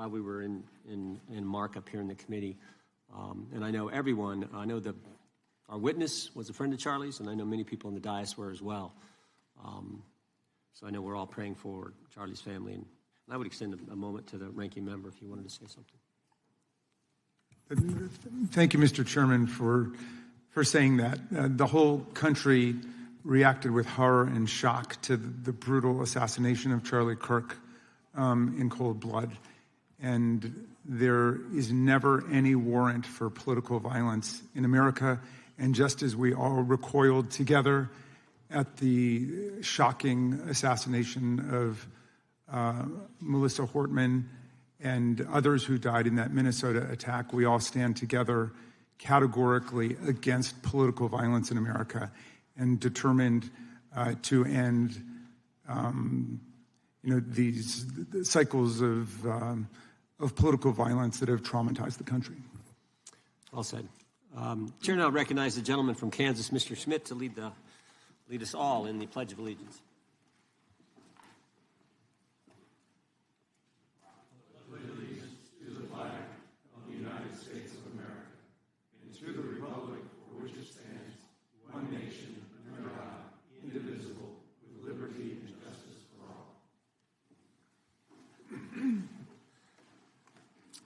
while we were in markup here in the committee. And I know everyone, our witness was a friend of Charlie's, and I know many people in the dais were as well. So I know we're all praying for Charlie's family. And I would extend a moment to the ranking member if you wanted to say something. Thank you, Mr. Chairman, for saying that. The whole country reacted with horror and shock to the brutal assassination of Charlie Kirk in cold blood. And there is never any warrant for political violence in America. And just as we all recoiled together at the shocking assassination of Melissa Hortman and others who died in that Minnesota attack, we all stand together categorically against political violence in America and determined to end, these cycles of political violence that have traumatized the country. Well said. Chair now recognizes the gentleman from Kansas, Mr. Schmidt, to lead us all in the Pledge of Allegiance.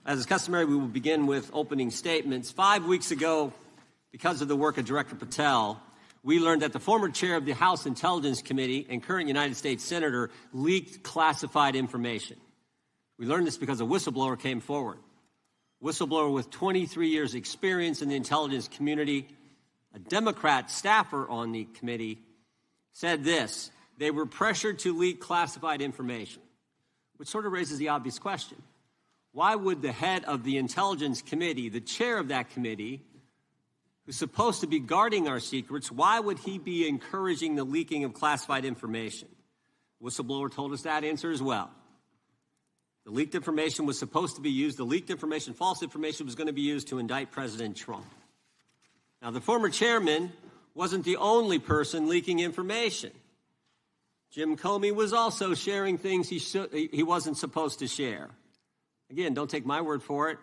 As is customary, we will begin with opening statements. 5 weeks ago, because of the work of Director Patel, we learned that the former chair of the House Intelligence Committee and current United States Senator leaked classified information. We learned this because a whistleblower came forward. A whistleblower with 23 years' experience in the intelligence community, a Democrat staffer on the committee, said this: they were pressured to leak classified information, which sort of raises the obvious question. Why would the head of the Intelligence Committee, the chair of that committee, who's supposed to be guarding our secrets, why would he be encouraging the leaking of classified information? Whistleblower told us that answer as well. The leaked information was supposed to be used, the leaked information, false information, was going to be used to indict President Trump. Now, the former chairman wasn't the only person leaking information. Jim Comey was also sharing things he wasn't supposed to share. Again, don't take my word for it.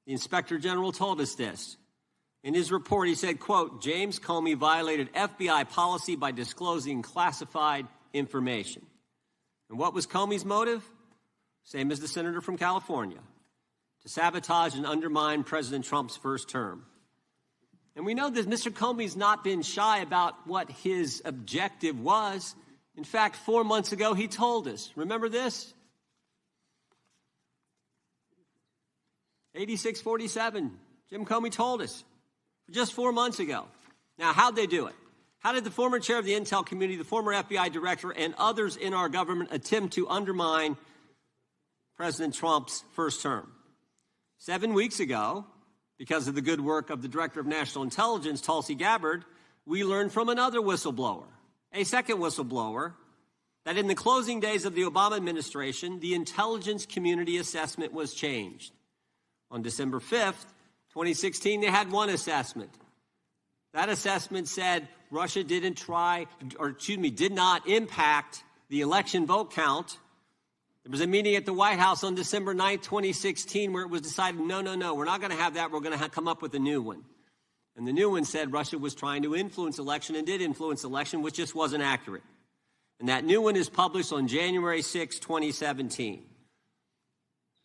The Inspector General told us this. In his report, he said, quote, James Comey violated FBI policy by disclosing classified information. And what was Comey's motive? Same as the senator from California: to sabotage and undermine President Trump's first term. And we know that Mr. Comey's not been shy about what his objective was. In fact, 4 months ago, he told us. Remember this? 8647. Jim Comey told us just 4 months ago. Now, how'd they do it? How did the former chair of the Intel community, the former FBI director, and others in our government attempt to undermine President Trump's first term? 7 weeks ago, because of the good work of the Director of National Intelligence, Tulsi Gabbard, we learned from another whistleblower, a second whistleblower, that in the closing days of the Obama administration, the intelligence community assessment was changed. On December 5th, 2016, they had one assessment. That assessment said Russia did not impact the election vote count. There was a meeting at the White House on December 9th, 2016, where it was decided, no, we're not going to have that. We're going to come up with a new one. And the new one said Russia was trying to influence election and did influence election, which just wasn't accurate. And that new one is published on January 6, 2017.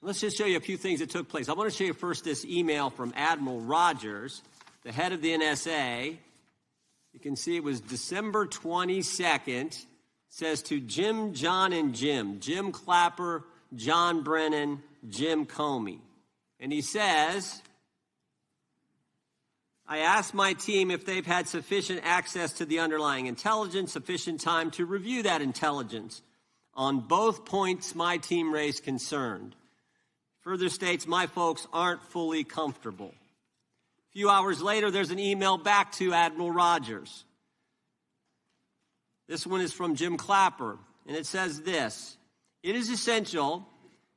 Let's just show you a few things that took place. I want to show you first this email from Admiral Rogers, the head of the NSA. You can see it was December 22nd. It says to Jim, John, and Jim Clapper, John Brennan, Jim Comey. And he says, I asked my team if they've had sufficient access to the underlying intelligence, sufficient time to review that intelligence. On both points, my team raised concern. Further states, my folks aren't fully comfortable. A few hours later, there's an email back to Admiral Rogers. This one is from Jim Clapper, and it says this: it is essential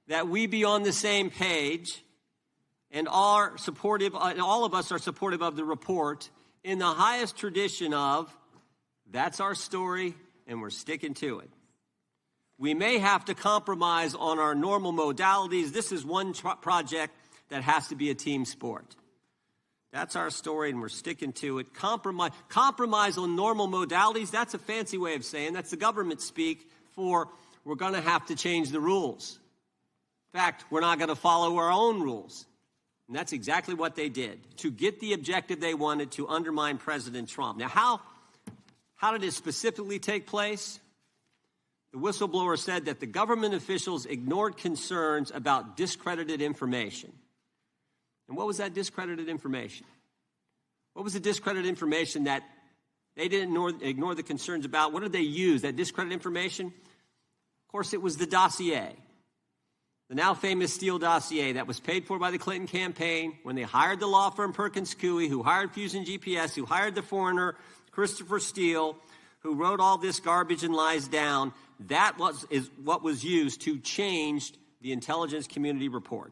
that we be on the same page and all of us are supportive of the report in the highest tradition of, that's our story and we're sticking to it. We may have to compromise on our normal modalities. This is one project that has to be a team sport. That's our story, and we're sticking to it. Compromise on normal modalities, that's a fancy way of saying, that's the government speak for we're going to have to change the rules. In fact, we're not going to follow our own rules. And that's exactly what they did to get the objective they wanted, to undermine President Trump. Now, how did it specifically take place? The whistleblower said that the government officials ignored concerns about discredited information. And what was that discredited information? What was the discredited information that they didn't ignore the concerns about? What did they use, that discredited information? Of course, it was the dossier. The now famous Steele dossier that was paid for by the Clinton campaign when they hired the law firm Perkins Coie, who hired Fusion GPS, who hired the foreigner Christopher Steele, who wrote all this garbage and lies down. That is what was used to change the intelligence community report.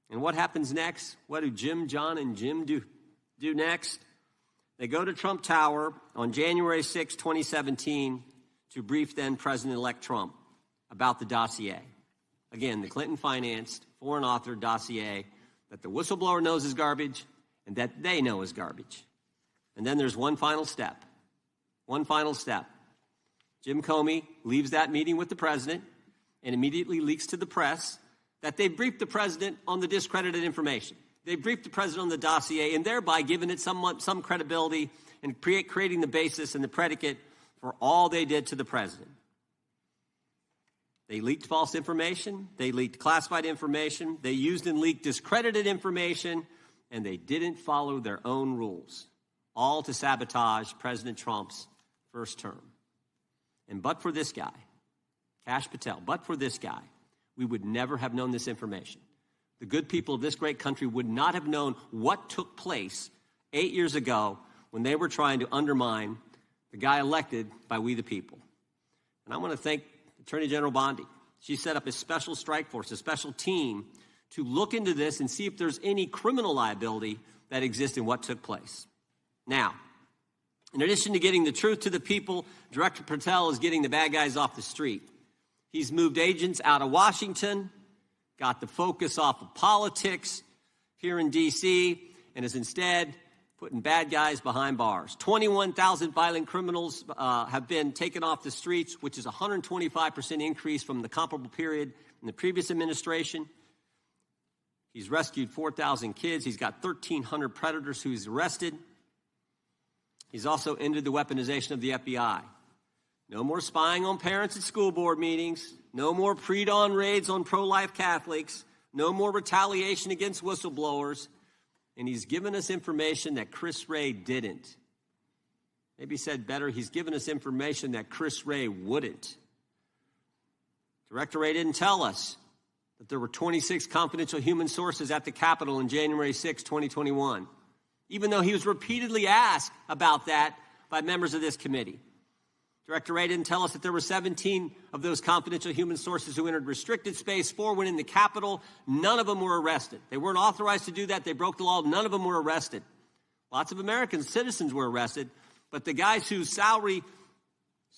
And what happens next? What do Jim, John, and Jim do next? They go to Trump Tower on January 6, 2017, to brief then President-elect Trump about the dossier. Again, the Clinton-financed, foreign-authored dossier that the whistleblower knows is garbage and that they know is garbage. And then there's one final step. One final step. Jim Comey leaves that meeting with the president and immediately leaks to the press that they briefed the president on the discredited information. They briefed the president on the dossier and thereby giving it some credibility and creating the basis and the predicate for all they did to the president. They leaked false information. They leaked classified information. They used and leaked discredited information, and they didn't follow their own rules, all to sabotage President Trump's first term. And but for this guy, Kash Patel, but for this guy, we would never have known this information. The good people of this great country would not have known what took place 8 years ago when they were trying to undermine the guy elected by we the people. And I want to thank Attorney General Bondi. She set up a special strike force, a special team, to look into this and see if there's any criminal liability that exists in what took place. Now, in addition to getting the truth to the people, Director Patel is getting the bad guys off the street. He's moved agents out of Washington, got the focus off of politics here in D.C., and is instead putting bad guys behind bars. 21,000 violent criminals have been taken off the streets, which is a 125% increase from the comparable period in the previous administration. He's rescued 4,000 kids. He's got 1,300 predators who he's arrested. He's also ended the weaponization of the FBI. No more spying on parents at school board meetings. No more pre-dawn raids on pro-life Catholics. No more retaliation against whistleblowers. And he's given us information that Chris Wray didn't. Maybe said better, he's given us information that Chris Wray wouldn't. Director Wray didn't tell us that there were 26 confidential human sources at the Capitol on January 6, 2021, even though he was repeatedly asked about that by members of this committee. Director Wray didn't tell us that there were 17 of those confidential human sources who entered restricted space. 4 went in the Capitol. None of them were arrested. They weren't authorized to do that. They broke the law. None of them were arrested. Lots of American citizens were arrested, but the guys whose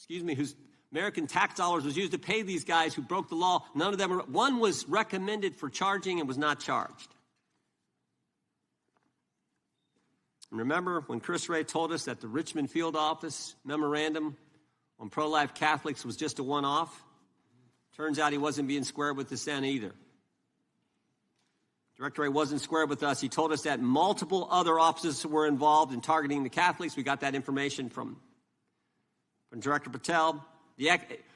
whose American tax dollars was used to pay these guys who broke the law, none of them were. One was recommended for charging and was not charged. And remember when Chris Wray told us that the Richmond field office memorandum on pro-life Catholics was just a one-off? Turns out he wasn't being square with the Senate either. Director Wray wasn't square with us. He told us that multiple other officers were involved in targeting the Catholics. We got that information from Director Patel.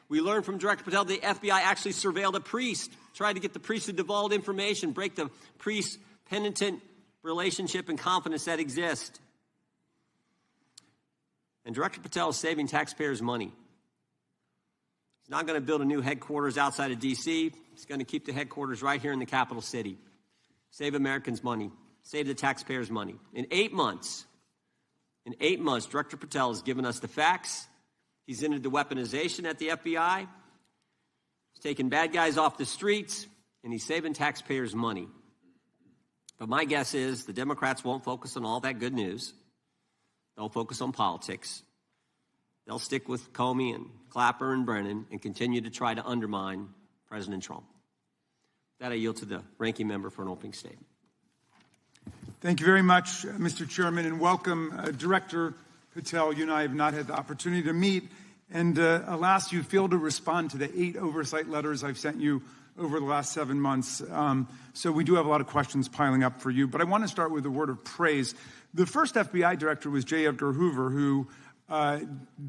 We learned from Director Patel the FBI actually surveilled a priest, tried to get the priest to divulge information, break the priest-penitent relationship and confidence that exists. And Director Patel is saving taxpayers' money. He's not going to build a new headquarters outside of D.C. He's going to keep the headquarters right here in the capital city. Save Americans money. Save the taxpayers' money. In 8 months, Director Patel has given us the facts. He's ended the weaponization at the FBI. He's taken bad guys off the streets, and he's saving taxpayers' money. But my guess is the Democrats won't focus on all that good news. They'll focus on politics. they'll stick with Comey and Clapper and Brennan and continue to try to undermine President Trump. With that, I yield to the ranking member for an opening statement. Thank you very much, Mr. Chairman, and welcome, Director Patel. You and I have not had the opportunity to meet, and alas, you failed to respond to the 8 oversight letters I've sent you over the last 7 months. So we do have a lot of questions piling up for you, but I want to start with a word of praise. The first FBI director was J. Edgar Hoover, who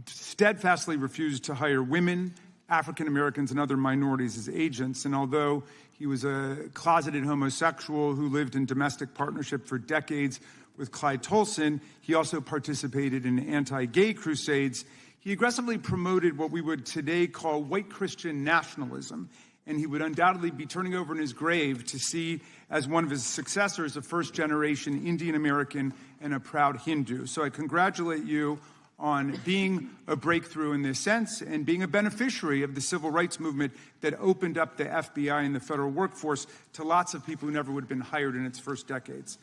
steadfastly refused to hire women, African Americans, and other minorities as agents. And although he was a closeted homosexual who lived in domestic partnership for decades with Clyde Tolson, he also participated in anti-gay crusades. He aggressively promoted what we would today call white Christian nationalism, and he would undoubtedly be turning over in his grave to see as one of his successors a first-generation Indian American and a proud Hindu. So I congratulate you on being a breakthrough in this sense and being a beneficiary of the civil rights movement that opened up the FBI and the federal workforce to lots of people who never would have been hired in its first decades.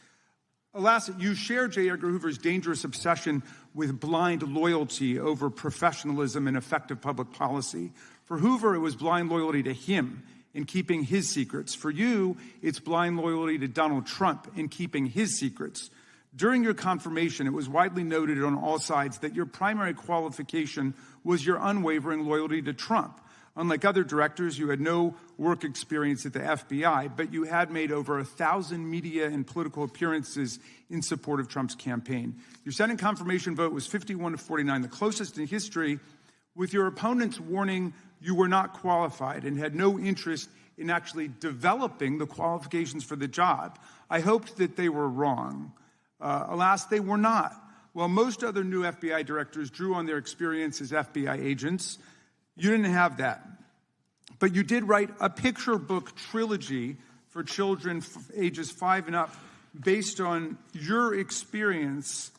Alas, you share J. Edgar Hoover's dangerous obsession with blind loyalty over professionalism and effective public policy. For Hoover, it was blind loyalty to him in keeping his secrets. For you, it's blind loyalty to Donald Trump in keeping his secrets. During your confirmation, it was widely noted on all sides that your primary qualification was your unwavering loyalty to Trump. Unlike other directors, you had no work experience at the FBI, but you had made over 1,000 media and political appearances in support of Trump's campaign. Your Senate confirmation vote was 51-49, the closest in history, with your opponents warning you were not qualified and had no interest in actually developing the qualifications for the job. I hoped that they were wrong. Alas, they were not. While most other new FBI directors drew on their experience as FBI agents, you didn't have that. But you did write a picture book trilogy for children ages 5 and up based on your experience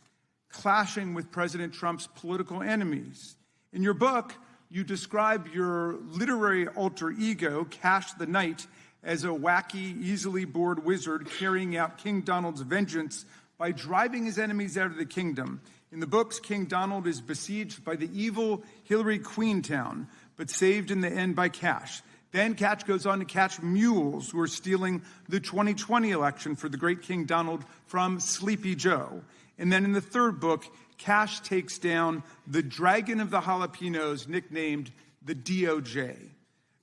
clashing with President Trump's political enemies. In your book, you describe your literary alter ego, Kash the Knight, as a wacky, easily bored wizard carrying out King Donald's vengeance by driving his enemies out of the kingdom. In the books, King Donald is besieged by the evil Hillary Queentown, but saved in the end by Kash. Then Kash goes on to catch mules who are stealing the 2020 election for the great King Donald from Sleepy Joe. And then in the third book, Kash takes down the dragon of the jalapenos, nicknamed the DOJ.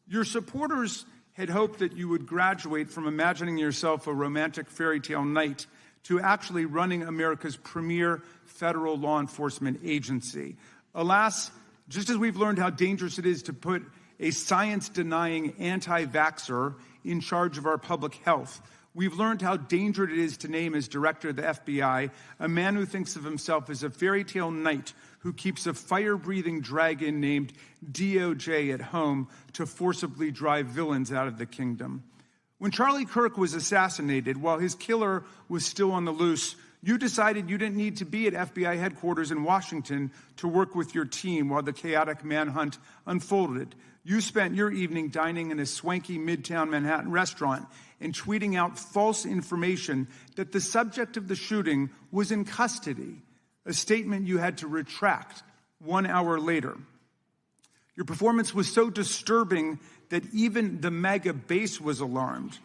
Your supporters had hoped that you would graduate from imagining yourself a romantic fairy tale knight to actually running America's premier federal law enforcement agency. Alas, just as we've learned how dangerous it is to put a science-denying anti-vaxxer in charge of our public health, we've learned how dangerous it is to name as director of the FBI a man who thinks of himself as a fairy tale knight who keeps a fire-breathing dragon named DOJ at home to forcibly drive villains out of the kingdom. When Charlie Kirk was assassinated, while his killer was still on the loose, you decided you didn't need to be at FBI headquarters in Washington to work with your team while the chaotic manhunt unfolded. You spent your evening dining in a swanky Midtown Manhattan restaurant and tweeting out false information that the subject of the shooting was in custody, a statement you had to retract 1 hour later. Your performance was so disturbing that even the MAGA base was alarmed.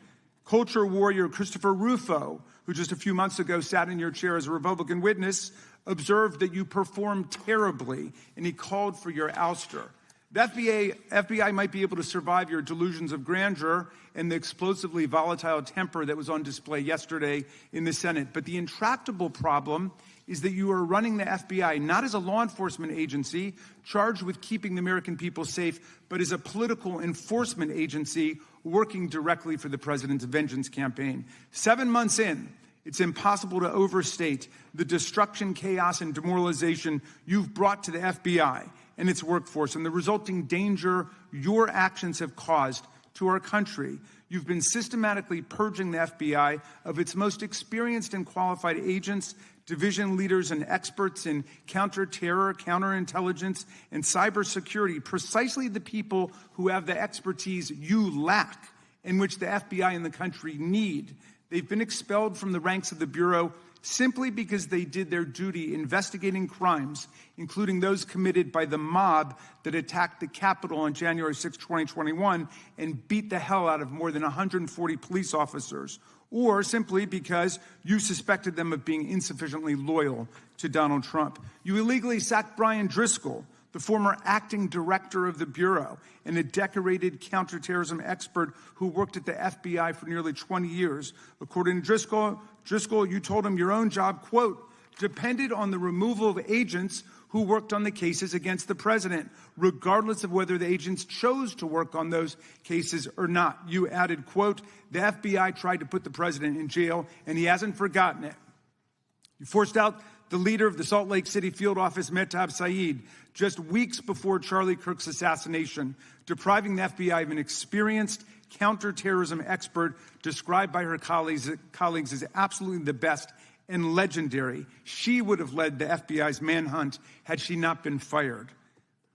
Culture warrior Christopher Rufo, who just a few months ago sat in your chair as a Republican witness, observed that you performed terribly, and he called for your ouster. The FBI might be able to survive your delusions of grandeur and the explosively volatile temper that was on display yesterday in the Senate. But the intractable problem is that you are running the FBI not as a law enforcement agency charged with keeping the American people safe, but as a political enforcement agency working directly for the president's vengeance campaign. 7 months in, it's impossible to overstate the destruction, chaos, and demoralization you've brought to the FBI and its workforce and the resulting danger your actions have caused to our country. You've been systematically purging the FBI of its most experienced and qualified agents, division leaders, and experts in counterterror, counterintelligence, and cybersecurity, precisely the people who have the expertise you lack and which the FBI and the country need. They've been expelled from the ranks of the Bureau simply because they did their duty investigating crimes, including those committed by the mob that attacked the Capitol on January 6, 2021, and beat the hell out of more than 140 police officers, or simply because you suspected them of being insufficiently loyal to Donald Trump. You illegally sacked Brian Driscoll, the former acting director of the Bureau and a decorated counterterrorism expert who worked at the FBI for nearly 20 years. According to Driscoll, you told him your own job, quote, depended on the removal of agents who worked on the cases against the president, regardless of whether the agents chose to work on those cases or not. You added, quote, the FBI tried to put the president in jail, and he hasn't forgotten it. You forced out the leader of the Salt Lake City field office, Mehtab Saeed, just weeks before Charlie Kirk's assassination, depriving the FBI of an experienced counterterrorism expert described by her colleagues as absolutely the best and legendary. She would have led the FBI's manhunt had she not been fired.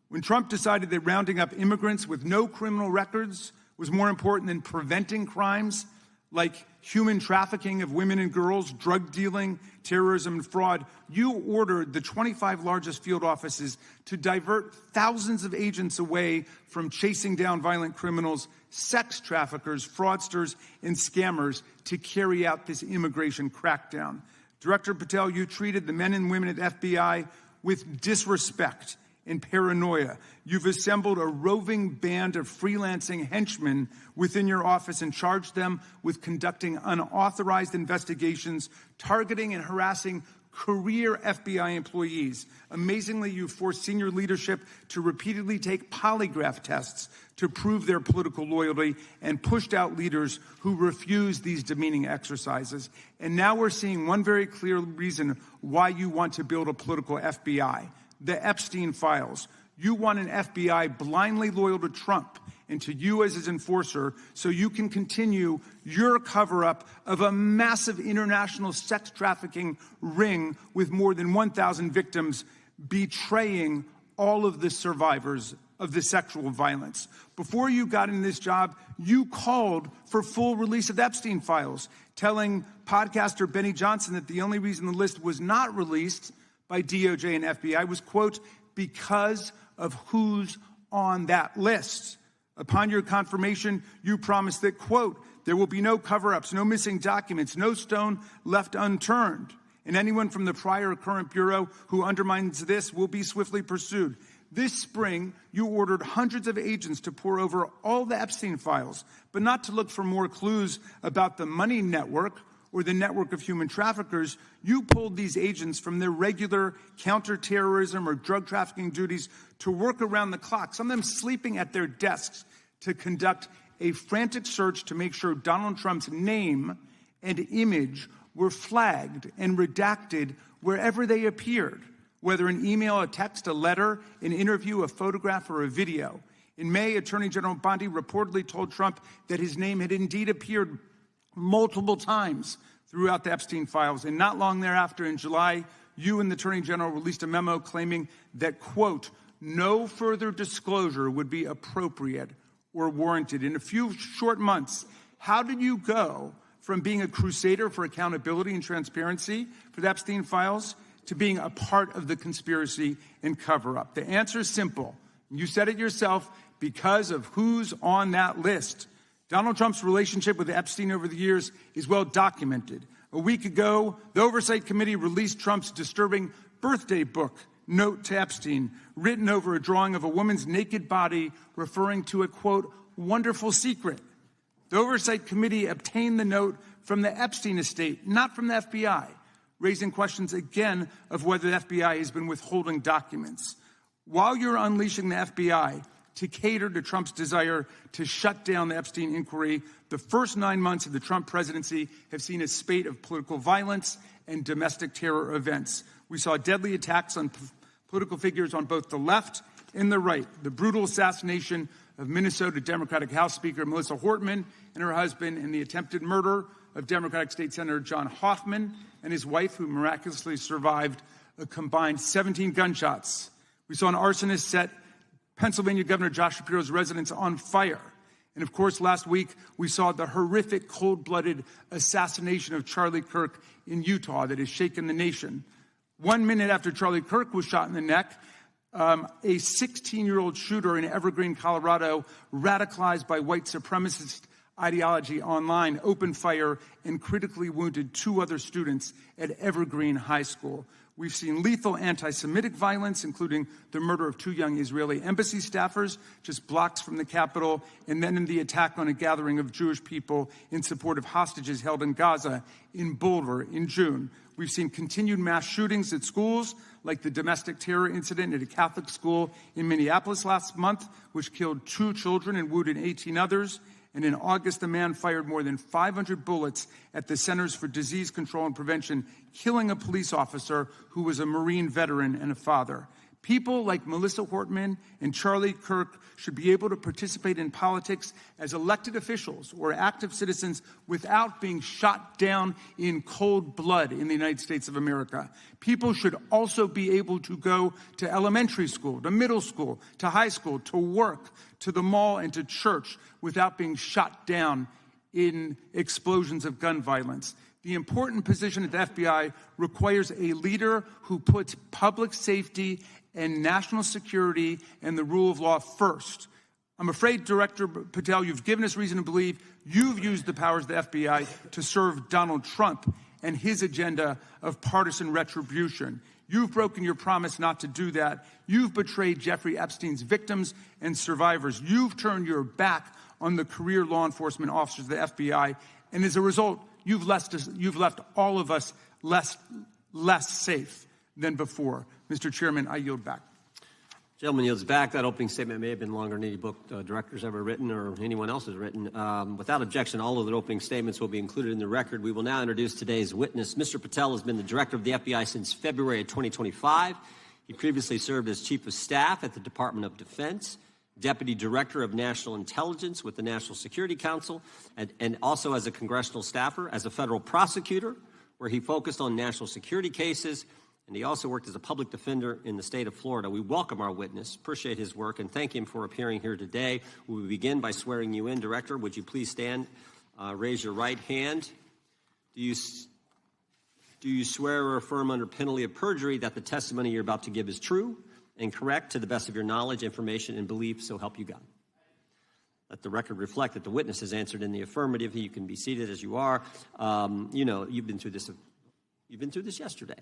When Trump decided that rounding up immigrants with no criminal records was more important than preventing crimes like human trafficking of women and girls, drug dealing, terrorism, and fraud, you ordered the 25 largest field offices to divert thousands of agents away from chasing down violent criminals, sex traffickers, fraudsters, and scammers to carry out this immigration crackdown. Director Patel, you treated the men and women at FBI with disrespect and paranoia. You've assembled a roving band of freelancing henchmen within your office and charged them with conducting unauthorized investigations, targeting and harassing career FBI employees. Amazingly, you forced senior leadership to repeatedly take polygraph tests to prove their political loyalty and pushed out leaders who refused these demeaning exercises. And now we're seeing one very clear reason why you want to build a political FBI. The Epstein files. You want an FBI blindly loyal to Trump and to you as his enforcer so you can continue your cover-up of a massive international sex trafficking ring with more than 1,000 victims, betraying all of the survivors of the sexual violence. Before you got in this job, you called for full release of the Epstein files, telling podcaster Benny Johnson that the only reason the list was not released by DOJ and FBI was, quote, because of who's on that list. Upon your confirmation, you promised that, quote, there will be no cover-ups, no missing documents, no stone left unturned. And anyone from the prior or current Bureau who undermines this will be swiftly pursued. This spring, you ordered hundreds of agents to pore over all the Epstein files, but not to look for more clues about the money network or the network of human traffickers. You pulled these agents from their regular counterterrorism or drug trafficking duties to work around the clock, some of them sleeping at their desks, to conduct a frantic search to make sure Donald Trump's name and image were flagged and redacted wherever they appeared, whether an email, a text, a letter, an interview, a photograph, or a video. In May, Attorney General Bondi reportedly told Trump that his name had indeed appeared multiple times throughout the Epstein files. And not long thereafter, in July, you and the Attorney General released a memo claiming that, quote, no further disclosure would be appropriate or warranted. In a few short months, how did you go from being a crusader for accountability and transparency for the Epstein files to being a part of the conspiracy and cover-up? The answer is simple. You said it yourself, because of who's on that list. Donald Trump's relationship with Epstein over the years is well documented. A week ago, the Oversight Committee released Trump's disturbing birthday book, Note to Epstein, written over a drawing of a woman's naked body, referring to a, quote, wonderful secret. The Oversight Committee obtained the note from the Epstein estate, not from the FBI, raising questions again of whether the FBI has been withholding documents. While you're unleashing the FBI to cater to Trump's desire to shut down the Epstein inquiry, the first 9 months of the Trump presidency have seen a spate of political violence and domestic terror events. We saw deadly attacks on political figures on both the left and the right. The brutal assassination of Minnesota Democratic House Speaker Melissa Hortman and her husband, and the attempted murder of Democratic State Senator John Hoffman and his wife, who miraculously survived a combined 17 gunshots. We saw an arsonist set Pennsylvania Governor Josh Shapiro's residence on fire. And of course, last week, we saw the horrific, cold-blooded assassination of Charlie Kirk in Utah that has shaken the nation. 1 minute after Charlie Kirk was shot in the neck, a 16-year-old shooter in Evergreen, Colorado, radicalized by white supremacist ideology online, opened fire and critically wounded 2 other students at Evergreen High School. We've seen lethal anti-Semitic violence, including the murder of 2 young Israeli embassy staffers just blocks from the Capitol, and then in the attack on a gathering of Jewish people in support of hostages held in Gaza in Boulder in June. We've seen continued mass shootings at schools, like the domestic terror incident at a Catholic school in Minneapolis last month, which killed 2 children and wounded 18 others. And in August, a man fired more than 500 bullets at the Centers for Disease Control and Prevention, killing a police officer who was a Marine veteran and a father. People like Melissa Hortman and Charlie Kirk should be able to participate in politics as elected officials or active citizens without being shot down in cold blood in the United States of America. People should also be able to go to elementary school, to middle school, to high school, to work, to the mall, and to church without being shot down in explosions of gun violence. The important position at the FBI requires a leader who puts public safety and national security and the rule of law first. I'm afraid, Director Patel, you've given us reason to believe you've used the powers of the FBI to serve Donald Trump and his agenda of partisan retribution. You've broken your promise not to do that. You've betrayed Jeffrey Epstein's victims and survivors. You've turned your back on the career law enforcement officers of the FBI. And as a result, you've left all of us less safe than before. Mr. Chairman, I yield back. Gentleman yields back. That opening statement may have been longer than any book director's ever written or anyone else has written. Without objection, all of the opening statements will be included in the record. We will now introduce today's witness. Mr. Patel has been the director of the FBI since February of 2025. He previously served as chief of staff at the Department of Defense, deputy director of national intelligence with the National Security Council, and also as a congressional staffer, as a federal prosecutor, where he focused on national security cases. And he also worked as a public defender in the state of Florida. We welcome our witness, appreciate his work, and thank him for appearing here today. We will begin by swearing you in. Director, would you please stand, raise your right hand. Do you swear or affirm under penalty of perjury that the testimony you're about to give is true and correct to the best of your knowledge, information, and belief, so help you God? Let the record reflect that the witness has answered in the affirmative. You can be seated as you are. You've been through this yesterday.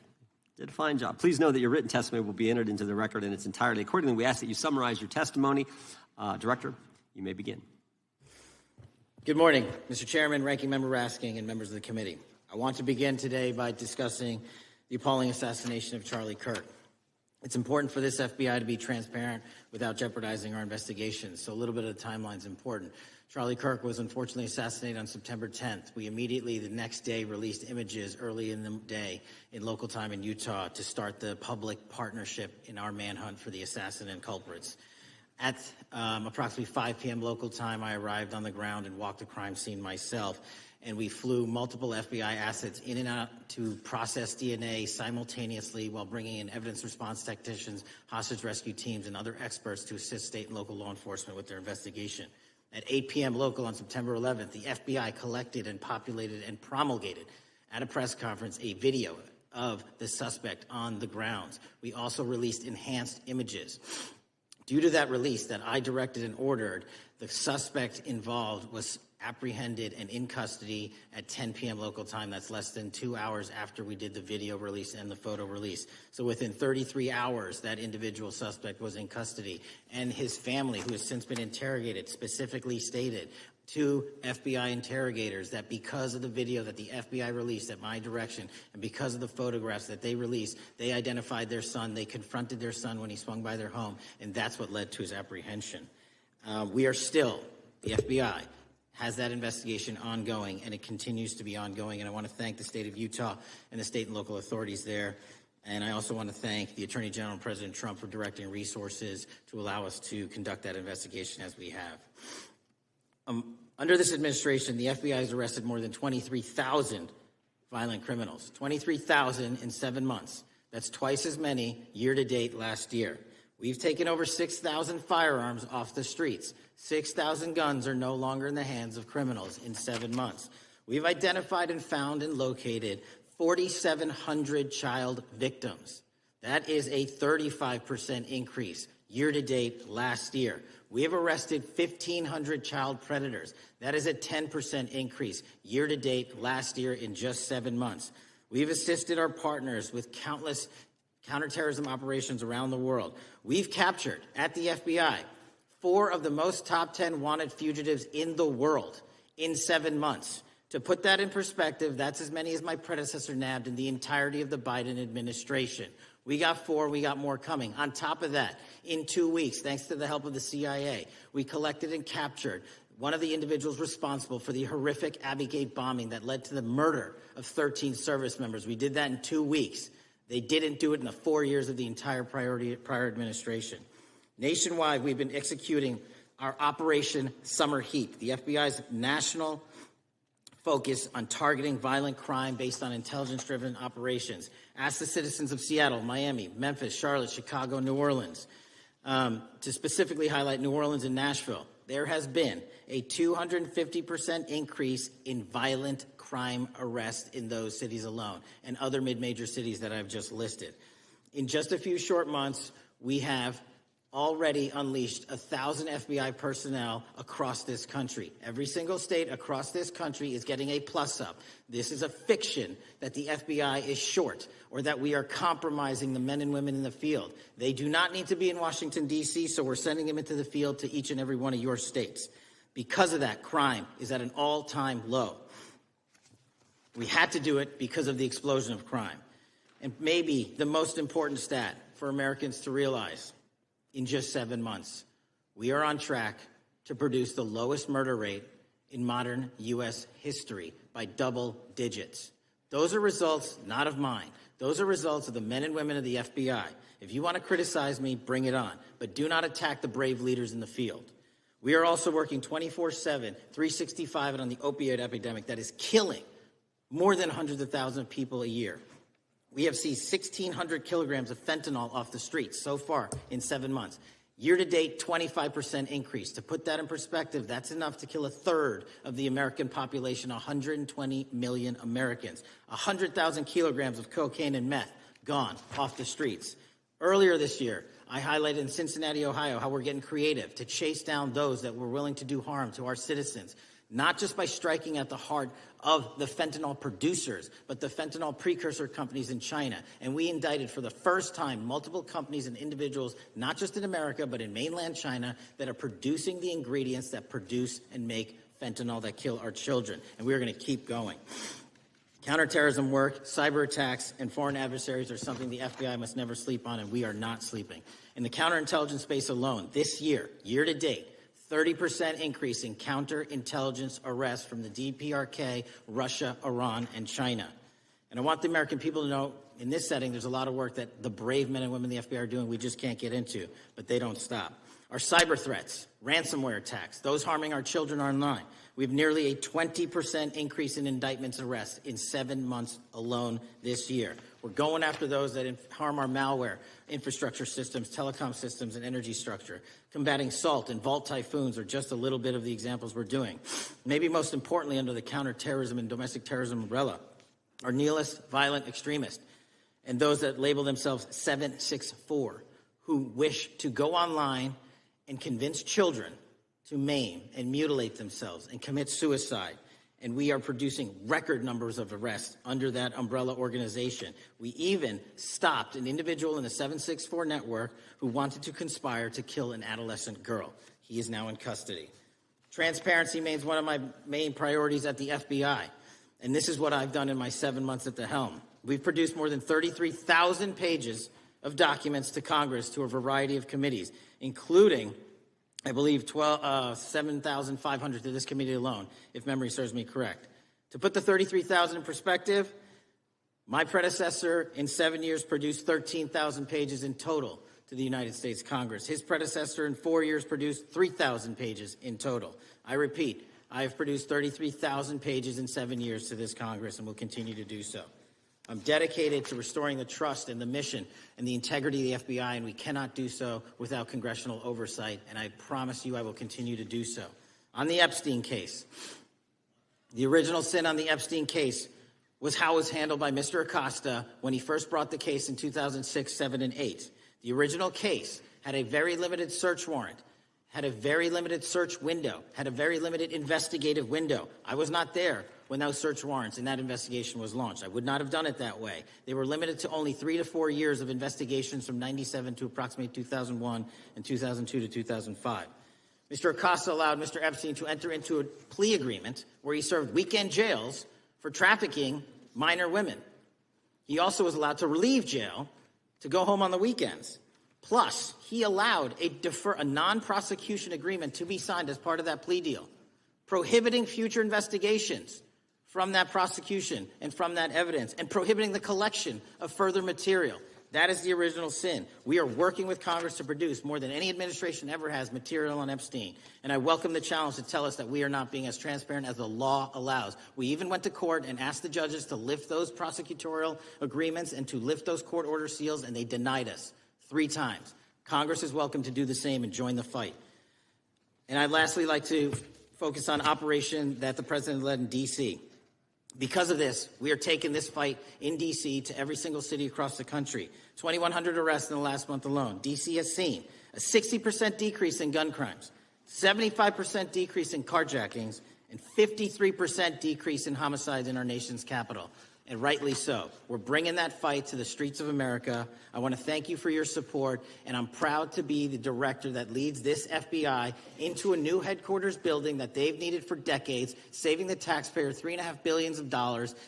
Did a fine job. Please know that your written testimony will be entered into the record in its entirety. Accordingly, we ask that you summarize your testimony. Director, you may begin. Good morning, Mr. Chairman, Ranking Member Raskin, and members of the committee. I want to begin today by discussing the appalling assassination of Charlie Kirk. It's important for this FBI to be transparent without jeopardizing our investigation, so a little bit of the timeline is important. Charlie Kirk was unfortunately assassinated on September 10th. We immediately, the next day, released images early in the day in local time in Utah to start the public partnership in our manhunt for the assassin and culprits. At approximately 5 p.m. local time, I arrived on the ground and walked the crime scene myself, and we flew multiple FBI assets in and out to process DNA simultaneously while bringing in evidence response technicians, hostage rescue teams, and other experts to assist state and local law enforcement with their investigation. At 8 p.m. local on September 11th, the FBI collected and populated and promulgated at a press conference a video of the suspect on the grounds. We also released enhanced images. Due to that release that I directed and ordered, the suspect involved was apprehended and in custody at 10 p.m. local time. That's less than 2 hours after we did the video release and the photo release. So within 33 hours, that individual suspect was in custody. And his family, who has since been interrogated, specifically stated to FBI interrogators that because of the video that the FBI released at my direction and because of the photographs that they released, they identified their son, they confronted their son when he swung by their home, and that's what led to his apprehension. We are still, the FBI, has that investigation ongoing, and it continues to be ongoing. And I want to thank the state of Utah and the state and local authorities there. And I also want to thank the Attorney General and President Trump for directing resources to allow us to conduct that investigation as we have. Under this administration, the FBI has arrested more than 23,000 violent criminals. 23,000 in 7 months. That's twice as many year to date last year. We've taken over 6,000 firearms off the streets. 6,000 guns are no longer in the hands of criminals in 7 months. We've identified and found and located 4,700 child victims. That is a 35% increase year-to-date last year. We have arrested 1,500 child predators. That is a 10% increase year-to-date last year in just 7 months. We've assisted our partners with countless counterterrorism operations around the world. We've captured, at the FBI, 4 of the most top 10 wanted fugitives in the world in 7 months. To put that in perspective, that's as many as my predecessor nabbed in the entirety of the Biden administration. We got 4, we got more coming. On top of that, in 2 weeks, thanks to the help of the CIA, we collected and captured one of the individuals responsible for the horrific Abbey Gate bombing that led to the murder of 13 service members. We did that in 2 weeks. They didn't do it in the 4 years of the entire prior administration. Nationwide, we've been executing our Operation Summer Heat, the FBI's national focus on targeting violent crime based on intelligence-driven operations. Ask the citizens of Seattle, Miami, Memphis, Charlotte, Chicago, New Orleans. To specifically highlight New Orleans and Nashville, there has been a 250% increase in violent crime arrests in those cities alone and other mid-major cities that I've just listed. In just a few short months, we have already unleashed 1,000 FBI personnel across this country. Every single state across this country is getting a plus-up. This is a fiction that the FBI is short or that we are compromising the men and women in the field. They do not need to be in Washington, D.C., so we're sending them into the field to each and every one of your states. Because of that, crime is at an all-time low. We had to do it because of the explosion of crime. And maybe the most important stat for Americans to realize, in just 7 months, we are on track to produce the lowest murder rate in modern U.S. history by double digits. Those are results not of mine. Those are results of the men and women of the FBI. If you want to criticize me, bring it on. But do not attack the brave leaders in the field. We are also working 24/7, 365 on the opioid epidemic that is killing more than hundreds of thousands of people a year. We have seized 1,600 kilograms of fentanyl off the streets so far in 7 months. Year-to-date, 25% increase. To put that in perspective, that's enough to kill a third of the American population, 120 million Americans. 100,000 kilograms of cocaine and meth gone off the streets. Earlier this year, I highlighted in Cincinnati, Ohio, how we're getting creative to chase down those that were willing to do harm to our citizens, not just by striking at the heart of the fentanyl producers, but the fentanyl precursor companies in China. And we indicted for the first time multiple companies and individuals, not just in America, but in mainland China, that are producing the ingredients that produce and make fentanyl that kill our children. And we're going to keep going. Counterterrorism work, cyber attacks, and foreign adversaries are something the FBI must never sleep on, and we are not sleeping. In the counterintelligence space alone, this year, year-to-date, 30% increase in counterintelligence arrests from the DPRK, Russia, Iran, and China. And I want the American people to know, in this setting, there's a lot of work that the brave men and women in the FBI are doing we just can't get into, but they don't stop. Our cyber threats, ransomware attacks, those harming our children online. We have nearly a 20% increase in indictments and arrests in 7 months alone this year. We're going after those that harm our malware, infrastructure systems, telecom systems, and energy structure. Combating SALT and Vault typhoons are just a little bit of the examples we're doing. Maybe most importantly, under the counterterrorism and domestic terrorism umbrella, are nihilist, violent extremists, and those that label themselves 764, who wish to go online and convince children to maim and mutilate themselves and commit suicide. And we are producing record numbers of arrests under that umbrella organization. We even stopped an individual in the 764 network who wanted to conspire to kill an adolescent girl. He is now in custody. Transparency remains one of my main priorities at the FBI. And this is what I've done in my 7 months at the helm. We've produced more than 33,000 pages of documents to Congress to a variety of committees, including, I believe, 7,500 to this committee alone, if memory serves me correct. To put the 33,000 in perspective, my predecessor in 7 years produced 13,000 pages in total to the United States Congress. His predecessor in 4 years produced 3,000 pages in total. I repeat, I have produced 33,000 pages in 7 years to this Congress and will continue to do so. I'm dedicated to restoring the trust in the mission and the integrity of the FBI, and we cannot do so without congressional oversight, and I promise you I will continue to do so. On the Epstein case, the original sin on the Epstein case was how it was handled by Mr. Acosta when he first brought the case in 2006, 7, and 8. The original case had a very limited search warrant, had a very limited search window, had a very limited investigative window. I was not there when those search warrants and that investigation was launched. I would not have done it that way. They were limited to only 3 to 4 years of investigations from 97 to approximately 2001 and 2002 to 2005. Mr. Acosta allowed Mr. Epstein to enter into a plea agreement where he served weekend jails for trafficking minor women. He also was allowed to leave jail to go home on the weekends. Plus, he allowed a non-prosecution agreement to be signed as part of that plea deal, prohibiting future investigations from that prosecution and from that evidence, and prohibiting the collection of further material. That is the original sin. We are working with Congress to produce more than any administration ever has material on Epstein. And I welcome the challenge to tell us that we are not being as transparent as the law allows. We even went to court and asked the judges to lift those prosecutorial agreements and to lift those court order seals, and they denied us 3 times. Congress is welcome to do the same and join the fight. And I'd lastly like to focus on operation that the president led in D.C. Because of this, we are taking this fight in D.C. to every single city across the country. 2,100 arrests in the last month alone. D.C. has seen a 60% decrease in gun crimes, 75% decrease in carjackings, and 53% decrease in homicides in our nation's capital. And rightly so. We're bringing that fight to the streets of America. I want to thank you for your support, and I'm proud to be the director that leads this FBI into a new headquarters building that they've needed for decades, saving the taxpayer $3.5 billion,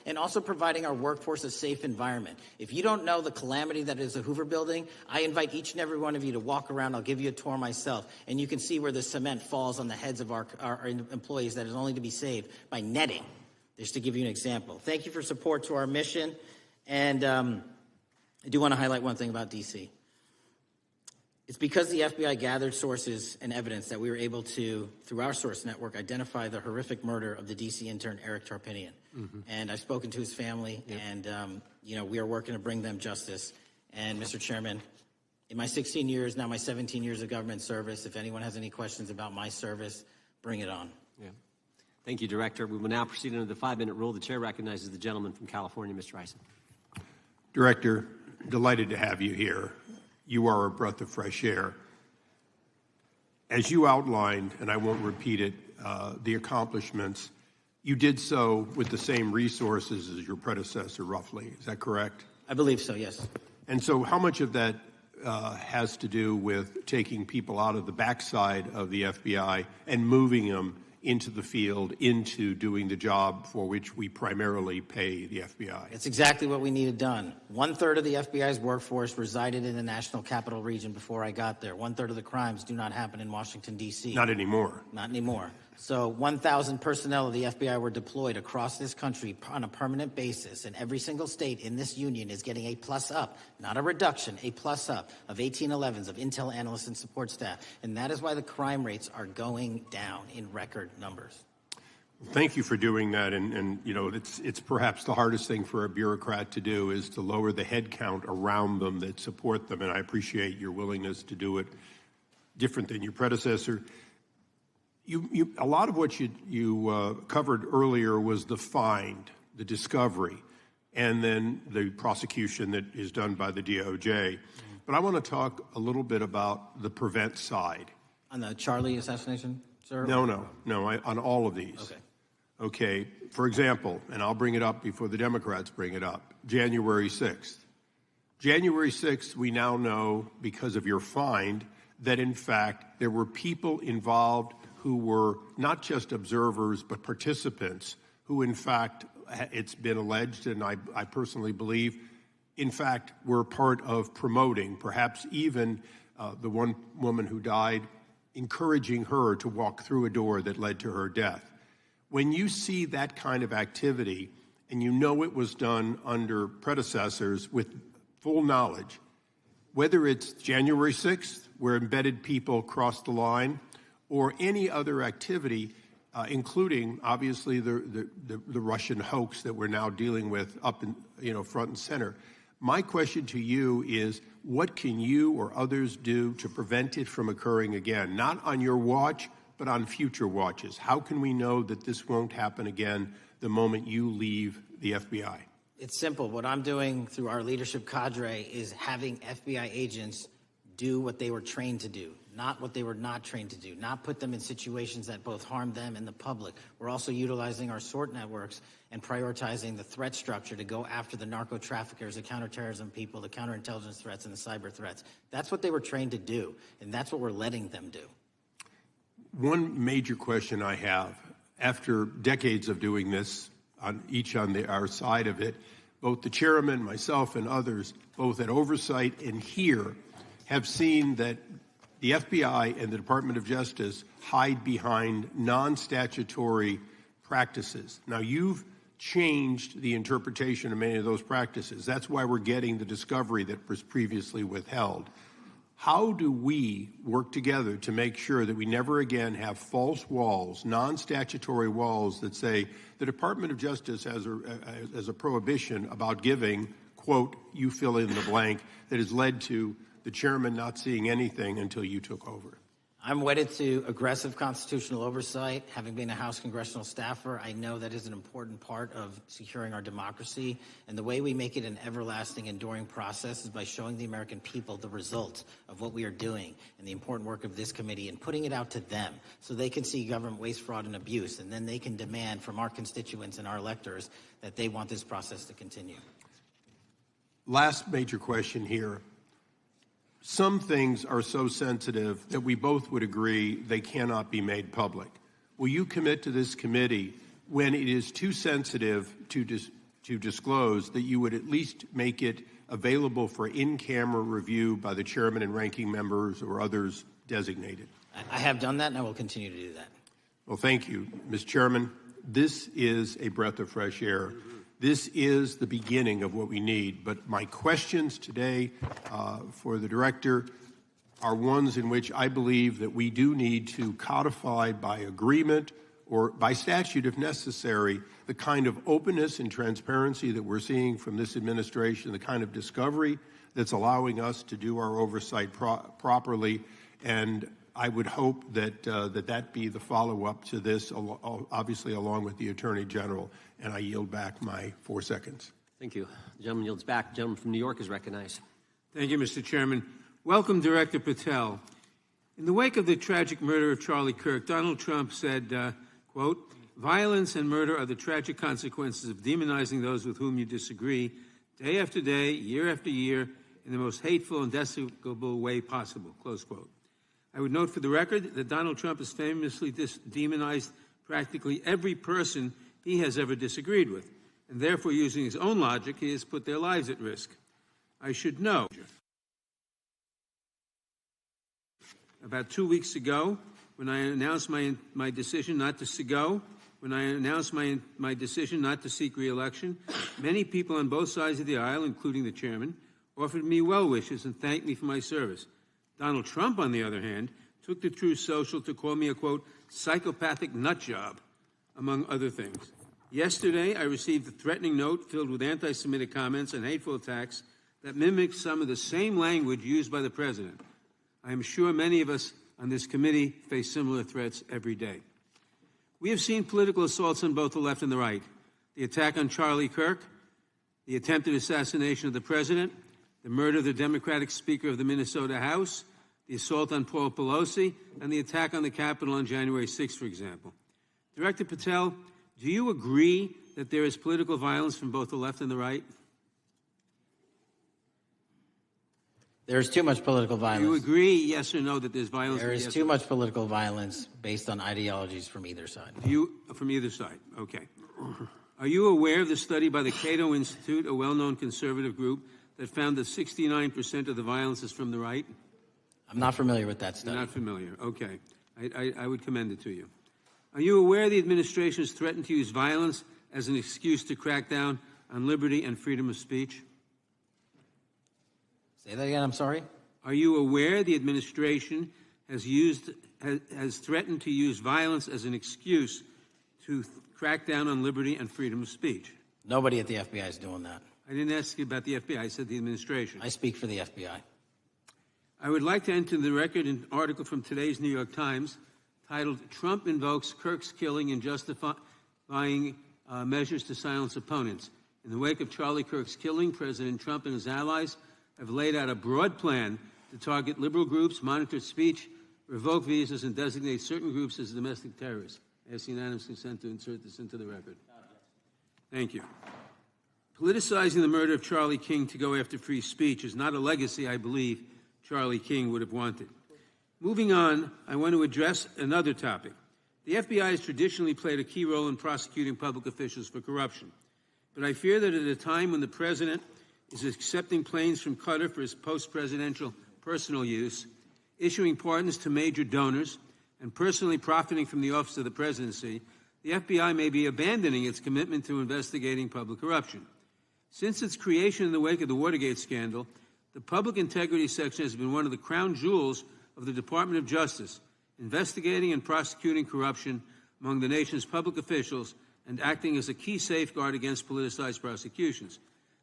and also providing our workforce a safe environment. If you don't know the calamity that is the Hoover Building, I invite each and every one of you to walk around. I'll give you a tour myself, and you can see where the cement falls on the heads of our employees that is only to be saved by netting. Just to give you an example. Thank you for support to our mission. And I do want to highlight one thing about D.C. It's because the FBI gathered sources and evidence that we were able to, through our source network, identify the horrific murder of the D.C. intern, Eric Tarpinian. Mm-hmm. And I've spoken to his family, and we are working to bring them justice. And Mr. Chairman, in my 16 years, now my 17 years of government service, if anyone has any questions about my service, bring it on. Yeah. Thank you, Director. We will now proceed under the 5-minute rule. The chair recognizes the gentleman from California, Mr. Ison. Director, delighted to have you here. You are a breath of fresh air. As you outlined, and I won't repeat it, the accomplishments, you did so with the same resources as your predecessor, roughly. Is that correct? I believe so, yes. And so how much of that has to do with taking people out of the backside of the FBI and moving them into the field, into doing the job for which we primarily pay the FBI? It's exactly what we needed done. 1/3 of the FBI's workforce resided in the National Capital Region before I got there. 1/3 of the crimes do not happen in Washington, D.C. Not anymore. Not anymore. So 1,000 personnel of the FBI were deployed across this country on a permanent basis, and every single state in this union is getting a plus up, not a reduction, a plus up of 1811s of intel analysts and support staff. And that is why the crime rates are going down in record numbers. Thank you for doing that, and it's perhaps the hardest thing for a bureaucrat to do is to lower the head count around them that support them, and I appreciate your willingness to do it different than your predecessor. A lot of what you covered earlier was the find, the discovery, and then the prosecution that is done by the DOJ. But I want to talk a little bit about the prevent side. On the Charlie assassination, sir? No, on all of these. Okay, for example, and I'll bring it up before the Democrats bring it up, January 6th. January 6th, we now know, because of your find, that in fact there were people involved who were not just observers but participants who in fact, it's been alleged, and I personally believe, in fact, were part of promoting, perhaps even the one woman who died, encouraging her to walk through a door that led to her death. When you see that kind of activity, and you know it was done under predecessors with full knowledge, whether it's January 6th, where embedded people crossed the line, or any other activity, including obviously the Russian hoax that we're now dealing with up in front and center. My question to you is, what can you or others do to prevent it from occurring again? Not on your watch, but on future watches. How can we know that this won't happen again the moment you leave the FBI? It's simple. What I'm doing through our leadership cadre is having FBI agents do what they were trained to do, not what they were not trained to do, not put them in situations that both harm them and the public. We're also utilizing our SORT networks and prioritizing the threat structure to go after the narco traffickers, the counterterrorism people, the counterintelligence threats, and the cyber threats. That's what they were trained to do, and that's what we're letting them do. One major question I have, after decades of doing this, on our side of it, both the chairman, myself, and others, both at Oversight and here, have seen that the FBI and the Department of Justice hide behind non-statutory practices. Now, you've changed the interpretation of many of those practices. That's why we're getting the discovery that was previously withheld. How do we work together to make sure that we never again have false walls, non-statutory walls that say the Department of Justice has a prohibition about giving, quote, you fill in the blank, that has led to the chairman not seeing anything until you took over? I'm wedded to aggressive constitutional oversight. Having been a House congressional staffer, I know that is an important part of securing our democracy. And the way we make it an everlasting, enduring process is by showing the American people the results of what we are doing and the important work of this committee and putting it out to them so they can see government waste, fraud, and abuse. And then they can demand from our constituents and our electors that they want this process to continue. Last major question here. Some things are so sensitive that we both would agree they cannot be made public. Will you commit to this committee, when it is too sensitive to disclose, that you would at least make it available for in-camera review by the chairman and ranking members or others designated? I have done that, and I will continue to do that. Well, thank you, Mr. Chairman. This is a breath of fresh air. This is the beginning of what we need. But my questions today for the director are ones in which I believe that we do need to codify by agreement or by statute, if necessary, the kind of openness and transparency that we're seeing from this administration, the kind of discovery that's allowing us to do our oversight properly. And I would hope that that be the follow-up to this, obviously along with the Attorney General. And I yield back my 4 seconds. Thank you. The gentleman yields back. The gentleman from New York is recognized. Thank you, Mr. Chairman. Welcome, Director Patel. In the wake of the tragic murder of Charlie Kirk, Donald Trump said, quote, violence and murder are the tragic consequences of demonizing those with whom you disagree, day after day, year after year, in the most hateful and despicable way possible, close quote. I would note for the record that Donald Trump has famously demonized practically every person he has ever disagreed with, and therefore, using his own logic, he has put their lives at risk. I should know. About 2 weeks ago, when I announced my decision not to my decision not to seek re-election, many people on both sides of the aisle, including the chairman, offered me well wishes and thanked me for my service. Donald Trump, on the other hand, took to Truth Social to call me a, quote, psychopathic nut job, among other things. Yesterday, I received a threatening note filled with anti-Semitic comments and hateful attacks that mimicked some of the same language used by the president. I am sure many of us on this committee face similar threats every day. We have seen political assaults on both the left and the right. The attack on Charlie Kirk, the attempted assassination of the president, the murder of the Democratic Speaker of the Minnesota House, the assault on Paul Pelosi, and the attack on the Capitol on January 6th, for example. Director Patel, do you agree that there is political violence from both the left and the right? There's too much political violence. Do you agree, yes or no, that there's violence? There is too much political violence based on ideologies from either side. From either side, okay. Are you aware of the study by the Cato Institute, a well-known conservative group, that found that 69% of the violence is from the right? I'm not familiar with that study. You're not familiar, okay. I would commend it to you. Are you aware the administration has threatened to use violence as an excuse to crack down on liberty and freedom of speech? Say that again, I'm sorry? Are you aware the administration has used has threatened to use violence as an excuse to crack down on liberty and freedom of speech. Nobody at the FBI is doing that. I didn't ask you about the FBI. I said the administration. I speak for the FBI. I would like to enter the record an article from today's New York Times titled, "Trump Invokes Kirk's Killing and Justifying Measures to Silence Opponents." In the wake of Charlie Kirk's killing, President Trump and his allies have laid out a broad plan to target liberal groups, monitor speech, revoke visas, and designate certain groups as domestic terrorists. I ask unanimous consent to insert this into the record. Thank you. Politicizing the murder of Charlie King to go after free speech is not a legacy I believe Charlie King would have wanted. Moving on, I want to address another topic. The FBI has traditionally played a key role in prosecuting public officials for corruption. But I fear that at a time when the president is accepting planes from Qatar for his post-presidential personal use, issuing pardons to major donors, and personally profiting from the office of the presidency, the FBI may be abandoning its commitment to investigating public corruption. Since its creation in the wake of the Watergate scandal, the Public Integrity Section has been one of the crown jewels of the Department of Justice, investigating and prosecuting corruption among the nation's public officials and acting as a key safeguard against politicized prosecutions.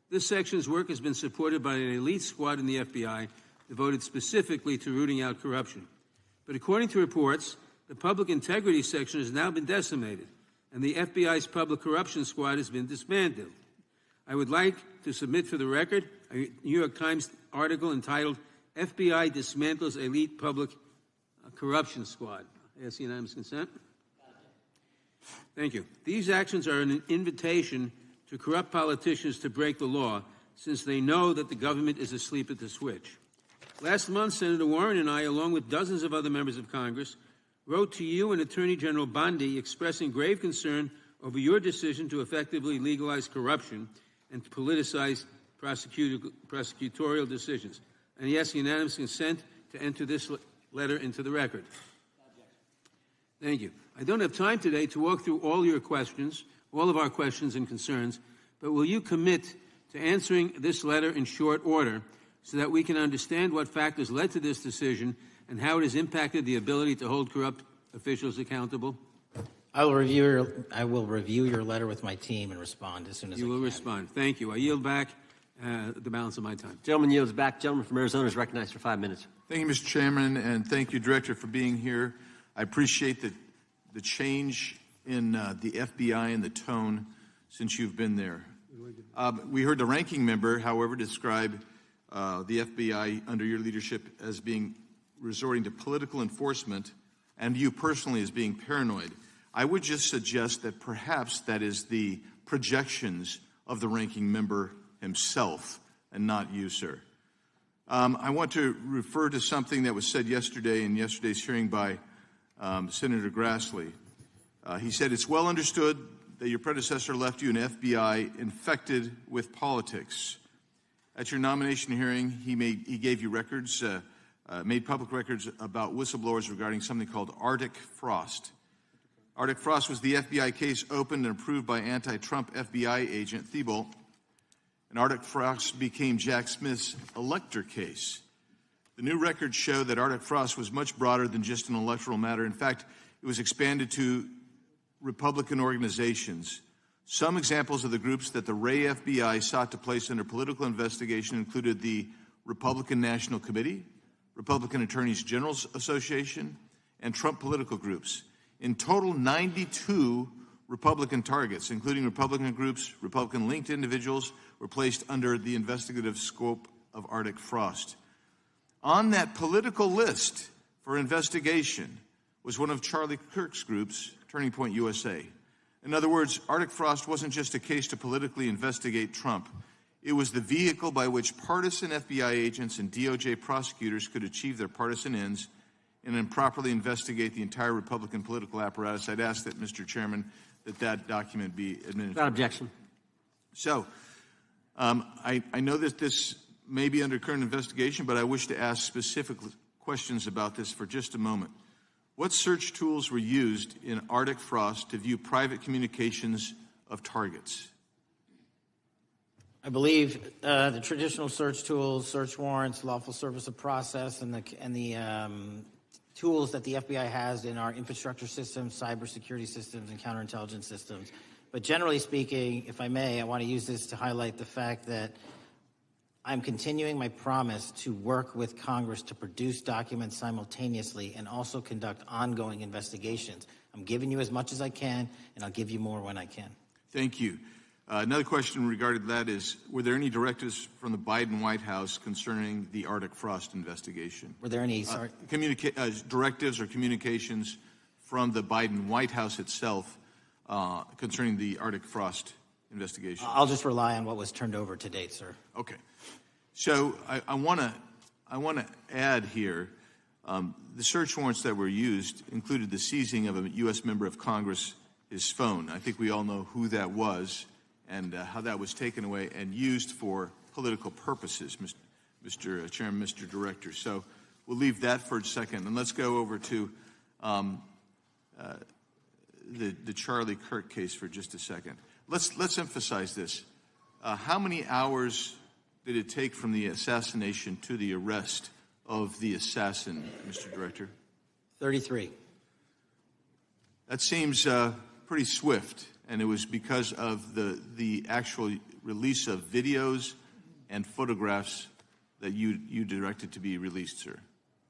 This section's work has been supported by an elite squad in the FBI devoted specifically to rooting out corruption. But according to reports, the Public Integrity Section has now been decimated, and the FBI's Public Corruption Squad has been disbanded. I would like to submit for the record a New York Times article entitled, "FBI Dismantles Elite Public Corruption Squad." I ask unanimous consent. Thank you. These actions are an invitation to corrupt politicians to break the law, since they know that the government is asleep at the switch. Last month, Senator Warren and I, along with dozens of other members of Congress, wrote to you and Attorney General Bondi expressing grave concern over your decision to effectively legalize corruption and to politicize prosecutorial decisions. And yes, unanimous consent to enter this letter into the record. Thank you. I don't have time today to walk through all your questions, all of our questions and concerns, but will you commit to answering this letter in short order so that we can understand what factors led to this decision and how it has impacted the ability to hold corrupt officials accountable? I will review your letter with my team and respond as soon as I can. You will respond. Thank you. I yield back the balance of my time. Gentleman yields back. Gentleman from Arizona is recognized for 5 minutes. Thank you, Mr. Chairman, and thank you, Director, for being here. I appreciate the change in the FBI and the tone since you've been there. We heard the ranking member, however, describe the FBI under your leadership as being resorting to political enforcement and you personally as being paranoid. I would just suggest that perhaps that is the projections of the ranking member himself and not you, sir. I want to refer to something that was said yesterday in yesterday's hearing by Senator Grassley. He said, "It's well understood that your predecessor left you an FBI infected with politics." At your nomination hearing, he gave you records, made public records about whistleblowers regarding something called Arctic Frost. Arctic Frost was the FBI case opened and approved by anti-Trump FBI agent Thibault, and Arctic Frost became Jack Smith's elector case. The new records show that Arctic Frost was much broader than just an electoral matter. In fact, it was expanded to Republican organizations. Some examples of the groups that the Ray FBI sought to place under political investigation included the Republican National Committee, Republican Attorneys General's Association, and Trump political groups. In total, 92 Republican targets, including Republican groups, Republican-linked individuals, were placed under the investigative scope of Arctic Frost. On that political list for investigation was one of Charlie Kirk's groups, Turning Point USA. In other words, Arctic Frost wasn't just a case to politically investigate Trump. It was the vehicle by which partisan FBI agents and DOJ prosecutors could achieve their partisan ends and improperly investigate the entire Republican political apparatus. I'd ask that, Mr. Chairman, that document be administered. Without objection. So, I know that this may be under current investigation, but I wish to ask specific questions about this for just a moment. What search tools were used in Arctic Frost to view private communications of targets? I believe the traditional search tools, search warrants, lawful service of process, and the tools that the FBI has in our infrastructure systems, cybersecurity systems, and counterintelligence systems. But generally speaking, if I may, I want to use this to highlight the fact that I'm continuing my promise to work with Congress to produce documents simultaneously and also conduct ongoing investigations. I'm giving you as much as I can, and I'll give you more when I can. Thank you. Another question regarding that is, were there any directives from the Biden White House concerning the Arctic frost investigation? Were there any directives or communications from the Biden White House itself concerning the Arctic frost investigation? I'll just rely on what was turned over to date, sir. Okay. So I want to add here, the search warrants that were used included the seizing of a U.S. member of Congress, his phone. I think we all know who that was and how that was taken away and used for political purposes, Mr. Chairman, Mr. Director. So we'll leave that for a second, and let's go over to the Charlie Kirk case for just a second. Let's emphasize this. How many hours did it take from the assassination to the arrest of the assassin, Mr. Director? 33. That seems pretty swift, and it was because of the actual release of videos and photographs that you directed to be released, sir.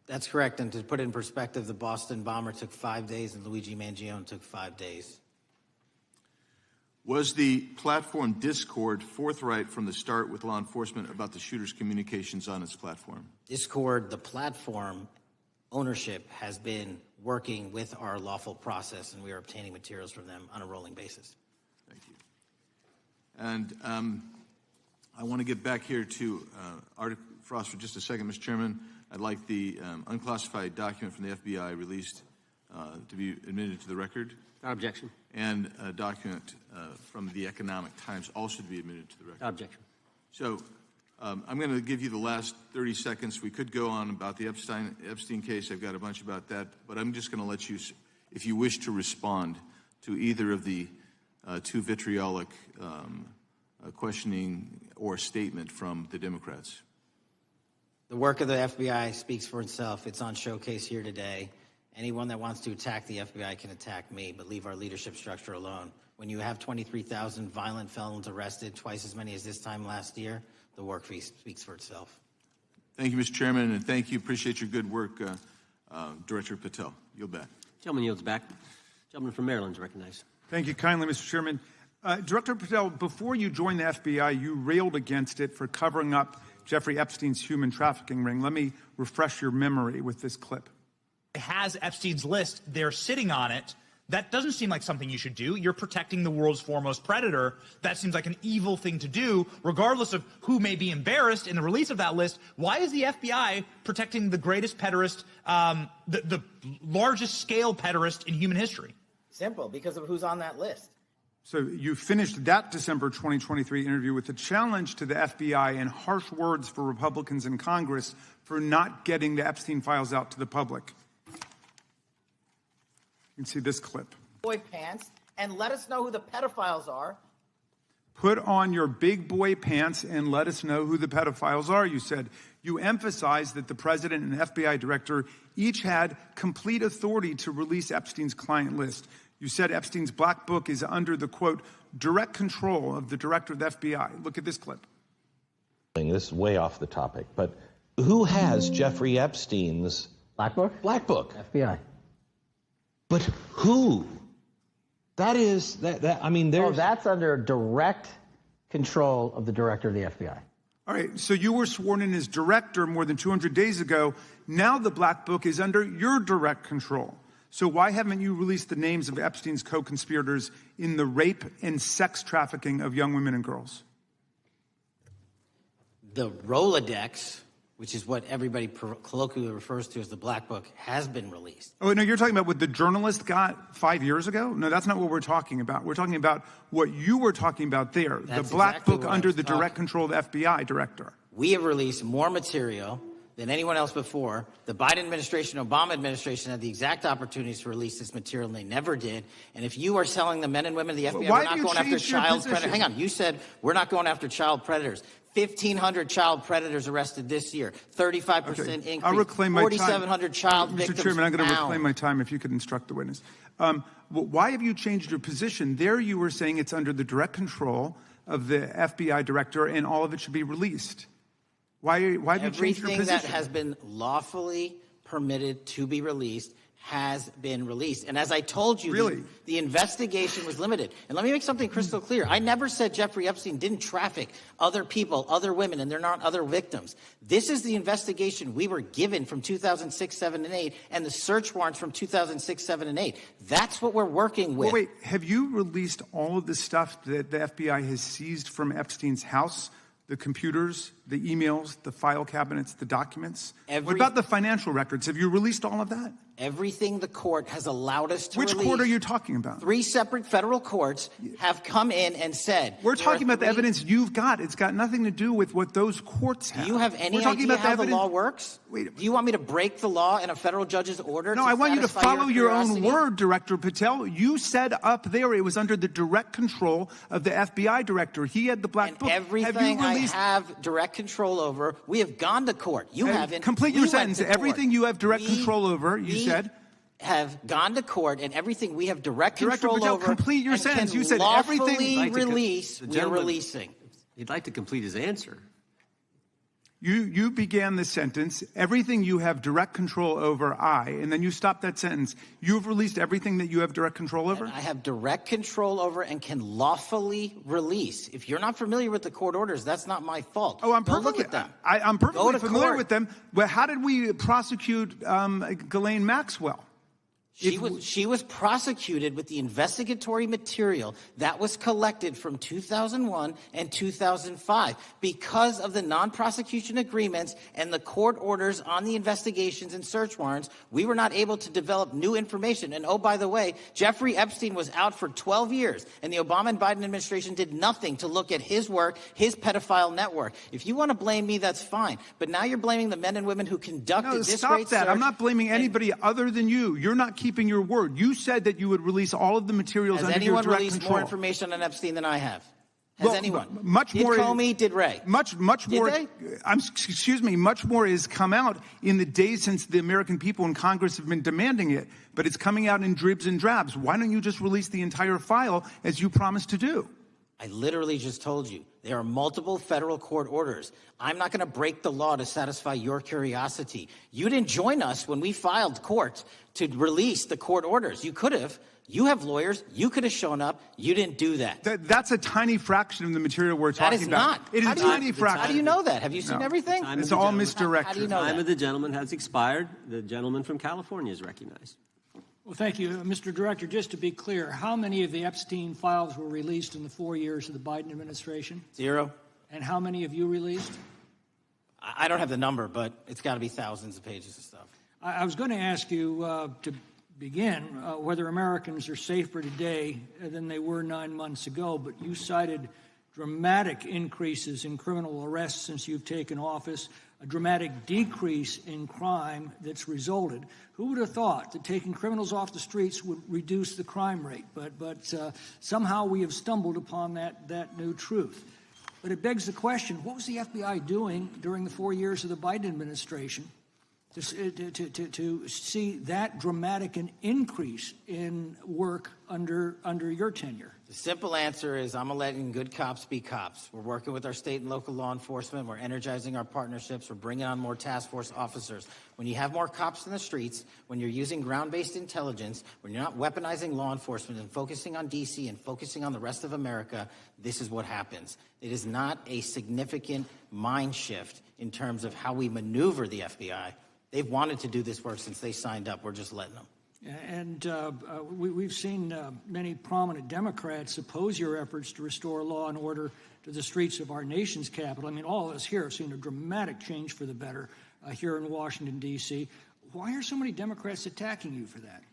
That's correct, and to put it in perspective, the Boston bomber took 5 days and Luigi Mangione took 5 days. Was the platform Discord forthright from the start with law enforcement about the shooter's communications on its platform? Discord, the platform ownership, has been working with our lawful process, and we are obtaining materials from them on a rolling basis. Thank you. And I want to get back here to Arctic frost for just a second, Mr. Chairman. I'd like the unclassified document from the FBI released to be admitted to the record. Without objection. And a document from the Economic Times also to be admitted to the record. Without objection. So I'm going to give you the last 30 seconds. We could go on about the Epstein case. I've got a bunch about that. But I'm just going to let you, if you wish to respond to either of the two vitriolic questioning or statement from the Democrats. The work of the FBI speaks for itself. It's on showcase here today. Anyone that wants to attack the FBI can attack me, but leave our leadership structure alone. When you have 23,000 violent felons arrested, twice as many as this time last year, the work speaks for itself. Thank you, Mr. Chairman, and thank you. Appreciate your good work, Director Patel. Yield back. Gentleman yields back. Gentleman from Maryland is recognized. Thank you kindly, Mr. Chairman. Director Patel, before you joined the FBI, you railed against it for covering up Jeffrey Epstein's human trafficking ring. Let me refresh your memory with this clip. It has Epstein's list. They're sitting on it. That doesn't seem like something you should do. You're protecting the world's foremost predator. That seems like an evil thing to do, regardless of who may be embarrassed in the release of that list. Why is the FBI protecting the greatest pederast, the largest scale pederast in human history? Simple, because of who's on that list. So you finished that December 2023 interview with a challenge to the FBI and harsh words for Republicans in Congress for not getting the Epstein files out to the public. You can see this clip. Boy pants, and let us know who the pedophiles are. Put on your big boy pants and let us know who the pedophiles are, you said. You emphasized that the president and FBI director each had complete authority to release Epstein's client list. You said Epstein's black book is under the, quote, direct control of the director of the FBI. Look at this clip. This is way off the topic, but who has Jeffrey Epstein's Black Book? Black Book? FBI. But who? That is, I mean, there's... Oh, that's under direct control of the director of the FBI. All right, so you were sworn in as director more than 200 days ago. Now the Black Book is under your direct control. So why haven't you released the names of Epstein's co-conspirators in the rape and sex trafficking of young women and girls? The Rolodex, which is what everybody colloquially refers to as the Black Book, has been released. Oh, no, you're talking about what the journalist got 5 years ago? No, that's not what we're talking about. We're talking about what you were talking about there, That's the Black exactly Book what I under was the direct control of the FBI director. We have released more material than anyone else before. The Biden administration, Obama administration had the exact opportunities to release this material, and they never did. And if you are telling the men and women of the FBI, Why we're not do you going after change your child position? predators. Hang on, you said we're not going after child predators. 1,500 child predators arrested this year, 35% increase. I'll reclaim my time. 4,700 child victims Mr. Chairman, I'm going to found. reclaim my time if you could instruct the witness. Why have you changed your position? There you were saying it's under the direct control of the FBI director and all of it should be released. Why have you changed your position? Everything that has been lawfully permitted to be released has been released. And as I told you, the investigation was limited. And let me make something crystal clear. I never said Jeffrey Epstein didn't traffic other people, other women, and they're not other victims. This is the investigation we were given from 2006, 7, and 8, and the search warrants from 2006, 7, and 8. That's what we're working with. Well, wait, have you released all of the stuff that the FBI has seized from Epstein's house? The computers, the emails, the file cabinets, the documents? What about the financial records? Have you released all of that? Everything the court has allowed us to release. Which court are you talking about? 3 separate federal courts have come in and said... We're talking about the evidence you've got. It's got nothing to do with what those courts have. Do you have any idea how the law works? Do you want me to break the law in a federal judge's order? No, I want you to follow your own word, Director Patel. You said up there it was under the direct control of the FBI director. He had the black book. Everything I have direct control over, we have gone to court. You haven't. Complete your sentence. Everything you have direct control over, you said. Have gone to court, and everything we have direct control over. Complete your sentence. You said everything. Release. We're releasing. He'd like to complete his answer. You began the sentence. Everything you have direct control over, and then you stopped that sentence. You've released everything that you have direct control over. And I have direct control over and can lawfully release. If you're not familiar with the court orders, that's not my fault. Oh, I'm perfectly. Look at them. I'm perfectly familiar with them. But how did we prosecute Ghislaine Maxwell? She was prosecuted with the investigatory material that was collected from 2001 and 2005 because of the non-prosecution agreements and the court orders on the investigations and search warrants. We were not able to develop new information. And oh, by the way, Jeffrey Epstein was out for 12 years, and the Obama and Biden administration did nothing to look at his work, his pedophile network. If you want to blame me, that's fine. But now you're blaming the men and women who conducted this great search. Stop that. I'm not blaming anybody other than you. You're not keeping your word. You said that you would release all of the materials under your direct control. Has anyone released more information on Epstein than I have? Has anyone? Much more. Did Comey? Did Ray? Much more. Did they? Excuse me. Much more has come out in the days since the American people and Congress have been demanding it. But it's coming out in dribs and drabs. Why don't you just release the entire file as you promised to do? I literally just told you. There are multiple federal court orders. I'm not going to break the law to satisfy your curiosity. You didn't join us when we filed court to release the court orders. You could have. You have lawyers. You could have shown up. You didn't do that. That's a tiny fraction of the material we're talking about. That is not. It is a tiny fraction. How do you know that? Have you seen everything? It's all misdirected. How do you know The time that? of the gentleman has expired. The gentleman from California is recognized. Well, thank you. Mr. Director, just to be clear, how many of the Epstein files were released in the 4 years of the Biden administration? 0. And how many have you released? I don't have the number, but it's got to be thousands of pages of stuff. I was going to ask you to begin whether Americans are safer today than they were 9 months ago, but you cited dramatic increases in criminal arrests since you've taken office, a dramatic decrease in crime that's resulted. Who would have thought that taking criminals off the streets would reduce the crime rate? But somehow we have stumbled upon that new truth. But it begs the question, what was the FBI doing during the 4 years of the Biden administration to see that dramatic an increase in work under your tenure? The simple answer is I'm letting good cops be cops. We're working with our state and local law enforcement. We're energizing our partnerships. We're bringing on more task force officers. When you have more cops in the streets, when you're using ground-based intelligence, when you're not weaponizing law enforcement and focusing on D.C. and focusing on the rest of America, this is what happens. It is not a significant mind shift in terms of how we maneuver the FBI. They've wanted to do this work since they signed up. We're just letting them. And we've seen many prominent Democrats oppose your efforts to restore law and order to the streets of our nation's capital. I mean, all of us here have seen a dramatic change for the better here in Washington, D.C. Why are so many Democrats attacking you for that?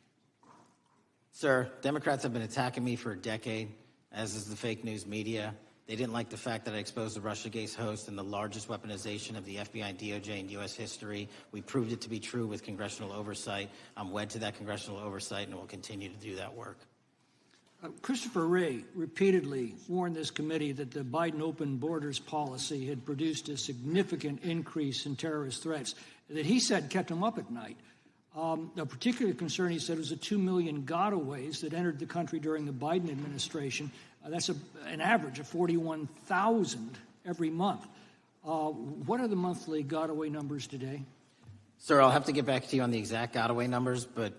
Sir, Democrats have been attacking me for a decade, as is the fake news media. They didn't like the fact that I exposed the Russiagate host and the largest weaponization of the FBI, DOJ, in U.S. history. We proved it to be true with congressional oversight. I'm wed to that congressional oversight and will continue to do that work. Christopher Wray repeatedly warned this committee that the Biden open borders policy had produced a significant increase in terrorist threats that he said kept him up at night. A particular concern, he said, was the 2 million gotaways that entered the country during the Biden administration. That's an average of 41,000 every month. What are the monthly gotaway numbers today? Sir, I'll have to get back to you on the exact gotaway numbers, but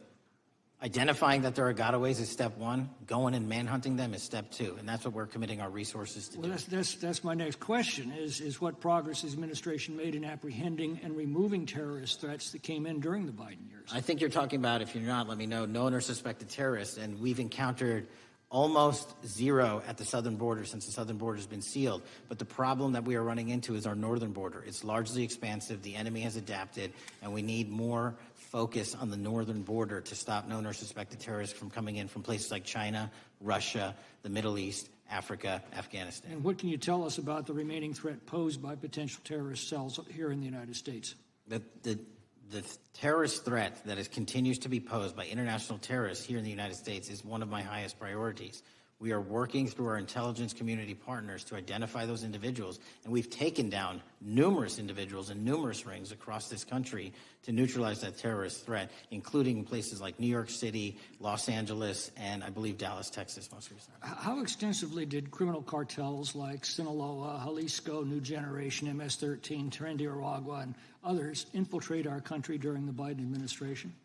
identifying that there are gotaways is step one. Going and manhunting them is step two, and that's what we're committing our resources to do. That's my next question, is what progress his administration made in apprehending and removing terrorist threats that came in during the Biden years? I think you're talking about, if you're not, let me know, known or suspected terrorists, and we've encountered almost zero at the southern border since the southern border has been sealed. But the problem that we are running into is our northern border. It's largely expansive. The enemy has adapted, and we need more focus on the northern border to stop known or suspected terrorists from coming in from places like China, Russia, the Middle East, Africa, Afghanistan. And what can you tell us about the remaining threat posed by potential terrorist cells here in the United States? The terrorist threat that continues to be posed by international terrorists here in the United States is one of my highest priorities. We are working through our intelligence community partners to identify those individuals, and we've taken down numerous individuals in numerous rings across this country to neutralize that terrorist threat, including places like New York City, Los Angeles, and I believe Dallas, Texas, most recently. How extensively did criminal cartels like Sinaloa, Jalisco, New Generation, MS-13, Tren de Aragua, and others infiltrate our country during the Biden administration?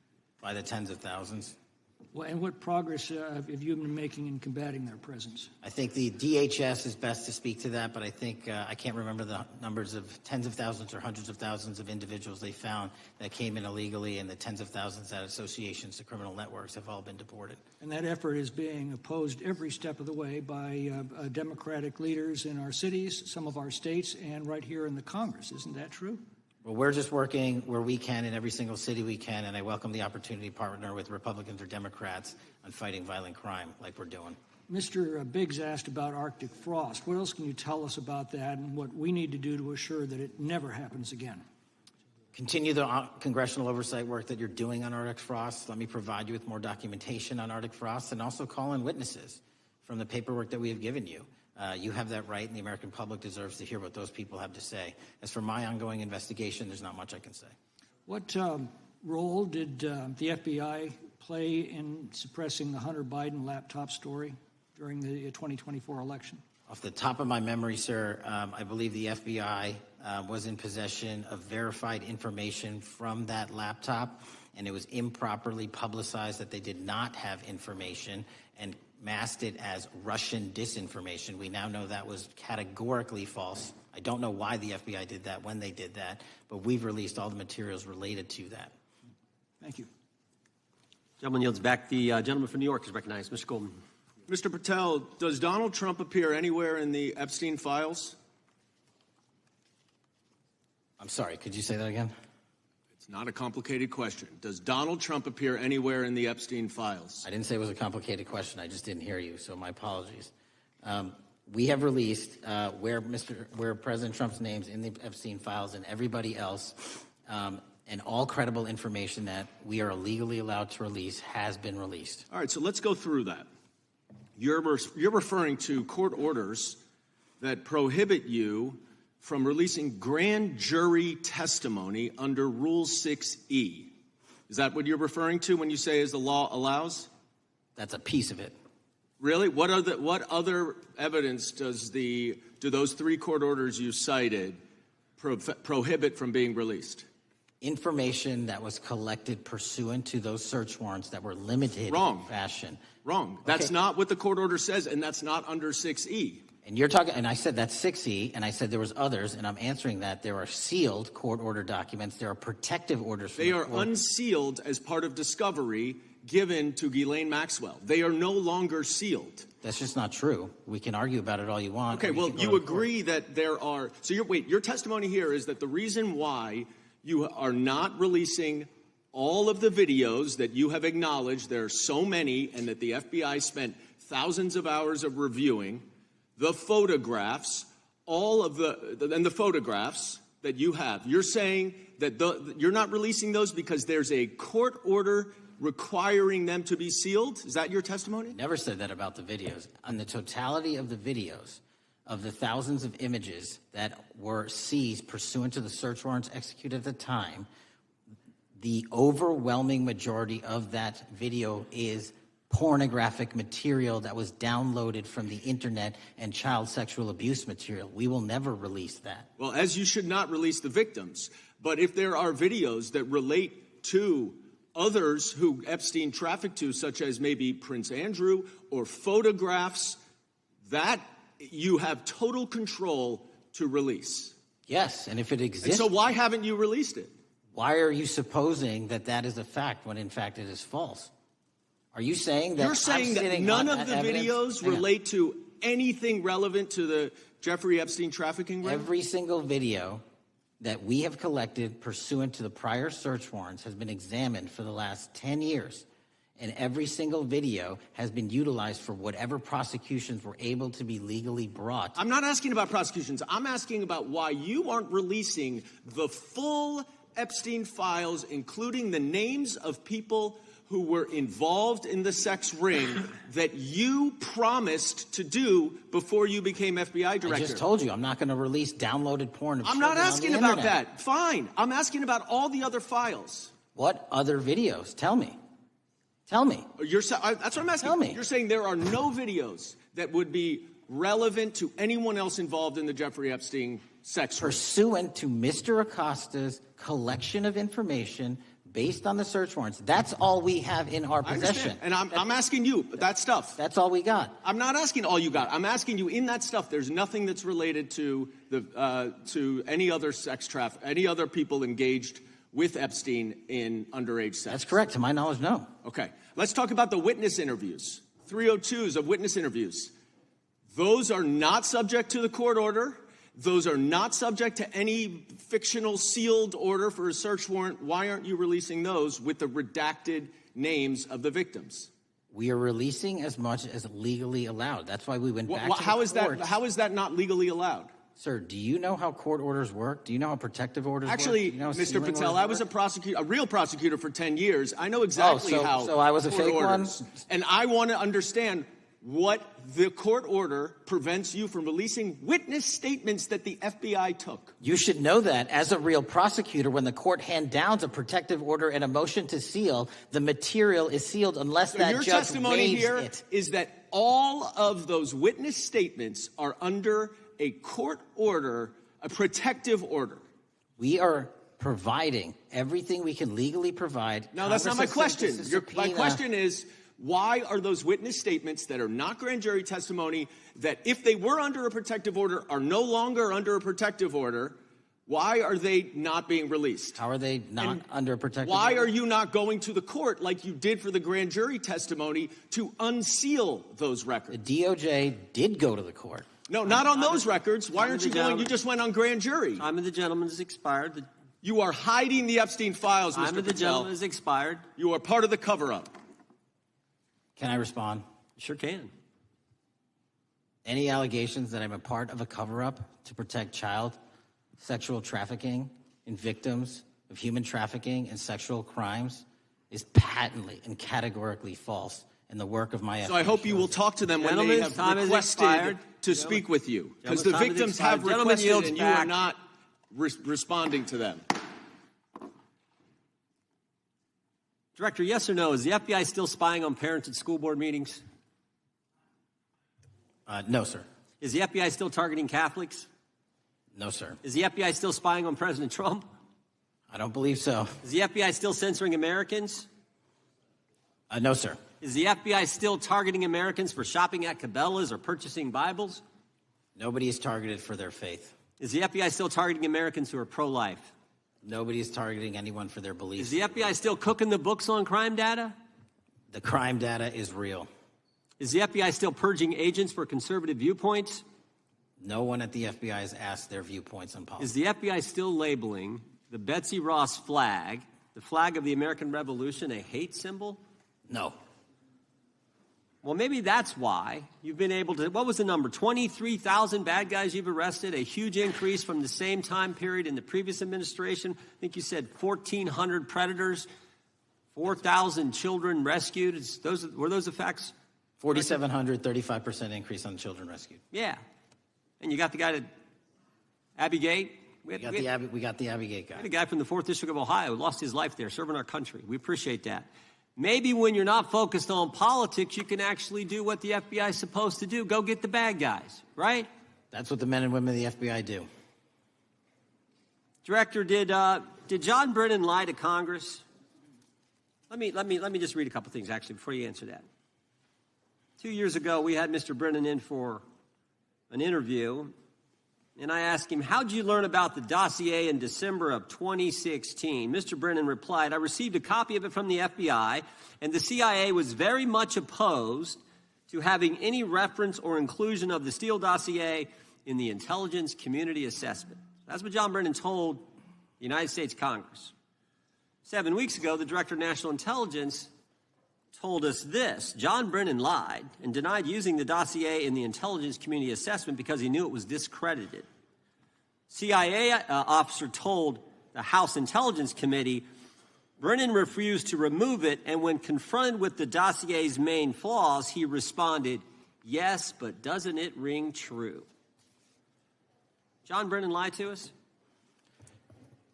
By the tens of thousands. Well, and what progress have you been making in combating their presence? I think the DHS is best to speak to that, but I think I can't remember the numbers of tens of thousands or hundreds of thousands of individuals they found that came in illegally, and the tens of thousands that associations to criminal networks have all been deported. And that effort is being opposed every step of the way by Democratic leaders in our cities, some of our states, and right here in the Congress. Isn't that true? Well, we're just working where we can in every single city we can, and I welcome the opportunity to partner with Republicans or Democrats on fighting violent crime like we're doing. Mr. Biggs asked about Arctic frost. What else can you tell us about that and what we need to do to assure that it never happens again? Continue the congressional oversight work that you're doing on Arctic frost. Let me provide you with more documentation on Arctic frost, and also call in witnesses from the paperwork that we have given you. You have that right, and the American public deserves to hear what those people have to say. As for my ongoing investigation, there's not much I can say. What role did the FBI play in suppressing the Hunter Biden laptop story during the 2024 election? Off the top of my memory, sir, I believe the FBI was in possession of verified information from that laptop, and it was improperly publicized that they did not have information and masked it as Russian disinformation. We now know that was categorically false. I don't know why the FBI did that, when they did that, but we've released all the materials related to that. Thank you. Gentleman yields back. The gentleman from New York is recognized. Mr. Goldman. Mr. Patel, does Donald Trump appear anywhere in the Epstein files? I'm sorry, could you say that again? It's not a complicated question. Does Donald Trump appear anywhere in the Epstein files? I didn't say it was a complicated question. I just didn't hear you, so my apologies. We have released where President Trump's name's in the Epstein files, and everybody else, and all credible information that we are legally allowed to release has been released. All right, so let's go through that. You're referring to court orders that prohibit you from releasing grand jury testimony under Rule 6E. Is that what you're referring to when you say as the law allows? That's a piece of it. Really? What other evidence do those three court orders you cited prohibit from being released? Information that was collected pursuant to those search warrants that were limited in fashion. Wrong. That's not what the court order says, and that's not under 6E. And you're talking, and I said that's 6E, and I said there was others, and I'm answering that. There are sealed court order documents. There are protective orders. They are unsealed as part of discovery given to Ghislaine Maxwell. They are no longer sealed. That's just not true. We can argue about it all you want. Okay, well, you agree that there are. So your testimony here is that the reason why you are not releasing all of the videos that you have acknowledged, there are so many, and that the FBI spent thousands of hours of reviewing, the photographs, the photographs that you have. You're saying that you're not releasing those because there's a court order requiring them to be sealed? Is that your testimony? Never said that about the videos. On the totality of the videos, of the thousands of images that were seized pursuant to the search warrants executed at the time, the overwhelming majority of that video is pornographic material that was downloaded from the internet and child sexual abuse material. We will never release that. Well, as you should not release the victims. But if there are videos that relate to others who Epstein trafficked to, such as maybe Prince Andrew, or photographs, that you have total control to release. Yes, and if it exists... And so why haven't you released it? Why are you supposing that that is a fact when in fact it is false? Are you saying that You're saying that none of the videos relate to anything relevant to the Jeffrey Epstein trafficking ring? Every single video that we have collected pursuant to the prior search warrants has been examined for the last 10 years. And every single video has been utilized for whatever prosecutions were able to be legally brought. I'm not asking about prosecutions. I'm asking about why you aren't releasing the full Epstein files, including the names of people who were involved in the sex ring that you promised to do before you became FBI director. I just told you I'm not going to release downloaded porn of I'm not asking about internet. that. Fine. I'm asking about all the other files. What other videos? Tell me. Tell me. That's what I'm asking. Tell me. You're saying there are no videos that would be relevant to anyone else involved in the Jeffrey Epstein sex ring. Pursuant to Mr. Acosta's collection of information based on the search warrants. That's all we have in our possession. And I'm asking you, that stuff. That's all we got. I'm not asking all you got. I'm asking you, in that stuff, there's nothing that's related to any other sex traffic, any other people engaged with Epstein in underage sex. That's correct. To my knowledge, no. Okay. Let's talk about the witness interviews. 302s of witness interviews. Those are not subject to the court order. Those are not subject to any fictional sealed order for a search warrant. Why aren't you releasing those with the redacted names of the victims? We are releasing as much as legally allowed. That's why we went back to the courts. How is that not legally allowed? Sir, do you know how court orders work? Do you know how protective orders Actually, work? Actually, Mr. Patel, I was a real prosecutor for 10 years. I know exactly how. So I was a fake one? And I want to understand what the court order prevents you from releasing witness statements that the FBI took. You should know that as a real prosecutor, when the court hand downs a protective order and a motion to seal, the material is sealed unless that your judge testimony waives here it. is that all of those witness statements are under a court order, a protective order. We are providing everything we can legally provide. No, that's not my question. My question is, why are those witness statements that are not grand jury testimony, that if they were under a protective order are no longer under a protective order, why are they not being released? How are they not under a protective why order? are you not going to the court like you did for the grand jury testimony to unseal those records? The DOJ did go to the court. No, not on those records. Why aren't you going? You just went on grand jury. Time of the gentleman has expired. You are hiding the Epstein files, Mr. Patel. Time of the gentleman has expired. You are part of the cover-up. Can I respond? Sure can. Any allegations that I'm a part of a cover-up to protect child sexual trafficking and victims of human trafficking and sexual crimes is patently and categorically false in the work of my FBI. So I hope you will talk to them when they have requested to speak with you. Because the victims have requested and you are not responding to them. Director, yes or no, is the FBI still spying on parents at school board meetings? No, sir. Is the FBI still targeting Catholics? No, sir. Is the FBI still spying on President Trump? I don't believe so. Is the FBI still censoring Americans? No, sir. Is the FBI still targeting Americans for shopping at Cabela's or purchasing Bibles? Nobody is targeted for their faith. Is the FBI still targeting Americans who are pro-life? Nobody is targeting anyone for their beliefs. Is the FBI still cooking the books on crime data? The crime data is real. Is the FBI still purging agents for conservative viewpoints? No one at the FBI has asked their viewpoints on politics. Is the FBI still labeling the Betsy Ross flag, the flag of the American Revolution, a hate symbol? No. Well, maybe that's why you've been able to, what was the number, 23,000 bad guys you've arrested, a huge increase from the same time period in the previous administration. I think you said 1,400 predators 4,000 children rescued. Were those the facts? 4,700, 35% increase on children rescued. Yeah. And you got the guy to Abbey Gate. We got the Abbey Gate guy. We had a guy from the 4th District of Ohio who lost his life there serving our country. We appreciate that. Maybe when you're not focused on politics, you can actually do what the FBI is supposed to do. Go get the bad guys, right? That's what the men and women of the FBI do. Director, did John Brennan lie to Congress? Let me just read a couple things, actually, before you answer that. 2 years ago, we had Mr. Brennan in for an interview, and I asked him, how'd you learn about the dossier in December of 2016? Mr. Brennan replied, I received a copy of it from the FBI, and the CIA was very much opposed to having any reference or inclusion of the Steele dossier in the intelligence community assessment. That's what John Brennan told the United States Congress. 7 weeks ago, the Director of National Intelligence told us this. John Brennan lied and denied using the dossier in the intelligence community assessment because he knew it was discredited. CIA officer told the House Intelligence Committee Brennan refused to remove it, and when confronted with the dossier's main flaws, he responded, yes, but doesn't it ring true? John Brennan lied to us?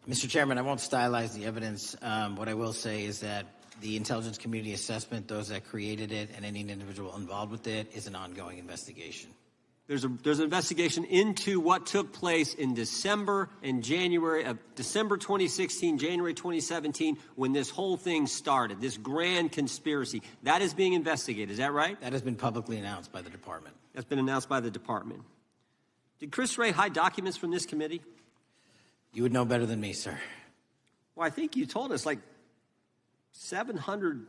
Mr. Chairman, I won't stylize the evidence. What I will say is that the intelligence community assessment, those that created it, and any individual involved with it, is an ongoing investigation. There's an investigation into what took place in December and January of December 2016, January 2017, when this whole thing started, this grand conspiracy. That is being investigated. Is that right? That has been publicly announced by the department. That's been announced by the department. Did Chris Wray hide documents from this committee? You would know better than me, sir. Well, I think you told us like 700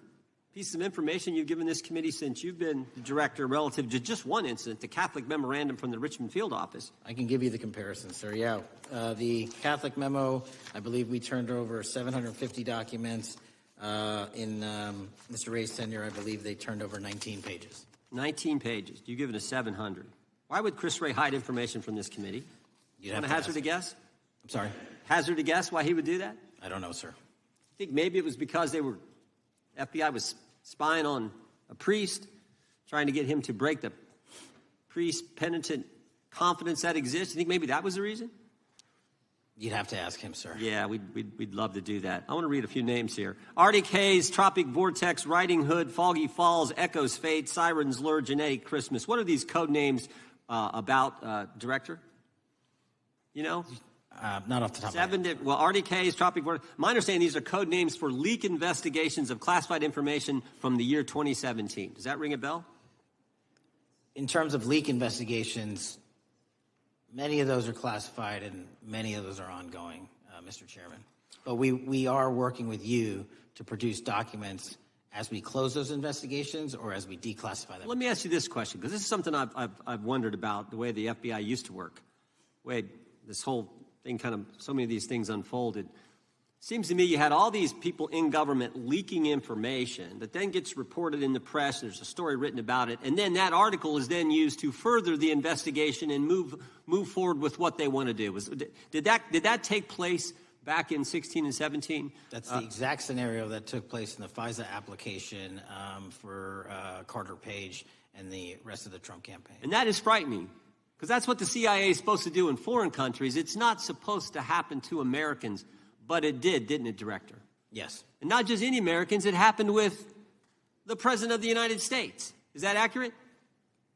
pieces of information you've given this committee since you've been the director relative to just one incident, the Catholic memorandum from the Richmond field office. I can give you the comparison, sir. Yeah. The Catholic memo, I believe we turned over 750 documents. In Mr. Ray's tenure, I believe they turned over 19 pages. 19 pages. You've given us 700. Why would Chris Wray hide information from this committee? You'd want to hazard a guess? I'm sorry? Hazard a guess why he would do that? I don't know, sir. I think maybe it was because FBI was spying on a priest, trying to get him to break the priest penitent confidence that exists. You think maybe that was the reason? You'd have to ask him, sir. Yeah, we'd love to do that. I want to read a few names here. Arctic Haze, Tropic Vortex, Riding Hood, Foggy Falls, Echoes Fate, Sirens Lure, Genetic Christmas. What are these code names about, Director? You know? Not off the top of my head. Well, Arctic Haze, Tropic Vortex. My understanding, these are code names for leak investigations of classified information from the year 2017. Does that ring a bell? In terms of leak investigations, many of those are classified and many of those are ongoing, Mr. Chairman. But we are working with you to produce documents as we close those investigations or as we declassify them. Let me ask you this question, because this is something I've wondered about, the way the FBI used to work. The way this whole thing so many of these things unfolded. Seems to me you had all these people in government leaking information that then gets reported in the press, there's a story written about it, and then that article is then used to further the investigation and move forward with what they want to do. Did that take place back in 16 and 17? That's the exact scenario that took place in the FISA application for Carter Page and the rest of the Trump campaign. And that is frightening. Because that's what the CIA is supposed to do in foreign countries. It's not supposed to happen to Americans, but it did, didn't it, Director? Yes. And not just any Americans, it happened with the President of the United States. Is that accurate?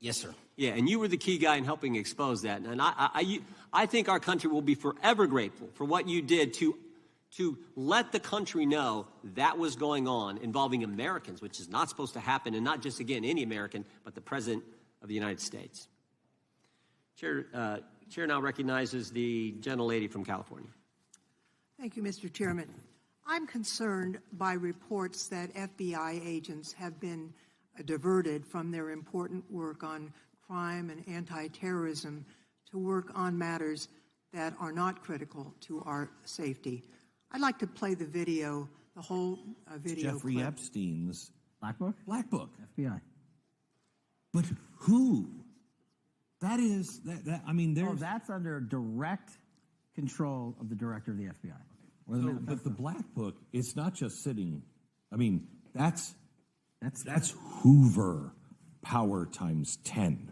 Yes, sir. Yeah, and you were the key guy in helping expose that. And I think our country will be forever grateful for what you did to let the country know that was going on involving Americans, which is not supposed to happen, and not just, again, any American, but the President of the United States. Chair now recognizes the gentlelady from California. Thank you, Mr. Chairman. I'm concerned by reports that FBI agents have been diverted from their important work on crime and anti-terrorism to work on matters that are not critical to our safety. I'd like to play the video, the whole video Jeffrey clip. Epstein's Black Book? Black Book. FBI. But who? That is, I mean, there's... Oh, that's under direct control of the director of the FBI. But the Black Book, it's not just sitting I mean, that's Hoover power times 10.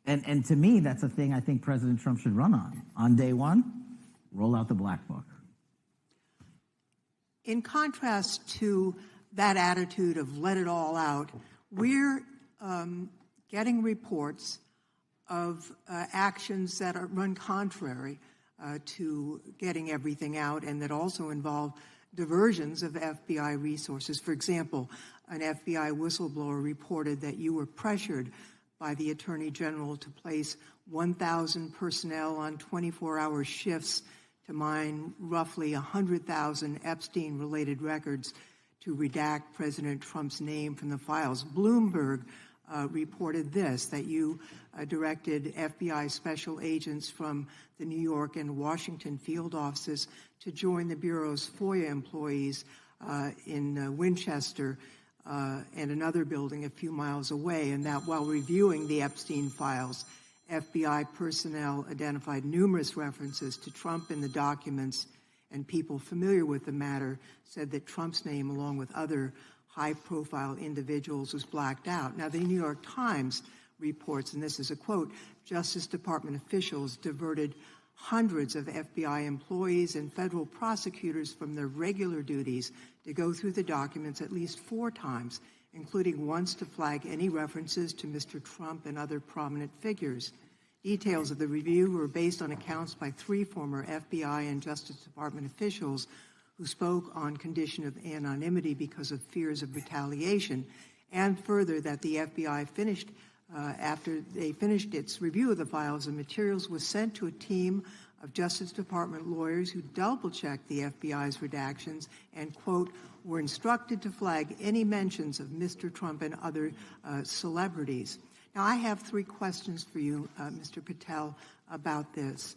And to me, that's a thing I think President Trump should run on. On day one, roll out the black book. In contrast to that attitude of let it all out, we're getting reports of actions that run contrary to getting everything out and that also involve diversions of FBI resources. For example, an FBI whistleblower reported that you were pressured by the Attorney General to place 1,000 personnel on 24-hour shifts to mine roughly 100,000 Epstein-related records to redact President Trump's name from the files. Bloomberg reported this, that you directed FBI special agents from the New York and Washington field offices to join the Bureau's FOIA employees in Winchester and another building a few miles away, and that while reviewing the Epstein files, FBI personnel identified numerous references to Trump in the documents, and people familiar with the matter said that Trump's name, along with other high-profile individuals, was blacked out. Now, the New York Times reports, and this is a quote, Justice Department officials diverted hundreds of FBI employees and federal prosecutors from their regular duties to go through the documents at least 4 times, including once to flag any references to Mr. Trump and other prominent figures. Details of the review were based on accounts by 3 former FBI and Justice Department officials who spoke on condition of anonymity because of fears of retaliation, and further that the FBI finished after they finished its review of the files and materials was sent to a team of Justice Department lawyers who double-checked the FBI's redactions and, quote, were instructed to flag any mentions of Mr. Trump and other celebrities. Now, I have 3 questions for you, Mr. Patel, about this.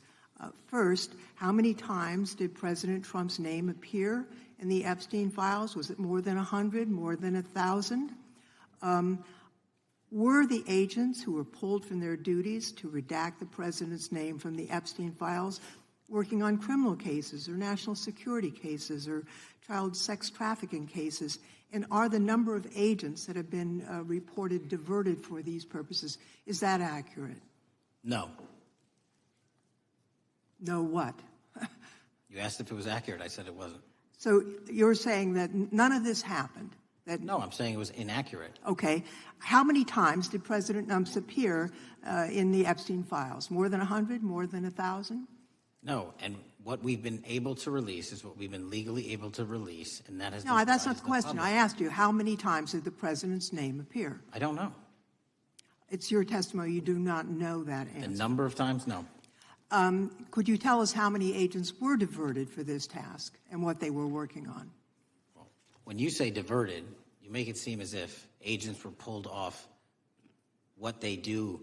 First, how many times did President Trump's name appear in the Epstein files? Was it more than 100, more than 1,000? Were the agents who were pulled from their duties to redact the president's name from the Epstein files working on criminal cases or national security cases or child sex trafficking cases? And are the number of agents that have been reported diverted for these purposes, is that accurate? No. No what? You asked if it was accurate. I said it wasn't. So you're saying that none of this happened? No, I'm saying it was inaccurate. Okay. How many times did President Trump appear in the Epstein files? More than 100? More than 1,000? No, and what we've been able to release is what we've been legally able to release, and that has No, that's not the question. I asked you, how many times did the president's name appear? I don't know. It's your testimony. You do not know that answer. The number of times? No. Could you tell us how many agents were diverted for this task and what they were working on? When you say diverted, you make it seem as if agents were pulled off what they do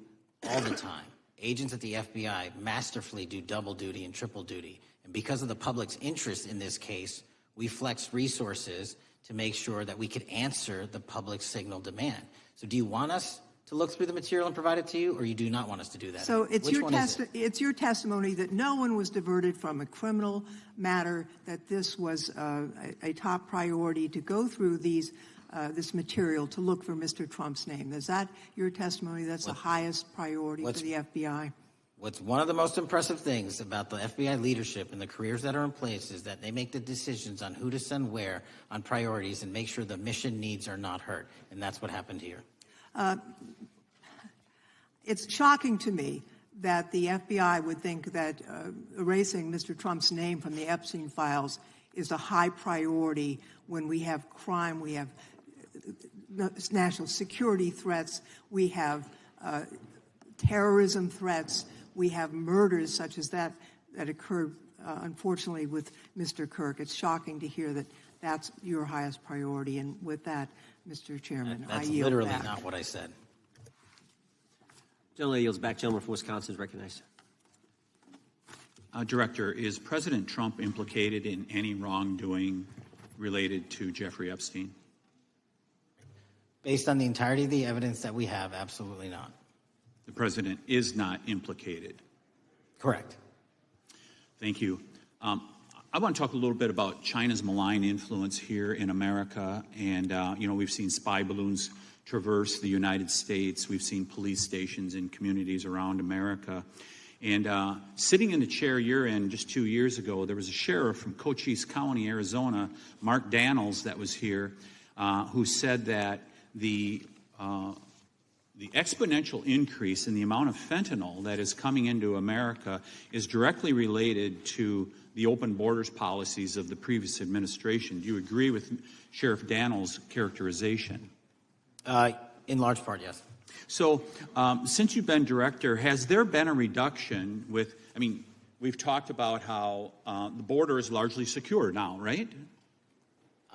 all the time. Agents at the FBI masterfully do double duty and triple duty. And because of the public's interest in this case, we flexed resources to make sure that we could answer the public's signal demand. So do you want us to look through the material and provide it to you, or you do not want us to do that? So it's your testimony that no one was diverted from a criminal matter, that this was a top priority to go through this material to look for Mr. Trump's name. Is that your testimony? That's the highest priority for the FBI? What's one of the most impressive things about the FBI leadership and the careers that are in place is that they make the decisions on who to send where on priorities and make sure the mission needs are not hurt. And that's what happened here. It's shocking to me that the FBI would think that erasing Mr. Trump's name from the Epstein files is a high priority when we have crime, we have national security threats, we have terrorism threats, we have murders such as that occurred, unfortunately, with Mr. Kirk. It's shocking to hear that that's your highest priority. And with that, Mr. Chairman, I yield back. That's literally not what I said. Gentleman yields back. Gentleman from Wisconsin is recognized. Director, is President Trump implicated in any wrongdoing related to Jeffrey Epstein? Based on the entirety of the evidence that we have, absolutely not. The president is not implicated? Correct. Thank you. I want to talk a little bit about China's malign influence here in America. And, we've seen spy balloons traverse the United States. We've seen police stations in communities around America. And sitting in the chair you're in just 2 years ago, there was a sheriff from Cochise County, Arizona, Mark Daniels, that was here, who said that the exponential increase in the amount of fentanyl that is coming into America is directly related to the open borders policies of the previous administration. Do you agree with Sheriff Daniels' characterization? In large part, yes. So, since you've been director, has there been a reduction with, we've talked about how the border is largely secure now, right?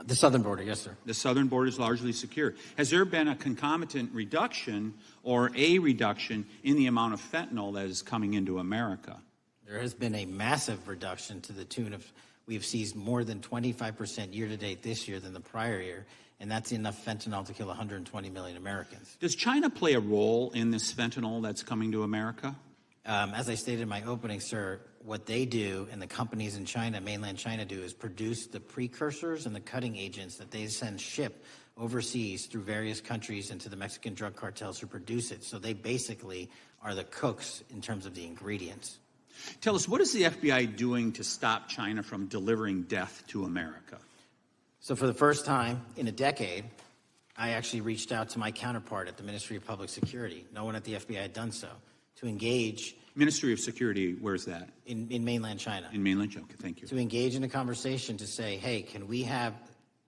The southern border, yes, sir. The southern border is largely secure. Has there been a concomitant reduction or a reduction in the amount of fentanyl that is coming into America? There has been a massive reduction to the tune of, we've seized more than 25% year-to-date this year than the prior year, and that's enough fentanyl to kill 120 million Americans. Does China play a role in this fentanyl that's coming to America? As I stated in my opening, sir, what they do and the companies in China, mainland China, do is produce the precursors and the cutting agents that they ship overseas through various countries into the Mexican drug cartels who produce it. So they basically are the cooks in terms of the ingredients. Tell us, what is the FBI doing to stop China from delivering death to America? So for the first time in a decade, I actually reached out to my counterpart at the Ministry of Public Security. No one at the FBI had done so. To engage... Ministry of Security, where's that? In mainland China. In mainland China, okay, thank you. To engage in a conversation to say, hey, can we have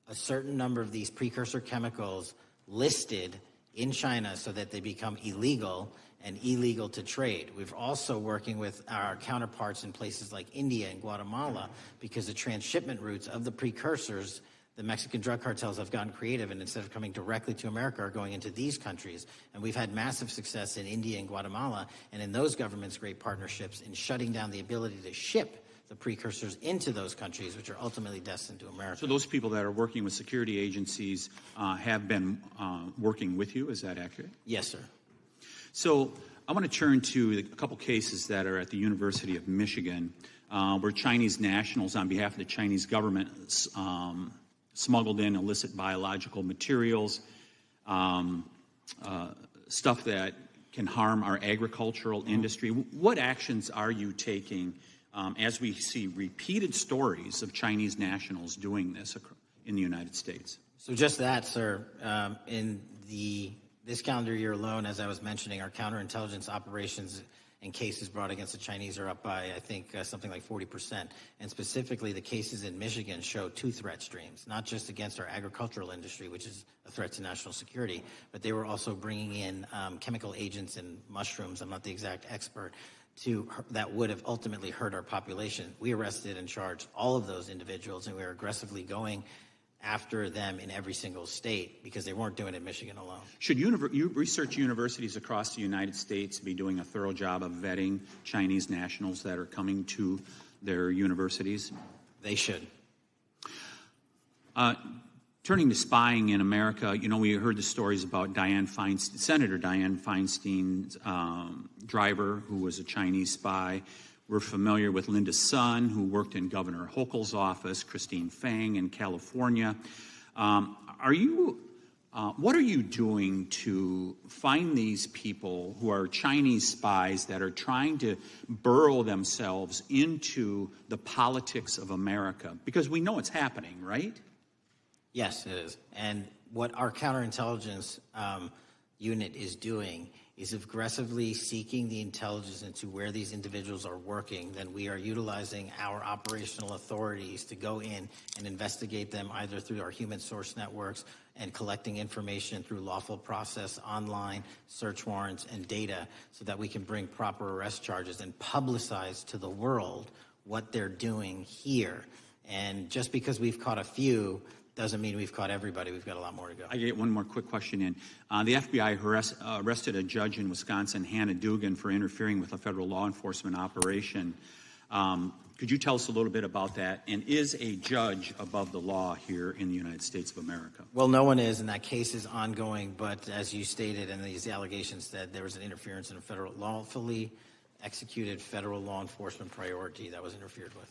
a certain number of these precursor chemicals listed in China so that they become illegal and illegal to trade. We're also working with our counterparts in places like India and Guatemala because the transshipment routes of the precursors, the Mexican drug cartels have gotten creative, and instead of coming directly to America, are going into these countries. And we've had massive success in India and Guatemala, and in those governments' great partnerships in shutting down the ability to ship the precursors into those countries, which are ultimately destined to America. So those people that are working with security agencies have been working with you, is that accurate? Yes, sir. So I want to turn to a couple cases that are at the University of Michigan, where Chinese nationals, on behalf of the Chinese government, smuggled in illicit biological materials, stuff that can harm our agricultural industry. What actions are you taking as we see repeated stories of Chinese nationals doing this in the United States? So just that, sir. In this calendar year alone, as I was mentioning, our counterintelligence operations and cases brought against the Chinese are up by, I think, something like 40%. And specifically, the cases in Michigan show two threat streams, not just against our agricultural industry, which is a threat to national security, but they were also bringing in chemical agents and mushrooms. I'm not the exact expert. That would have ultimately hurt our population. We arrested and charged all of those individuals, and we are aggressively going after them in every single state because they weren't doing it in Michigan alone. Should research universities across the United States be doing a thorough job of vetting Chinese nationals that are coming to their universities? They should. Turning to spying in America, we heard the stories about Senator Dianne Feinstein's driver, who was a Chinese spy. We're familiar with Linda Sun, who worked in Governor Hochul's office, Christine Fang in California. What are you doing to find these people who are Chinese spies that are trying to burrow themselves into the politics of America? Because we know it's happening, right? Yes, it is. And what our counterintelligence unit is doing is aggressively seeking the intelligence into where these individuals are working. Then we are utilizing our operational authorities to go in and investigate them either through our human source networks and collecting information through lawful process, online, search warrants, and data so that we can bring proper arrest charges and publicize to the world what they're doing here. And just because we've caught a few doesn't mean we've caught everybody. We've got a lot more to go. I get one more quick question in. The FBI arrested a judge in Wisconsin, Hannah Dugan, for interfering with a federal law enforcement operation. Could you tell us a little bit about that? And is a judge above the law here in the United States of America? Well, no one is, and that case is ongoing. But as you stated, and these allegations that there was an interference in a lawfully executed federal law enforcement priority that was interfered with.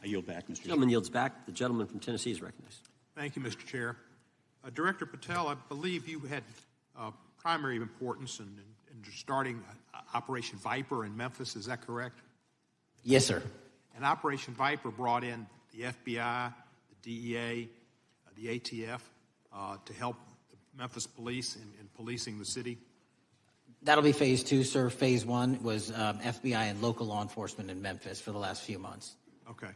I yield back, Mr. Chair. Gentleman yields back. The gentleman from Tennessee is recognized. Thank you, Mr. Chair. Director Patel, I believe you had primary importance in starting Operation Viper in Memphis. Is that correct? Yes, sir. And Operation Viper brought in the FBI, the DEA, the ATF to help the Memphis police in policing the city. That'll be phase 2, sir. Phase 1 was FBI and local law enforcement in Memphis for the last few months. Okay.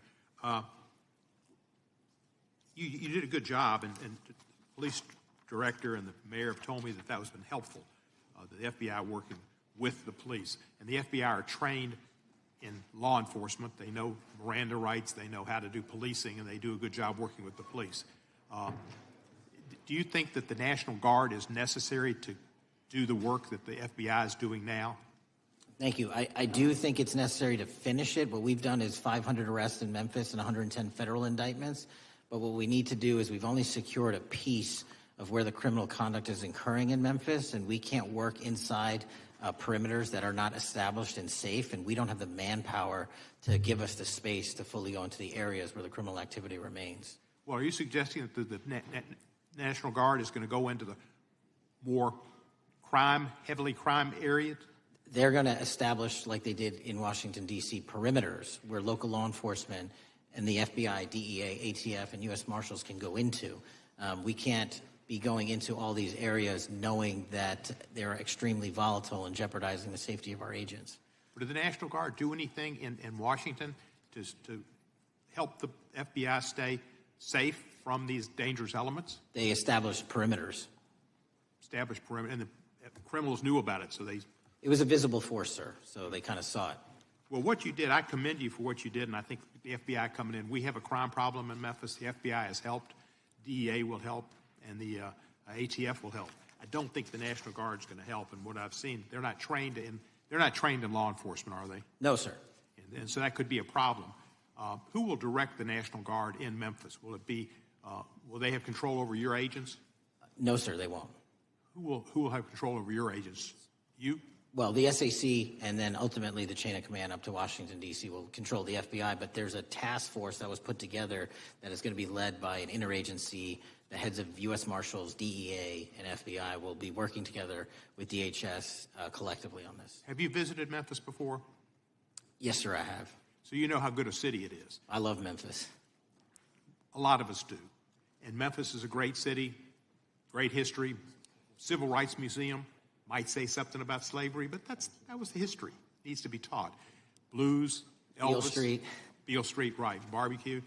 You did a good job, and the police director and the mayor have told me that has been helpful, the FBI working with the police. And the FBI are trained in law enforcement. They know Miranda rights, they know how to do policing, and they do a good job working with the police. Do you think that the National Guard is necessary to do the work that the FBI is doing now? Thank you. I do think it's necessary to finish it. What we've done is 500 arrests in Memphis and 110 federal indictments. But what we need to do is we've only secured a piece of where the criminal conduct is occurring in Memphis, and we can't work inside perimeters that are not established and safe, and we don't have the manpower to give us the space to fully go into the areas where the criminal activity remains. Well, are you suggesting that the National Guard is going to go into the more heavily crime areas? They're going to establish, like they did in Washington, D.C., perimeters where local law enforcement and the FBI, DEA, ATF, and U.S. Marshals can go into. We can't be going into all these areas knowing that they're extremely volatile and jeopardizing the safety of our agents. Did the National Guard do anything in Washington to help the FBI stay safe from these dangerous elements? They established perimeters. Established perimeter, and the criminals knew about it, so they... It was a visible force, sir, so they kind of saw it. Well, what you did, I commend you for what you did, and I think the FBI coming in, we have a crime problem in Memphis. The FBI has helped. DEA will help, and the ATF will help. I don't think the National Guard is going to help, and what I've seen, they're not trained in law enforcement, are they? No, sir. And so that could be a problem. Who will direct the National Guard in Memphis? Will it be? Will they have control over your agents? No, sir, they won't. Who will have control over your agents? You? Well, the SAC and then ultimately the chain of command up to Washington, D.C. will control the FBI, but there's a task force that was put together that is going to be led by an interagency. The heads of U.S. Marshals, DEA, and FBI will be working together with DHS collectively on this. Have you visited Memphis before? Yes, sir, I have. So you know how good a city it is. I love Memphis. A lot of us do. And Memphis is a great city, great history, civil rights museum. Might say something about slavery, but that was the history. It needs to be taught. Blues, Elvis. Beale Street, right. Barbecue.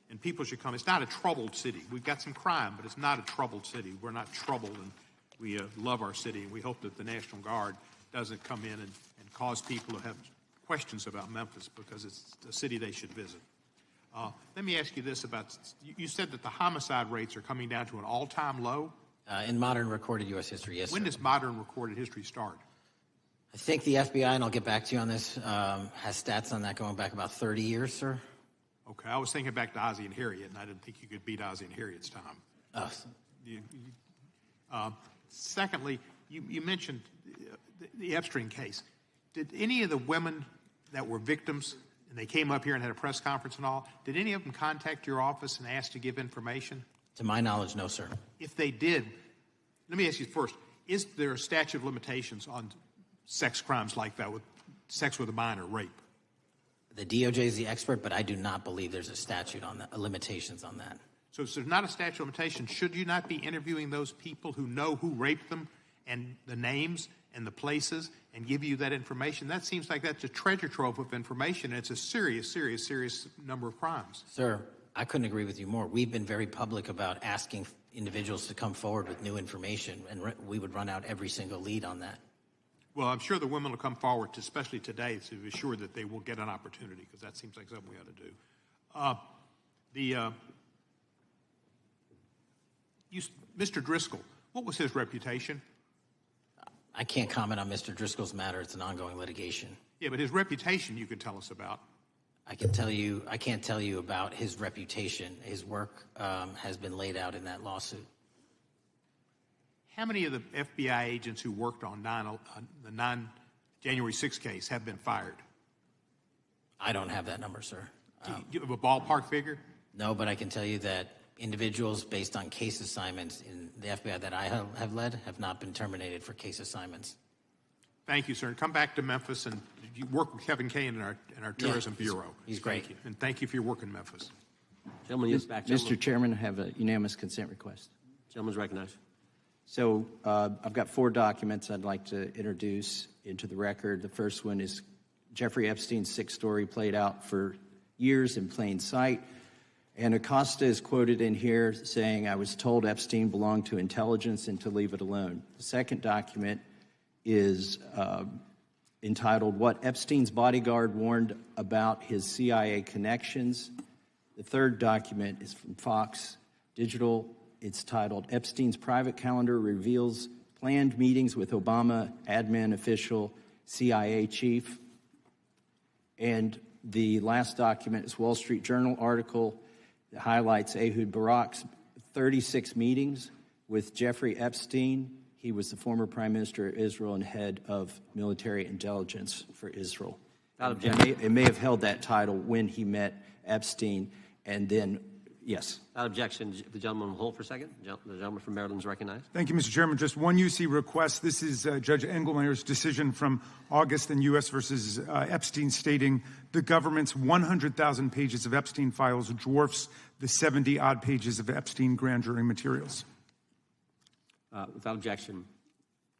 And people should come. It's not a troubled city. We've got some crime, but it's not a troubled city. We're not troubled, and we love our city, and we hope that the National Guard doesn't come in and cause people to have questions about Memphis because it's a city they should visit. Let me ask you this about, you said that the homicide rates are coming down to an all-time low? In modern recorded U.S. history, yes, When does modern recorded history start? I think the FBI, and I'll get back to you on this, has stats on that going back about 30 years, sir. Okay, I was thinking back to Ozzie and Harriet, and I didn't think you could beat Ozzie and Harriet's time. Secondly, you mentioned the Epstein case. Did any of the women that were victims, and they came up here and had a press conference and all, did any of them contact your office and ask to give information? To my knowledge, no, sir. If they did, let me ask you first, is there a statute of limitations on sex crimes like that, with sex with a minor, rape? The DOJ is the expert, but I do not believe there's a statute on that, limitations on that. So if there's not a statute of limitations, should you not be interviewing those people who know who raped them and the names and the places and give you that information? That seems like that's a treasure trove of information, and it's a serious, serious, serious number of crimes. Sir, I couldn't agree with you more. We've been very public about asking individuals to come forward with new information, and we would run out every single lead on that. Well, I'm sure the women will come forward, especially today, to be sure that they will get an opportunity, because that seems like something we ought to do. Mr. Driscoll, what was his reputation? I can't comment on Mr. Driscoll's matter. It's an ongoing litigation. Yeah, but his reputation you could tell us about. I can't tell you about his reputation. His work has been laid out in that lawsuit. How many of the FBI agents who worked on the January 6th case have been fired? I don't have that number, sir. Do you have a ballpark figure? No, but I can tell you that individuals based on case assignments in the FBI that I have led have not been terminated for case assignments. Thank you, sir. And come back to Memphis, and you work with Kevin Kane in our Tourism Bureau. He's great. Thank you. And thank you for your work in Memphis. Gentleman, yes, back. Mr. Chairman, I have a unanimous consent request. Gentleman's recognized. So I've got 4 documents I'd like to introduce into the record. The first one is Jeffrey Epstein's 6th story played out for years in plain sight. And Acosta is quoted in here saying, "I was told Epstein belonged to intelligence and to leave it alone." The second document is entitled, "What Epstein's Bodyguard Warned About His CIA Connections." The third document is from Fox Digital. It's titled, "Epstein's Private Calendar Reveals Planned Meetings with Obama Admin Official CIA Chief." And the last document is Wall Street Journal article that highlights Ehud Barak's 36 meetings with Jeffrey Epstein. He was the former Prime Minister of Israel and head of military intelligence for Israel. It may have held that title when he met Epstein, and then, yes. Without objection, the gentleman will hold for a second. The gentleman from Maryland is recognized. Thank you, Mr. Chairman. Just one UC request. This is Judge Engelmeyer's decision from August in U.S. versus Epstein, stating the government's 100,000 pages of Epstein files dwarfs the 70-odd pages of Epstein grand jury materials. Without objection,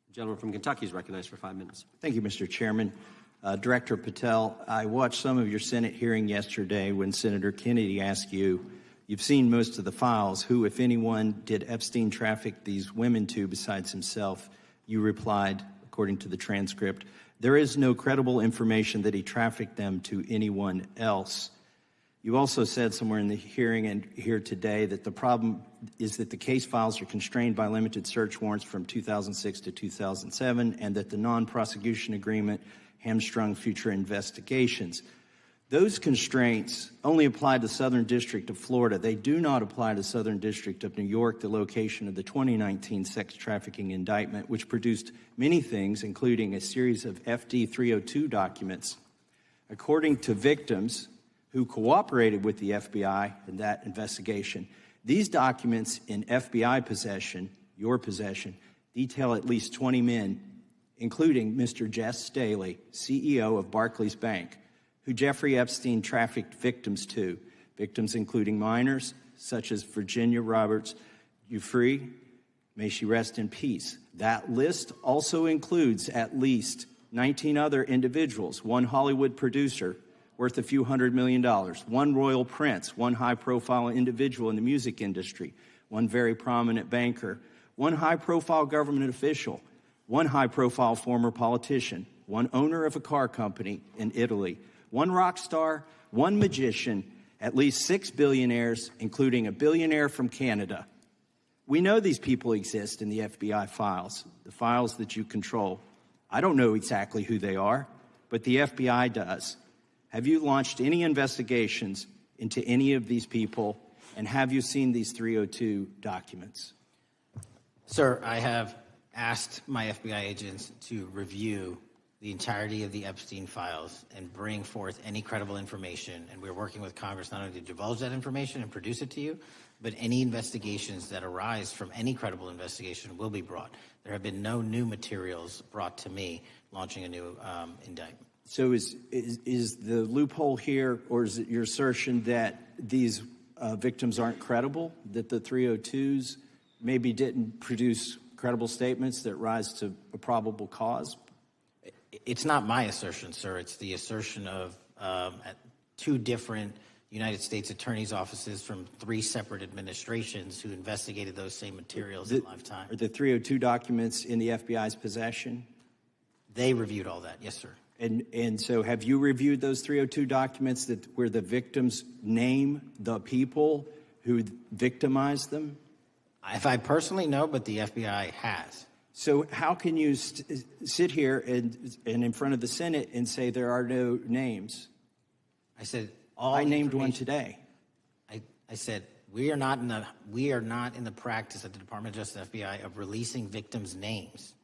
the gentleman from Kentucky is recognized for 5 minutes. Thank you, Mr. Chairman. Director Patel, I watched some of your Senate hearing yesterday when Senator Kennedy asked you, "You've seen most of the files. Who, if anyone, did Epstein traffic these women to besides himself?" You replied, according to the transcript, "There is no credible information that he trafficked them to anyone else." You also said somewhere in the hearing and here today that the problem is that the case files are constrained by limited search warrants from 2006 to 2007 and that the non-prosecution agreement hamstrung future investigations. Those constraints only apply to the Southern District of Florida. They do not apply to the Southern District of New York, the location of the 2019 sex trafficking indictment, which produced many things, including a series of FD 302 documents. According to victims who cooperated with the FBI in that investigation, these documents in FBI possession, your possession, detail at least 20 men, including Mr. Jess Staley, CEO of Barclays Bank, who Jeffrey Epstein trafficked victims to, victims including minors such as Virginia Roberts Giuffre, may she rest in peace. That list also includes at least 19 other individuals, one Hollywood producer worth a few $100 million, one royal prince, one high-profile individual in the music industry, one very prominent banker, one high-profile government official, one high-profile former politician, one owner of a car company in Italy, one rock star, one magician, at least 6 billionaires, including a billionaire from Canada. We know these people exist in the FBI files, the files that you control. I don't know exactly who they are, but the FBI does. Have you launched any investigations into any of these people, and have you seen these 302 documents? Sir, I have asked my FBI agents to review the entirety of the Epstein files and bring forth any credible information, and we're working with Congress not only to divulge that information and produce it to you, but any investigations that arise from any credible investigation will be brought. There have been no new materials brought to me launching a new indictment. So is the loophole here, or is it your assertion that these victims aren't credible, that the 302s maybe didn't produce credible statements that rise to a probable cause? It's not my assertion, sir. It's the assertion of 2 different United States attorneys' offices from 3 separate administrations who investigated those same materials in lifetime. Are the 302 documents in the FBI's possession? They reviewed all that, yes, sir. And so have you reviewed those 302 documents where the victims name the people who victimized them? If I personally know, but the FBI has. So how can you sit here and in front of the Senate and say there are no names? I said I named one today. I said we are not in the practice at the Department of Justice FBI of releasing victims' names.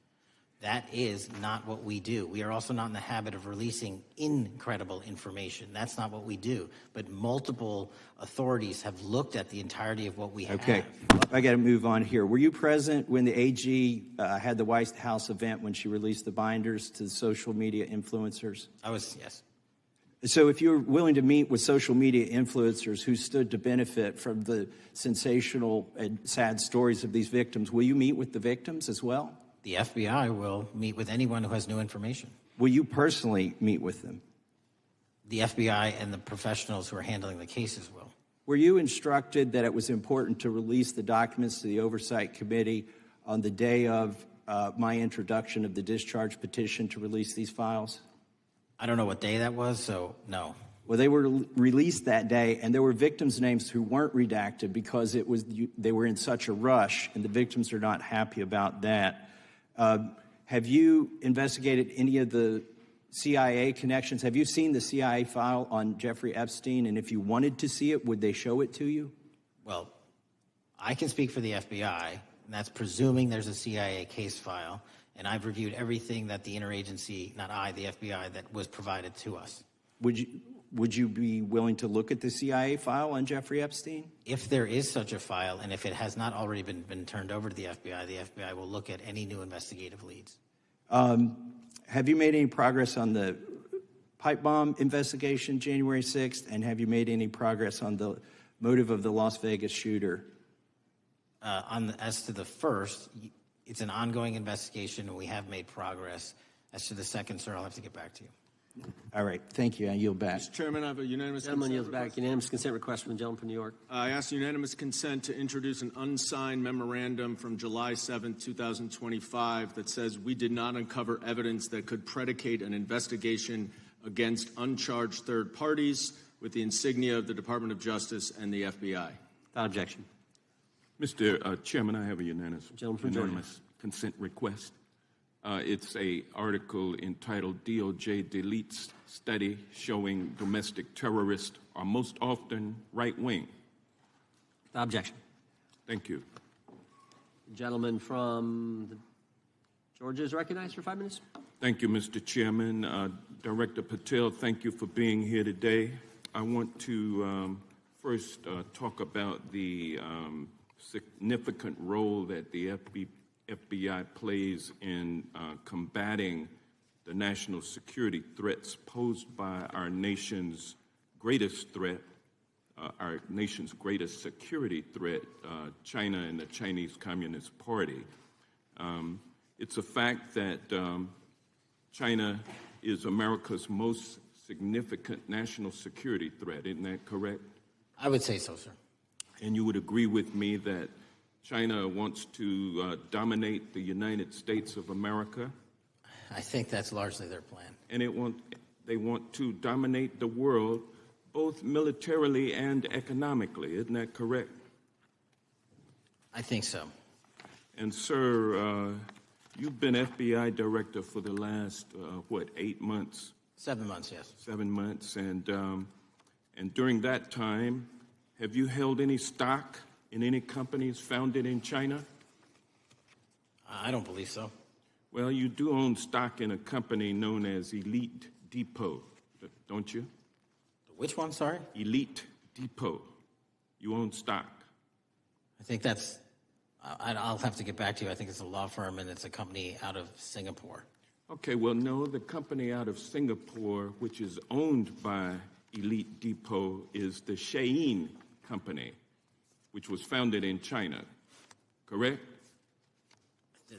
That is not what we do. We are also not in the habit of releasing incredible information. That's not what we do. But multiple authorities have looked at the entirety of what we have. Okay, I got to move on here. Were you present when the AG had the White House event when she released the binders to the social media influencers? I was, yes. So if you're willing to meet with social media influencers who stood to benefit from the sensational and sad stories of these victims, will you meet with the victims as well? The FBI will meet with anyone who has new information. Will you personally meet with them? The FBI and the professionals who are handling the cases will. Were you instructed that it was important to release the documents to the Oversight Committee on the day of my introduction of the discharge petition to release these files? I don't know what day that was, so no. Well, they were released that day, and there were victims' names who weren't redacted because they were in such a rush, and the victims are not happy about that. Have you investigated any of the CIA connections? Have you seen the CIA file on Jeffrey Epstein? And if you wanted to see it, would they show it to you? Well, I can speak for the FBI, and that's presuming there's a CIA case file. And I've reviewed everything that the interagency, not I, the FBI, that was provided to us. Would you be willing to look at the CIA file on Jeffrey Epstein? If there is such a file, and if it has not already been turned over to the FBI will look at any new investigative leads. Have you made any progress on the pipe bomb investigation January 6th? And have you made any progress on the motive of the Las Vegas shooter? As to the first, it's an ongoing investigation, and we have made progress. As to the second, sir, I'll have to get back to you. All right. Thank you. I yield back. Mr. Chairman, I have a unanimous Gentleman consent yields back. request. Unanimous consent request from the gentleman from New York. I ask unanimous consent to introduce an unsigned memorandum from July 7, 2025 that says we did not uncover evidence that could predicate an investigation against uncharged third parties with the insignia of the Department of Justice and the FBI. Without objection. Mr. Chairman, I have a unanimous Georgia. consent request. It's a article entitled DOJ Deletes Study Showing Domestic Terrorists Are Most Often Right-Wing. Without objection. Thank you. The gentleman from Georgia is recognized for 5 minutes. Thank you, Mr. Chairman. Director Patel, thank you for being here today. I want to first talk about the significant role that the FBI plays in combating the national security threats posed by our nation's greatest threat, our nation's greatest security threat, China and the Chinese Communist Party. It's a fact that China is America's most significant national security threat. Isn't that correct? I would say so, sir. And you would agree with me that China wants to dominate the United States of America? I think that's largely their plan. And they want to dominate the world, both militarily and economically. Isn't that correct? I think so. And, sir, you've been FBI director for the last, 8 months? 7 months, yes. 7 months. And during that time, have you held any stock in any companies founded in China? I don't believe so. Well, you do own stock in a company known as Elite Depot, don't you? Which one, sorry? Elite Depot. You own stock. I think that's, I'll have to get back to you. I think it's a law firm and it's a company out of Singapore. Okay, well, no, the company out of Singapore, which is owned by Elite Depot, is the Shein Company, which was founded in China, correct?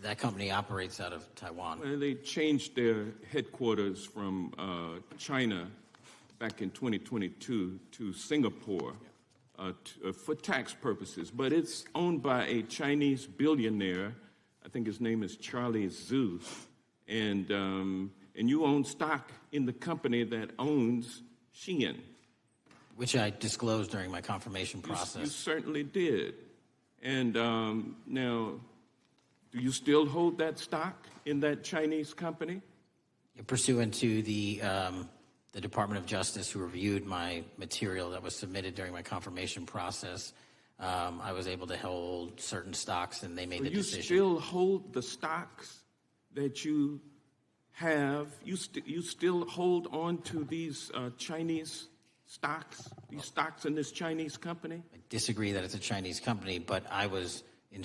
That company operates out of Taiwan. Well, they changed their headquarters from China back in 2022 to Singapore for tax purposes, but it's owned by a Chinese billionaire. I think his name is Charlie Zhu, and you own stock in the company that owns Shein. Which I disclosed during my confirmation process. You certainly did. And now, do you still hold that stock in that Chinese company? Pursuant to the Department of Justice, who reviewed my material that was submitted during my confirmation process, I was able to hold certain stocks, and they made the decision. You still hold the stocks that you have, you still hold on to these Chinese stocks, these stocks in this Chinese company? I disagree that it's a Chinese company, but I was in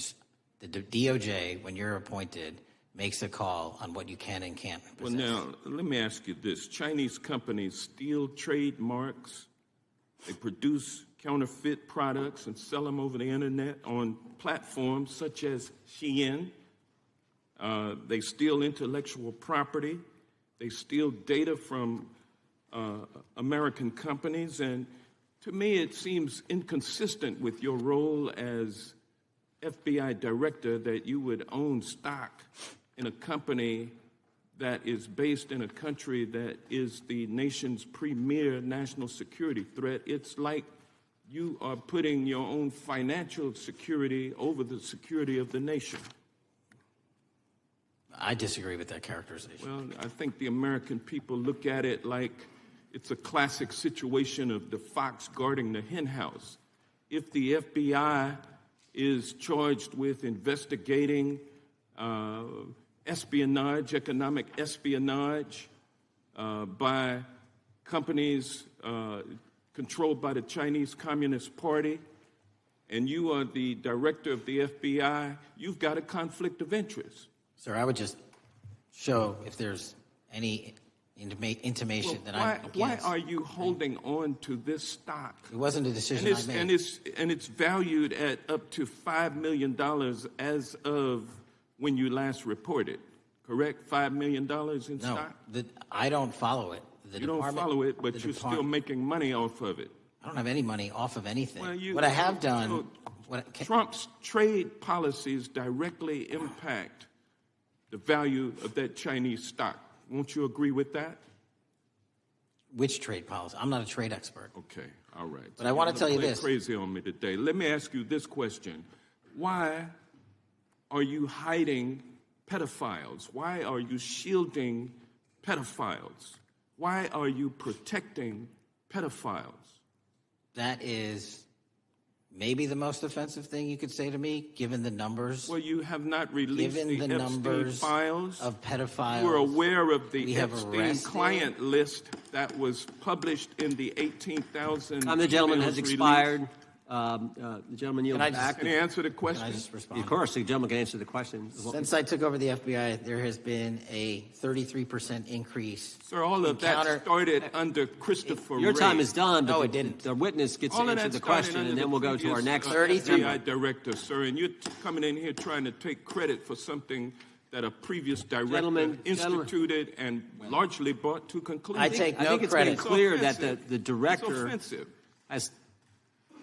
the DOJ, when you're appointed, makes a call on what you can and can't possess. Well, now, let me ask you this. Chinese companies steal trademarks. They produce counterfeit products and sell them over the internet on platforms such as Shein. They steal intellectual property. They steal data from American companies. And to me, it seems inconsistent with your role as FBI director that you would own stock in a company that is based in a country that is the nation's premier national security threat. It's like you are putting your own financial security over the security of the nation. I disagree with that characterization. Well, I think the American people look at it like it's a classic situation of the fox guarding the hen house. If the FBI is charged with investigating espionage, economic espionage by companies controlled by the Chinese Communist Party, and you are the director of the FBI, you've got a conflict of interest. Sir, I would just show if there's any intimation that I'm against. Why are you holding on to this stock? It wasn't a decision I made. And it's valued at up to $5 million as of when you last reported, correct? $5 million in stock? No, I don't follow it. You don't follow it, but you're still making money off of it. I don't have any money off of anything. Well, what I have done... Trump's trade policies directly impact the value of that Chinese stock. Won't you agree with that? Which trade policy? I'm not a trade expert. Okay, all right. But I want to tell you this. Crazy on me today. Let me ask you this question. Why are you hiding pedophiles? Why are you shielding pedophiles? Why are you protecting pedophiles? That is maybe the most offensive thing you could say to me, given the numbers. Well, you have not released the Epstein numbers files of pedophiles. You were aware of the Epstein client list that was published in the 18,000. The gentleman has expired. The gentleman yields back. Can he answer the question? Can I just respond? Of course, the gentleman can answer the question. Since I took over the FBI, there has been a 33% increase. Sir, all of that started under Christopher Wray. Your time is done, but no, it didn't. The witness gets to answer the question, and then we'll go to our next FBI director, sir. And you're coming in here trying to take credit for something that a previous director instituted and largely brought to conclusion. I take no credit. I think it's been clear that the director has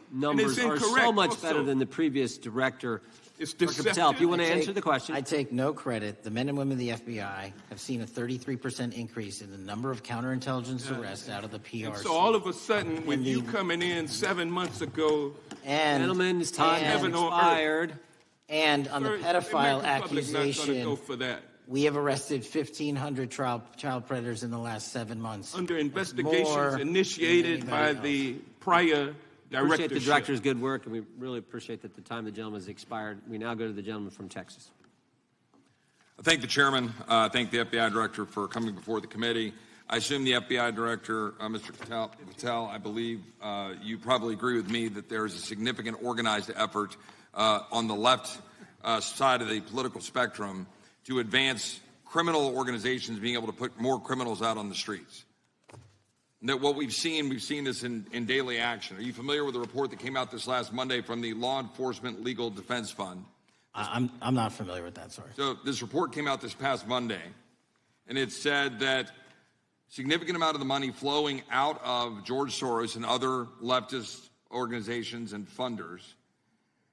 numbers are so much better than the previous director. It's Dr. Patel, if you want to answer the question. I take no credit. The men and women of the FBI have seen a 33% increase in the number of counterintelligence arrests out of the PRC. And so all of a sudden, with you coming in 7 months ago, gentlemen's time has expired. And on the pedophile accusation, go for that. We have arrested 1,500 child predators in the last 7 months. Under investigations initiated by the prior directorship. Appreciate the director's good work, and we really appreciate that the time of the gentleman has expired. We now go to the gentleman from Texas. I thank the chairman. I thank the FBI director for coming before the committee. I assume the FBI director, Mr. Patel, I believe you probably agree with me that there is a significant organized effort on the left side of the political spectrum to advance criminal organizations being able to put more criminals out on the streets. And that what we've seen this in daily action. Are you familiar with the report that came out this last Monday from the Law Enforcement Legal Defense Fund? I'm not familiar with that, sorry. So this report came out this past Monday, and it said that significant amount of the money flowing out of George Soros and other leftist organizations and funders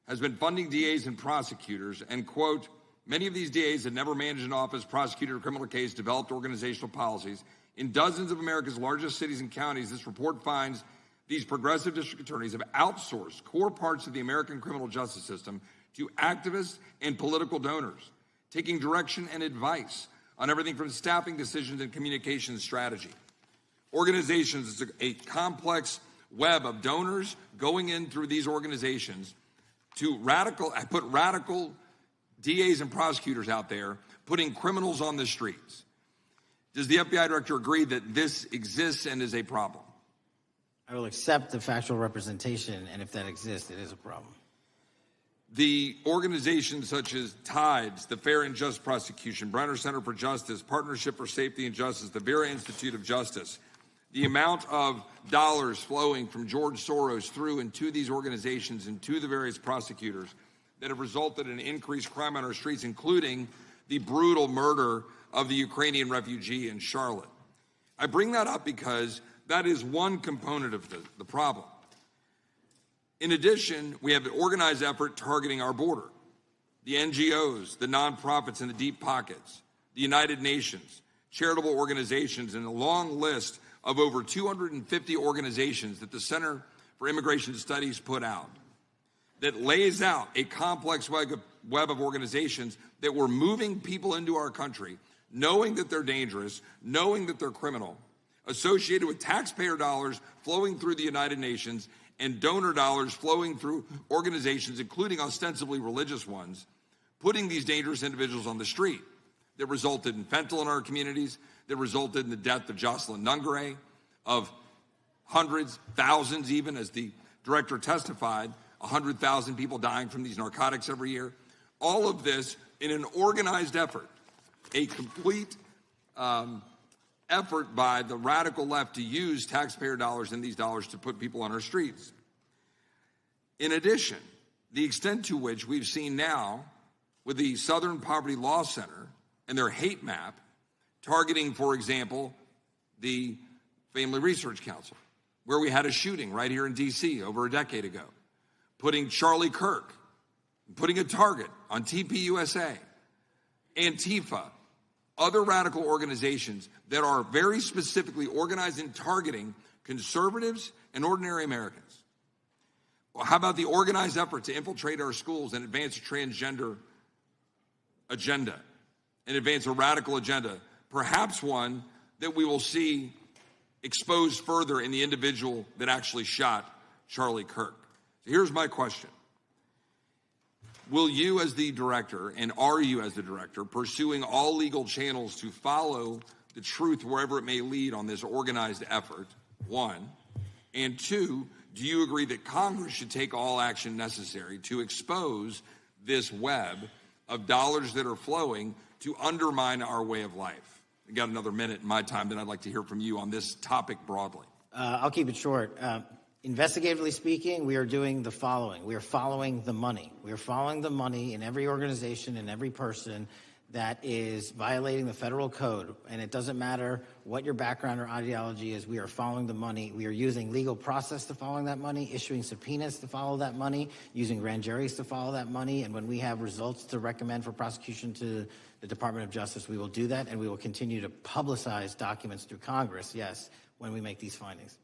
has been funding DAs and prosecutors, and, quote, many of these DAs had never managed an office, prosecuted a criminal case, developed organizational policies. In dozens of America's largest cities and counties, this report finds these progressive district attorneys have outsourced core parts of the American criminal justice system to activists and political donors, taking direction and advice on everything from staffing decisions and communication strategy. Organizations, it's a complex web of donors going in through these organizations to put radical DAs and prosecutors out there putting criminals on the streets. Does the FBI director agree that this exists and is a problem? I will accept the factual representation, and if that exists, it is a problem. The organizations such as TIDES, the Fair and Just Prosecution, Brenner Center for Justice, Partnership for Safety and Justice, the Vera Institute of Justice, the amount of dollars flowing from George Soros through and to these organizations and to the various prosecutors that have resulted in increased crime on our streets, including the brutal murder of the Ukrainian refugee in Charlotte. I bring that up because that is one component of the problem. In addition, we have an organized effort targeting our border. The NGOs, the nonprofits, and the deep pockets, the United Nations, charitable organizations, and a long list of over 250 organizations that the Center for Immigration Studies put out that lays out a complex web of organizations that were moving people into our country, knowing that they're dangerous, knowing that they're criminal, associated with taxpayer dollars flowing through the United Nations and donor dollars flowing through organizations, including ostensibly religious ones, putting these dangerous individuals on the street that resulted in fentanyl in our communities, that resulted in the death of Jocelyn Nungare, of hundreds, thousands even, as the director testified, 100,000 people dying from these narcotics every year. All of this in an organized effort, a complete effort by the radical left to use taxpayer dollars and these dollars to put people on our streets. In addition, the extent to which we've seen now with the Southern Poverty Law Center and their hate map targeting, for example, the Family Research Council, where we had a shooting right here in D.C. over a decade ago, putting Charlie Kirk, putting a target on TPUSA, Antifa, other radical organizations that are very specifically organized in targeting conservatives and ordinary Americans. Well, how about the organized effort to infiltrate our schools and advance a transgender agenda and advance a radical agenda, perhaps one that we will see exposed further in the individual that actually shot Charlie Kirk? So here's my question. Will you as the director, and are you as the director, pursuing all legal channels to follow the truth wherever it may lead on this organized effort, one? And two, do you agree that Congress should take all action necessary to expose this web of dollars that are flowing to undermine our way of life? I got another minute in my time that I'd like to hear from you on this topic broadly. I'll keep it short. Investigatively speaking, we are doing the following. We are following the money. We are following the money in every organization and every person that is violating the federal code. And it doesn't matter what your background or ideology is. We are following the money. We are using legal process to follow that money, issuing subpoenas to follow that money, using grand juries to follow that money. And when we have results to recommend for prosecution to the Department of Justice, we will do that. And we will continue to publicize documents through Congress, yes, when we make these findings.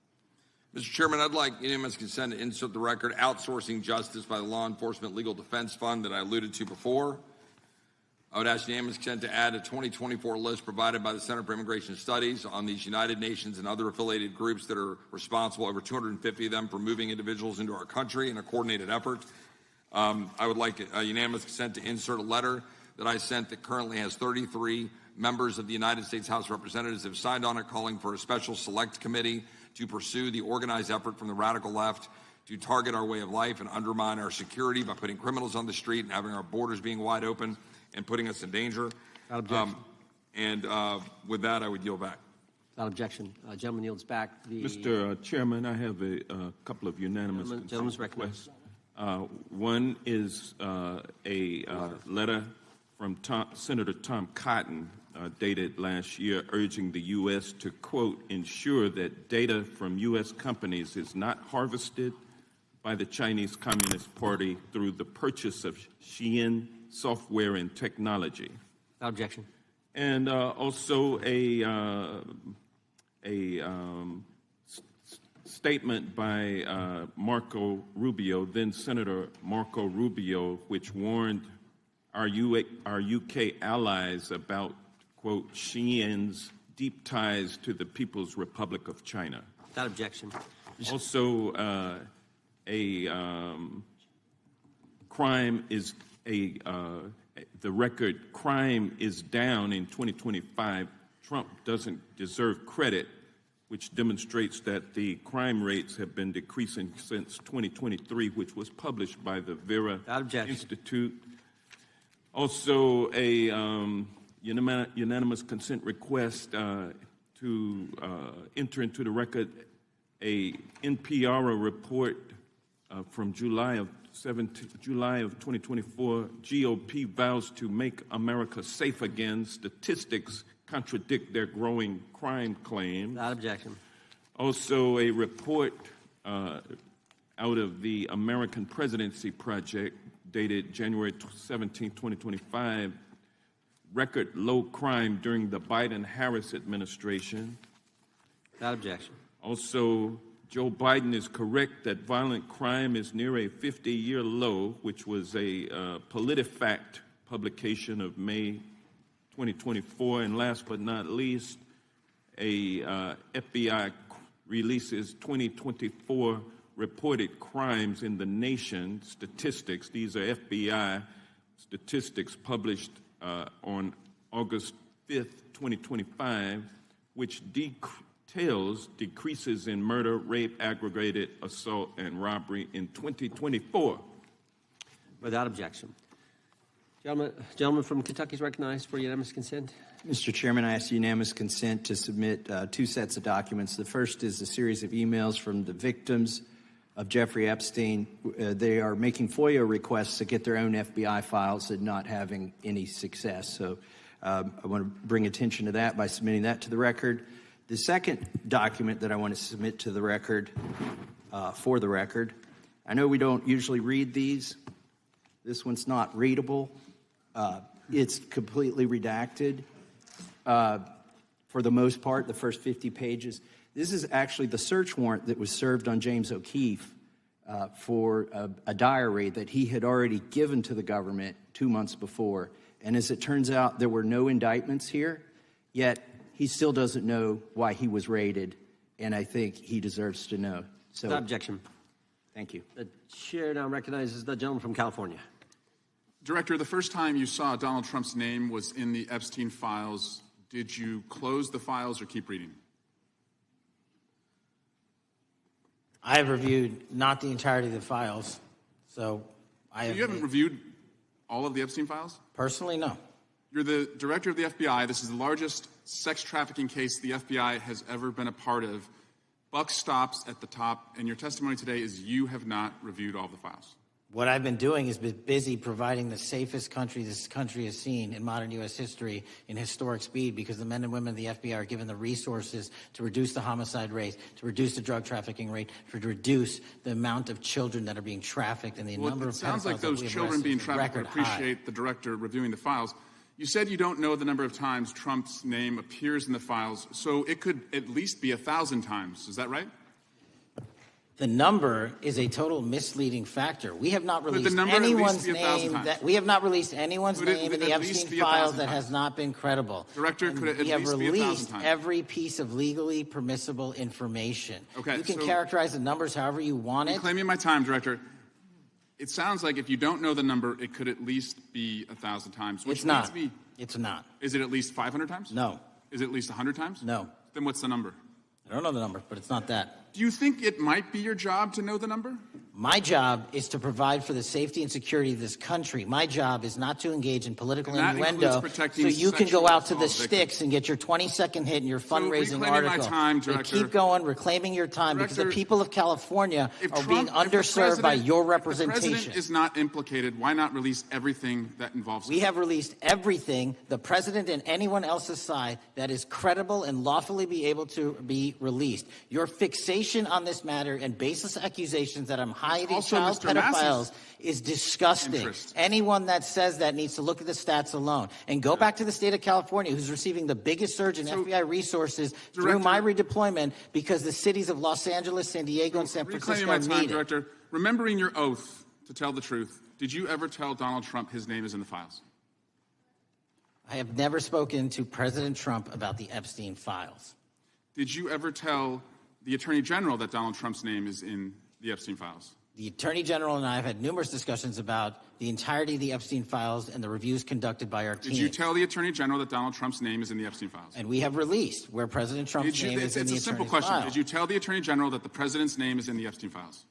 Mr. Chairman, I'd like unanimous consent to insert the record outsourcing justice by the Law Enforcement Legal Defense Fund that I alluded to before. I would ask unanimous consent to add a 2024 list provided by the Center for Immigration Studies on these United Nations and other affiliated groups that are responsible, over 250 of them, for moving individuals into our country in a coordinated effort. I would like a unanimous consent to insert a letter that I sent that currently has 33 members of the United States House of Representatives have signed on it, calling for a special select committee to pursue the organized effort from the radical left to target our way of life and undermine our security by putting criminals on the street and having our borders being wide open and putting us in danger. Without objection. With that, I would yield back. Without objection. Gentleman yields back. Mr. Chairman, I have a couple of unanimous Gentleman's recognized. One is a letter from Senator Tom Cotton, dated last year, urging the U.S. to, quote, ensure that data from U.S. companies is not harvested by the Chinese Communist Party through the purchase of Xi'an software and technology. Without objection. And also a statement by Marco Rubio, then Senator Marco Rubio, which warned our UK allies about, quote, Xi'an's deep ties to the People's Republic of China. Without objection. Also, crime is a the record crime is down in 2025. Trump doesn't deserve credit, which demonstrates that the crime rates have been decreasing since 2023, which was published by the Vera Institute. Also, a unanimous consent request to enter into the record a NPR report from July of 2024. GOP vows to make America safe again. Statistics contradict their growing crime claims. Without objection. Also, a report out of the American Presidency Project dated January 17, 2025, record low crime during the Biden-Harris administration. Without objection. Also, Joe Biden is correct that violent crime is near a 50-year low, which was a PolitiFact publication of May 2024. And last but not least, a FBI releases 2024 reported crimes in the nation statistics. These are FBI statistics published on August 5th, 2025, which details decreases in murder, rape, aggravated assault, and robbery in 2024. Without objection. Gentleman from Kentucky is recognized for unanimous consent. Mr. Chairman, I ask unanimous consent to submit two sets of documents. The first is a series of emails from the victims of Jeffrey Epstein. They are making FOIA requests to get their own FBI files and not having any success. So I want to bring attention to that by submitting that to the record. The second document that I want to submit to the record, for the record, I know we don't usually read these. This one's not readable. It's completely redacted for the most part, the first 50 pages. This is actually the search warrant that was served on James O'Keefe for a diary that he had already given to the government 2 months before. And as it turns out, there were no indictments here, yet he still doesn't know why he was raided, and I think he deserves to know. So, Without objection. Thank you. The chair now recognizes the gentleman from California. Director, the first time you saw Donald Trump's name was in the Epstein files. Did you close the files or keep reading? I have reviewed not the entirety of the files, so I have. You haven't reviewed all of the Epstein files? Personally, no. You're the director of the FBI. This is the largest sex trafficking case the FBI has ever been a part of. Buck stops at the top, and your testimony today is you have not reviewed all the files. What I've been doing is been busy providing the safest country this country has seen in modern U.S. history in historic speed, because the men and women of the FBI are given the resources to reduce the homicide rate, to reduce the drug trafficking rate, to reduce the amount of children that are being trafficked and the number of pedophiles. It sounds like those children being trafficked would appreciate the director reviewing the files. You said you don't know the number of times Trump's name appears in the files, so it could at least be 1,000 times. Is that right? The number is a total misleading factor. We have not released anyone's name. We have not released anyone's name in the Epstein files that has not been credible. Director, could it at least be 1,000 times? We have released every piece of legally permissible information. Okay, you can characterize the numbers however you want it. I'm claiming my time, Director. It sounds like if you don't know the number, it could at least be 1,000 times. Which it's not. Me, it's not. Is it at least 500 times? No. Is it at least 100 times? No. Then what's the number? I don't know the number, but it's not that. Do you think it might be your job to know the number? My job is to provide for the safety and security of this country. My job is not to engage in political innuendo so you can go out to the sticks and get your 20-second hit in your fundraising article. My time, Director. Keep going, reclaiming your time, because the people of California are being underserved by your representation. If the president is not implicated, why not release everything that involves him? We have released everything, the president and anyone else's side, that is credible and lawfully be able to be released. Your fixation on this matter and baseless accusations that I'm hiding child pedophiles is disgusting. Anyone that says that needs to look at the stats alone and go back to the state of California, who's receiving the biggest surge in FBI resources through my redeployment, because the cities of Los Angeles, San Diego, and San Francisco need it. Director, remembering your oath to tell the truth, did you ever tell Donald Trump his name is in the files? I have never spoken to President Trump about the Epstein files. Did you ever tell the Attorney General that Donald Trump's name is in the Epstein files? The Attorney General and I have had numerous discussions about the entirety of the Epstein files and the reviews conducted by our team. Did you tell the Attorney General that Donald Trump's name is in the Epstein files? And we have released where President Trump's name is in the It's a simple Attorney's question. file. Did you tell the Attorney General that the President's name is in the Epstein files?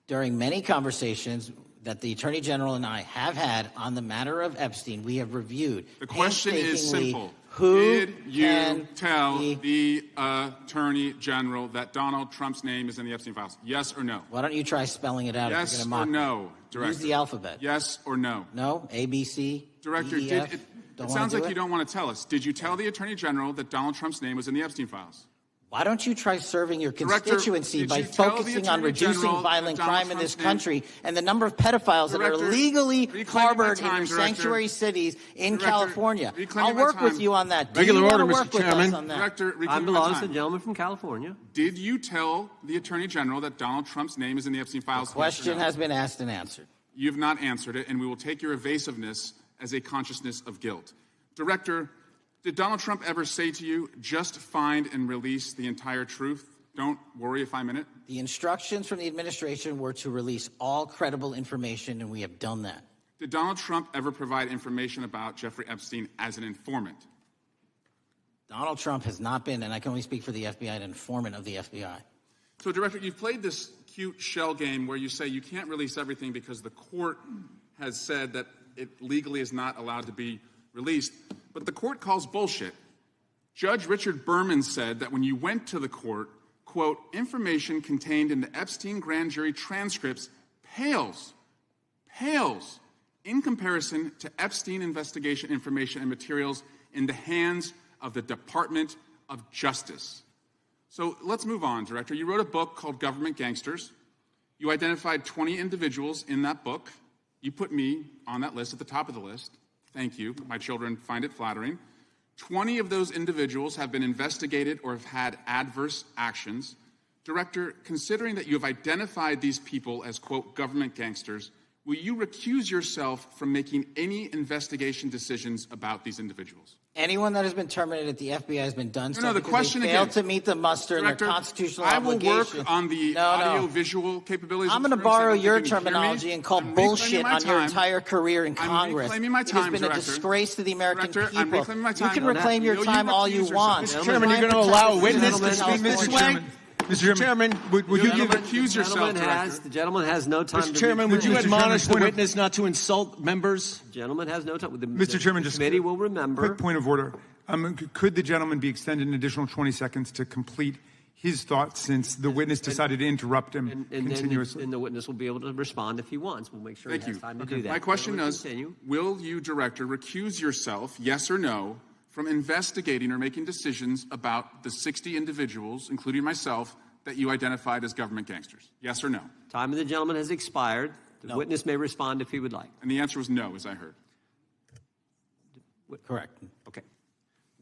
During many conversations that the Attorney General and I have had on the matter of Epstein, we have reviewed. The question is simple. Who Did you tell the Attorney General that Donald Trump's name is in the Epstein files? Yes or no? Why don't you try spelling it out? Yes if you're or gonna mock no, me? Director? Use the alphabet. Yes or no? No? A, B, C, Director, D, E, F? it Don't sounds wanna like do you don't want to tell us. Did you tell the Attorney General that Donald Trump's name was in the Epstein files? Why don't you try serving your Director, constituency did by you tell the focusing on Attorney reducing General violent that Donald crime in this Trump's name- country and the number of pedophiles that Director, are legally reclaiming my harbored in time, your Director. sanctuary cities in Director, California? reclaiming I'll my work with time. you on that. Do Regular you wanna order, work Mr. with us Chairman. on that? Director, I reclaiming my belongs to time. the gentleman from California. Did you tell the Attorney General that Donald Trump's name is in the Epstein files? The question Yes or no? has been asked and answered. You have not answered it, and we will take your evasiveness as a consciousness of guilt. Director, did Donald Trump ever say to you, just find and release the entire truth? Don't worry if I'm in it. The instructions from the administration were to release all credible information, and we have done that. Did Donald Trump ever provide information about Jeffrey Epstein as an informant? Donald Trump has not been, and I can only speak for the FBI, an informant of the FBI. So, Director, you've played this cute shell game where you say you can't release everything because the court has said that it legally is not allowed to be released. But the court calls bullshit. Judge Richard Berman said that when you went to the court, quote, information contained in the Epstein grand jury transcripts pales in comparison to Epstein investigation information and materials in the hands of the Department of Justice. So let's move on, Director. You wrote a book called Government Gangsters. You identified 20 individuals in that book. You put me on that list at the top of the list. Thank you. My children find it flattering. 20 of those individuals have been investigated or have had adverse actions. Director, considering that you have identified these people as, quote, government gangsters, will you recuse yourself from making any investigation decisions about these individuals? Anyone that has been terminated at the FBI has been done so the because question they failed again. to meet the muster Director, and their constitutional I will obligation. work on the audio-visual capabilities. I'm of going to the room so borrow that you your can hear me. terminology and call I'm reclaiming bullshit my on your time. entire career in I'm Congress. reclaiming my It time, has been a Director. disgrace to the American Director, people. I'm reclaiming my time. You can reclaim your You time all you recuse yourself. want. Mr. Chairman, you're going to allow a witness to speak this way? Mr. Chairman, would you give recuse yourself, The gentleman has no time. Mr. Chairman, would you Mr. Chairman, admonish the point of- witness not to insult members? The gentleman has no time. Mr. Chairman, just committee will remember. Quick point of order. Could the gentleman be extended an additional 20 seconds to complete his thoughts since the witness decided to interrupt him continuously? And the witness will be able to respond if he wants. We'll make sure Thank he has you. time to do that. My question We'll is, continue. will you, Director, recuse yourself, yes or no, from investigating or making decisions about the 60 individuals, including myself, that you identified as government gangsters? Yes or no? Time of the gentleman has expired. The No. witness may respond if he would like. And the answer was no, as I heard. Correct. Okay.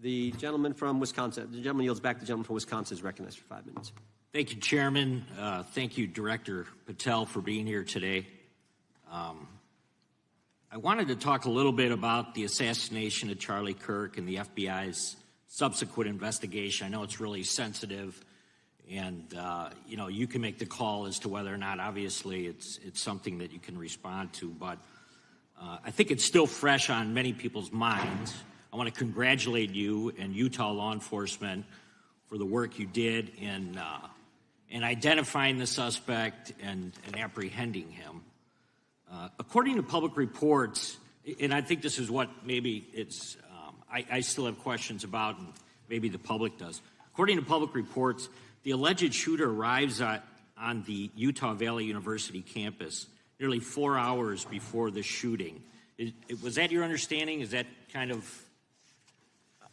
The gentleman from Wisconsin, the gentleman yields back. The gentleman from Wisconsin is recognized for 5 minutes. Thank you, Chairman. Thank you, Director Patel, for being here today. I wanted to talk a little bit about the assassination of Charlie Kirk and the FBI's subsequent investigation. I know it's really sensitive, and you can make the call as to whether or not, obviously, it's something that you can respond to, but I think it's still fresh on many people's minds. I want to congratulate you and Utah law enforcement for the work you did in identifying the suspect and apprehending him. According to public reports, and I think this is what maybe it's, I still have questions about, and maybe the public does. According to public reports, the alleged shooter arrives on the Utah Valley University campus nearly 4 hours before the shooting. Was that your understanding? Is that kind of...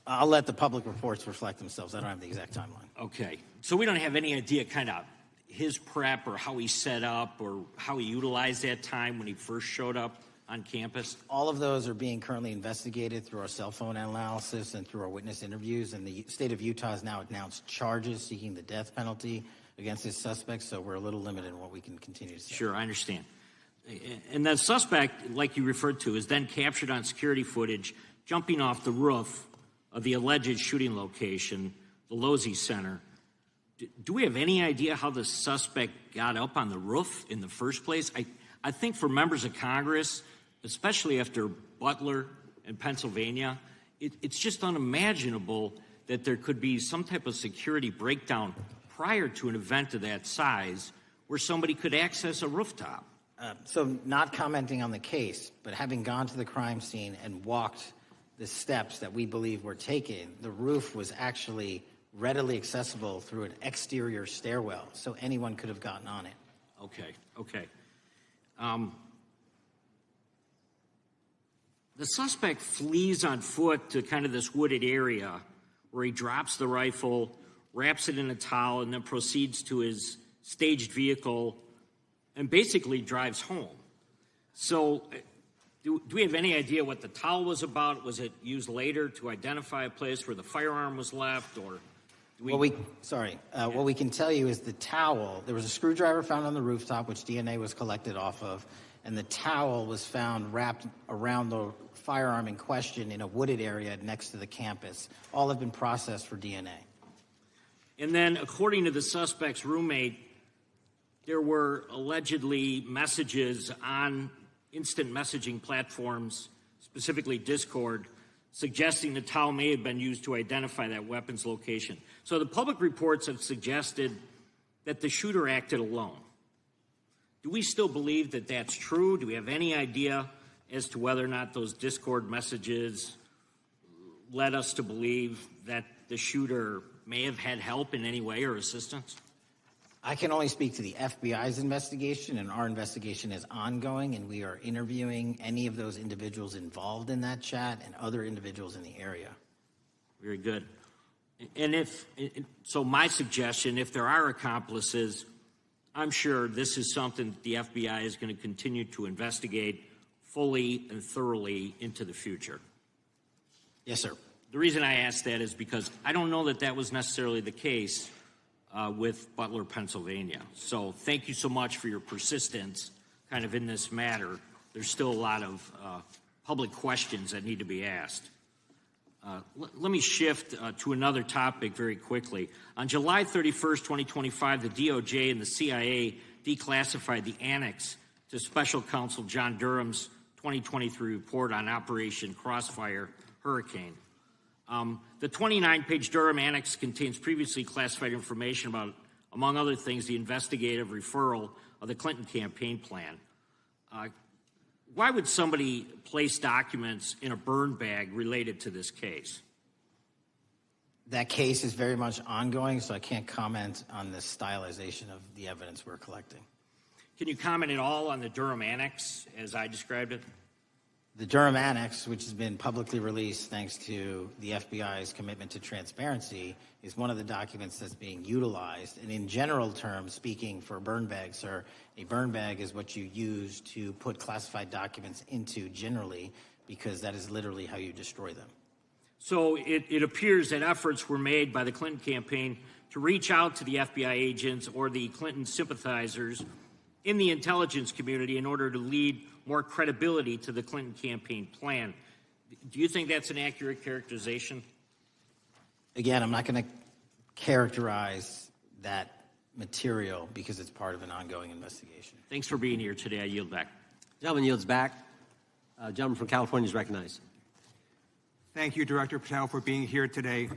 I'll let the public reports reflect themselves. I don't have the exact timeline. Okay. So we don't have any idea kind of his prep or how he set up or how he utilized that time when he first showed up on campus? All of those are being currently investigated through our cell phone analysis and through our witness interviews. And the state of Utah has now announced charges seeking the death penalty against his suspects. So we're a little limited in what we can continue to say. Sure, I understand. And the suspect, like you referred to, is then captured on security footage jumping off the roof of the alleged shooting location, the Losey Center. do we have any idea how the suspect got up on the roof in the first place? I think for members of Congress, especially after Butler and Pennsylvania, it's just unimaginable that there could be some type of security breakdown prior to an event of that size where somebody could access a rooftop. So not commenting on the case, but having gone to the crime scene and walked the steps that we believe were taken, the roof was actually readily accessible through an exterior stairwell, so anyone could have gotten on it. Okay. The suspect flees on foot to kind of this wooded area where he drops the rifle, wraps it in a towel, and then proceeds to his staged vehicle and basically drives home. So do we have any idea what the towel was about? Was it used later to identify a place where the firearm was left, or What we can tell you is the towel, there was a screwdriver found on the rooftop, which DNA was collected off of, and the towel was found wrapped around the firearm in question in a wooded area next to the campus. All have been processed for DNA. And then, according to the suspect's roommate, there were allegedly messages on instant messaging platforms, specifically Discord, suggesting the towel may have been used to identify that weapon's location. So the public reports have suggested that the shooter acted alone. Do we still believe that that's true? Do we have any idea as to whether or not those Discord messages led us to believe that the shooter may have had help in any way or assistance? I can only speak to the FBI's investigation, and our investigation is ongoing, and we are interviewing any of those individuals involved in that chat and other individuals in the area. Very good. And so my suggestion, if there are accomplices, I'm sure this is something that the FBI is going to continue to investigate fully and thoroughly into the future. Yes, sir. The reason I ask that is because I don't know that that was necessarily the case with Butler, Pennsylvania. So thank you so much for your persistence kind of in this matter. There's still a lot of public questions that need to be asked. Let me shift to another topic very quickly. On July 31st, 2025, the DOJ and the CIA declassified the annex to Special Counsel John Durham's 2023 report on Operation Crossfire Hurricane. The 29-page Durham Annex contains previously classified information about, among other things, the investigative referral of the Clinton campaign plan. Why would somebody place documents in a burn bag related to this case? That case is very much ongoing, so I can't comment on the stylization of the evidence we're collecting. Can you comment at all on the Durham Annex as I described it? The Durham Annex, which has been publicly released thanks to the FBI's commitment to transparency, is one of the documents that's being utilized. And in general terms, speaking for a burn bag, sir, a burn bag is what you use to put classified documents into generally, because that is literally how you destroy them. So it appears that efforts were made by the Clinton campaign to reach out to the FBI agents or the Clinton sympathizers in the intelligence community in order to lead more credibility to the Clinton campaign plan. Do you think that's an accurate characterization? Again, I'm not going to characterize that material because it's part of an ongoing investigation. Thanks for being here today. I yield back. Gentleman yields back. Gentleman from California is recognized. Thank you, Director Patel, for being here today.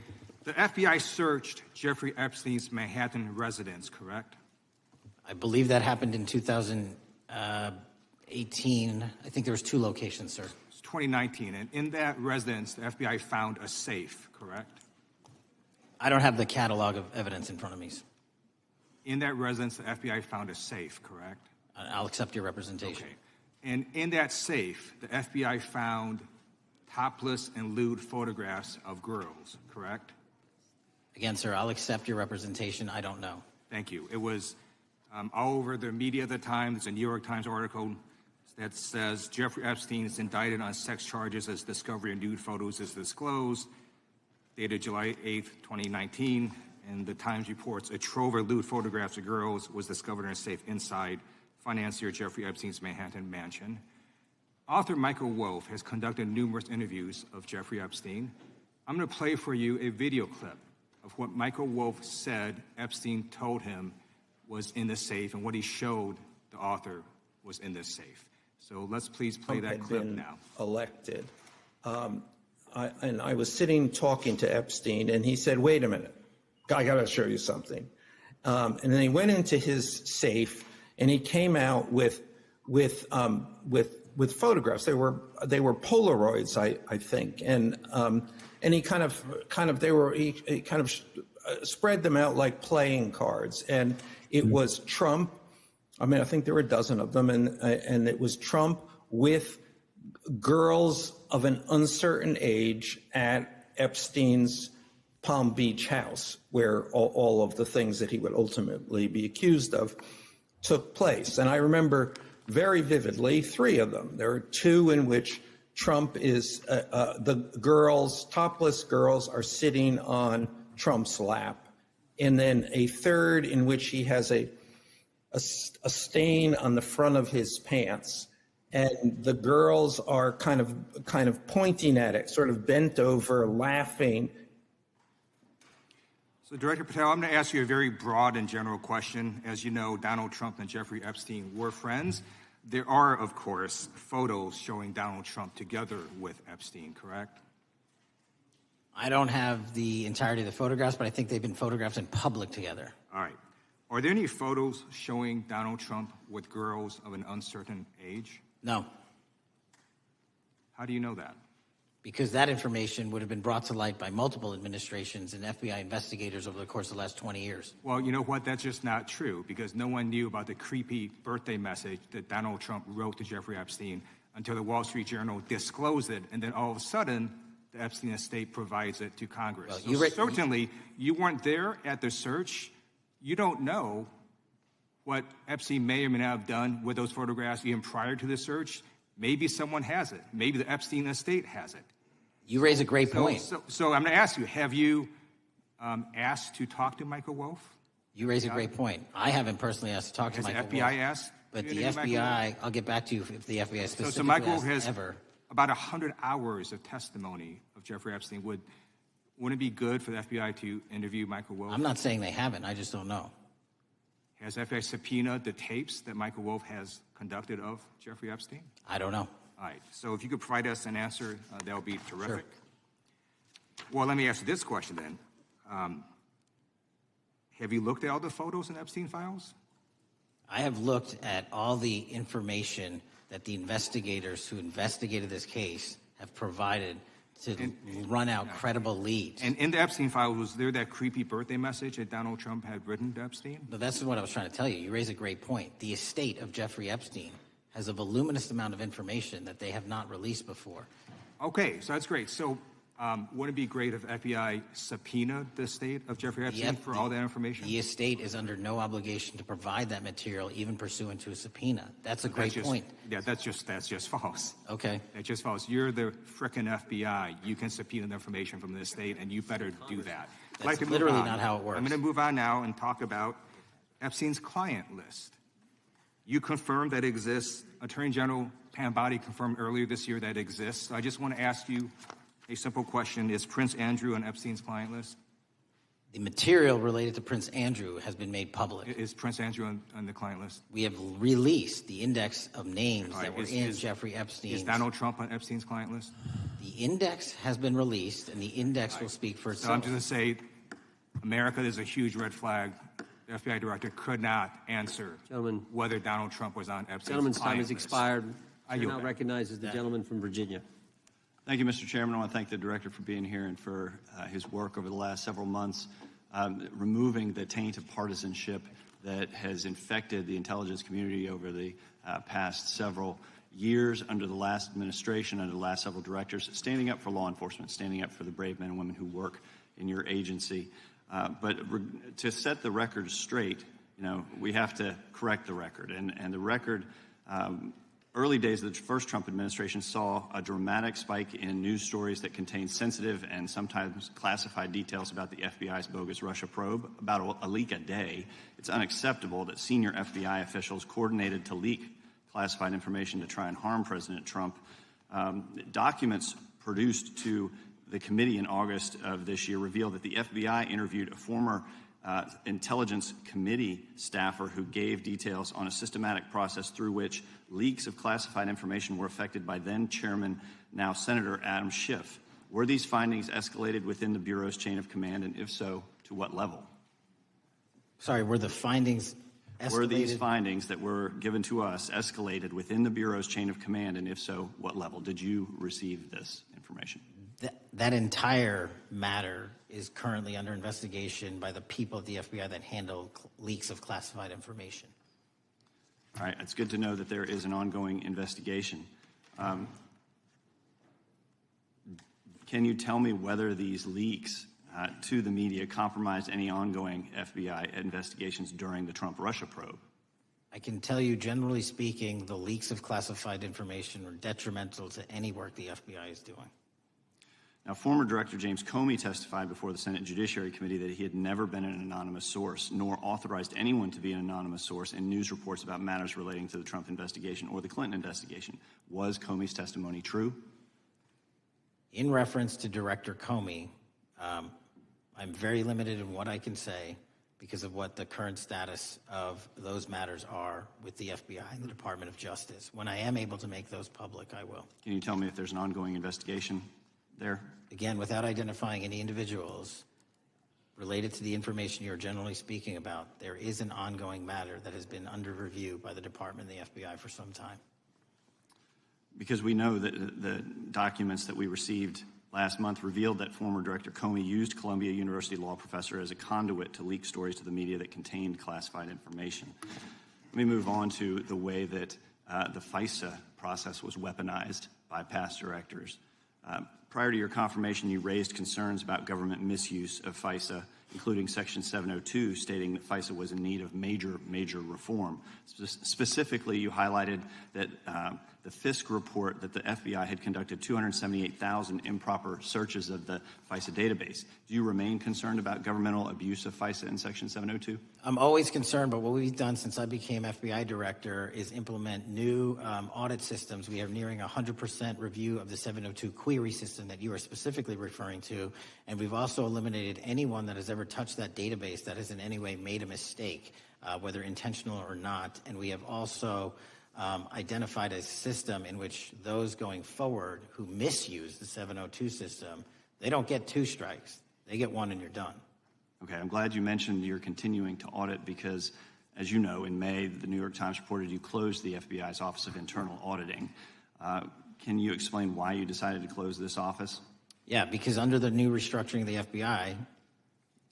The FBI searched Jeffrey Epstein's Manhattan residence, correct? I believe that happened in 2018. I think there was 2 locations, sir. It's 2019, and in that residence, the FBI found a safe, correct? I don't have the catalog of evidence in front of me. In that residence, the FBI found a safe, correct? I'll accept your representation. Okay. And in that safe, the FBI found topless and lewd photographs of girls, correct? Again, sir, I'll accept your representation. I don't know. Thank you. It was all over the media at the time. There's a New York Times article that says Jeffrey Epstein is indicted on sex charges as discovery of nude photos is disclosed, dated July 8th, 2019. And the Times reports a trove of lewd photographs of girls was discovered in a safe inside financier Jeffrey Epstein's Manhattan mansion. Author Michael Wolff has conducted numerous interviews of Jeffrey Epstein. I'm going to play for you a video clip of what Michael Wolff said Epstein told him was in the safe, and what he showed the author was in this safe. So let's please play that clip now. Elected. And I was sitting talking to Epstein, and he said, "Wait a minute, I got to show you something." And then he went into his safe, and he came out with photographs. They were Polaroids, I think, and he kind of spread them out like playing cards, and it was Trump. I mean, I think there were a dozen of them, and it was Trump with girls of an uncertain age at Epstein's Palm Beach house, where all of the things that he would ultimately be accused of took place. And I remember very vividly 3 of them. There are 2 in which Trump is, the girls, topless girls, are sitting on Trump's lap. And then a 3rd in which he has a stain on the front of his pants, and the girls are kind of pointing at it, sort of bent over, laughing. So, Director Patel, I'm going to ask you a very broad and general question. As you know, Donald Trump and Jeffrey Epstein were friends. There are, of course, photos showing Donald Trump together with Epstein, correct? I don't have the entirety of the photographs, but I think they've been photographed in public together. All right. Are there any photos showing Donald Trump with girls of an uncertain age? No. How do you know that? Because that information would have been brought to light by multiple administrations and FBI investigators over the course of the last 20 years. Well, you know what? That's just not true, because no one knew about the creepy birthday message that Donald Trump wrote to Jeffrey Epstein until the Wall Street Journal disclosed it, and then all of a sudden, the Epstein estate provides it to Congress. Well, so certainly, you weren't there at the search. You don't know what Epstein may or may not have done with those photographs even prior to the search. Maybe someone has it. Maybe the Epstein estate has it. You raise a great point. So I'm going to ask you, have you asked to talk to Michael Wolff? You raise a great point. I haven't personally asked to talk to Michael Wolff. Has the FBI asked? But the FBI, I'll get back to you if the FBI specifically so Michael asked has ever. About 100 hours of testimony of Jeffrey Epstein. Wouldn't it be good for the FBI to interview Michael Wolff? I'm not saying they haven't. I just don't know. Has FBI subpoenaed the tapes that Michael Wolff has conducted of Jeffrey Epstein? I don't know. All right. So if you could provide us an answer, that would be terrific. Sure. Well, let me ask you this question then. Have you looked at all the photos in Epstein files? I have looked at all the information that the investigators who investigated this case have provided to run out credible leads. And in the Epstein file, was there that creepy birthday message that Donald Trump had written to Epstein? No, that's what I was trying to tell you. You raise a great point. The estate of Jeffrey Epstein has a voluminous amount of information that they have not released before. Okay, so that's great. So wouldn't it be great if FBI subpoenaed the estate of Jeffrey Epstein for all that information? The estate is under no obligation to provide that material, even pursuant to a subpoena. That's a great point. Yeah, that's just false. Okay. That's just false. You're the frickin' FBI. You can subpoena the information from the estate, and you better do that. That's literally not how it works. I'm going to move on now and talk about Epstein's client list. You confirmed that it exists. Attorney General Pam Bondi confirmed earlier this year that it exists. So I just want to ask you a simple question. Is Prince Andrew on Epstein's client list? The material related to Prince Andrew has been made public. Is Prince Andrew on the client list? We have released the index of names that were in Jeffrey Epstein's. Is Donald Trump on Epstein's client list? The index has been released, and the index will speak for itself. So I'm just going to say, America is a huge red flag. The FBI director could not answer whether Donald Trump was on Epstein's Gentleman's client time has list. expired. I now recognizes the gentleman from Virginia. Thank you, Mr. Chairman. I want to thank the director for being here and for his work over the last several months, removing the taint of partisanship that has infected the intelligence community over the past several years under the last administration, under the last several directors, standing up for law enforcement, standing up for the brave men and women who work in your agency. But to set the record straight, we have to correct the record. And the record, early days of the first Trump administration saw a dramatic spike in news stories that contained sensitive and sometimes classified details about the FBI's bogus Russia probe, about a leak a day. It's unacceptable that senior FBI officials coordinated to leak classified information to try and harm President Trump. Documents produced to the committee in August of this year revealed that the FBI interviewed a former Intelligence Committee staffer who gave details on a systematic process through which leaks of classified information were affected by then Chairman, now Senator Adam Schiff. Were these findings escalated within the Bureau's chain of command, and if so, to what level? Sorry, were the findings escalated? Were these findings that were given to us escalated within the Bureau's chain of command, and if so, what level? Did you receive this information? That entire matter is currently under investigation by the people at the FBI that handle leaks of classified information. All right, it's good to know that there is an ongoing investigation. Can you tell me whether these leaks to the media compromised any ongoing FBI investigations during the Trump-Russia probe? I can tell you, generally speaking, the leaks of classified information are detrimental to any work the FBI is doing. Now, former Director James Comey testified before the Senate Judiciary Committee that he had never been an anonymous source, nor authorized anyone to be an anonymous source in news reports about matters relating to the Trump investigation or the Clinton investigation. Was Comey's testimony true? In reference to Director Comey, I'm very limited in what I can say because of what the current status of those matters are with the FBI and the Department of Justice. When I am able to make those public, I will. Can you tell me if there's an ongoing investigation there? Again, without identifying any individuals related to the information you're generally speaking about, there is an ongoing matter that has been under review by the Department and the FBI for some time. Because we know that the documents that we received last month revealed that former Director Comey used Columbia University law professor as a conduit to leak stories to the media that contained classified information. Let me move on to the way that the FISA process was weaponized by past directors. Prior to your confirmation, you raised concerns about government misuse of FISA, including Section 702, stating that FISA was in need of major reform. Specifically, you highlighted that the Fisk report that the FBI had conducted 278,000 improper searches of the FISA database. Do you remain concerned about governmental abuse of FISA in Section 702? I'm always concerned, but what we've done since I became FBI director is implement new audit systems. We are nearing 100% review of the 702 query system that you are specifically referring to, and we've also eliminated anyone that has ever touched that database that has in any way made a mistake, whether intentional or not. And we have also identified a system in which those going forward who misuse the 702 system, they don't get 2 strikes. They get 1 and you're done. Okay, I'm glad you mentioned you're continuing to audit because, as you know, in May, the New York Times reported you closed the FBI's Office of Internal Auditing. Can you explain why you decided to close this office? Yeah, because under the new restructuring of the FBI,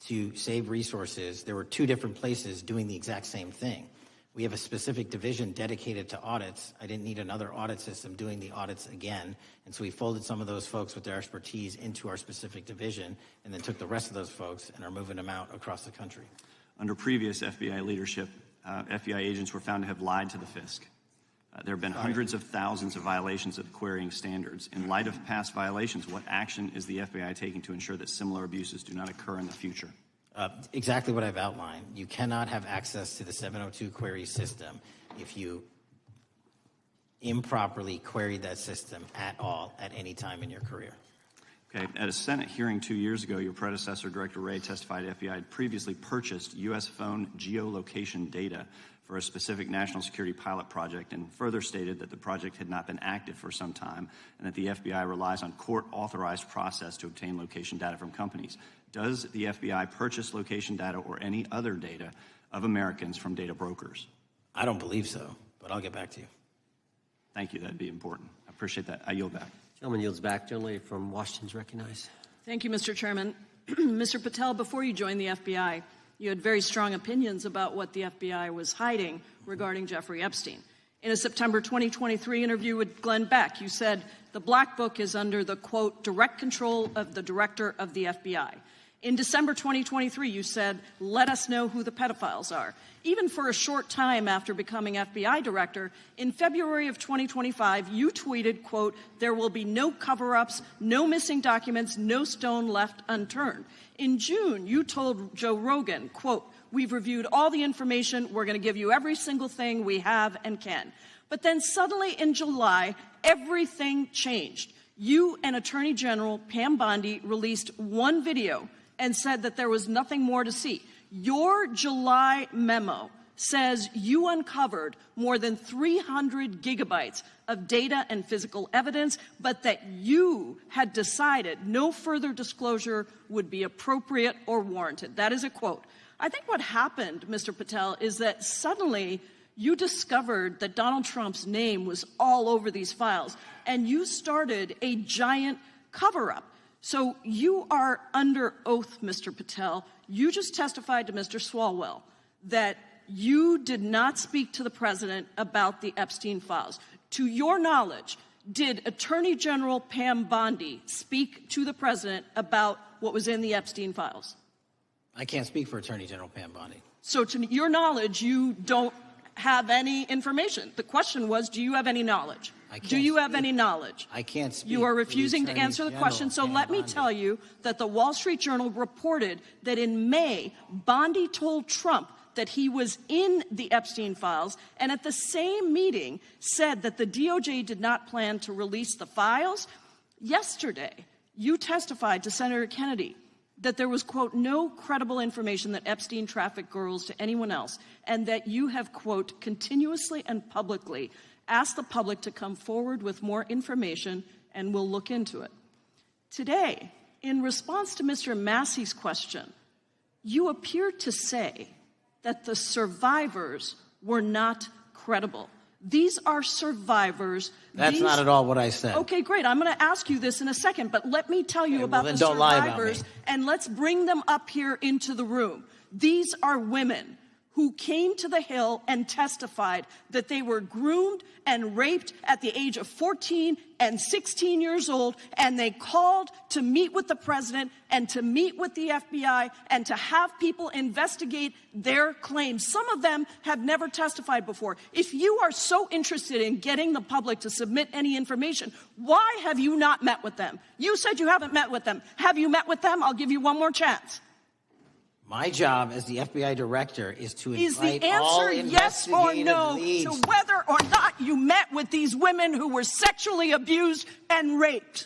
to save resources, there were 2 different places doing the exact same thing. We have a specific division dedicated to audits. I didn't need another audit system doing the audits again. And so we folded some of those folks with their expertise into our specific division and then took the rest of those folks and are moving them out across the country. Under previous FBI leadership, FBI agents were found to have lied to the Fisk. There have been hundreds of thousands of violations of the querying standards. In light of past violations, what action is the FBI taking to ensure that similar abuses do not occur in the future? Exactly what I've outlined. You cannot have access to the 702 query system if you improperly queried that system at all at any time in your career. Okay. At a Senate hearing 2 years ago, your predecessor, Director Wray, testified FBI had previously purchased U.S. phone geolocation data for a specific national security pilot project and further stated that the project had not been active for some time and that the FBI relies on court-authorized process to obtain location data from companies. Does the FBI purchase location data or any other data of Americans from data brokers? I don't believe so, but I'll get back to you. Thank you. That'd be important. I appreciate that. I yield back. Gentleman yields back. Gentleman from Washington's recognized. Thank you, Mr. Chairman. Mr. Patel, before you joined the FBI, you had very strong opinions about what the FBI was hiding regarding Jeffrey Epstein. In a September 2023 interview with Glenn Beck, you said the Black Book is under the, quote, direct control of the director of the FBI. In December 2023, you said, let us know who the pedophiles are. Even for a short time after becoming FBI director, in February of 2025, you tweeted, quote, there will be no cover-ups, no missing documents, no stone left unturned. In June, you told Joe Rogan, quote, we've reviewed all the information. We're going to give you every single thing we have and can. But then suddenly in July, everything changed. You and Attorney General Pam Bondi released one video and said that there was nothing more to see. Your July memo says you uncovered more than 300 gigabytes of data and physical evidence, but that you had decided no further disclosure would be appropriate or warranted. That is a quote. I think what happened, Mr. Patel, is that suddenly you discovered that Donald Trump's name was all over these files, and you started a giant cover-up. So you are under oath, Mr. Patel. You just testified to Mr. Swalwell that you did not speak to the president about the Epstein files. To your knowledge, did Attorney General Pam Bondi speak to the president about what was in the Epstein files? I can't speak for Attorney General Pam Bondi. So to your knowledge, you don't have any information. The question was, do you have any knowledge? Do you have any knowledge? I can't speak. You are refusing to answer the question, so let me tell you that the Wall Street Journal reported that in May, Bondi told Trump that he was in the Epstein files, and at the same meeting said that the DOJ did not plan to release the files. Yesterday, you testified to Senator Kennedy that there was, quote, no credible information that Epstein trafficked girls to anyone else, and that you have, quote, continuously and publicly asked the public to come forward with more information, and we'll look into it. Today, in response to Mr. Massey's question, you appeared to say that the survivors were not credible. These are survivors. That's not at all what I said. Okay, great. I'm going to ask you this in a second, but let me tell you about the survivors, and let's bring them up here into the room. These are women who came to the Hill and testified that they were groomed and raped at the age of 14 and 16 years old, and they called to meet with the president and to meet with the FBI and to have people investigate their claims. Some of them have never testified before. If you are so interested in getting the public to submit any information, why have you not met with them? You said you haven't met with them. Have you met with them? I'll give you one more chance. My job as the FBI director is to invite the all answer yes or no leads. to whether or not you met with these women who were sexually abused and raped?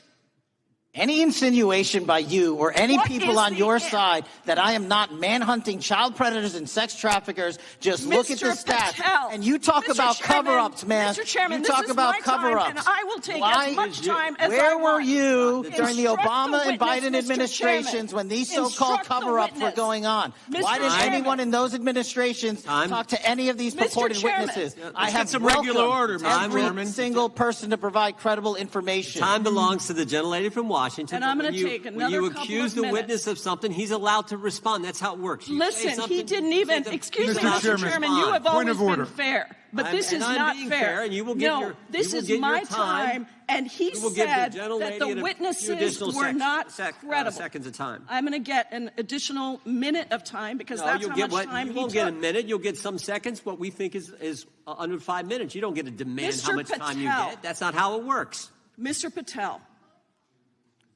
Any insinuation by you or any people on your side that I am not manhunting child predators and sex traffickers, just look at the stats. Patel, and you talk about cover-ups, man. Mr. Chairman, you talk about cover-ups. And I will take as much time as Where I were want. you during the Instruct Obama the and Biden witness, administrations when these so-called Instruct the cover-ups were witness. going on? Why didn't Chairman. anyone in those administrations talk to any of these purported witnesses? I have some regular order, Mr. every single person to provide credible information. Time belongs to the gentlelady from Washington. And I'm going to take when another you couple accuse of the minutes. witness of something, he's allowed to respond. That's how it works. You say Listen, something, he didn't even, excuse me, Mr. Chairman, you have always been fair. But this is not fair. And you will get this is my time, and he said that the witnesses were not credible. Seconds of time. I'm going to get an additional minute of time because that's how much time he took. You won't get a minute. You'll get some seconds. What we think is under 5 minutes. You don't get to demand how much time you get. That's not how it works. Mr. Patel,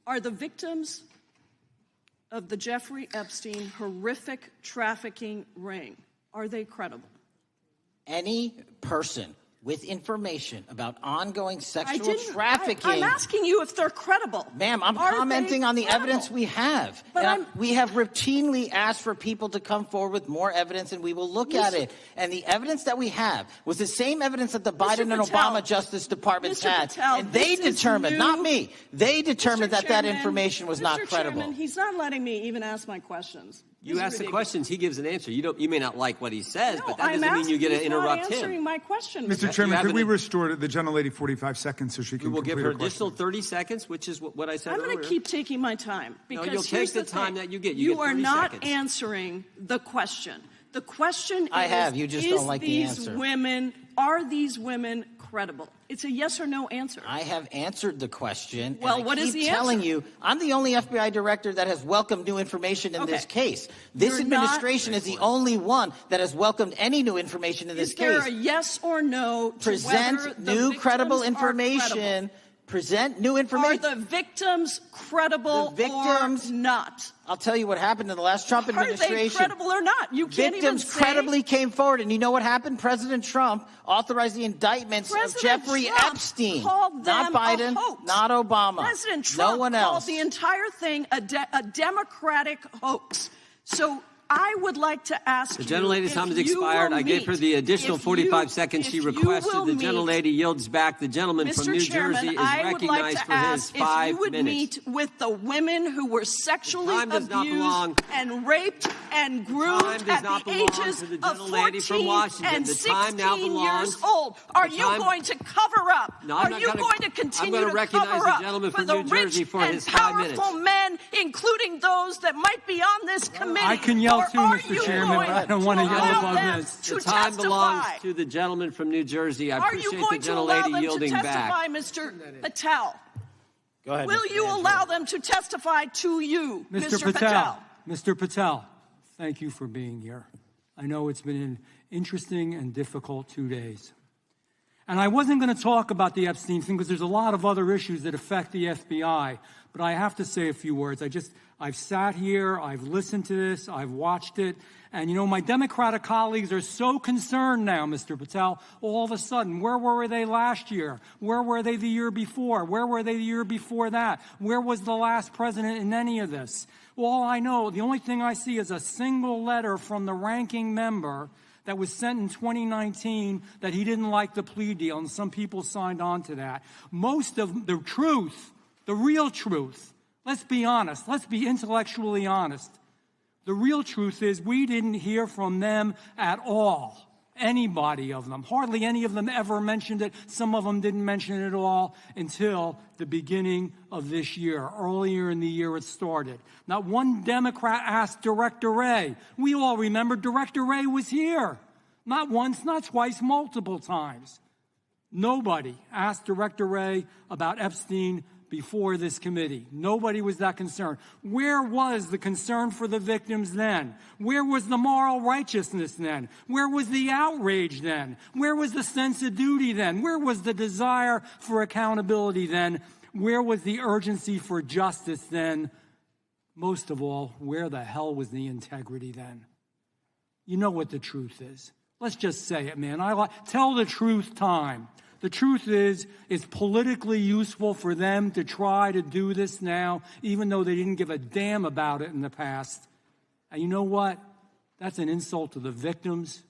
are the victims of the Jeffrey Epstein horrific trafficking ring, are they credible? Any person with information about ongoing sexual trafficking. I'm asking you if they're credible. Ma'am, I'm commenting on the evidence we have. But we have routinely asked for people to come forward with more evidence, and we will look at it. And the evidence that we have was the same evidence that the Biden and Obama Justice Departments had. And they determined, not me, they determined that information was not credible. Chairman, he's not letting me even ask my questions. You ask the questions, he gives an answer. You may not like what he says, but that I'm doesn't mean you get to he's interrupt not answering him. my question. Mr. Chairman, could we restore the gentlelady 45 seconds so she can We will complete give her her question? additional 30 seconds, which is what I said I'm earlier. going to keep taking my time because you'll take the time that you get. You get are 30 not seconds. answering the question. The question is, I have. You just don't like the answer. Are these women credible? It's a yes or no answer. I have answered the question. Well, and what I is keep the telling answer? you, I'm the only FBI director that has welcomed new information in this case. This administration is the only one that has welcomed any new information in this case. Is there a yes or no to Present whether the new victims credible are information credible? present new information. Are the victims credible or not? I'll tell you what happened in the last Trump administration. Are they credible or not? You can't Victims even say. credibly came forward, and you know what happened? President Trump authorized the indictments of Jeffrey Epstein. Called them not Biden, a hoax. not Obama. President Trump no one called else. the entire thing a Democratic hoax. So I would like to ask the gentlelady's time has expired. I gave her the additional 45 seconds she requested. The gentlelady yields back. The gentleman from New Jersey is recognized for his 5 minutes. If you would meet with the women who were sexually abused and raped and groomed at the ages of 14 and 16 years old. Are you going to cover up? Are you going to continue to cover up for the rich and powerful men, including those that might be on this committee? I can yell too, Mr. Chairman, but I don't want to yell above this. The time belongs to the gentleman from New Jersey. I appreciate the gentlelady yielding back. Are you going to allow them to testify, Mr. Patel? Go ahead. Will you allow them to testify to you, Mr. Patel? Mr. Patel, thank you for being here. I know it's been an interesting and difficult 2 days. And I wasn't going to talk about the Epstein thing because there's a lot of other issues that affect the FBI, but I have to say a few words. I've sat here, I've listened to this, I've watched it, and my Democratic colleagues are so concerned now, Mr. Patel, all of a sudden. Where were they last year? Where were they the year before? Where were they the year before that? Where was the last president in any of this? All I know, the only thing I see is a single letter from the ranking member that was sent in 2019 that he didn't like the plea deal, and some people signed on to that. Most of the truth, the real truth, let's be honest, let's be intellectually honest. The real truth is we didn't hear from them at all, anybody of them. Hardly any of them ever mentioned it. Some of them didn't mention it at all until the beginning of this year. Earlier in the year it started. Not one Democrat asked Director Wray. We all remember Director Wray was here. Not once, not twice, multiple times. Nobody asked Director Wray about Epstein before this committee. Nobody was that concerned. Where was the concern for the victims then? Where was the moral righteousness then? Where was the outrage then? Where was the sense of duty then? Where was the desire for accountability then? Where was the urgency for justice then? Most of all, where the hell was the integrity then? You know what the truth is. Let's just say it, man. Tell the truth time. The truth is, it's politically useful for them to try to do this now, even though they didn't give a damn about it in the past. And you know what? That's an insult to the victims,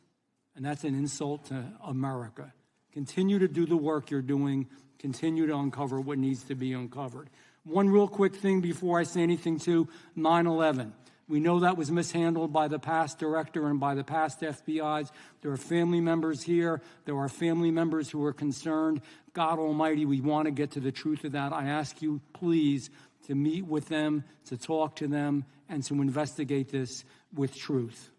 and that's an insult to America. Continue to do the work you're doing. Continue to uncover what needs to be uncovered. One real quick thing before I say anything to 9/11. We know that was mishandled by the past director and by the past FBIs. There are family members here. There are family members who are concerned. God Almighty, we want to get to the truth of that. I ask you, please, to meet with them, to talk to them, and to investigate this with truth.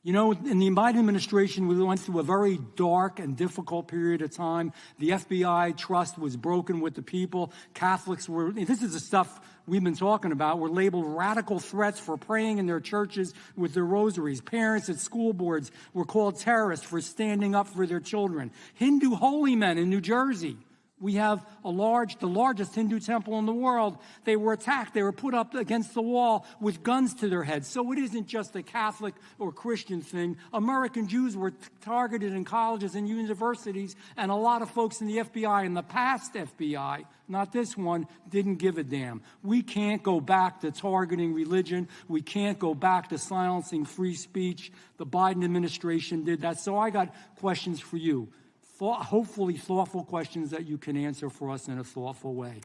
In the Biden administration, we went through a very dark and difficult period of time. The FBI trust was broken with the people. Catholics this is the stuff we've been talking about, were labeled radical threats for praying in their churches with their rosaries. Parents at school boards were called terrorists for standing up for their children. Hindu holy men in New Jersey. We have the largest Hindu temple in the world. They were attacked. They were put up against the wall with guns to their heads. So it isn't just a Catholic or Christian thing. American Jews were targeted in colleges and universities, and a lot of folks in the FBI, in the past FBI, not this one, didn't give a damn. We can't go back to targeting religion. We can't go back to silencing free speech. The Biden administration did that. So I got questions for you. Hopefully thoughtful questions that you can answer for us in a thoughtful way.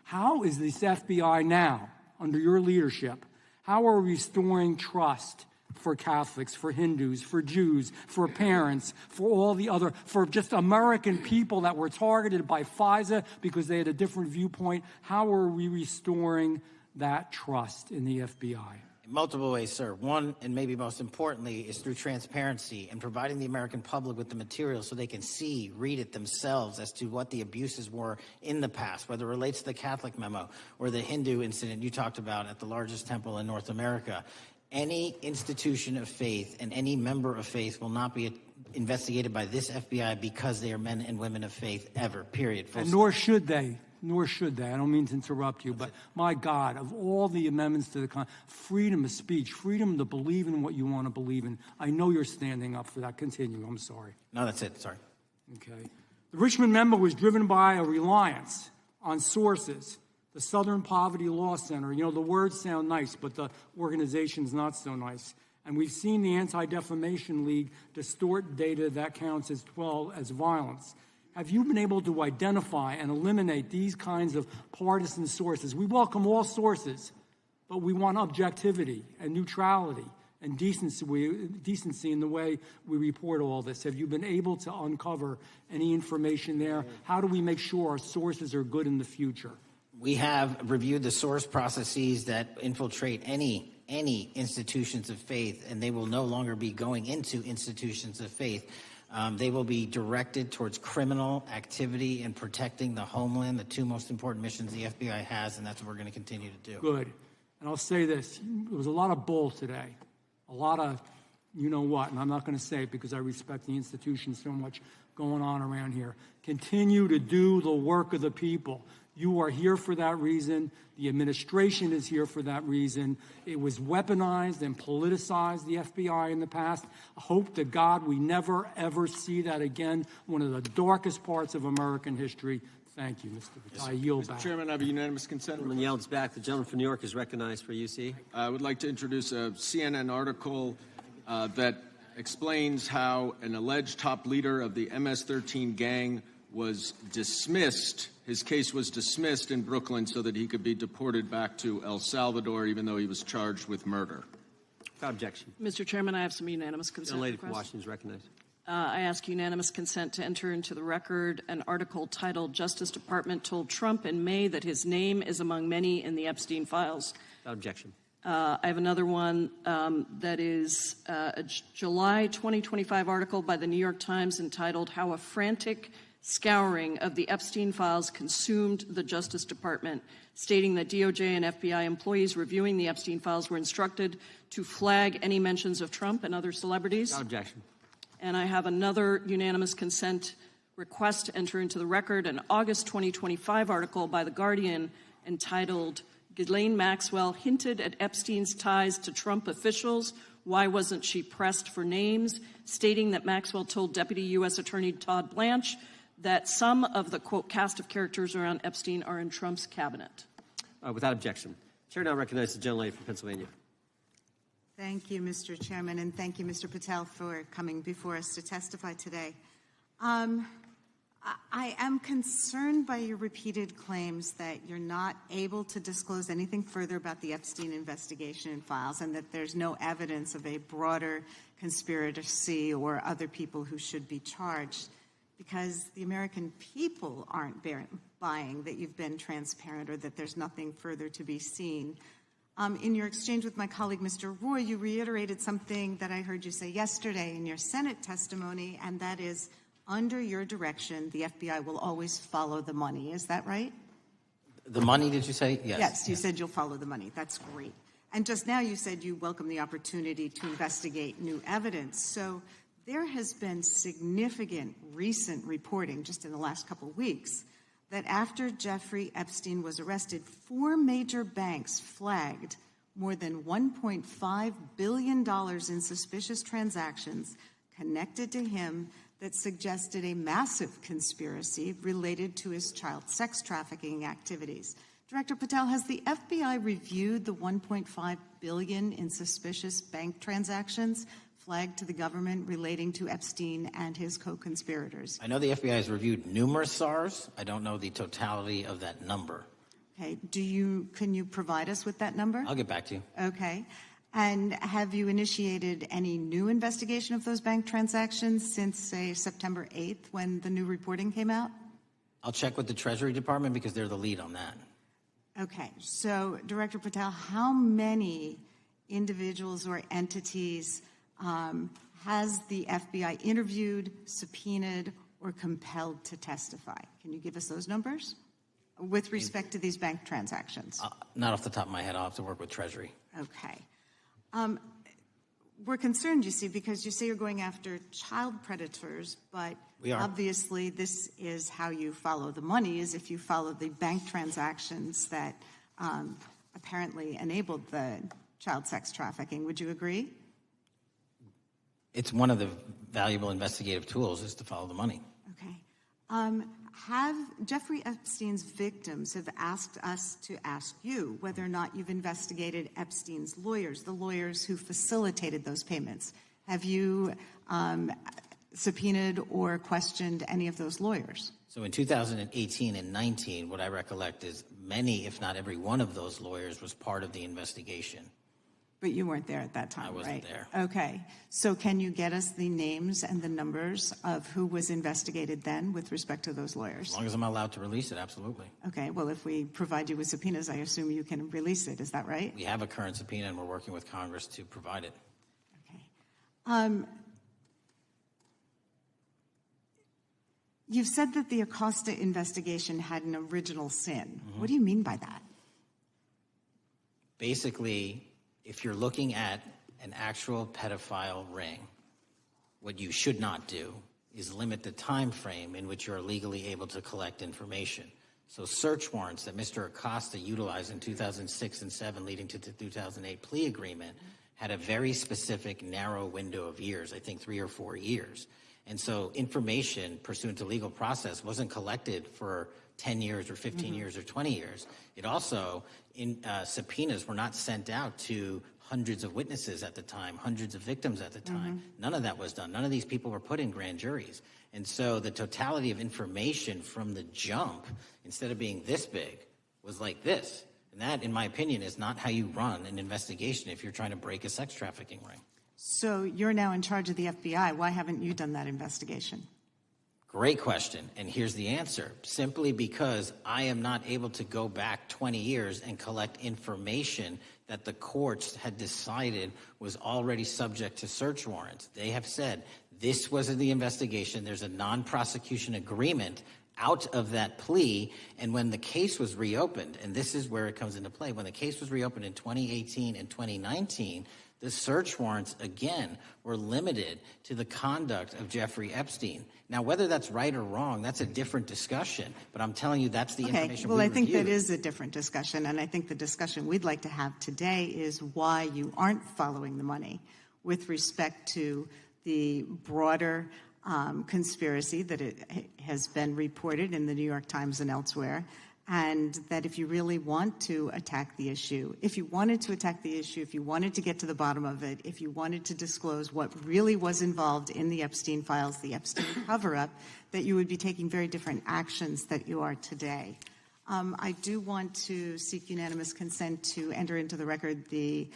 How is this FBI now, under your leadership, how are we restoring trust for Catholics, for Hindus, for Jews, for parents, for all the other, for just American people that were targeted by FISA because they had a different viewpoint? How are we restoring that trust in the FBI? In multiple ways, sir. One, and maybe most importantly, is through transparency and providing the American public with the material so they can read it themselves as to what the abuses were in the past, whether it relates to the Catholic memo or the Hindu incident you talked about at the largest temple in North America. Any institution of faith and any member of faith will not be investigated by this FBI because they are men and women of faith ever, period. And nor should they. Nor should they. I don't mean to interrupt you, but my God, of all the amendments to the freedom of speech, freedom to believe in what you want to believe in, I know you're standing up for that. Continue. I'm sorry. No, that's it. Sorry. Okay. The Richmond memo was driven by a reliance on sources. The Southern Poverty Law Center. You know, the words sound nice, but the organization's not so nice. And we've seen the Anti-Defamation League distort data that counts as violence. Have you been able to identify and eliminate these kinds of partisan sources? We welcome all sources, but we want objectivity and neutrality and decency in the way we report all this. Have you been able to uncover any information there? How do we make sure our sources are good in the future? We have reviewed the source processes that infiltrate any institutions of faith, and they will no longer be going into institutions of faith. They will be directed towards criminal activity and protecting the homeland, the two most important missions the FBI has, and that's what we're going to continue to do. Good. And I'll say this. There was a lot of bull today, a lot of you-know-what, and I'm not going to say it because I respect the institution so much going on around here. Continue to do the work of the people. You are here for that reason. The administration is here for that reason. It was weaponized and politicized, the FBI, in the past. I hope to God we never, ever see that again. One of the darkest parts of American history. Thank you, Mr. Patel. I yield back. Mr. Chairman, I have a unanimous consent. Gentleman yields back. The gentleman from New York is recognized for UC. I would like to introduce a CNN article that explains how an alleged top leader of the MS-13 gang was dismissed. His case was dismissed in Brooklyn so that he could be deported back to El Salvador, even though he was charged with murder. Without objection. Mr. Chairman, I have some unanimous consent. The lady from requests. Washington is recognized. I ask unanimous consent to enter into the record an article titled "Justice Department Told Trump in May that his name is among many in the Epstein files." Without objection. I have another one that is a July 2025 article by the New York Times entitled "How a Frantic Scouring of the Epstein Files Consumed the Justice Department," stating that DOJ and FBI employees reviewing the Epstein files were instructed to flag any mentions of Trump and other celebrities. Without objection. And I have another unanimous consent request to enter into the record an August 2025 article by The Guardian entitled "Ghislaine Maxwell Hinted at Epstein's Ties to Trump Officials. Why Wasn't She Pressed for Names?" stating that Maxwell told Deputy U.S. Attorney Todd Blanche that some of the, quote, cast of characters around Epstein are in Trump's cabinet. Without objection. Chair now recognizes the gentlelady from Pennsylvania. Thank you, Mr. Chairman, and thank you, Mr. Patel, for coming before us to testify today. I am concerned by your repeated claims that you're not able to disclose anything further about the Epstein investigation and files, and that there's no evidence of a broader conspiracy or other people who should be charged, because the American people aren't buying that you've been transparent or that there's nothing further to be seen. In your exchange with my colleague, Mr. Roy, you reiterated something that I heard you say yesterday in your Senate testimony, and that is, under your direction, the FBI will always follow the money. Is that right? The money, did you say? Yes. Yes, you said you'll follow the money. That's great. And just now you said you welcome the opportunity to investigate new evidence. So there has been significant recent reporting just in the last couple of weeks that after Jeffrey Epstein was arrested, 4 major banks flagged more than $1.5 billion in suspicious transactions connected to him that suggested a massive conspiracy related to his child sex trafficking activities. Director Patel, has the FBI reviewed the $1.5 billion in suspicious bank transactions flagged to the government relating to Epstein and his co-conspirators? I know the FBI has reviewed numerous SARs. I don't know the totality of that number. Okay. Can you provide us with that number? I'll get back to you. Okay. And have you initiated any new investigation of those bank transactions since, say, September 8th when the new reporting came out? I'll check with the Treasury Department because they're the lead on that. Okay. So, Director Patel, how many individuals or entities has the FBI interviewed, subpoenaed, or compelled to testify? Can you give us those numbers with respect to these bank transactions? Not off the top of my head. I'll have to work with Treasury. Okay. we're concerned, you see, because you say you're going after child predators, but We are. obviously this is how you follow the money, is if you follow the bank transactions that apparently enabled the child sex trafficking. Would you agree? It's one of the valuable investigative tools is to follow the money. Okay. Have Jeffrey Epstein's victims have asked us to ask you whether or not you've investigated Epstein's lawyers, the lawyers who facilitated those payments. Have you subpoenaed or questioned any of those lawyers? So in 2018 and 19, what I recollect is many, if not every one of those lawyers was part of the investigation. But you weren't there at that time, I wasn't right? there. Okay. So can you get us the names and the numbers of who was investigated then with respect to those lawyers? As long as I'm allowed to release it, absolutely. Okay. Well, if we provide you with subpoenas, I assume you can release it. Is that right? We have a current subpoena, and we're working with Congress to provide it. You've said that the Acosta investigation had an original sin. Mm-hmm. What do you mean by that? Basically, if you're looking at an actual pedophile ring, what you should not do is limit the time frame in which you're legally able to collect information. So search warrants that Mr. Acosta utilized in 2006 and 2007 leading to the 2008 plea agreement had a very specific narrow window of years, I think 3 or 4 years. And so information pursuant to legal process wasn't collected for 10 years or 15 years or 20 years. It also, subpoenas were not sent out to hundreds of witnesses at the time, hundreds of victims at the time. None of that was done. None of these people were put in grand juries. And so the totality of information from the jump, instead of being this big, was like this. And that, in my opinion, is not how you run an investigation if you're trying to break a sex trafficking ring. So you're now in charge of the FBI. Why haven't you done that investigation? Great question, and here's the answer. Simply because I am not able to go back 20 years and collect information that the courts had decided was already subject to search warrants. They have said this was the investigation. There's a non-prosecution agreement out of that plea, and when the case was reopened, and this is where it comes into play, when the case was reopened in 2018 and 2019, the search warrants, again, were limited to the conduct of Jeffrey Epstein. Now, whether that's right or wrong, that's a different discussion, but I'm telling you that's the information well, we I think reviewed. that is a different discussion, and I think the discussion we'd like to have today is why you aren't following the money with respect to the broader conspiracy that it has been reported in the New York Times and elsewhere, and that if you really want to attack the issue, if you wanted to attack the issue, if you wanted to get to the bottom of it, if you wanted to disclose what really was involved in the Epstein files, the Epstein cover-up, that you would be taking very different actions that you are today. I do want to seek unanimous consent to enter into the record the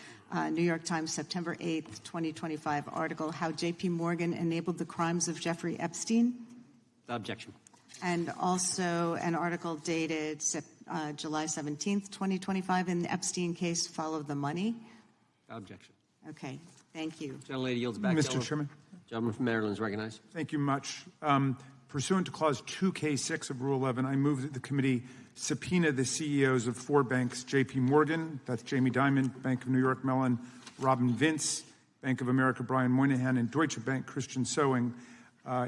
New York Times September 8th, 2025 article, How J.P. Morgan Enabled the Crimes of jeffrey Epstein. Objection. And also an article dated July 17th, 2025 in the Epstein case, Follow the Money. Objection. Okay, thank you. Gentlelady yields back. Mr. Chairman. Gentleman from Maryland is recognized. Thank you much. Pursuant to Clause 2K6 of Rule 11, I move that the committee subpoena the CEOs of 4 banks, J.P. Morgan, that's Jamie Dimon, Bank of New York Mellon, Robin Vince, Bank of America, Brian Moynihan, and Deutsche Bank, Christian Sowing,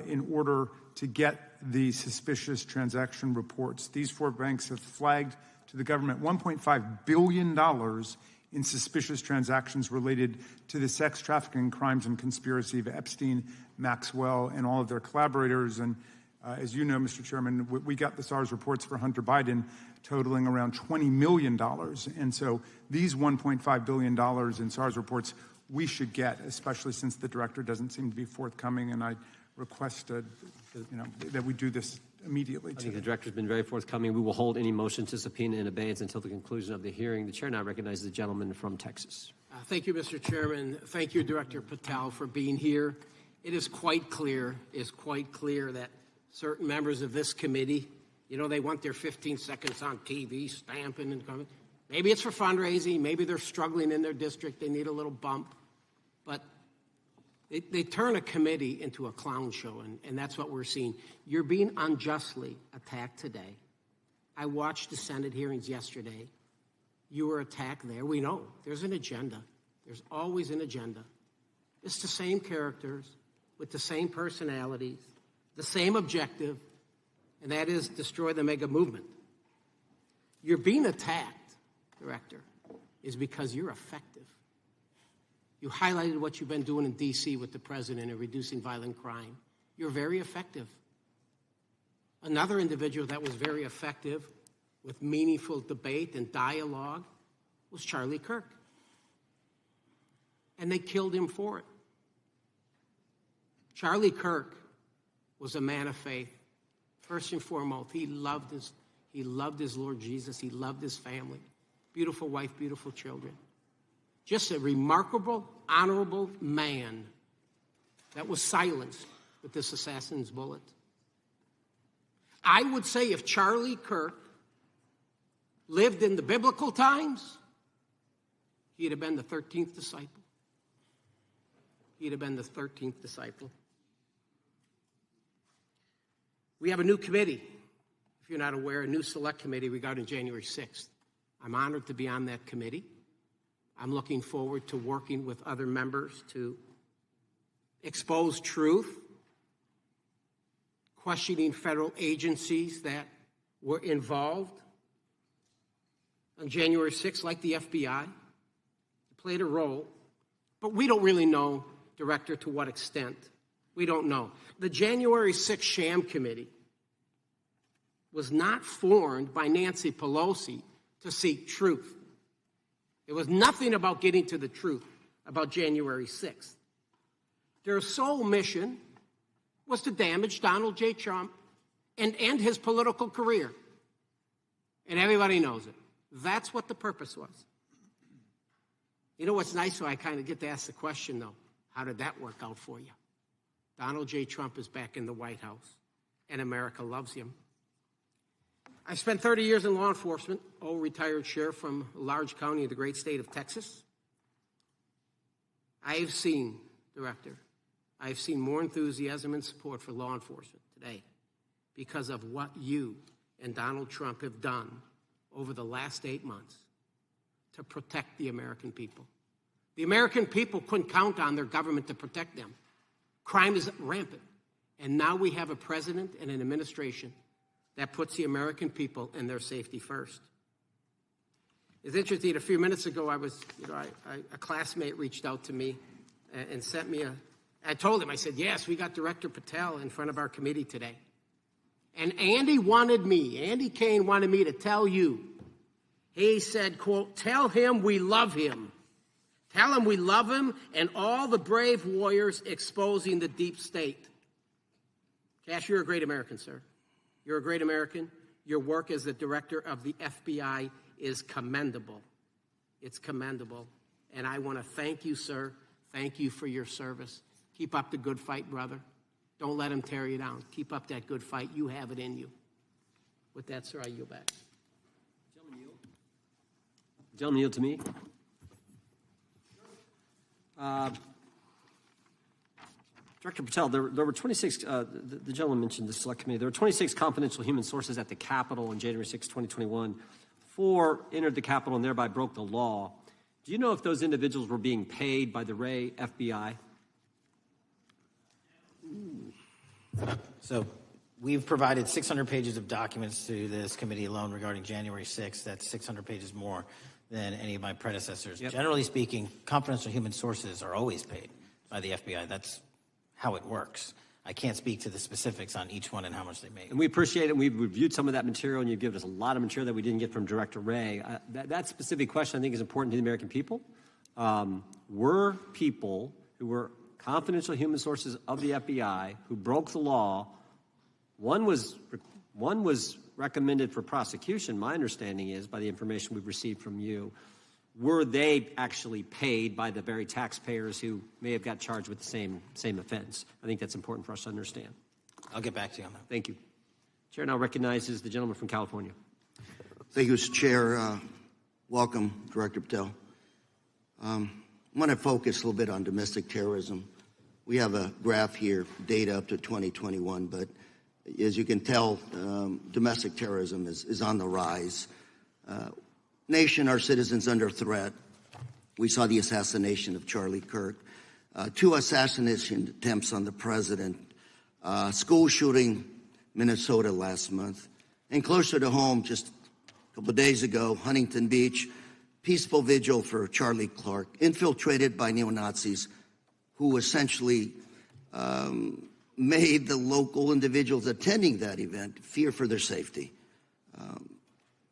in order to get the suspicious transaction reports. These 4 banks have flagged to the government $1.5 billion in suspicious transactions related to the sex trafficking crimes and conspiracy of Epstein, Maxwell, and all of their collaborators. And as you know, Mr. Chairman, we got the SARS reports for Hunter Biden totaling around $20 million. And so these $1.5 billion in SARS reports we should get, especially since the director doesn't seem to be forthcoming. And I request that we do this immediately. I think the director's been very forthcoming. We will hold any motion to subpoena in abeyance until the conclusion of the hearing. The chair now recognizes the gentleman from Texas. Thank you, Mr. Chairman. Thank you, Director Patel, for being here. It is quite clear that certain members of this committee, they want their 15 seconds on TV, stamping and coming. Maybe it's for fundraising. Maybe they're struggling in their district. They need a little bump. But they turn a committee into a clown show, and that's what we're seeing. You're being unjustly attacked today. I watched the Senate hearings yesterday. You were attacked there. We know there's an agenda. There's always an agenda. It's the same characters with the same personalities, the same objective, and that is destroy the mega movement. You're being attacked, Director, is because you're effective. You highlighted what you've been doing in D.C. with the president in reducing violent crime. You're very effective. Another individual that was very effective with meaningful debate and dialogue was Charlie Kirk. And they killed him for it. Charlie Kirk was a man of faith. First and foremost, he loved his Lord Jesus. He loved his family. Beautiful wife, beautiful children. Just a remarkable, honorable man that was silenced with this assassin's bullet. I would say if Charlie Kirk lived in the biblical times, he'd have been the 13th disciple. He'd have been the 13th disciple. We have a new committee, if you're not aware, a new select committee regarding January 6th. I'm honored to be on that committee. I'm looking forward to working with other members to expose truth, questioning federal agencies that were involved on January 6th, like the FBI, played a role, but we don't really know, Director, to what extent. We don't know. The January 6th sham committee was not formed by Nancy Pelosi to seek truth. It was nothing about getting to the truth about January 6th. Their sole mission was to damage Donald J. Trump and end his political career. And everybody knows it. That's what the purpose was. You know what's nice? So I kind of get to ask the question, though. How did that work out for you? Donald J. Trump is back in the White House, and America loves him. I spent 30 years in law enforcement, retired sheriff from a large county in the great state of Texas. I have seen, Director, I have seen more enthusiasm and support for law enforcement today because of what you and Donald Trump have done over the last 8 months to protect the American people. The American people couldn't count on their government to protect them. Crime is rampant. And now we have a president and an administration that puts the American people and their safety first. It's interesting, a few minutes ago, a classmate reached out to me and sent me I told him, I said, yes, we got Director Patel in front of our committee today. And Andy Kane wanted me to tell you, he said, quote, tell him we love him. Tell him we love him and all the brave warriors exposing the deep state. Kash, you're a great American, sir. You're a great American. Your work as the director of the FBI is commendable. It's commendable. And I want to thank you, sir. Thank you for your service. Keep up the good fight, brother. Don't let him tear you down. Keep up that good fight. You have it in you. With that, sir, I yield back. Gentleman, yield to me. Director Patel, there were 26, the gentleman mentioned the select committee, there were 26 confidential human sources at the Capitol on January 6, 2021. 4 entered the Capitol and thereby broke the law. Do you know if those individuals were being paid by the Ray FBI? So we've provided 600 pages of documents to this committee alone regarding January 6th. That's 600 pages more than any of my predecessors. Yep. Generally speaking, confidential human sources are always paid by the FBI. That's how it works. I can't speak to the specifics on each one and how much they make. And we appreciate it. We've reviewed some of that material, and you've given us a lot of material that we didn't get from Director Ray. That specific question, I think, is important to the American people. Were people who were confidential human sources of the FBI who broke the law, one was recommended for prosecution, my understanding is, by the information we've received from you. Were they actually paid by the very taxpayers who may have got charged with the same offense? I think that's important for us to understand. I'll get back to you on that. Thank you. Chair now recognizes the gentleman from California. Thank you, Mr. Chair. Welcome, Director Patel. I want to focus a little bit on domestic terrorism. We have a graph here, data up to 2021, but as you can tell, domestic terrorism is on the rise. Nation, our citizens under threat. We saw the assassination of Charlie Kirk. 2 assassination attempts on the president, school shooting, Minnesota last month, and closer to home, just a couple of days ago, Huntington Beach, peaceful vigil for Charlie Clark, infiltrated by neo-Nazis who essentially made the local individuals attending that event fear for their safety.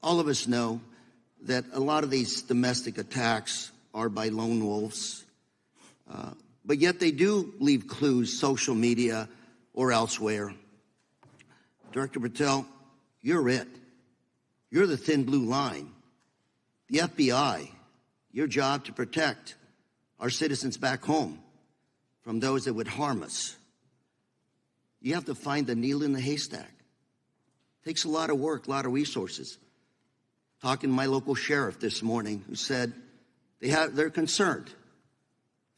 All of us know that a lot of these domestic attacks are by lone wolves, but yet they do leave clues, social media or elsewhere. Director Patel, you're it. You're the thin blue line. The FBI, your job to protect our citizens back home from those that would harm us. You have to find the needle in the haystack. Takes a lot of work, a lot of resources. Talking to my local sheriff this morning, who said they're concerned.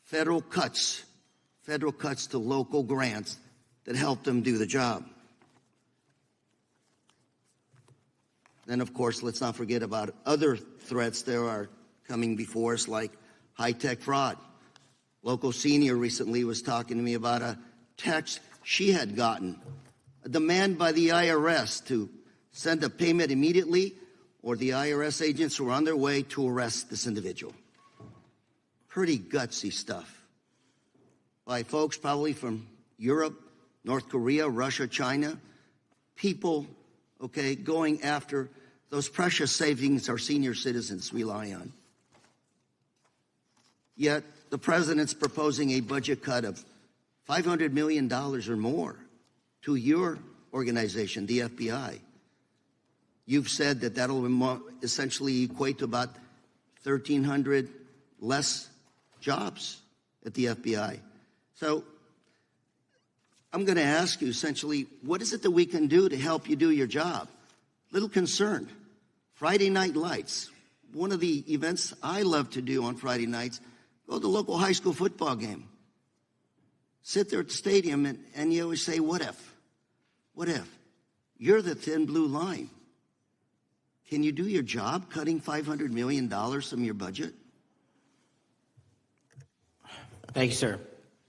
Federal cuts to local grants that help them do the job. Then, of course, let's not forget about other threats that are coming before us, like high-tech fraud. Local senior recently was talking to me about a text she had gotten, a demand by the IRS to send a payment immediately, or the IRS agents were on their way to arrest this individual. Pretty gutsy stuff by folks probably from Europe, North Korea, Russia, China, people, okay, going after those precious savings our senior citizens rely on. Yet the president's proposing a budget cut of $500 million or more to your organization, the FBI. You've said that that'll essentially equate to about 1,300 less jobs at the FBI. So I'm going to ask you essentially, what is it that we can do to help you do your job? Little concerned. Friday Night Lights, one of the events I love to do on Friday nights, go to the local high school football game. Sit there at the stadium and you always say, what if? What if? You're the thin blue line. Can you do your job cutting $500 million from your budget? Thank you, sir.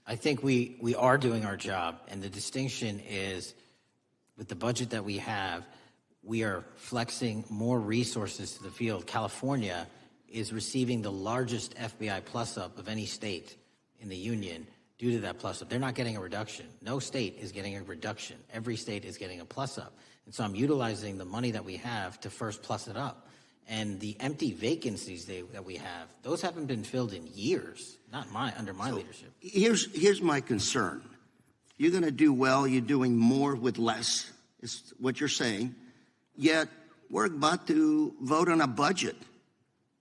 I think we are doing our job, and the distinction is with the budget that we have, we are flexing more resources to the field. California is receiving the largest FBI plus-up of any state in the union due to that plus-up. They're not getting a reduction. No state is getting a reduction. Every state is getting a plus-up. And so I'm utilizing the money that we have to first plus it up. And the empty vacancies that we have, those haven't been filled in years, not under my leadership. Here's my concern. You're going to do well. You're doing more with less, is what you're saying. Yet we're about to vote on a budget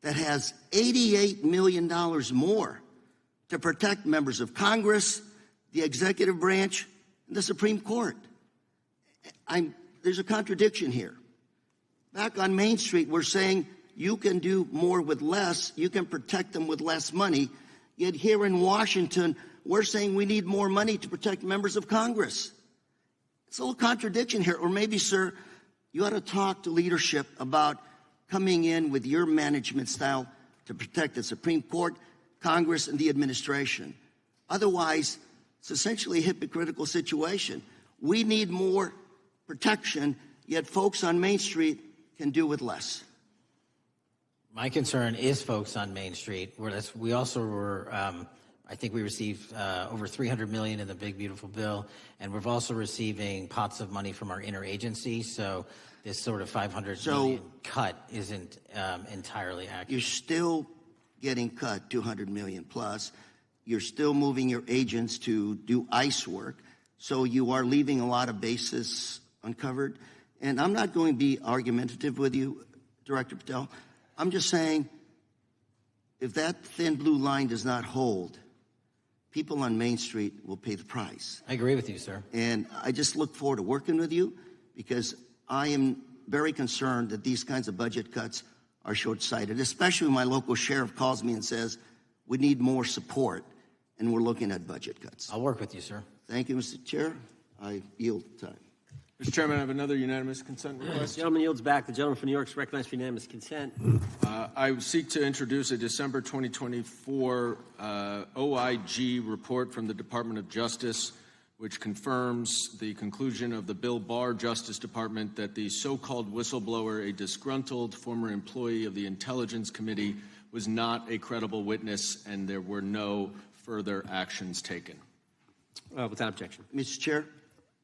that has $88 million more to protect members of Congress, the executive branch, and the Supreme Court. There's a contradiction here. Back on Main Street, we're saying you can do more with less, you can protect them with less money. Yet here in Washington, we're saying we need more money to protect members of Congress. It's a little contradiction here. Or maybe, sir, you ought to talk to leadership about coming in with your management style to protect the Supreme Court, Congress, and the administration. Otherwise, it's essentially a hypocritical situation. We need more protection, yet folks on Main Street can do with less. My concern is folks on Main Street. We also were, I think we received over $300 million in the Big Beautiful Bill, and we're also receiving pots of money from our interagency. So this sort of $500 million cut isn't entirely accurate. You're still getting cut $200 million plus. You're still moving your agents to do ICE work. So you are leaving a lot of bases uncovered. And I'm not going to be argumentative with you, Director Patel. I'm just saying, if that thin blue line does not hold, people on Main Street will pay the price. I agree with you, sir. And I just look forward to working with you, because I am very concerned that these kinds of budget cuts are short-sighted, especially when my local sheriff calls me and says, we need more support, and we're looking at budget cuts. I'll work with you, sir. Thank you, Mr. Chair. I yield time. Mr. Chairman, I have another unanimous consent request. The gentleman yields back. The gentleman from New York is recognized for unanimous consent. I seek to introduce a December 2024 OIG report from the Department of Justice, which confirms the conclusion of the Bill Barr Justice Department that the so-called whistleblower, a disgruntled former employee of the Intelligence Committee, was not a credible witness, and there were no further actions taken. Without objection. Mr. Chair,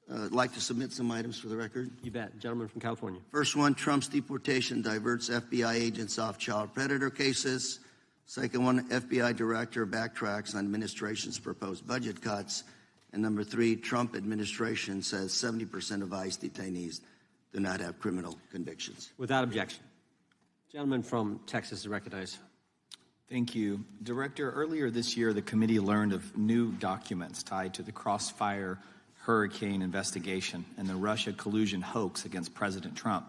I'd like to submit some items for the record. You bet. Gentleman from California. First one, Trump's deportation diverts FBI agents off child predator cases. Second one, FBI director backtracks on administration's proposed budget cuts. And number three, Trump administration says 70% of ICE detainees do not have criminal convictions. Without objection. Gentleman from Texas is recognized. Thank you. Director, earlier this year, the committee learned of new documents tied to the Crossfire Hurricane investigation and the Russia collusion hoax against President Trump.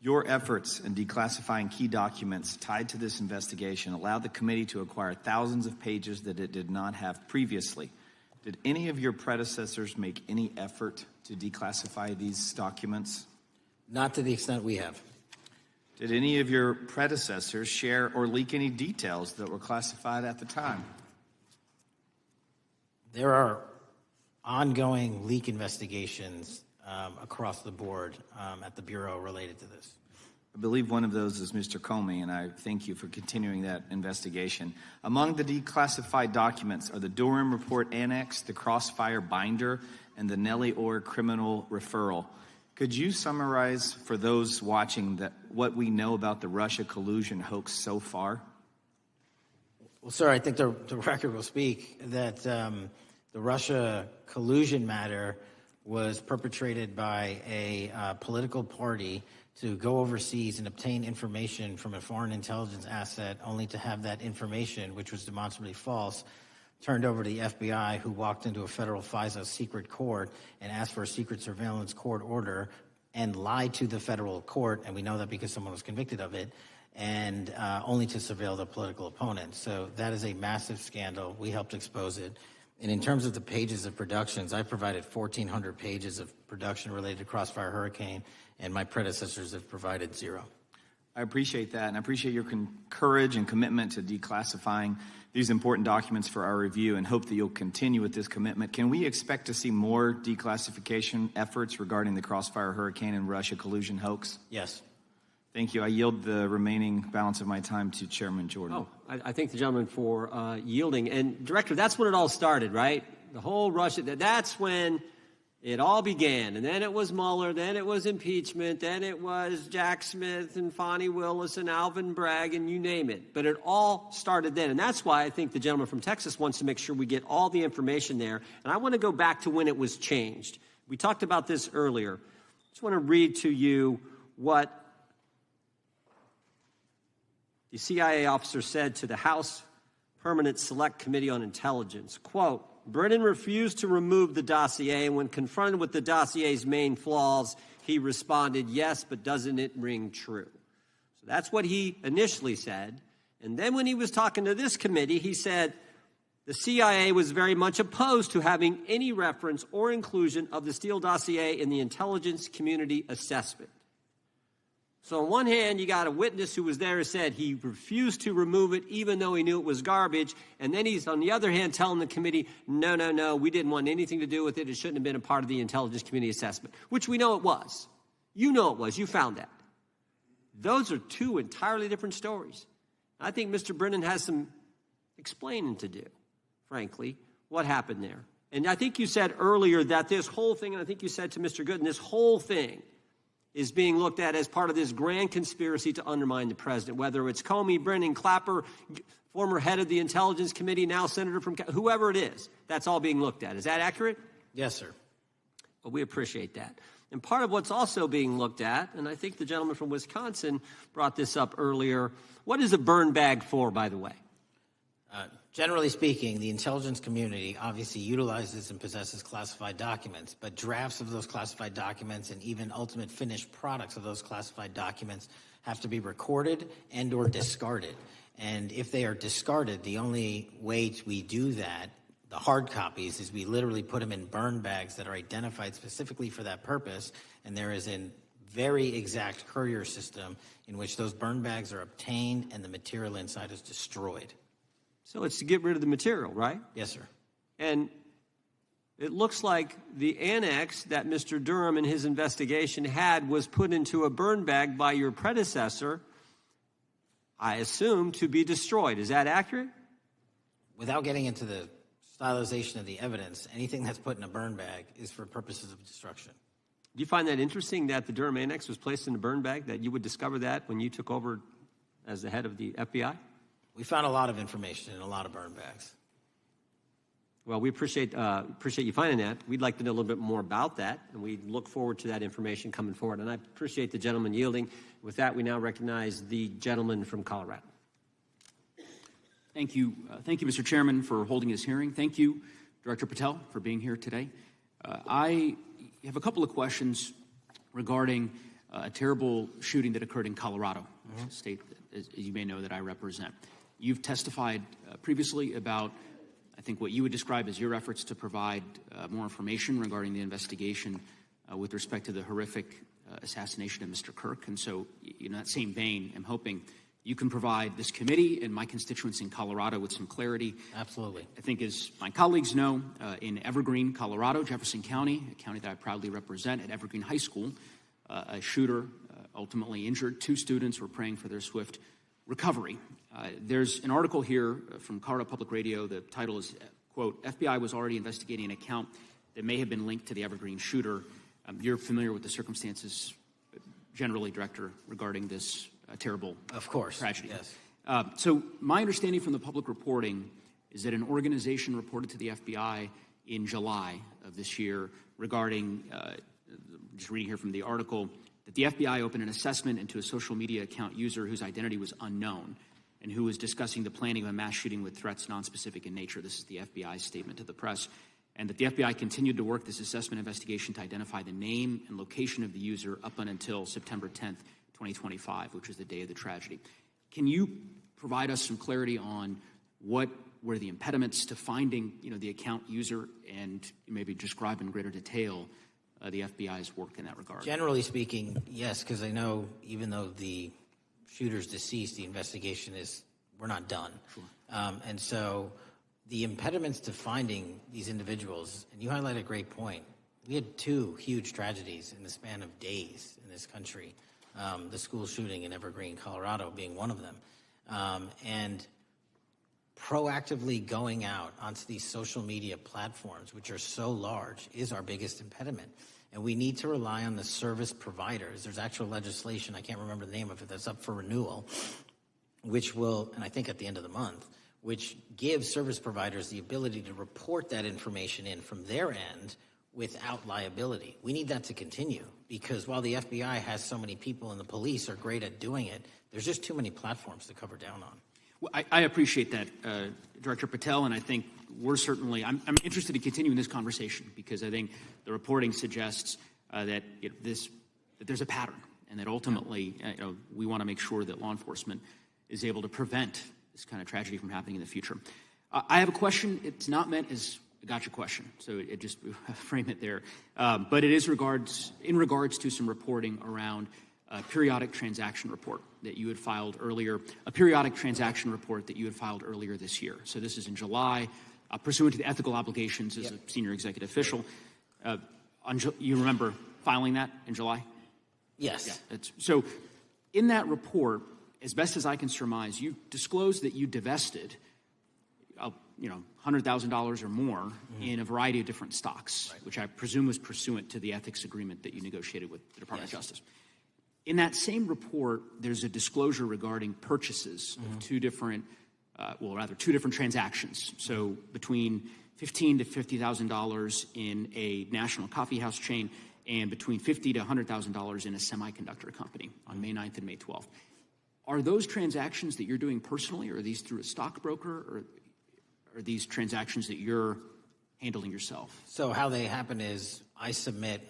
Your efforts in declassifying key documents tied to this investigation allowed the committee to acquire thousands of pages that it did not have previously. Did any of your predecessors make any effort to declassify these documents? Not to the extent we have. Did any of your predecessors share or leak any details that were classified at the time? There are ongoing leak investigations across the board at the Bureau related to this. I believe one of those is Mr. Comey, and I thank you for continuing that investigation. Among the declassified documents are the Durham Report Annex, the Crossfire Binder, and the Nellie Orr Criminal Referral. Could you summarize for those watching what we know about the Russia collusion hoax so far? Well, sir, I think the record will speak that the Russia collusion matter was perpetrated by a political party to go overseas and obtain information from a foreign intelligence asset, only to have that information, which was demonstrably false, turned over to the FBI, who walked into a federal FISA secret court and asked for a secret surveillance court order and lied to the federal court, and we know that because someone was convicted of it, and only to surveil the political opponent. So that is a massive scandal. We helped expose it. And in terms of the pages of productions, I provided 1,400 pages of production related to Crossfire Hurricane, and my predecessors have provided 0. I appreciate that, and I appreciate your courage and commitment to declassifying these important documents for our review, and hope that you'll continue with this commitment. Can we expect to see more declassification efforts regarding the Crossfire Hurricane and Russia collusion hoax? Yes. Thank you. I yield the remaining balance of my time to Chairman Jordan. Oh, I thank the gentleman for yielding. And, Director, that's when it all started, right? The whole Russia, that's when it all began. And then it was Mueller, then it was impeachment, then it was Jack Smith and Fonnie Willis and Alvin Bragg and you name it. But it all started then. And that's why I think the gentleman from Texas wants to make sure we get all the information there. And I want to go back to when it was changed. We talked about this earlier. I just want to read to you what the CIA officer said to the House Permanent Select Committee on Intelligence. Quote, Brennan refused to remove the dossier, and when confronted with the dossier's main flaws, he responded, yes, but doesn't it ring true? So that's what he initially said. And then when he was talking to this committee, he said the CIA was very much opposed to having any reference or inclusion of the Steele dossier in the intelligence community assessment. So on one hand, you got a witness who was there who said he refused to remove it even though he knew it was garbage. And then he's, on the other hand, telling the committee, no, we didn't want anything to do with it. It shouldn't have been a part of the intelligence community assessment, which we know it was. You know it was. You found that. Those are two entirely different stories. I think Mr. Brennan has some explaining to do, frankly, what happened there. And I think you said earlier that this whole thing, and I think you said to Mr. Gooden, this whole thing is being looked at as part of this grand conspiracy to undermine the president, whether it's Comey, Brennan, Clapper, former head of the Intelligence Committee, now senator from whoever it is. That's all being looked at. Is that accurate? Yes, sir. Well, we appreciate that. And part of what's also being looked at, and I think the gentleman from Wisconsin brought this up earlier, what is a burn bag for, by the way? Generally speaking, the intelligence community obviously utilizes and possesses classified documents, but drafts of those classified documents and even ultimate finished products of those classified documents have to be recorded and or discarded. And if they are discarded, the only way we do that, the hard copies is we literally put them in burn bags that are identified specifically for that purpose, and there is a very exact courier system in which those burn bags are obtained and the material inside is destroyed. So it's to get rid of the material, right? Yes, sir. And it looks like the annex that Mr. Durham in his investigation had was put into a burn bag by your predecessor, I assume, to be destroyed. Is that accurate? Without getting into the stylization of the evidence, anything that's put in a burn bag is for purposes of destruction. Do you find that interesting that the Durham annex was placed in a burn bag, that you would discover that when you took over as the head of the FBI? We found a lot of information in a lot of burn bags. Well, we appreciate you finding that. We'd like to know a little bit more about that, and we look forward to that information coming forward. And I appreciate the gentleman yielding. With that, we now recognize the gentleman from Colorado. Thank you. Thank you, Mr. Chairman, for holding this hearing. Thank you, Director Patel, for being here today. I have a couple of questions regarding a terrible shooting that occurred in Colorado, a state, as you may know, that I represent. You've testified previously about, I think, what you would describe as your efforts to provide more information regarding the investigation with respect to the horrific assassination of Mr. Kirk. And so, in that same vein, I'm hoping you can provide this committee and my constituents in Colorado with some clarity. Absolutely. I think, as my colleagues know, in Evergreen, Colorado, Jefferson County, a county that I proudly represent, at Evergreen High School, a shooter ultimately injured. 2 students were praying for their swift recovery. There's an article here from Colorado Public Radio. The title is, quote, FBI was already investigating an account that may have been linked to the Evergreen shooter. You're familiar with the circumstances generally, Director, regarding this terrible tragedy. Yes. So my understanding from the public reporting is that an organization reported to the FBI in July of this year regarding, just reading here from the article, that the FBI opened an assessment into a social media account user whose identity was unknown and who was discussing the planning of a mass shooting with threats nonspecific in nature. This is the FBI's statement to the press. And that the FBI continued to work this assessment investigation to identify the name and location of the user up until September 10th, 2025, which was the day of the tragedy. Can you provide us some clarity on what were the impediments to finding, the account user, and maybe describe in greater detail the FBI's work in that regard? Generally speaking, yes, because I know even though the shooter's deceased, the investigation we're not done. Sure. And so the impediments to finding these individuals, and you highlight a great point. We had 2 huge tragedies in the span of days in this country. The school shooting in Evergreen, Colorado being one of them. And proactively going out onto these social media platforms, which are so large, is our biggest impediment. And we need to rely on the service providers. There's actual legislation, I can't remember the name of it, that's up for renewal, which will, and I think at the end of the month, which gives service providers the ability to report that information in from their end without liability. We need that to continue, because while the FBI has so many people and the police are great at doing it, there's just too many platforms to cover down on. Well, I appreciate that, Director Patel, and I think we're certainly, I'm interested in continuing this conversation, because I think the reporting suggests that there's a pattern, and that ultimately we want to make sure that law enforcement is able to prevent this kind of tragedy from happening in the future. I have a question. It's not meant as a gotcha question, so it just frame it there. But it is in regards to some reporting around a periodic transaction report that you had filed earlier, this year. So this is in July, pursuant to the ethical obligations as a senior executive official. You remember filing that in July? Yes. Yeah, so in that report, as best as I can surmise, you disclosed that you divested $100,000 or more in a variety of different stocks, which I presume was pursuant to the ethics agreement that you negotiated with the Department of Justice. In that same report, there's a disclosure regarding purchases of two different transactions. So between $15,000 to $50,000 in a national coffeehouse chain, and between $50,000 to $100,000 in a semiconductor company on May 9th and May 12th. Are those transactions that you're doing personally, or are these through a stockbroker, or are these transactions that you're handling yourself? So how they happen is I submit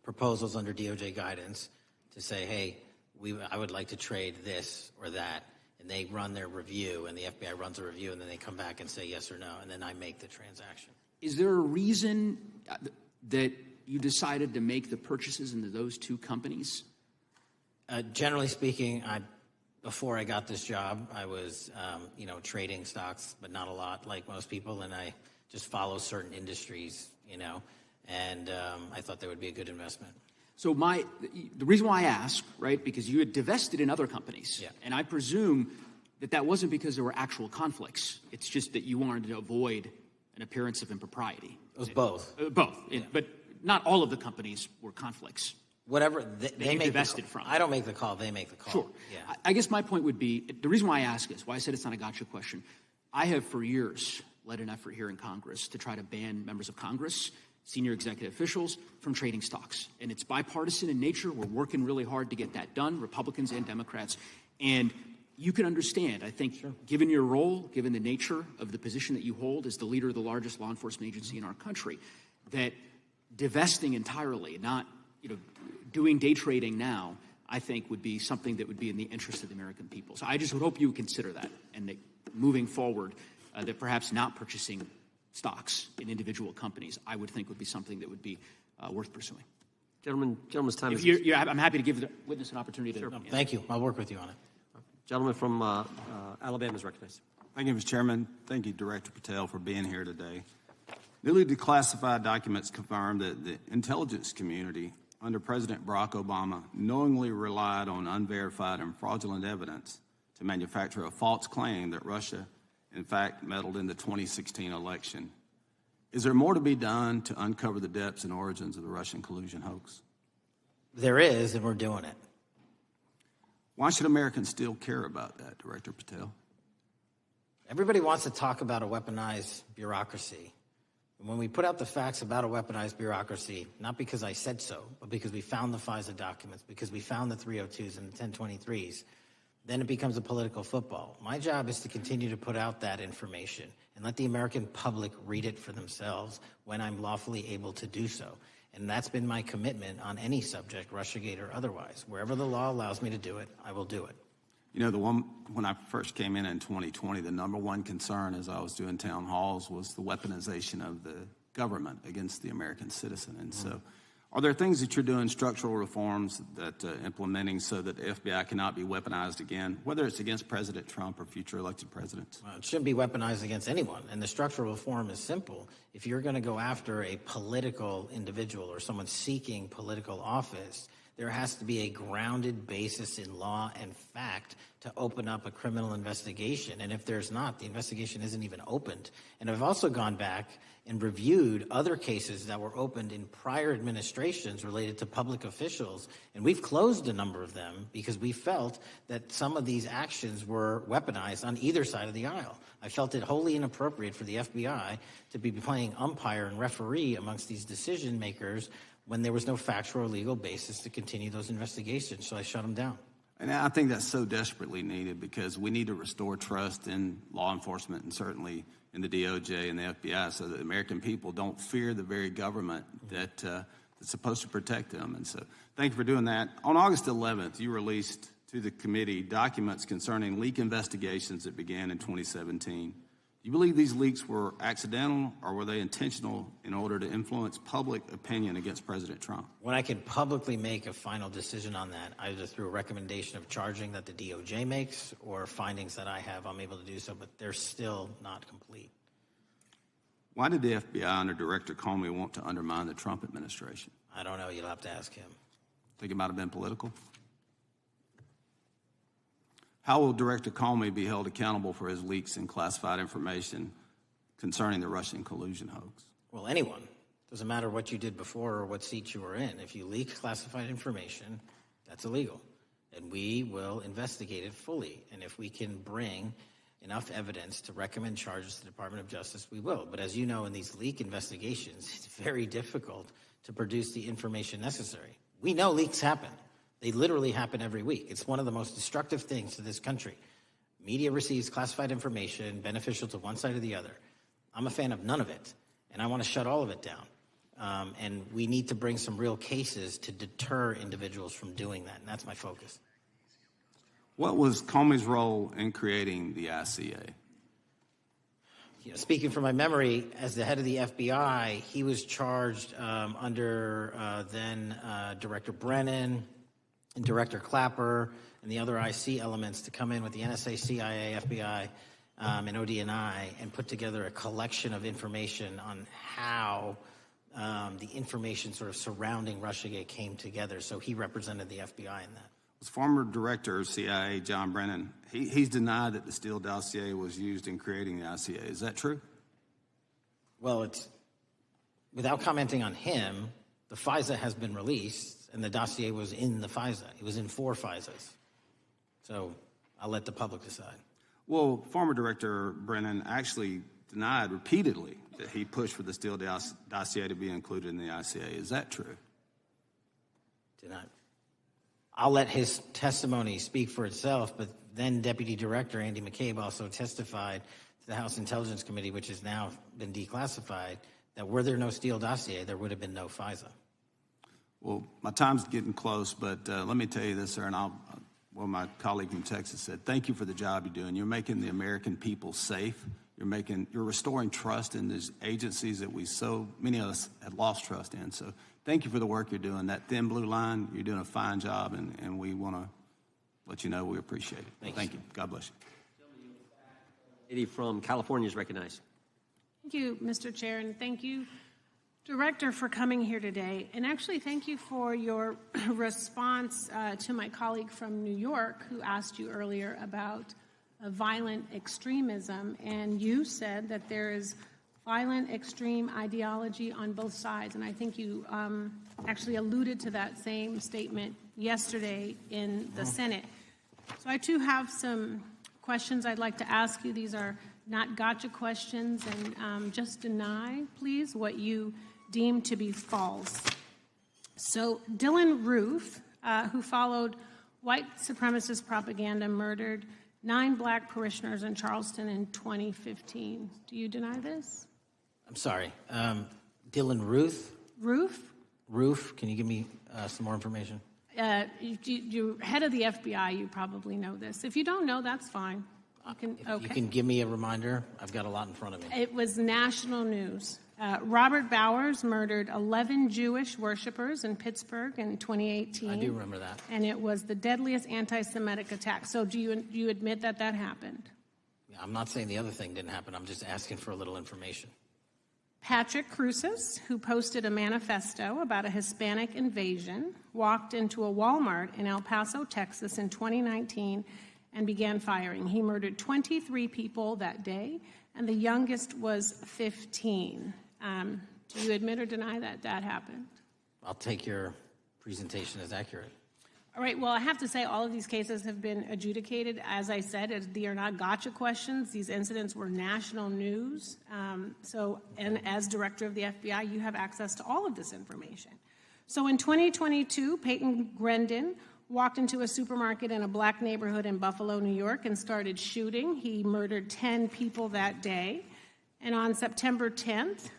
proposals under DOJ guidance to say, hey, I would like to trade this or that, and they run their review, and the FBI runs a review, and then they come back and say yes or no, and then I make the transaction. Is there a reason that you decided to make the purchases into those two companies? Generally speaking, before I got this job, I was, trading stocks, but not a lot, like most people, and I just follow certain industries, and I thought they would be a good investment. So the reason why I ask, right, because you had divested in other companies, and I presume that wasn't because there were actual conflicts. It's just that you wanted to avoid an appearance of impropriety. It was both. Both, but not all of the companies were conflicts. Whatever they make divested from. I don't make the call; they make the call. Sure. Yeah. I guess my point would be, the reason why I ask is, why I said it's not a gotcha question. I have for years led an effort here in Congress to try to ban members of Congress, senior executive officials, from trading stocks. And it's bipartisan in nature. We're working really hard to get that done, Republicans and Democrats. And you can understand, I think, given your role, given the nature of the position that you hold as the leader of the largest law enforcement agency in our country, that divesting entirely, not doing day trading now, I think would be something that would be in the interest of the American people. So I just would hope you would consider that, and that moving forward, that perhaps not purchasing stocks in individual companies, I would think would be something that would be worth pursuing. Gentleman's time is... I'm happy to give the witness an opportunity to... Sure. Thank you. I'll work with you on it. Gentleman from Alabama is recognized. Thank you, Mr. Chairman. Thank you, Director Patel, for being here today. Newly declassified documents confirm that the intelligence community under President Barack Obama knowingly relied on unverified and fraudulent evidence to manufacture a false claim that Russia, in fact, meddled in the 2016 election. Is there more to be done to uncover the depths and origins of the Russian collusion hoax? There is, and we're doing it. Why should Americans still care about that, Director Patel? Everybody wants to talk about a weaponized bureaucracy. And when we put out the facts about a weaponized bureaucracy, not because I said so, but because we found the FISA documents, because we found the 302s and the 1023s, then it becomes a political football. My job is to continue to put out that information and let the American public read it for themselves when I'm lawfully able to do so. And that's been my commitment on any subject, Russiagate or otherwise. Wherever the law allows me to do it, I will do it. When I first came in 2020, the number one concern as I was doing town halls was the weaponization of the government against the American citizen. And so are there things that you're doing, structural reforms that implementing so that the FBI cannot be weaponized again, whether it's against President Trump or future elected presidents? Well, it shouldn't be weaponized against anyone. And the structural reform is simple. If you're going to go after a political individual or someone seeking political office, there has to be a grounded basis in law and fact to open up a criminal investigation. And if there's not, the investigation isn't even opened. And I've also gone back and reviewed other cases that were opened in prior administrations related to public officials. And we've closed a number of them because we felt that some of these actions were weaponized on either side of the aisle. I felt it wholly inappropriate for the FBI to be playing umpire and referee amongst these decision makers when there was no factual or legal basis to continue those investigations. So I shut them down. And I think that's so desperately needed because we need to restore trust in law enforcement and certainly in the DOJ and the FBI so that the American people don't fear the very government that's supposed to protect them. And so thank you for doing that. On August 11th, you released to the committee documents concerning leak investigations that began in 2017. Do you believe these leaks were accidental or were they intentional in order to influence public opinion against President Trump? When I can publicly make a final decision on that, either through a recommendation of charging that the DOJ makes or findings that I have, I'm able to do so, but they're still not complete. Why did the FBI under Director Comey want to undermine the Trump administration? I don't know. You'll have to ask him. Think it might have been political? How will Director Comey be held accountable for his leaks and classified information concerning the Russian collusion hoax? Well, anyone. Doesn't matter what you did before or what seat you were in. If you leak classified information, that's illegal. And we will investigate it fully. And if we can bring enough evidence to recommend charges to the Department of Justice, we will. But as you know, in these leak investigations, it's very difficult to produce the information necessary. We know leaks happen. They literally happen every week. It's one of the most destructive things to this country. Media receives classified information beneficial to one side or the other. I'm a fan of none of it, and I want to shut all of it down. And we need to bring some real cases to deter individuals from doing that, and that's my focus. What was Comey's role in creating the ICA? Speaking from my memory, as the head of the FBI, he was charged under then Director Brennan and Director Clapper and the other IC elements to come in with the NSA, CIA, FBI, and ODNI and put together a collection of information on how the information sort of surrounding Russiagate came together. So he represented the FBI in that. Was former director of CIA John Brennan, he's denied that the Steele dossier was used in creating the ICA. Is that true? Well, it's without commenting on him, the FISA has been released, and the dossier was in the FISA. It was in 4 FISAs. So I'll let the public decide. Well, former director Brennan actually denied repeatedly that he pushed for the Steele dossier to be included in the ICA. Is that true? Denied. I'll let his testimony speak for itself, but then Deputy Director Andy McCabe also testified to the House Intelligence Committee, which has now been declassified, that were there no Steele dossier, there would have been no FISA. Well, my time's getting close, but let me tell you this, sir, and my colleague from Texas said, thank you for the job you're doing. You're making the American people safe. You're restoring trust in these agencies that so many of us had lost trust in. So thank you for the work you're doing. That thin blue line, you're doing a fine job, and we want to let you know we appreciate it. Thank you. God bless you. Lady from California is recognized. Thank you, Mr. Chair, and thank you, Director, for coming here today. And actually, thank you for your response to my colleague from New York who asked you earlier about violent extremism. And you said that there is violent extreme ideology on both sides. And I think you actually alluded to that same statement yesterday in the Senate. So I, too, have some questions I'd like to ask you. These are not gotcha questions. And just deny, please, what you deem to be false. So Dylan Roof, who followed white supremacist propaganda, murdered 9 black parishioners in Charleston in 2015. Do you deny this? I'm sorry. Dylan Ruth? Roof? Roof. Can you give me some more information? You're head of the FBI. You probably know this. If you don't know, that's fine. You can give me a reminder. I've got a lot in front of me. It was national news. Robert Bowers murdered 11 Jewish worshipers in Pittsburgh in 2018. I do remember that. And it was the deadliest anti-Semitic attack. So do you admit that that happened? Yeah, I'm not saying the other thing didn't happen. I'm just asking for a little information. Patrick Cruces, who posted a manifesto about a Hispanic invasion, walked into a Walmart in El Paso, Texas in 2019 and began firing. He murdered 23 people that day, and the youngest was 15. Do you admit or deny that that happened? I'll take your presentation as accurate. All right, well, I have to say all of these cases have been adjudicated. As I said, they are not gotcha questions. These incidents were national news. And as director of the FBI, you have access to all of this information. So in 2022, Peyton Grendon walked into a supermarket in a black neighborhood in Buffalo, New York, and started shooting. He murdered 10 people that day. And on September 10th,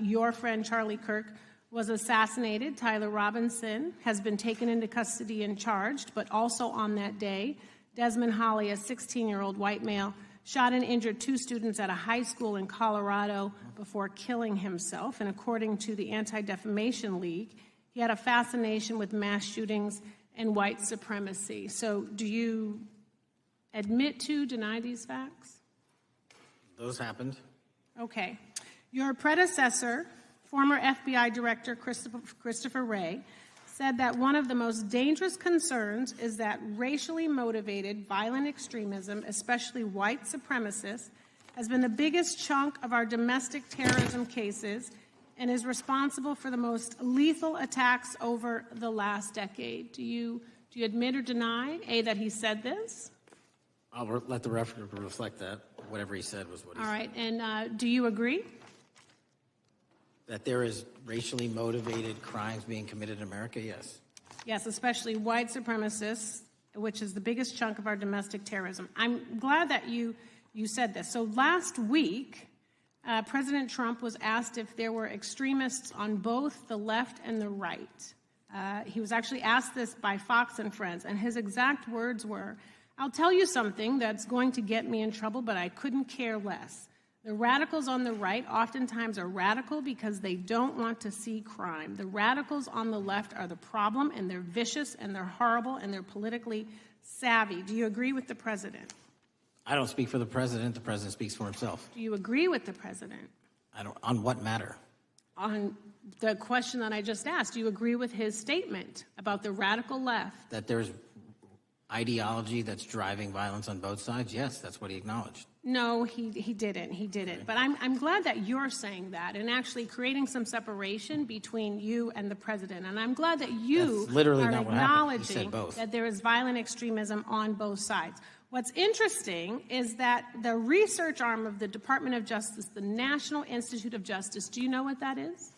your friend Charlie Kirk was assassinated. Tyler Robinson has been taken into custody and charged, but also on that day, Desmond Holley, a 16-year-old white male, shot and injured 2 students at a high school in Colorado before killing himself. And according to the Anti-Defamation League, he had a fascination with mass shootings and white supremacy. So do you admit to, deny these facts? Those happened. Okay. Your predecessor, former FBI Director Christopher Wray, said that one of the most dangerous concerns is that racially motivated violent extremism, especially white supremacists, has been the biggest chunk of our domestic terrorism cases and is responsible for the most lethal attacks over the last decade. Do you admit or deny, A, that he said this? I'll let the record reflect that. Whatever he said was what he said. All right, and do you agree? That there is racially motivated crimes being committed in America? Yes. Yes, especially white supremacists, which is the biggest chunk of our domestic terrorism. I'm glad that you said this. So last week, President Trump was asked if there were extremists on both the left and the right. He was actually asked this by Fox and Friends, and his exact words were, I'll tell you something that's going to get me in trouble, but I couldn't care less. The radicals on the right oftentimes are radical because they don't want to see crime. The radicals on the left are the problem, and they're vicious, and they're horrible, and they're politically savvy. Do you agree with the president? I don't speak for the president. The president speaks for himself. Do you agree with the president? I don't. On what matter? On the question that I just asked, do you agree with his statement about the radical left? That there's ideology that's driving violence on both sides? Yes, that's what he acknowledged. No, he didn't. He didn't. But I'm glad that you're saying that and actually creating some separation between you and the president. And I'm glad that you That's literally are not what happened. He acknowledging said both. that there is violent extremism on both sides. What's interesting is that the research arm of the Department of Justice, the National Institute of Justice, do you know what that is?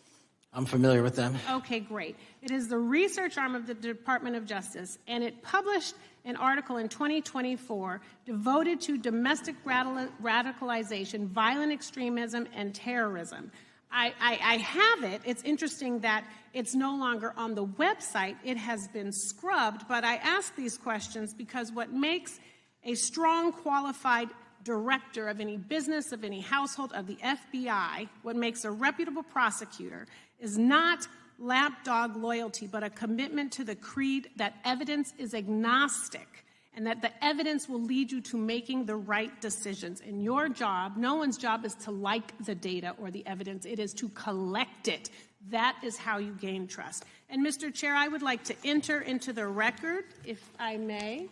I'm familiar with them. Okay, great. It is the research arm of the Department of Justice, and it published an article in 2024 devoted to domestic radicalization, violent extremism, and terrorism. I have it. It's interesting that it's no longer on the website. It has been scrubbed, but I ask these questions because what makes a strong, qualified director of any business, of any household, of the FBI, what makes a reputable prosecutor is not lapdog loyalty, but a commitment to the creed that evidence is agnostic and that the evidence will lead you to making the right decisions. And your job, no one's job is to like the data or the evidence. It is to collect it. That is how you gain trust. And Mr. Chair, I would like to enter into the record, if I may.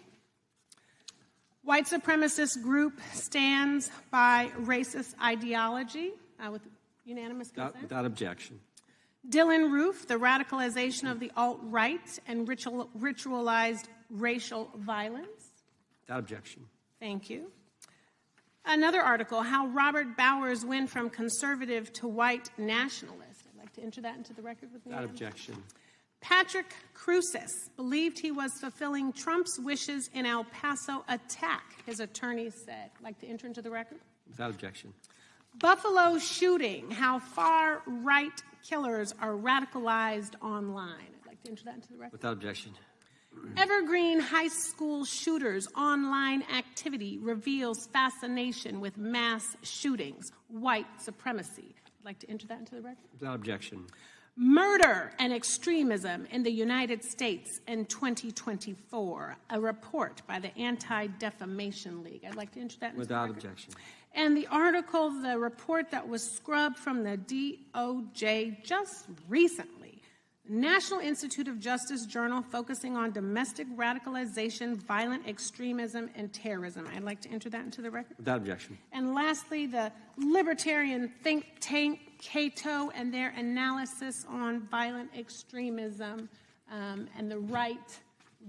White supremacist group stands by racist ideology with unanimous consent. Without objection. Dylan Roof, the radicalization of the alt-right and ritualized racial violence. Without objection. Thank you. Another article, how Robert Bowers went from conservative to white nationalist. I'd like to enter that into the record with me. Without objection. Patrick Cruces believed he was fulfilling Trump's wishes in El Paso attack, his attorney said. I'd like to enter into the record. Without objection. Buffalo shooting, how far-right killers are radicalized online. I'd like to enter that into the record. Without objection. Evergreen High School shooters' online activity reveals fascination with mass shootings, white supremacy. I'd like to enter that into the record. Without objection. Murder and extremism in the United States in 2024, a report by the Anti-Defamation League. I'd like to enter that into Without the record. objection. And the article, the report that was scrubbed from the DOJ just recently, National Institute of Justice Journal focusing on domestic radicalization, violent extremism, and terrorism. I'd like to enter that into the record. Without objection. And lastly, the libertarian think tank Cato and their analysis on violent extremism and the right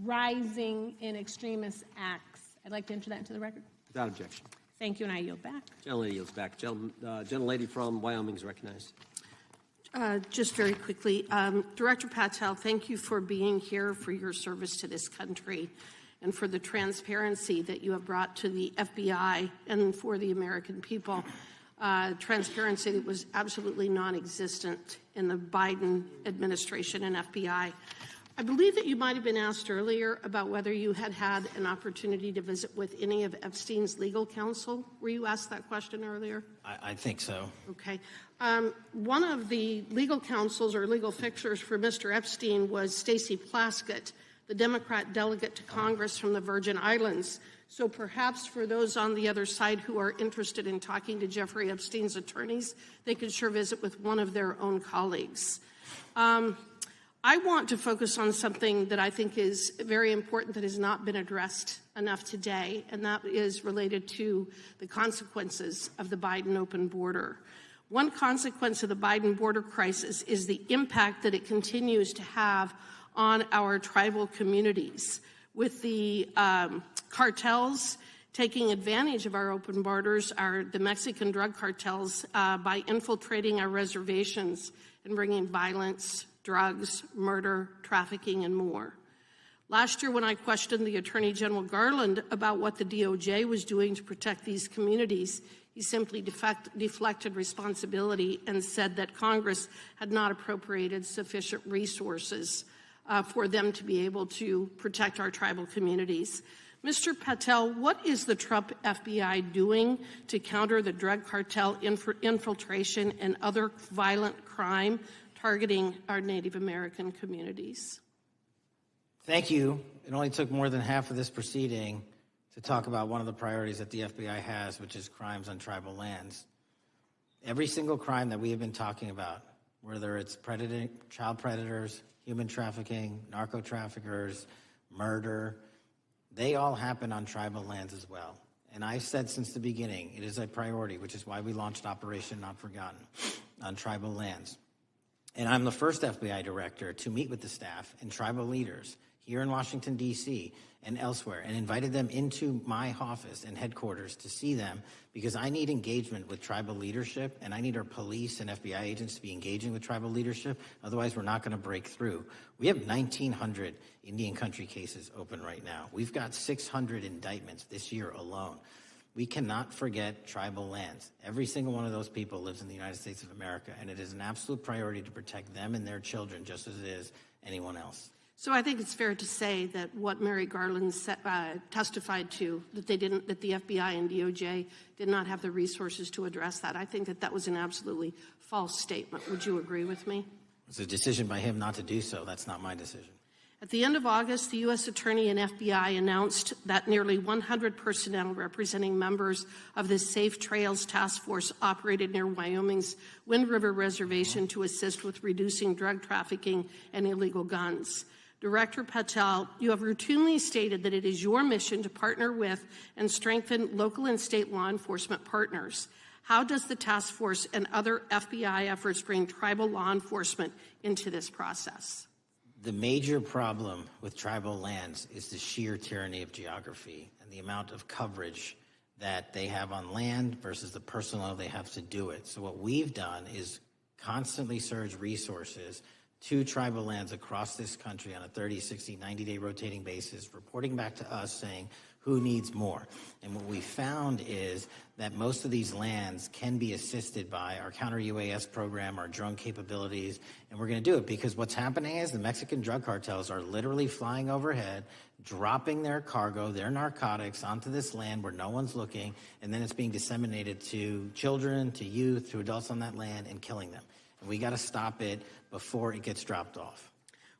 rising in extremist acts. I'd like to enter that into the record. Without objection. Thank you, and I yield back. Gentlelady yields back. Gentlelady from Wyoming is recognized. Just very quickly, Director Patel, thank you for being here, for your service to this country, and for the transparency that you have brought to the FBI and for the American people. Transparency that was absolutely non-existent in the Biden administration and FBI. I believe that you might have been asked earlier about whether you had had an opportunity to visit with any of Epstein's legal counsel. Were you asked that question earlier? I think so. Okay. One of the legal counsels or legal fixers for Mr. Epstein was Stacey Plaskett, the Democrat delegate to Congress from the Virgin Islands. So perhaps for those on the other side who are interested in talking to Jeffrey Epstein's attorneys, they could sure visit with one of their own colleagues. I want to focus on something that I think is very important that has not been addressed enough today, and that is related to the consequences of the Biden open border. One consequence of the Biden border crisis is the impact that it continues to have on our tribal communities, with the cartels taking advantage of our open borders, the Mexican drug cartels, by infiltrating our reservations and bringing violence, drugs, murder, trafficking, and more. Last year, when I questioned the Attorney General Garland about what the DOJ was doing to protect these communities, he simply deflected responsibility and said that Congress had not appropriated sufficient resources for them to be able to protect our tribal communities. Mr. Patel, what is the Trump FBI doing to counter the drug cartel infiltration and other violent crime targeting our Native American communities? Thank you. It only took more than half of this proceeding to talk about one of the priorities that the FBI has, which is crimes on tribal lands. Every single crime that we have been talking about, whether it's child predators, human trafficking, narco traffickers, murder, they all happen on tribal lands as well. And I've said since the beginning, it is a priority, which is why we launched Operation Not Forgotten on tribal lands. And I'm the first FBI director to meet with the staff and tribal leaders here in Washington, D.C. and elsewhere, and invited them into my office and headquarters to see them, because I need engagement with tribal leadership, and I need our police and FBI agents to be engaging with tribal leadership. Otherwise, we're not going to break through. We have 1,900 Indian country cases open right now. We've got 600 indictments this year alone. We cannot forget tribal lands. Every single one of those people lives in the United States of America, and it is an absolute priority to protect them and their children just as it is anyone else. So I think it's fair to say that what Mary Garland testified to, that the FBI and DOJ did not have the resources to address that. I think that was an absolutely false statement. Would you agree with me? It's a decision by him not to do so. That's not my decision. At the end of August, the U.S. Attorney and FBI announced that nearly 100 personnel representing members of the Safe Trails Task Force operated near Wyoming's Wind River Reservation to assist with reducing drug trafficking and illegal guns. Director Patel, you have routinely stated that it is your mission to partner with and strengthen local and state law enforcement partners. How does the task force and other FBI efforts bring tribal law enforcement into this process? The major problem with tribal lands is the sheer tyranny of geography and the amount of coverage that they have on land versus the personnel they have to do it. So what we've done is constantly surge resources to tribal lands across this country on a 30, 60, 90-day rotating basis, reporting back to us saying who needs more. And what we found is that most of these lands can be assisted by our counter-UAS program, our drone capabilities, and we're going to do it because what's happening is the Mexican drug cartels are literally flying overhead, dropping their cargo, their narcotics onto this land where no one's looking, and then it's being disseminated to children, to youth, to adults on that land, and killing them. And we got to stop it before it gets dropped off.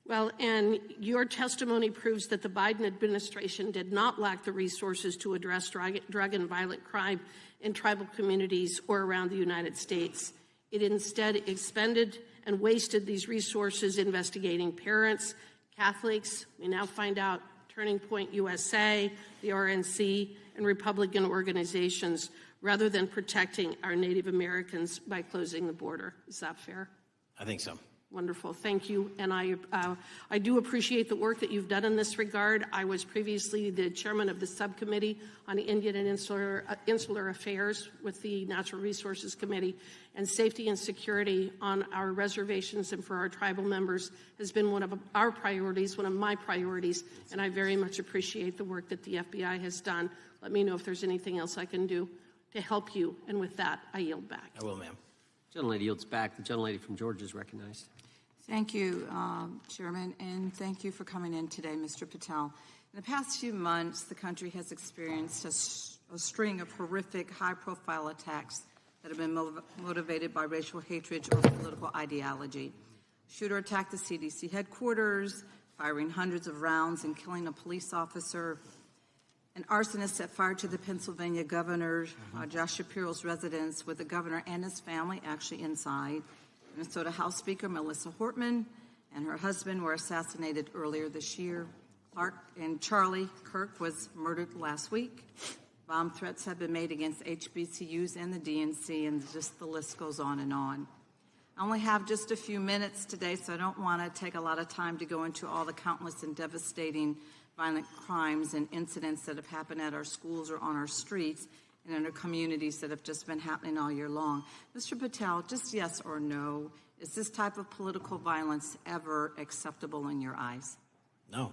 Well, and your testimony proves that the Biden administration did not lack the resources to address drug and violent crime in tribal communities or around the United States. It instead expended and wasted these resources investigating parents, Catholics, we now find out Turning Point USA, the RNC, and Republican organizations, rather than protecting our Native Americans by closing the border. Is that fair? I think so. Wonderful. Thank you. And I do appreciate the work that you've done in this regard. I was previously the chairman of the subcommittee on Indian and Insular Affairs with the Natural Resources Committee, and safety and security on our reservations and for our tribal members has been one of our priorities, one of my priorities, and I very much appreciate the work that the FBI has done. Let me know if there's anything else I can do to help you. And with that, I yield back. I will, ma'am. Gentlelady yields back. The gentlelady from Georgia is recognized. Thank you, Chairman, and thank you for coming in today, Mr. Patel. In the past few months, the country has experienced a string of horrific, high-profile attacks that have been motivated by racial hatred or political ideology. A shooter attacked the CDC headquarters, firing hundreds of rounds and killing a police officer. An arsonist set fire to the Pennsylvania governor, Josh Shapiro's residence, with the governor and his family actually inside. Minnesota House Speaker Melissa Hortman and her husband were assassinated earlier this year. Clark and Charlie Kirk was murdered last week. Bomb threats have been made against HBCUs and the DNC, and just the list goes on and on. I only have just a few minutes today, so I don't want to take a lot of time to go into all the countless and devastating violent crimes and incidents that have happened at our schools or on our streets and in our communities that have just been happening all year long. Mr. Patel, just yes or no, is this type of political violence ever acceptable in your eyes? No.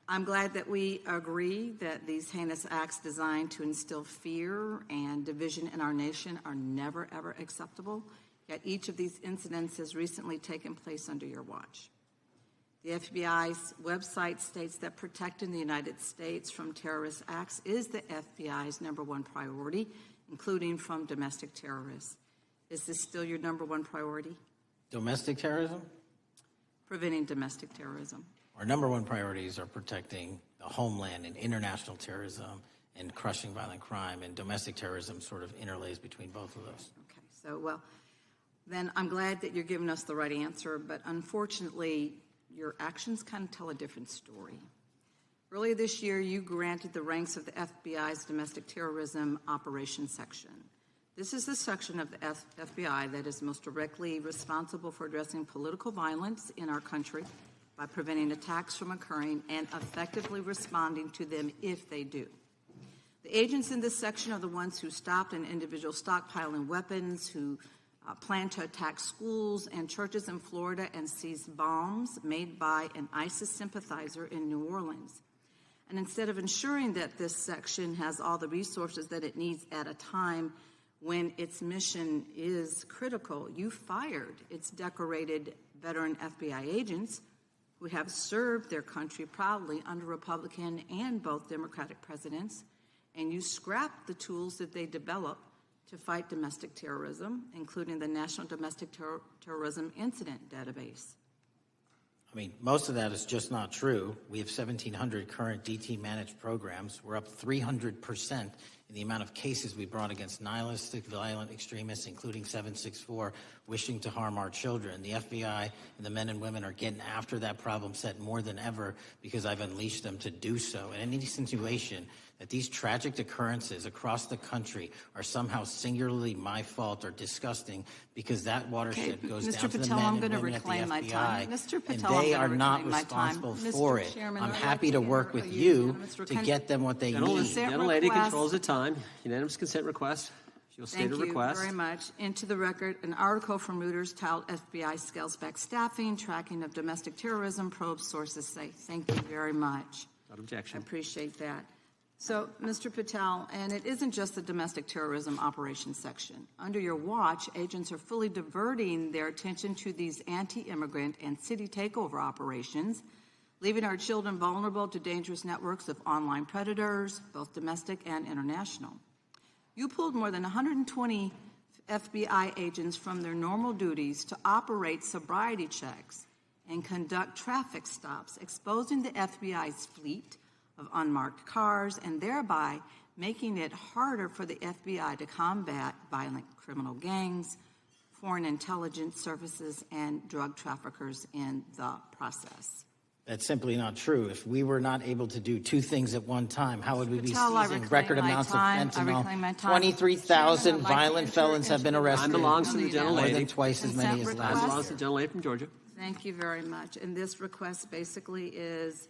I'm glad that we agree that these heinous acts designed to instill fear and division in our nation are never, ever acceptable. Yet each of these incidents has recently taken place under your watch. The FBI's website states that protecting the United States from terrorist acts is the FBI's #1 priority, including from domestic terrorists. Is this still your #1 priority? Domestic terrorism? Preventing domestic terrorism. Our #1 priorities are protecting the homeland and international terrorism and crushing violent crime, and domestic terrorism sort of interlays between both of those. Okay, so, well, then I'm glad that you're giving us the right answer, but unfortunately, your actions kind of tell a different story. Earlier this year, you granted the ranks of the FBI's Domestic Terrorism Operations Section. This is the section of the FBI that is most directly responsible for addressing political violence in our country by preventing attacks from occurring and effectively responding to them if they do. The agents in this section are the ones who stopped an individual stockpiling weapons, who planned to attack schools and churches in Florida and seized bombs made by an ISIS sympathizer in New Orleans. And instead of ensuring that this section has all the resources that it needs at a time when its mission is critical, you fired its decorated veteran FBI agents who have served their country proudly under Republican and both Democratic presidents, and you scrapped the tools that they developed to fight domestic terrorism, including the National Domestic Terrorism Incident Database. I mean, most of that is just not true. We have 1,700 current DT managed programs. We're up 300% in the amount of cases we brought against nihilistic, violent extremists, including 764, wishing to harm our children. The FBI and the men and women are getting after that problem set more than ever because I've unleashed them to do so. And any insinuation that these tragic occurrences across the country are somehow singularly my fault or disgusting because that watershed goes Mr. down to the Patel, men I'm and going to women at the reclaim my FBI, time. Mr. Patel, and they I'm are going to not reclaim my time. responsible Mr. for it. Chairman, I'm I'd happy like to to work with enter a you unanimous to consent- get them what they need. Gentlelady request. controls the time. Unanimous consent request. She'll state Thank a you request. very much. Into the record, an article from Reuters titled FBI Scales Back Staffing, Tracking of Domestic Terrorism, Probes Sources Say. Thank you very much. Without objection. I appreciate that. So, Mr. Patel, and it isn't just the domestic terrorism operations section. Under your watch, agents are fully diverting their attention to these anti-immigrant and city takeover operations, leaving our children vulnerable to dangerous networks of online predators, both domestic and international. You pulled more than 120 FBI agents from their normal duties to operate sobriety checks and conduct traffic stops, exposing the FBI's fleet of unmarked cars and thereby making it harder for the FBI to combat violent criminal gangs, foreign intelligence services, and drug traffickers in the process. That's simply not true. If we were not able to do two things at one time, how would we be Patel, I seizing reclaim record my amounts time. of I reclaim my fentanyl? time. 23,000 Chairman, I'd like to violent enter felons have been into the arrested. Time belongs to the More gentlelady. than twice as many as Consent last Time request. belongs to the gentlelady from Georgia. Thank you very much. And this request basically is,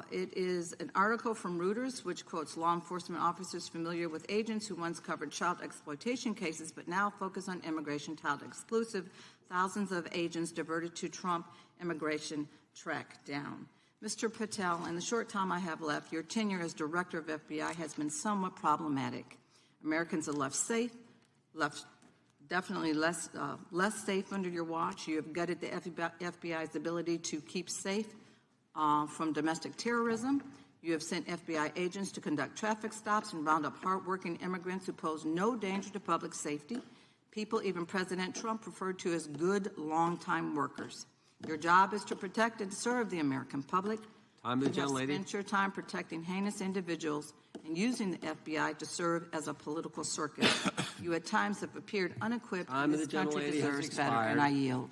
it is an article from Reuters, which quotes law enforcement officers familiar with agents who once covered child exploitation cases, but now focus on immigration child exclusive. Thousands of agents diverted to Trump immigration track down. Mr. Patel, in the short time I have left, your tenure as director of FBI has been somewhat problematic. Americans are left safe, definitely less safe under your watch. You have gutted the FBI's ability to keep safe from domestic terrorism. You have sent FBI agents to conduct traffic stops and round up hardworking immigrants who pose no danger to public safety. People even President Trump referred to as good, long-time workers. Your job is to protect and serve the American public. Time to the You have gentlelady. spent your time protecting heinous individuals and using the FBI to serve as a political circus. You at times have appeared unequipped. Time and to this the country gentlelady has deserves better, expired. and I yield.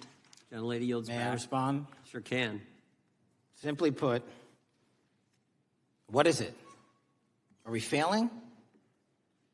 Gentlelady yields May back. I respond? Sure can. Simply put, what is it? Are we failing?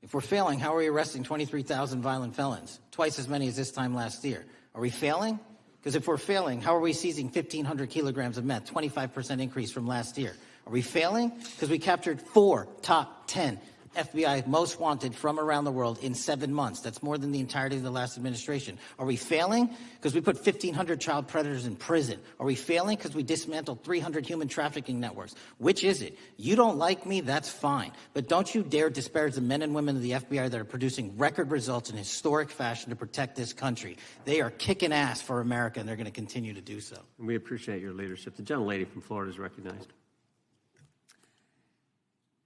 If we're failing, how are we arresting 23,000 violent felons? Twice as many as this time last year. Are we failing? Because if we're failing, how are we seizing 1,500 kilograms of meth, 25% increase from last year? Are we failing? Because we captured 4 top 10 FBI most wanted from around the world in 7 months. That's more than the entirety of the last administration. Are we failing because we put 1,500 child predators in prison? Are we failing because we dismantled 300 human trafficking networks? Which is it? You don't like me, that's fine. But don't you dare disparage the men and women of the FBI that are producing record results in historic fashion to protect this country. They are kicking ass for America, and they're going to continue to do so. And we appreciate your leadership. The gentlelady from Florida is recognized.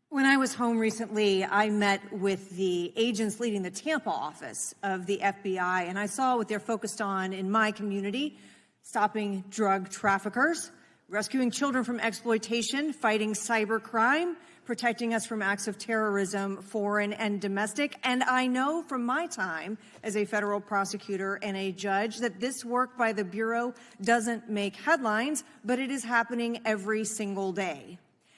When I was home recently, I met with the agents leading the Tampa office of the FBI, and I saw what they're focused on in my community: stopping drug traffickers, rescuing children from exploitation, fighting cybercrime, protecting us from acts of terrorism, foreign and domestic. And I know from my time as a federal prosecutor and a judge that this work by the Bureau doesn't make headlines, but it is happening every single day.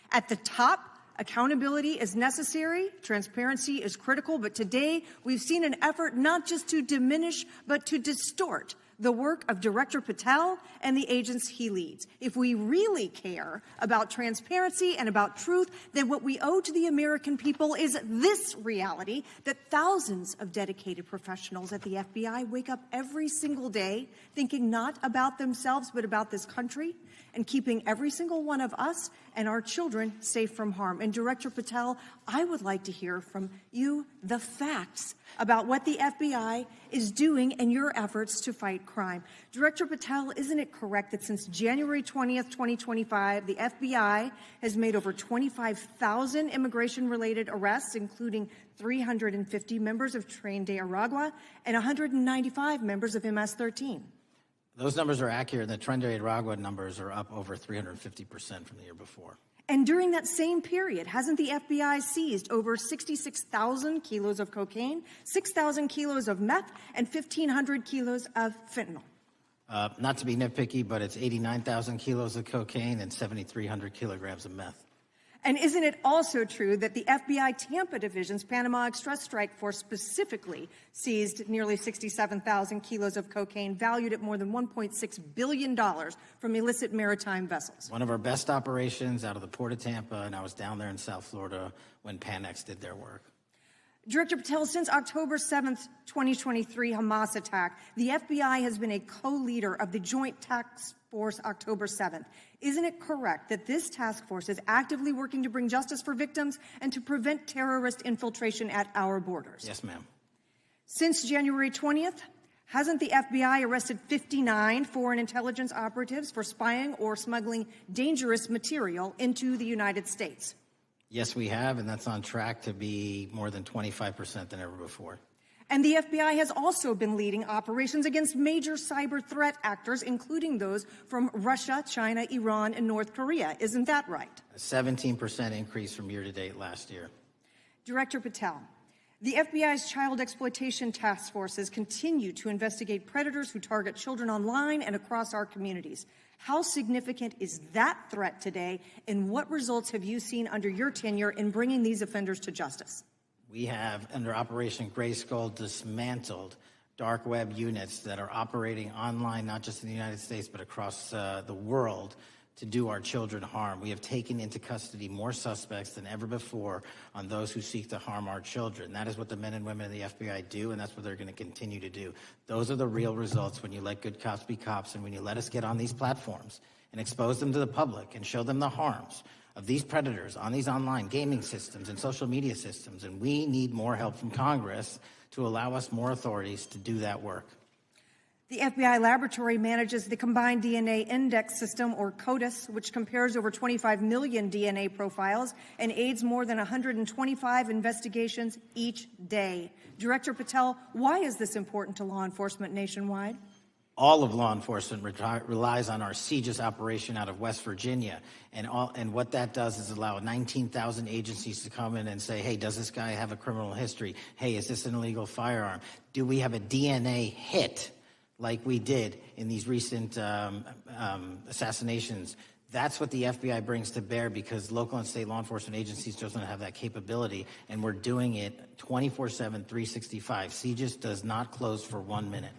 At the top, accountability is necessary, transparency is critical, but today we've seen an effort not just to diminish, but to distort the work of Director Patel and the agents he leads. If we really care about transparency and about truth, then what we owe to the American people is this reality: that thousands of dedicated professionals at the FBI wake up every single day thinking not about themselves but about this country, and keeping every single one of us and our children safe from harm. And Director Patel, I would like to hear from you the facts about what the FBI is doing in your efforts to fight crime. Director Patel, isn't it correct that since January 20th, 2025, the FBI has made over 25,000 immigration-related arrests, including 350 members of Tren de Aragua and 195 members of MS-13? Those numbers are accurate. The Tren de Aragua numbers are up over 350% from the year before. And during that same period, hasn't the FBI seized over 66,000 kilos of cocaine, 6,000 kilos of meth, and 1,500 kilos of fentanyl? Not to be nitpicky, but it's 89,000 kilos of cocaine and 7,300 kilograms of meth. And isn't it also true that the FBI Tampa Division's Panama Express Strike Force specifically seized nearly 67,000 kilos of cocaine valued at more than $1.6 billion from illicit maritime vessels? One of our best operations out of the Port of Tampa, and I was down there in South Florida when Panex did their work. Director Patel, since October 7th, 2023 Hamas attack, the FBI has been a co-leader of the Joint Task Force October 7th. Isn't it correct that this task force is actively working to bring justice for victims and to prevent terrorist infiltration at our borders? Yes, ma'am. Since January 20th, hasn't the FBI arrested 59 foreign intelligence operatives for spying or smuggling dangerous material into the United States? Yes, we have, and that's on track to be more than 25% than ever before. And the FBI has also been leading operations against major cyber threat actors, including those from Russia, China, Iran, and North Korea. Isn't that right? A 17% increase from year-to-date last year. Director Patel, the FBI's child exploitation task forces continue to investigate predators who target children online and across our communities. How significant is that threat today, and what results have you seen under your tenure in bringing these offenders to justice? We have, under Operation Gray Skull, dismantled dark web units that are operating online, not just in the United States, but across the world, to do our children harm. We have taken into custody more suspects than ever before on those who seek to harm our children. That is what the men and women of the FBI do, and that's what they're going to continue to do. Those are the real results when you let good cops be cops and when you let us get on these platforms and expose them to the public and show them the harms of these predators on these online gaming systems and social media systems. And we need more help from Congress to allow us more authorities to do that work. The FBI laboratory manages the Combined DNA Index System, or CODIS, which compares over 25 million DNA profiles and aids more than 125 investigations each day. Director Patel, why is this important to law enforcement nationwide? All of law enforcement relies on our CJIS operation out of West Virginia. And what that does is allow 19,000 agencies to come in and say, hey, does this guy have a criminal history? Hey, is this an illegal firearm? Do we have a DNA hit like we did in these recent assassinations? That's what the FBI brings to bear, because local and state law enforcement agencies just don't have that capability, and we're doing it 24/7, 365. CJIS does not close for 1 minute.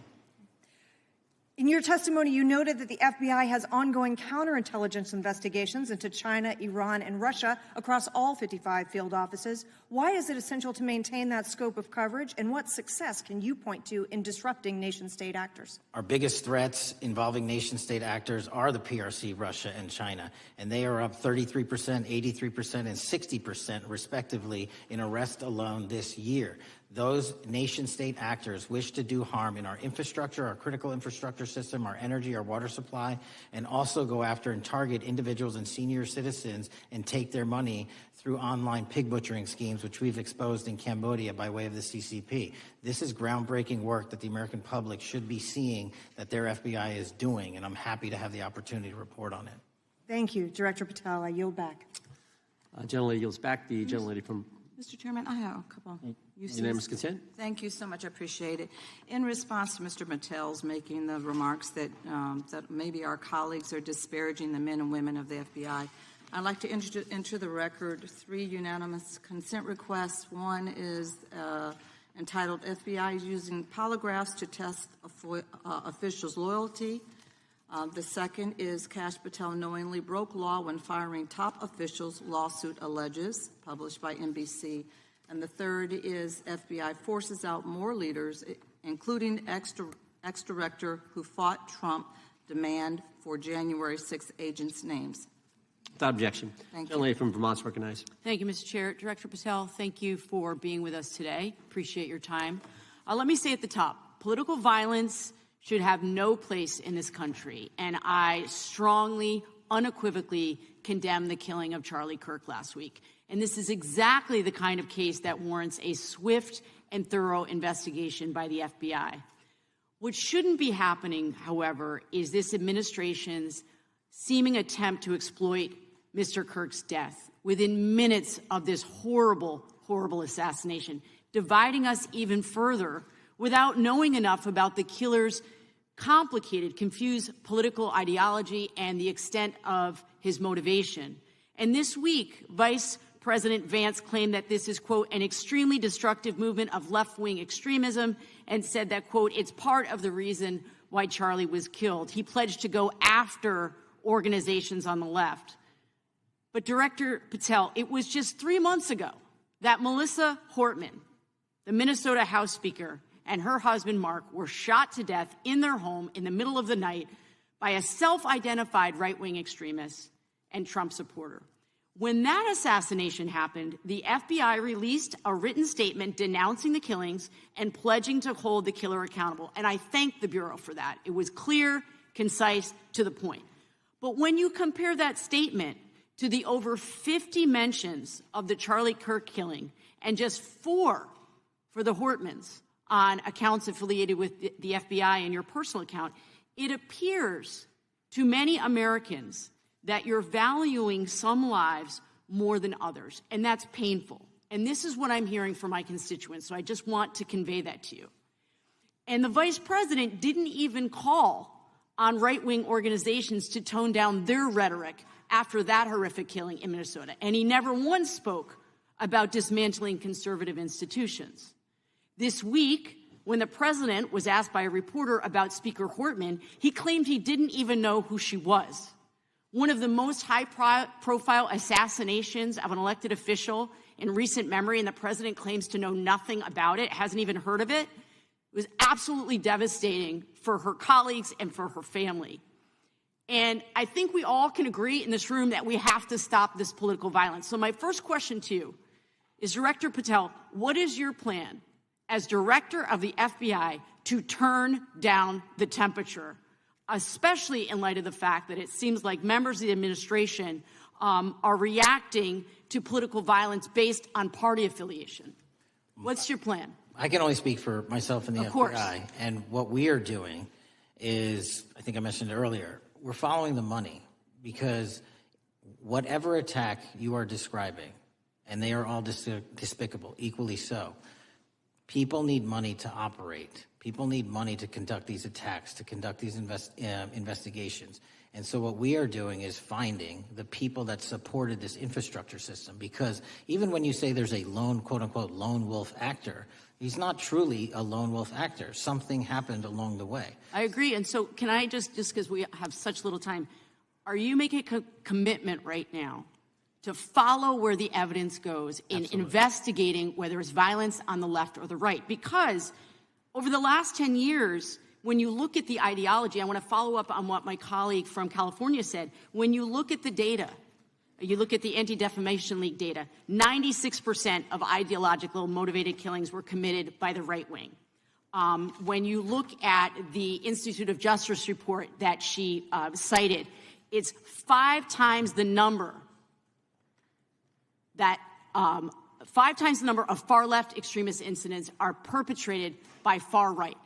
In your testimony, you noted that the FBI has ongoing counterintelligence investigations into China, Iran, and Russia across all 55 field offices. Why is it essential to maintain that scope of coverage, and what success can you point to in disrupting nation-state actors? Our biggest threats involving nation-state actors are the PRC, Russia, and China, and they are up 33%, 83%, and 60%, respectively, in arrests alone this year. Those nation-state actors wish to do harm in our infrastructure, our critical infrastructure system, our energy, our water supply, and also go after and target individuals and senior citizens and take their money through online pig butchering schemes, which we've exposed in Cambodia by way of the CCP. This is groundbreaking work that the American public should be seeing that their FBI is doing, and I'm happy to have the opportunity to report on it. Thank you, Director Patel. I yield back. Gentlelady yields back. The gentlelady from... Mr. Chairman, I have a couple. Unanimous consent? Thank you so much. I appreciate it. In response to Mr. Patel's making the remarks that that maybe our colleagues are disparaging the men and women of the FBI, I'd like to enter the record 3 unanimous consent requests. One is entitled FBI is using polygraphs to test officials' loyalty. The second is Kash Patel knowingly broke law when firing top officials, lawsuit alleges, published by NBC. And the third is FBI forces out more leaders, including ex-director who fought Trump, demand for January 6th agents' names. Without objection. Thank you. Gentlelady from Vermont's recognized. Thank you, Mr. Chair. Director Patel, thank you for being with us today. Appreciate your time. Let me say at the top, political violence should have no place in this country, and I strongly, unequivocally condemn the killing of Charlie Kirk last week. And this is exactly the kind of case that warrants a swift and thorough investigation by the FBI. What shouldn't be happening, however, is this administration's seeming attempt to exploit Mr. Kirk's death within minutes of this horrible, horrible assassination, dividing us even further without knowing enough about the killer's complicated, confused political ideology and the extent of his motivation. And this week, Vice President Vance claimed that this is, quote, an extremely destructive movement of left-wing extremism, and said that, quote, it's part of the reason why Charlie was killed. He pledged to go after organizations on the left. But Director Patel, it was just 3 months ago that Melissa Hortman, the Minnesota House Speaker, and her husband, Mark, were shot to death in their home in the middle of the night by a self-identified right-wing extremist and Trump supporter. When that assassination happened, the FBI released a written statement denouncing the killings and pledging to hold the killer accountable. And I thank the Bureau for that. It was clear, concise, to the point. But when you compare that statement to the over 50 mentions of the Charlie Kirk killing and just 4 for the Hortmans on accounts affiliated with the FBI and your personal account, it appears to many Americans that you're valuing some lives more than others, and that's painful. And this is what I'm hearing from my constituents, so I just want to convey that to you. And the Vice President didn't even call on right-wing organizations to tone down their rhetoric after that horrific killing in Minnesota, and he never once spoke about dismantling conservative institutions. This week, when the president was asked by a reporter about Speaker Hortman, he claimed he didn't even know who she was. One of the most high-profile assassinations of an elected official in recent memory, and the president claims to know nothing about it, hasn't even heard of it. It was absolutely devastating for her colleagues and for her family. And I think we all can agree in this room that we have to stop this political violence. So my first question to you is, Director Patel, what is your plan as director of the FBI to turn down the temperature, especially in light of the fact that it seems like members of the administration are reacting to political violence based on party affiliation? What's your plan? I can only speak for myself and the Of course. FBI. And what we are doing is, I think I mentioned earlier, we're following the money, because whatever attack you are describing, and they are all despicable, equally so, people need money to operate. People need money to conduct these attacks, to conduct these investigations. And so what we are doing is finding the people that supported this infrastructure system, because even when you say there's a lone, quote unquote, lone wolf actor, he's not truly a lone wolf actor. Something happened along the way. I agree. And so can I just because we have such little time, are you making a commitment right now to follow where the evidence goes in Absolutely. investigating whether it's violence on the left or the right? Because over the last 10 years, when you look at the ideology, I want to follow up on what my colleague from California said. When you look at the data, you look at the Anti-Defamation League data, 96% of ideological motivated killings were committed by the right wing. When you look at the Institute of Justice report that she cited, it's 5 times the number that 5 times the number of far left extremist incidents are perpetrated by far right.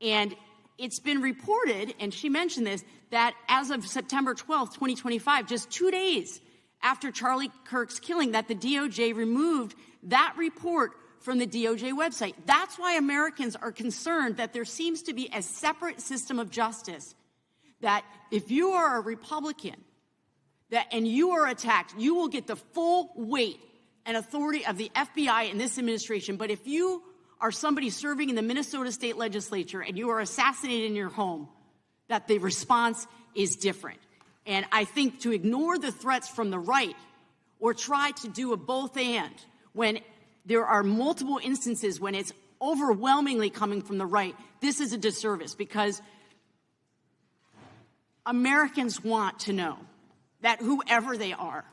And it's been reported, and she mentioned this, that as of September 12th, 2025, just 2 days after Charlie Kirk's killing, that the DOJ removed that report from the DOJ website. That's why Americans are concerned that there seems to be a separate system of justice, that if you are a Republican and you are attacked, you will get the full weight and authority of the FBI in this administration. But if you are somebody serving in the Minnesota State Legislature and you are assassinated in your home, that the response is different. And I think to ignore the threats from the right or try to do a both and when there are multiple instances when it's overwhelmingly coming from the right, this is a disservice, because Americans want to know that whoever they are,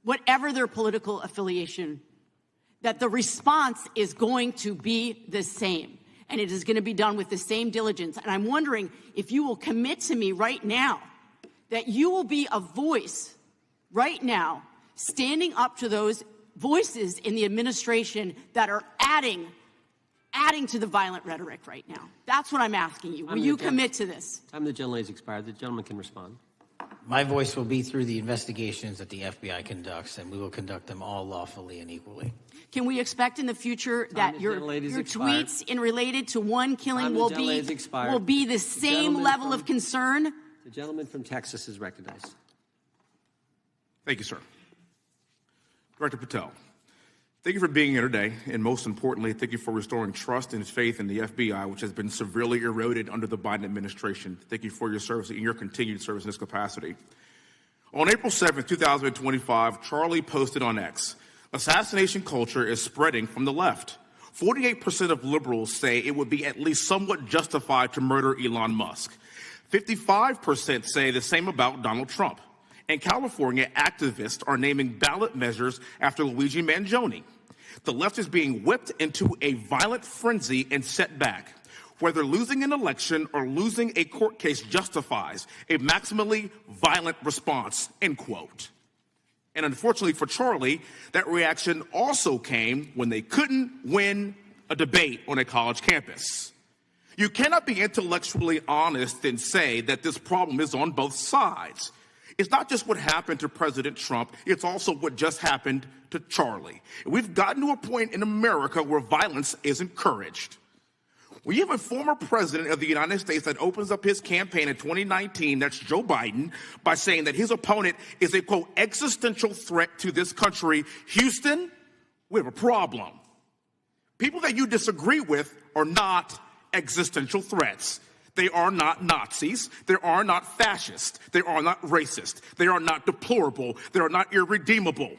whatever their political affiliation, that the response is going to be the same, and it is going to be done with the same diligence. And I'm wondering if you will commit to me right now that you will be a voice right now standing up to those voices in the administration that are adding to the violent rhetoric right now. That's what I'm asking you. Will you commit to this? Time of the gentlelady has expired. The gentleman can respond. My voice will be through the investigations that the FBI conducts, and we will conduct them all lawfully and equally. Can we expect in the future that your tweets in related to one killing will be the same level of concern? The gentleman from Texas is recognized. Thank you, sir. Director Patel, thank you for being here today, and most importantly, thank you for restoring trust and faith in the FBI, which has been severely eroded under the Biden administration. Thank you for your service and your continued service in this capacity. On April 7th, 2025, Charlie posted on X, "Assassination culture is spreading from the left. 48% of liberals say it would be at least somewhat justified to murder Elon Musk. 55% say the same about Donald Trump. In California, activists are naming ballot measures after Luigi Mangione. The left is being whipped into a violent frenzy and set back. Whether losing an election or losing a court case justifies a maximally violent response," end quote. And unfortunately for Charlie, that reaction also came when they couldn't win a debate on a college campus. You cannot be intellectually honest and say that this problem is on both sides. It's not just what happened to President Trump, it's also what just happened to Charlie. We've gotten to a point in America where violence is encouraged. We have a former president of the United States that opens up his campaign in 2019, that's Joe Biden, by saying that his opponent is a, quote, existential threat to this country. Houston, we have a problem. People that you disagree with are not existential threats. They are not Nazis. They are not fascist. They are not racist. They are not deplorable. They are not irredeemable.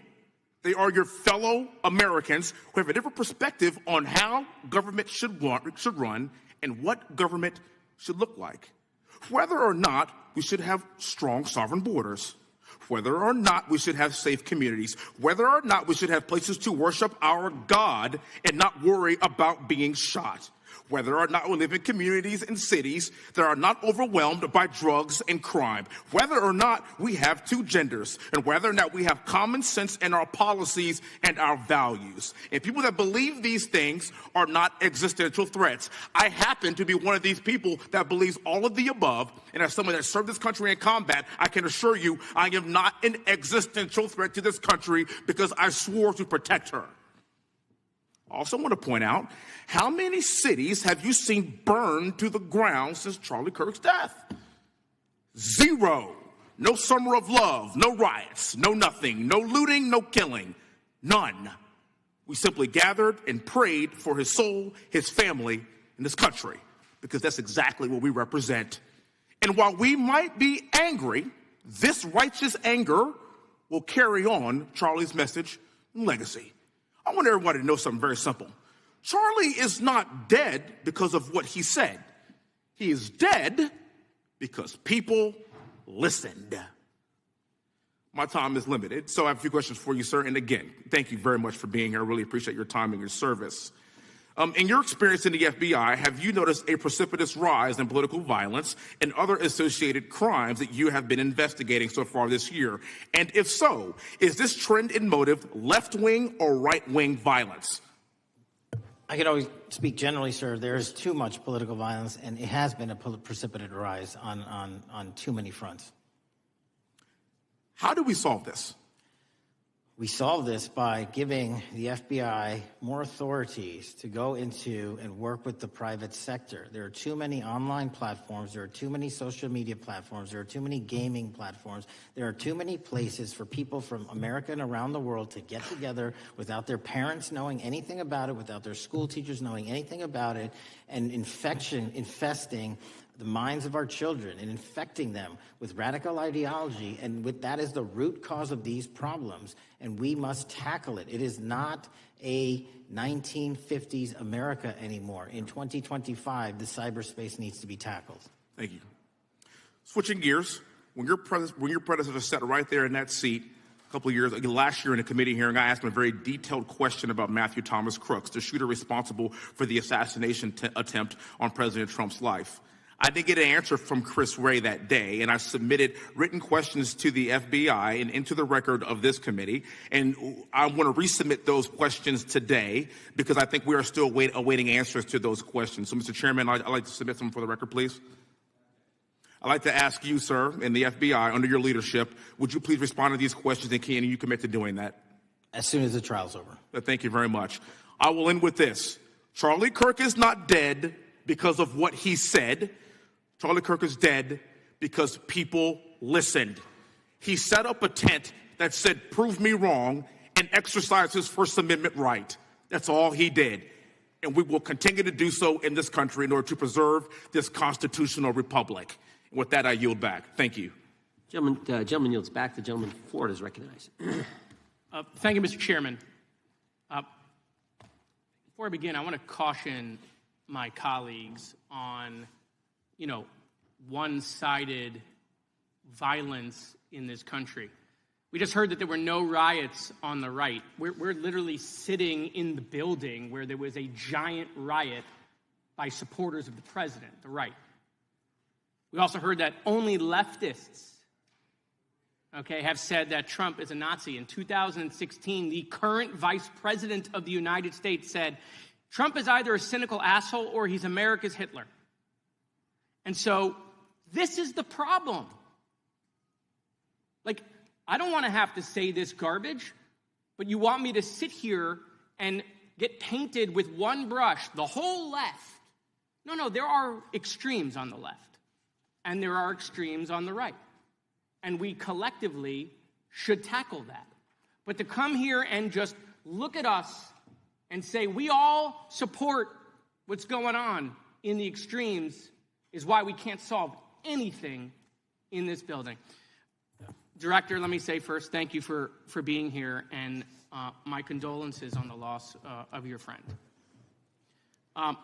They are your fellow Americans who have a different perspective on how government should run and what government should look like. Whether or not we should have strong sovereign borders, whether or not we should have safe communities, whether or not we should have places to worship our God and not worry about being shot, whether or not we live in communities and cities that are not overwhelmed by drugs and crime, whether or not we have two genders, and whether or not we have common sense in our policies and our values. And people that believe these things are not existential threats. I happen to be one of these people that believes all of the above, and as someone that served this country in combat, I can assure you I am not an existential threat to this country because I swore to protect her. I also want to point out, how many cities have you seen burned to the ground since Charlie Kirk's death? Zero. No summer of love, no riots, no nothing, no looting, no killing. None. We simply gathered and prayed for his soul, his family, and his country, because that's exactly what we represent. And while we might be angry, this righteous anger will carry on Charlie's message and legacy. I want everybody to know something very simple. Charlie is not dead because of what he said. He is dead because people listened. My time is limited, so I have a few questions for you, sir. And again, thank you very much for being here. I really appreciate your time and your service. In your experience in the FBI, have you noticed a precipitous rise in political violence and other associated crimes that you have been investigating so far this year? And if so, is this trend in motive left-wing or right-wing violence? I can always speak generally, sir. There is too much political violence, and it has been a precipitous rise on too many fronts. How do we solve this? We solve this by giving the FBI more authorities to go into and work with the private sector. There are too many online platforms. There are too many social media platforms. There are too many gaming platforms. There are too many places for people from America and around the world to get together without their parents knowing anything about it, without their school teachers knowing anything about it, and infesting the minds of our children and infecting them with radical ideology, and that is the root cause of these problems, and we must tackle it. It is not a 1950s America anymore. In 2025, the cyberspace needs to be tackled. Thank you. Switching gears, when your predecessor sat right there in that seat a couple of years, last year in a committee hearing, I asked him a very detailed question about Matthew Thomas Crooks, the shooter responsible for the assassination attempt on President Trump's life. I didn't get an answer from Chris Wray that day, and I submitted written questions to the FBI and into the record of this committee, and I want to resubmit those questions today because I think we are still awaiting answers to those questions. So, Mr. Chairman, I'd like to submit them for the record, please. I'd like to ask you, sir, and the FBI, under your leadership, would you please respond to these questions, and can you commit to doing that? As soon as the trial's over. Thank you very much. I will end with this. Charlie Kirk is not dead because of what he said. Charlie Kirk is dead because people listened. He set up a tent that said, "Prove me wrong," and exercised his First Amendment right. That's all he did. And we will continue to do so in this country in order to preserve this constitutional republic. And with that, I yield back. Thank you. Gentleman yields back. The gentleman forward is recognized. Thank you, Mr. Chairman. Before I begin, I want to caution my colleagues on one-sided violence in this country. We just heard that there were no riots on the right. We're literally sitting in the building where there was a giant riot by supporters of the president, the right. We also heard that only leftists, have said that Trump is a Nazi. In 2016, the current vice president of the United States said, Trump is either a cynical asshole or he's America's Hitler. And so this is the problem. I don't want to have to say this garbage, but you want me to sit here and get painted with one brush, the whole left. No, there are extremes on the left, and there are extremes on the right. And we collectively should tackle that. But to come here and just look at us and say we all support what's going on in the extremes is why we can't solve anything in this building. Director, let me say first, thank you for being here, and my condolences on the loss of your friend. And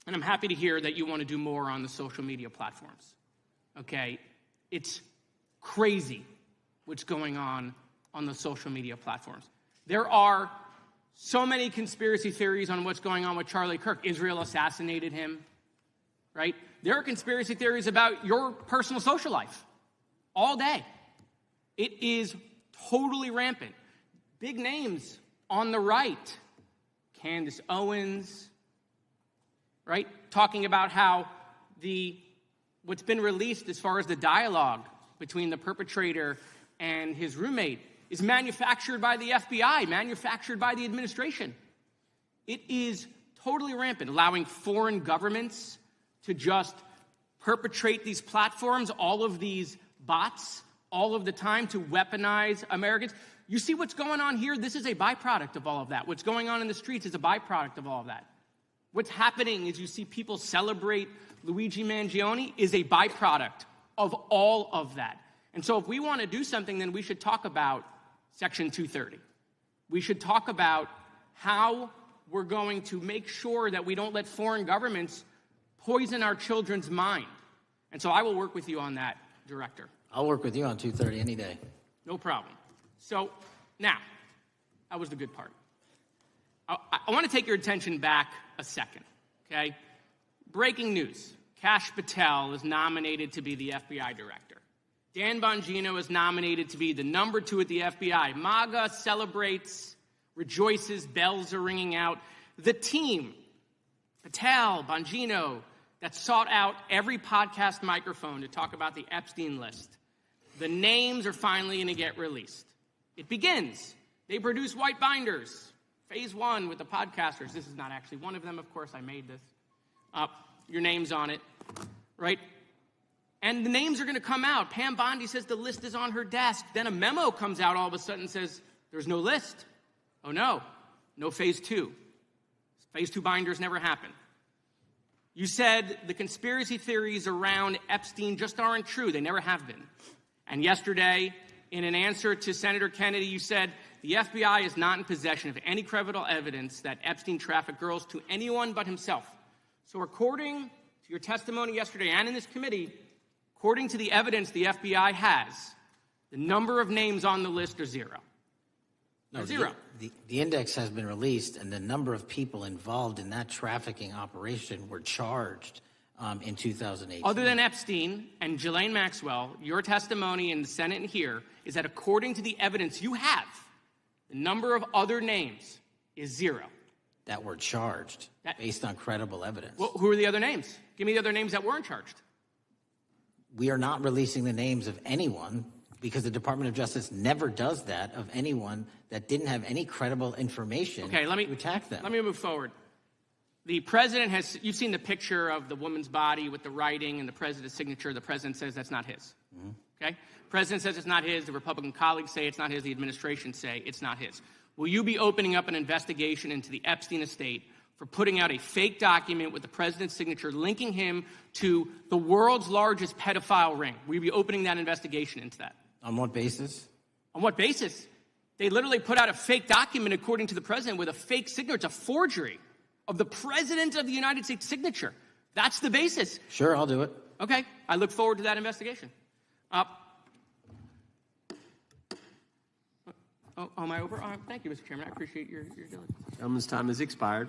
I'm happy to hear that you want to do more on the social media platforms. It's crazy what's going on the social media platforms. There are so many conspiracy theories on what's going on with Charlie Kirk. Israel assassinated him, right? There are conspiracy theories about your personal social life all day. It is totally rampant. Big names on the right, Candace Owens, right? Talking about how what's been released as far as the dialogue between the perpetrator and his roommate is manufactured by the FBI, manufactured by the administration. It is totally rampant, allowing foreign governments to just perpetrate these platforms, all of these bots, all of the time to weaponize Americans. You see what's going on here? This is a byproduct of all of that. What's going on in the streets is a byproduct of all of that. What's happening is you see people celebrate Luigi Mangione is a byproduct of all of that. And so if we want to do something, then we should talk about Section 230. We should talk about how we're going to make sure that we don't let foreign governments poison our children's mind. And so I will work with you on that, Director. I'll work with you on 230 any day. No problem. So now, that was the good part. I want to take your attention back a second, okay? Breaking news. Kash Patel is nominated to be the FBI director. Dan Bongino is nominated to be the number 2 at the FBI. MAGA celebrates, rejoices, bells are ringing out. The team, Patel, Bongino, that sought out every podcast microphone to talk about the Epstein list. The names are finally going to get released. It begins. They produce white binders. Phase 1 with the podcasters. This is not actually one of them, of course. I made this. Your name's on it, right? And the names are going to come out. Pam Bondi says the list is on her desk. Then a memo comes out all of a sudden and says, there's no list. Oh, no. No Phase 2. Phase 2 binders never happen. You said the conspiracy theories around Epstein just aren't true. They never have been. And yesterday, in an answer to Senator Kennedy, you said the FBI is not in possession of any credible evidence that Epstein trafficked girls to anyone but himself. So according to your testimony yesterday and in this committee, according to the evidence the FBI has, the number of names on the list are 0. No, zero. The index has been released, and the number of people involved in that trafficking operation were charged in 2018. Other than Epstein and Ghislaine Maxwell, your testimony in the Senate and here is that according to the evidence you have, the number of other names is 0. That were charged based on credible evidence. Well, who are the other names? Give me the other names that weren't charged. We are not releasing the names of anyone because the Department of Justice never does that of anyone that didn't have any credible information to attack them. Let me move forward. The president has, you've seen the picture of the woman's body with the writing and the president's signature. The president says that's not his. Mm-hmm. Okay? President says it's not his. The Republican colleagues say it's not his. The administration say it's not his. Will you be opening up an investigation into the Epstein estate for putting out a fake document with the president's signature linking him to the world's largest pedophile ring? Will you be opening that investigation into that? On what basis? On what basis? They literally put out a fake document, according to the president, with a fake signature. It's a forgery of the president of the United States signature. That's the basis. Sure, I'll do it. Okay. I look forward to that investigation. Am I over? Thank you, Mr. Chairman. I appreciate your diligence. Gentleman's time has expired.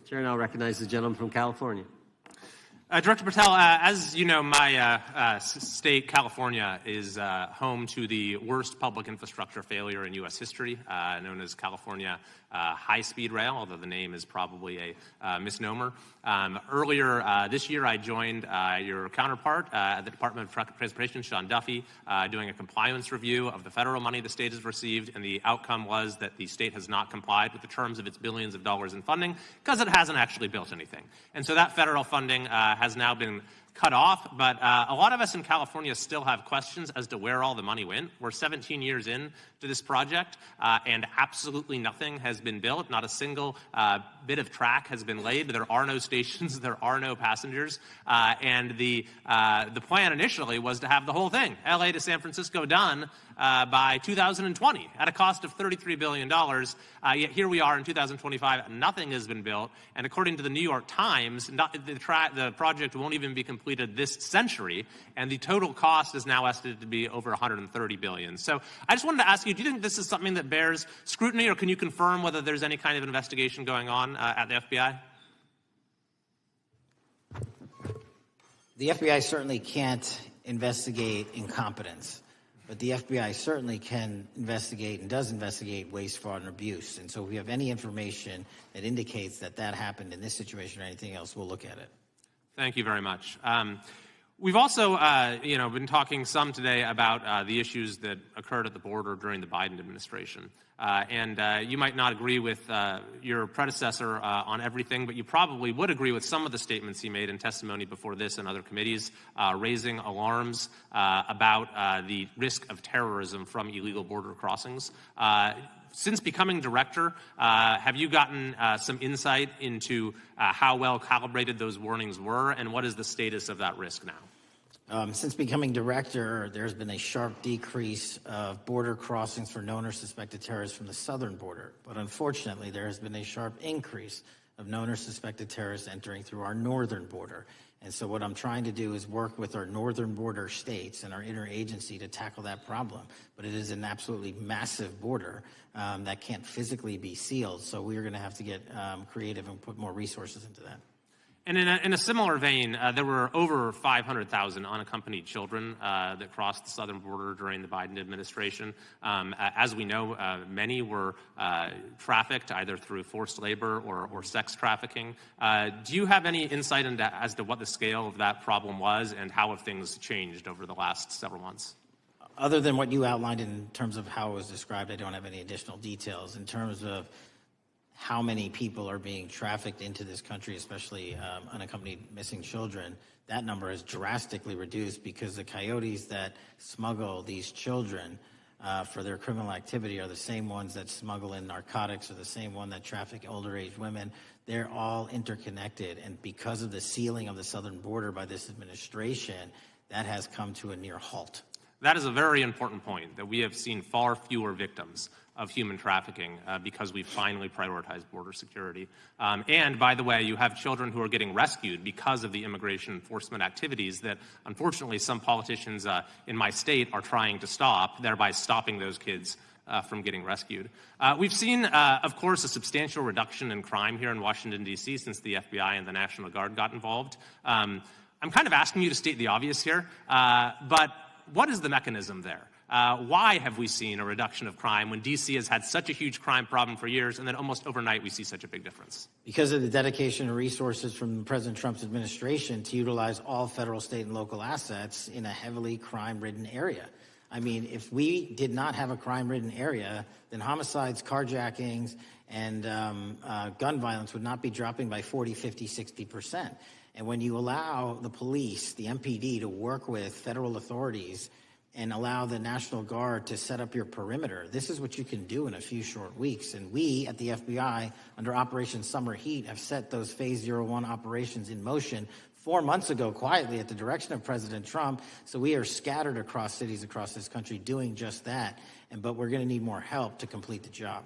Chair now recognizes the gentleman from California. Director Patel, as you know, my state, California, is home to the worst public infrastructure failure in U.S. history, known as California High-Speed Rail, although the name is probably a misnomer. Earlier this year, I joined your counterpart at the Department of Transportation, Sean Duffy, doing a compliance review of the federal money the state has received, and the outcome was that the state has not complied with the terms of its billions of dollars in funding because it hasn't actually built anything. And so that federal funding has now been cut off, but a lot of us in California still have questions as to where all the money went. We're 17 years in to this project, and absolutely nothing has been built. Not a single bit of track has been laid. There are no stations. There are no passengers. And the plan initially was to have the whole thing, L.A. to San Francisco, done by 2020 at a cost of $33 billion. Yet here we are in 2025. Nothing has been built. And according to the New York Times, the project won't even be completed this century, and the total cost is now estimated to be over $130 billion. So I just wanted to ask you, do you think this is something that bears scrutiny, or can you confirm whether there's any kind of investigation going on at the FBI? The FBI certainly can't investigate incompetence, but the FBI certainly can investigate and does investigate waste, fraud, and abuse. And so if we have any information that indicates that that happened in this situation or anything else, we'll look at it. Thank you very much. We've also, been talking some today about the issues that occurred at the border during the Biden administration. You might not agree with your predecessor on everything, but you probably would agree with some of the statements he made in testimony before this and other committees, raising alarms about the risk of terrorism from illegal border crossings. Since becoming director, have you gotten some insight into how well calibrated those warnings were, and what is the status of that risk now? Since becoming director, there's been a sharp decrease of border crossings for known or suspected terrorists from the southern border. But unfortunately, there has been a sharp increase of known or suspected terrorists entering through our northern border. And so what I'm trying to do is work with our northern border states and our interagency to tackle that problem. But it is an absolutely massive border that can't physically be sealed. So we're going to have to get creative and put more resources into that. And in a similar vein, there were over 500,000 unaccompanied children that crossed the southern border during the Biden administration. As we know, many were trafficked either through forced labor or sex trafficking. Do you have any insight as to what the scale of that problem was and how have things changed over the last several months? Other than what you outlined in terms of how it was described, I don't have any additional details. In terms of how many people are being trafficked into this country, especially unaccompanied missing children, that number is drastically reduced because the coyotes that smuggle these children for their criminal activity are the same ones that smuggle in narcotics or the same one that traffic older age women. They're all interconnected, and because of the sealing of the southern border by this administration, that has come to a near halt. That is a very important point, that we have seen far fewer victims of human trafficking because we've finally prioritized border security. And by the way, you have children who are getting rescued because of the immigration enforcement activities that, unfortunately, some politicians in my state are trying to stop, thereby stopping those kids from getting rescued. We've seen, of course, a substantial reduction in crime here in Washington, D.C. since the FBI and the National Guard got involved. I'm kind of asking you to state the obvious here, but what is the mechanism there? Why have we seen a reduction of crime when D.C. has had such a huge crime problem for years, and then almost overnight we see such a big difference? Because of the dedication and resources from President Trump's administration to utilize all federal, state, and local assets in a heavily crime-ridden area. I mean, if we did not have a crime-ridden area, then homicides, carjackings, and gun violence would not be dropping by 40, 50, 60%. And when you allow the police, the MPD, to work with federal authorities and allow the National Guard to set up your perimeter, this is what you can do in a few short weeks. And we at the FBI, under Operation Summer Heat, have set those Phase 01 operations in motion 4 months ago, quietly at the direction of President Trump. So we are scattered across cities across this country doing just that. But we're going to need more help to complete the job.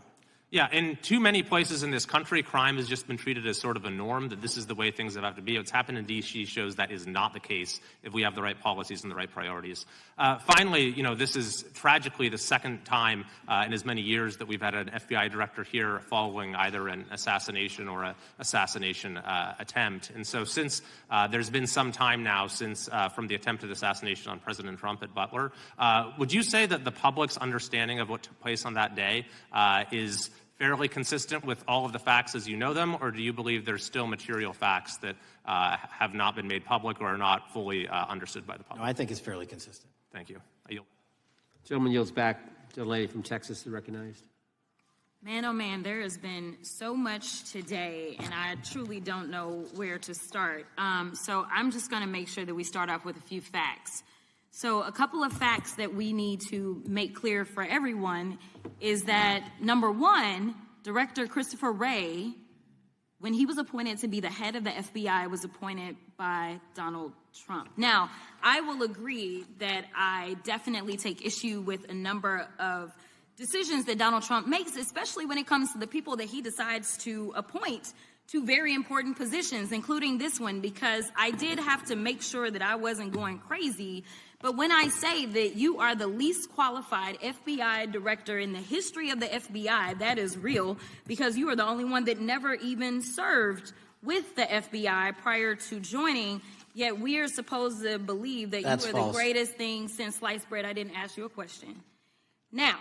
Yeah, in too many places in this country, crime has just been treated as sort of a norm, that this is the way things have to be. What's happened in D.C. shows that is not the case if we have the right policies and the right priorities. Finally, this is tragically the second time in as many years that we've had an FBI director here following either an assassination or an assassination attempt. And so since there's been some time now since from the attempted assassination on President Trump at Butler, would you say that the public's understanding of what took place on that day is fairly consistent with all of the facts as you know them, or do you believe there's still material facts that have not been made public or are not fully understood by the public? No, I think it's fairly consistent. Thank you. I yield. Gentleman yields back. The lady from Texas is recognized. Man, oh man, there has been so much today, and I truly don't know where to start. So I'm just going to make sure that we start off with a few facts. So a couple of facts that we need to make clear for everyone is that, number one, Director Christopher Wray, when he was appointed to be the head of the FBI, was appointed by Donald Trump. Now, I will agree that I definitely take issue with a number of decisions that Donald Trump makes, especially when it comes to the people that he decides to appoint to very important positions, including this one, because I did have to make sure that I wasn't going crazy. But when I say that you are the least qualified FBI director in the history of the FBI, that is real, because you are the only one that never even served with the FBI prior to joining, yet we are supposed to believe that you are the greatest thing since sliced bread. I didn't ask you a question. Now,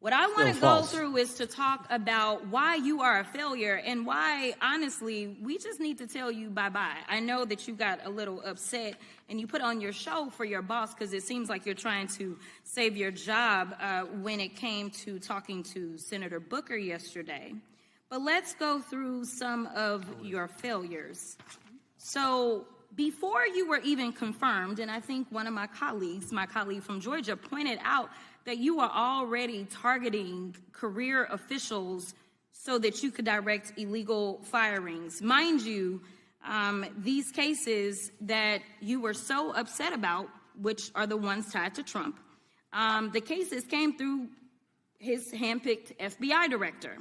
What I want to Still go false. through is to talk about why you are a failure and why, honestly, we just need to tell you bye-bye. I know that you got a little upset and you put on your show for your boss because it seems like you're trying to save your job when it came to talking to Senator Booker yesterday. But let's go through some of your failures. So before you were even confirmed, and I think one of my colleague from Georgia, pointed out that you were already targeting career officials so that you could direct illegal firings. Mind you, these cases that you were so upset about, which are the ones tied to Trump, the cases came through his handpicked FBI director.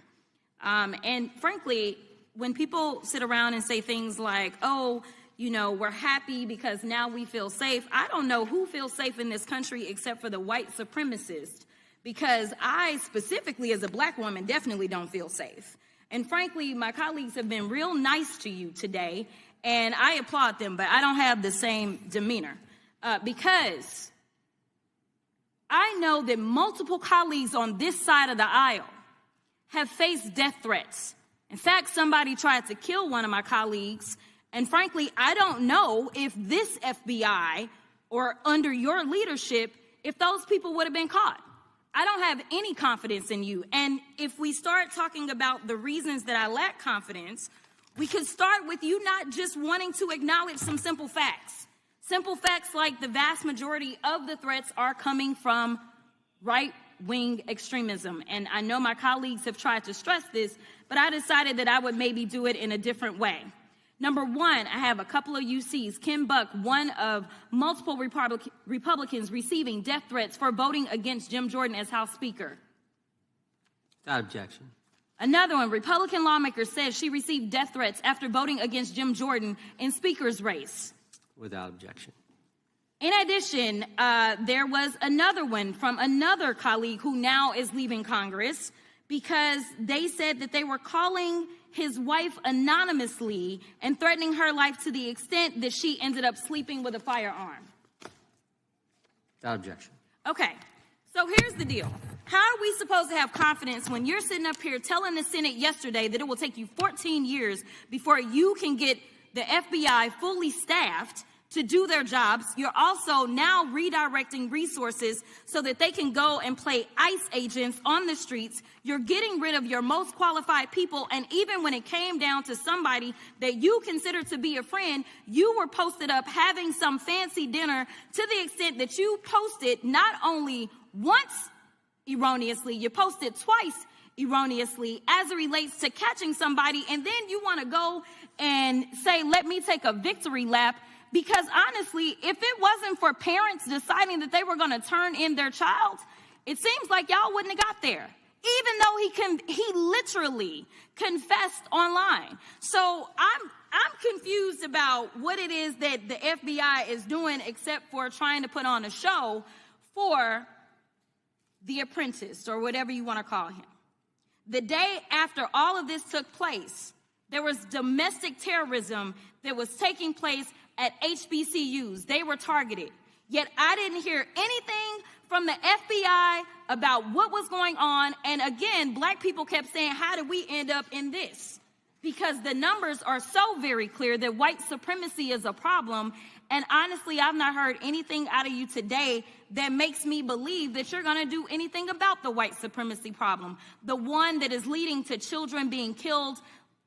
And frankly, when people sit around and say things like, oh, you know, we're happy because now we feel safe. I don't know who feels safe in this country except for the white supremacists, because I specifically as a black woman definitely don't feel safe. And frankly, my colleagues have been real nice to you today, and I applaud them, but I don't have the same demeanor because I know that multiple colleagues on this side of the aisle have faced death threats. In fact, somebody tried to kill one of my colleagues. And frankly, I don't know if this FBI or under your leadership, if those people would have been caught. I don't have any confidence in you. And if we start talking about the reasons that I lack confidence, we could start with you not just wanting to acknowledge some simple facts. Simple facts like the vast majority of the threats are coming from right-wing extremism. And I know my colleagues have tried to stress this, but I decided that I would maybe do it in a different way. Number one, I have a couple of UCs. Kim Buck, one of multiple Republicans receiving death threats for voting against Jim Jordan as House Speaker. Without objection. Another one, Republican lawmaker says she received death threats after voting against Jim Jordan in Speaker's race. Without objection. In addition, there was another one from another colleague who now is leaving Congress because they said that they were calling his wife anonymously and threatening her life to the extent that she ended up sleeping with a firearm. Without objection. Okay, so here's the deal. How are we supposed to have confidence when you're sitting up here telling the Senate yesterday that it will take you 14 years before you can get the FBI fully staffed to do their jobs? You're also now redirecting resources so that they can go and play ICE agents on the streets. You're getting rid of your most qualified people. And even when it came down to somebody that you consider to be a friend, you were posted up having some fancy dinner to the extent that you posted not only once erroneously, you posted twice erroneously as it relates to catching somebody. And then you want to go and say, let me take a victory lap. Because honestly, if it wasn't for parents deciding that they were going to turn in their child, it seems like y'all wouldn't have got there, even though he literally confessed online. So I'm confused about what it is that the FBI is doing except for trying to put on a show for the apprentice or whatever you want to call him. The day after all of this took place, there was domestic terrorism that was taking place at HBCUs. They were targeted. Yet I didn't hear anything from the FBI about what was going on. And again, black people kept saying, how did we end up in this? Because the numbers are so very clear that white supremacy is a problem. And honestly, I've not heard anything out of you today that makes me believe that you're going to do anything about the white supremacy problem. The one that is leading to children being killed,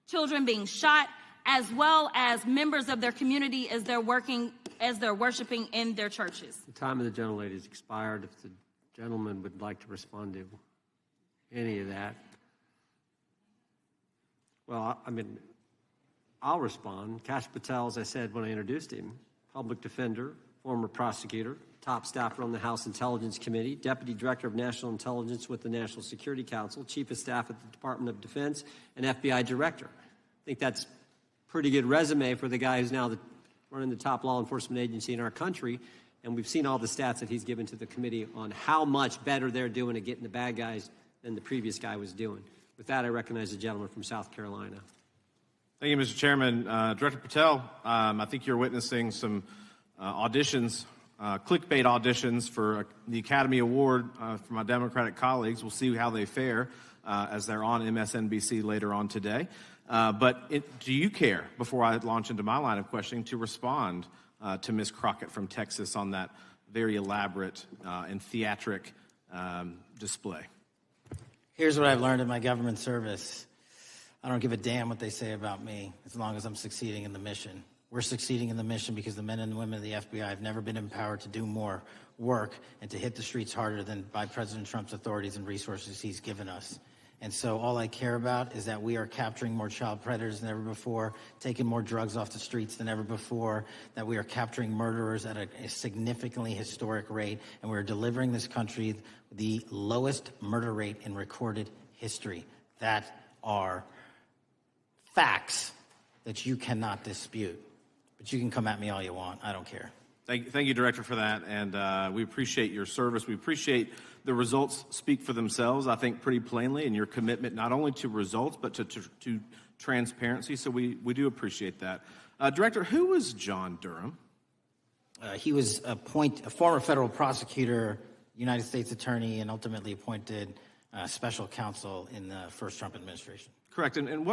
children being shot, as well as members of their community as they're worshiping in their churches. The time of the gentlelady has expired. If the gentleman would like to respond to any of that. Well, I mean, I'll respond. Kash Patel, as I said when I introduced him, public defender, former prosecutor, top staffer on the House Intelligence Committee, Deputy Director of National Intelligence with the National Security Council, Chief of Staff at the Department of Defense, and FBI Director. I think that's pretty good resume for the guy who's now running the top law enforcement agency in our country. And we've seen all the stats that he's given to the committee on how much better they're doing at getting the bad guys than the previous guy was doing. With that, I recognize the gentleman from South Carolina. Thank you, Mr. Chairman. Director Patel, I think you're witnessing some auditions clickbait auditions for the Academy Award for my Democratic colleagues. We'll see how they fare as they're on MSNBC later on today. Do you care, before I launch into my line of questioning, to respond to Ms. Crockett from Texas on that very elaborate and theatric display? Here's what I've learned in my government service. I don't give a damn what they say about me as long as I'm succeeding in the mission. We're succeeding in the mission because the men and women of the FBI have never been empowered to do more work and to hit the streets harder than by President Trump's authorities and resources he's given us. And so all I care about is that we are capturing more child predators than ever before, taking more drugs off the streets than ever before, that we are capturing murderers at a significantly historic rate, and we're delivering this country the lowest murder rate in recorded history. That are facts that you cannot dispute. But you can come at me all you want. I don't care. Thank you, Director, for that. And we appreciate your service. We appreciate the results speak for themselves, I think, pretty plainly, and your commitment not only to results but to transparency. So we do appreciate that. Director, who was John Durham? He was a former federal prosecutor, United States attorney, and ultimately appointed special counsel in the first Trump administration. Correct. And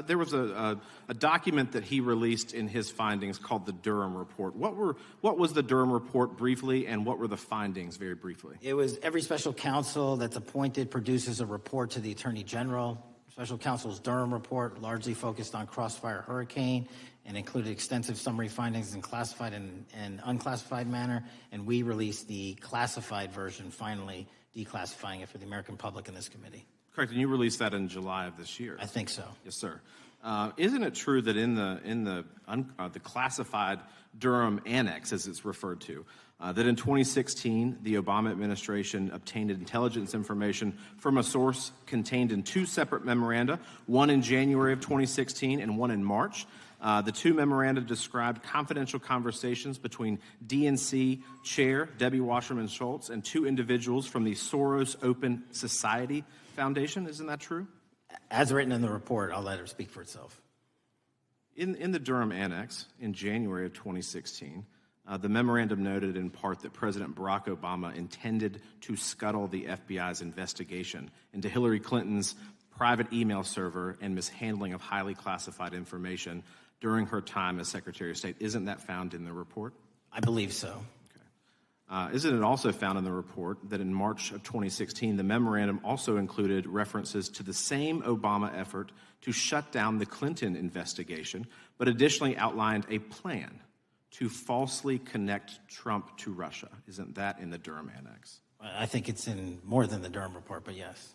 there was a document that he released in his findings called the Durham Report. What was the Durham Report briefly, and what were the findings very briefly? It was every special counsel that's appointed produces a report to the Attorney General. Special counsel's Durham Report largely focused on Crossfire Hurricane and included extensive summary findings in classified and unclassified manner. And we released the classified version, finally declassifying it for the American public in this committee. Correct, and you released that in July of this year. I think so. Yes, sir. Isn't it true that in the classified Durham Annex, as it's referred to, that in 2016 the Obama administration obtained intelligence information from a source contained in two separate memoranda, one in January of 2016 and one in March? The two memoranda described confidential conversations between DNC Chair Debbie Wasserman Schultz and two individuals from the Soros Open Society Foundation. Isn't that true? As written in the report, I'll let it speak for itself. In the Durham Annex in January of 2016, the memorandum noted in part that President Barack Obama intended to scuttle the FBI's investigation into Hillary Clinton's private email server and mishandling of highly classified information during her time as Secretary of State. Isn't that found in the report? I believe so. Isn't it also found in the report that in March of 2016, the memorandum also included references to the same Obama effort to shut down the Clinton investigation, but additionally outlined a plan to falsely connect Trump to Russia? Isn't that in the Durham Annex? I think it's in more than the Durham report, but yes.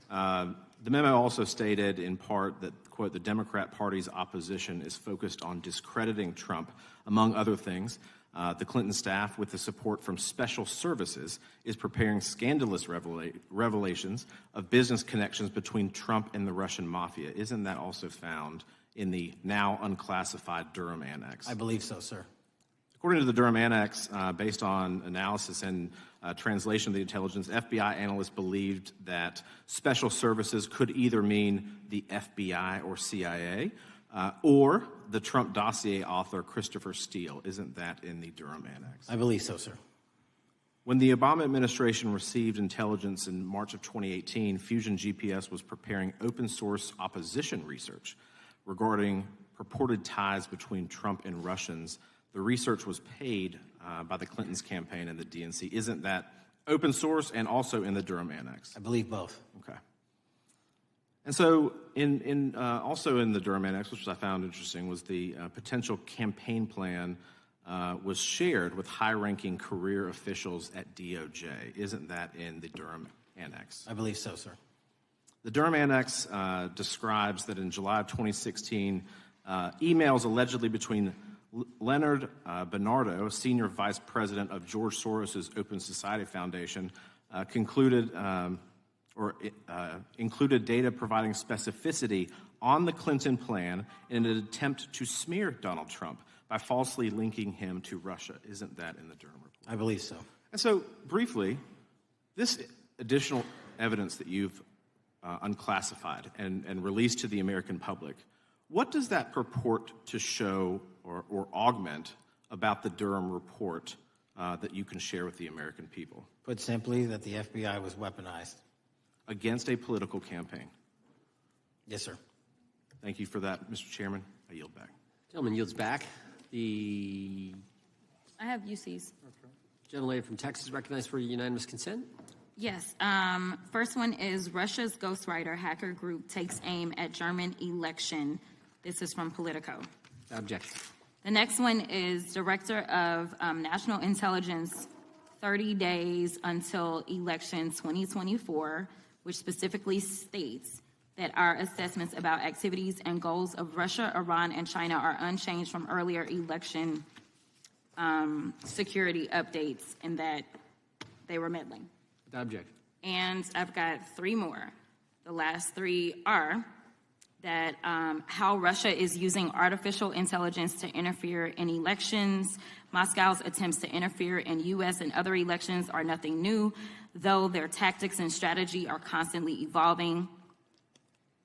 The memo also stated in part that, quote, the Democrat Party's opposition is focused on discrediting Trump, among other things. The Clinton staff, with the support from special services, is preparing scandalous revelations of business connections between Trump and the Russian mafia. Isn't that also found in the now unclassified Durham Annex? I believe so, sir. According to the Durham Annex, based on analysis and translation of the intelligence, FBI analysts believed that special services could either mean the FBI or CIA, or the Trump dossier author Christopher Steele. Isn't that in the Durham Annex? I believe so, sir. When the Obama administration received intelligence in March of 2018, Fusion GPS was preparing open source opposition research regarding purported ties between Trump and Russians. The research was paid by the Clintons campaign and the DNC. Isn't that open source and also in the Durham Annex? I believe both. Okay. And so also in the Durham Annex, which I found interesting, was the potential campaign plan was shared with high-ranking career officials at DOJ. Isn't that in the Durham Annex? I believe so, sir. The Durham Annex describes that in July of 2016, emails allegedly between Leonard Bernardo, senior vice president of George Soros' Open Society Foundation, included data providing specificity on the Clinton plan in an attempt to smear Donald Trump by falsely linking him to Russia. Isn't that in the Durham report? I believe so. And so, briefly, this additional evidence that you've unclassified and released to the American public, what does that purport to show or augment about the Durham report that you can share with the American people. Put simply, that the FBI was weaponized. Against a political campaign. Yes, sir. Thank you for that, Mr. Chairman. I yield back. Gentleman yields back. The I have UCs. gentlelady from Texas recognized for unanimous consent. Yes. First one is Russia's ghostwriter hacker group takes aim at German election. This is from Politico. Objection. The next one is Director of National Intelligence, 30 days until election 2024, which specifically states that our assessments about activities and goals of Russia, Iran, and China are unchanged from earlier election security updates, and that they were meddling. Without objection. And I've got three more. The last three are that how Russia is using artificial intelligence to interfere in elections. Moscow's attempts to interfere in U.S. and other elections are nothing new, though their tactics and strategy are constantly evolving.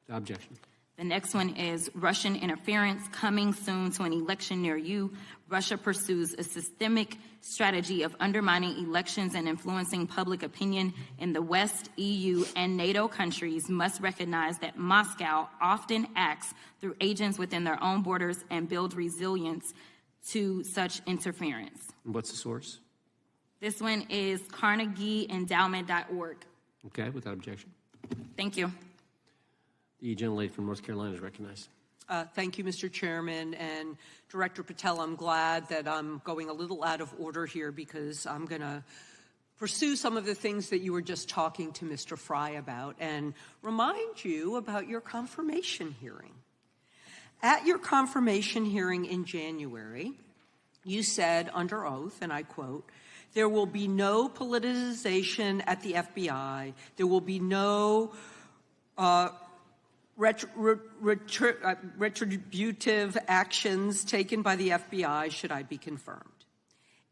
Without objection. The next one is Russian interference coming soon to an election near you. Russia pursues a systemic strategy of undermining elections and influencing public opinion in the West. EU and NATO countries must recognize that Moscow often acts through agents within their own borders and build resilience to such interference. And what's the source? This one is CarnegieEndowment.org. Okay, without objection. Thank you. The gentlelady from North Carolina is recognized. Thank you, Mr. Chairman. And Director Patel, I'm glad that I'm going a little out of order here because I'm going to pursue some of the things that you were just talking to Mr. Fry about and remind you about your confirmation hearing. At your confirmation hearing in January, you said under oath, and I quote, "There will be no politicization at the FBI. There will be no retributive actions taken by the FBI should I be confirmed."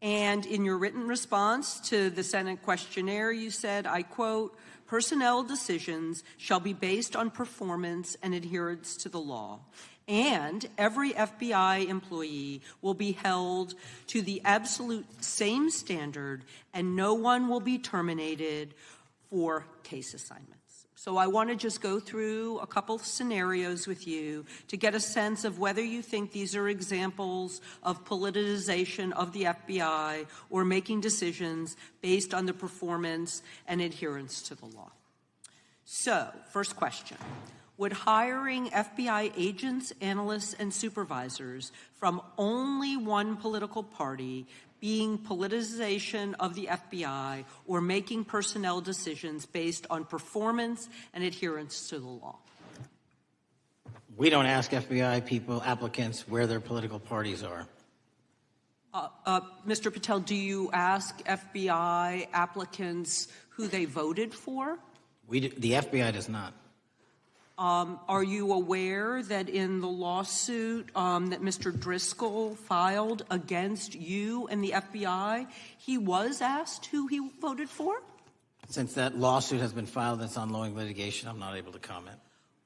And in your written response to the Senate questionnaire, you said, I quote, "Personnel decisions shall be based on performance and adherence to the law. And every FBI employee will be held to the absolute same standard, and no one will be terminated for case assignments." So I want to just go through a couple of scenarios with you to get a sense of whether you think these are examples of politicization of the FBI or making decisions based on the performance and adherence to the law. So, first question. Would hiring FBI agents, analysts, and supervisors from only one political party being politicization of the FBI or making personnel decisions based on performance and adherence to the law? We don't ask FBI applicants where their political parties are. Mr. Patel, do you ask FBI applicants who they voted for? The FBI does not. Are you aware that in the lawsuit that Mr. Driscoll filed against you and the FBI, he was asked who he voted for? Since that lawsuit has been filed that's ongoing litigation, I'm not able to comment.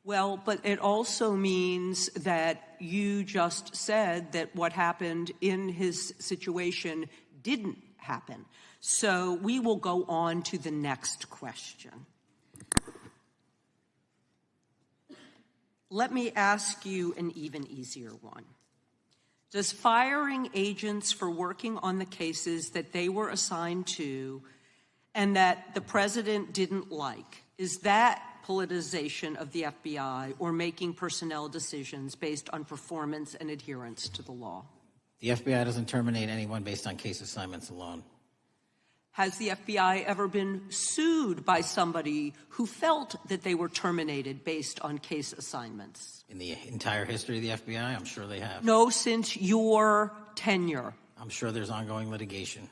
Well, but it also means that you just said that what happened in his situation didn't happen. So we will go on to the next question. Let me ask you an even easier one. Does firing agents for working on the cases that they were assigned to and that the president didn't like, is that politicization of the FBI or making personnel decisions based on performance and adherence to the law? The FBI doesn't terminate anyone based on case assignments alone. Has the FBI ever been sued by somebody who felt that they were terminated based on case assignments? In the entire history of the FBI, I'm sure they have. No, since your tenure. I'm sure there's ongoing litigation.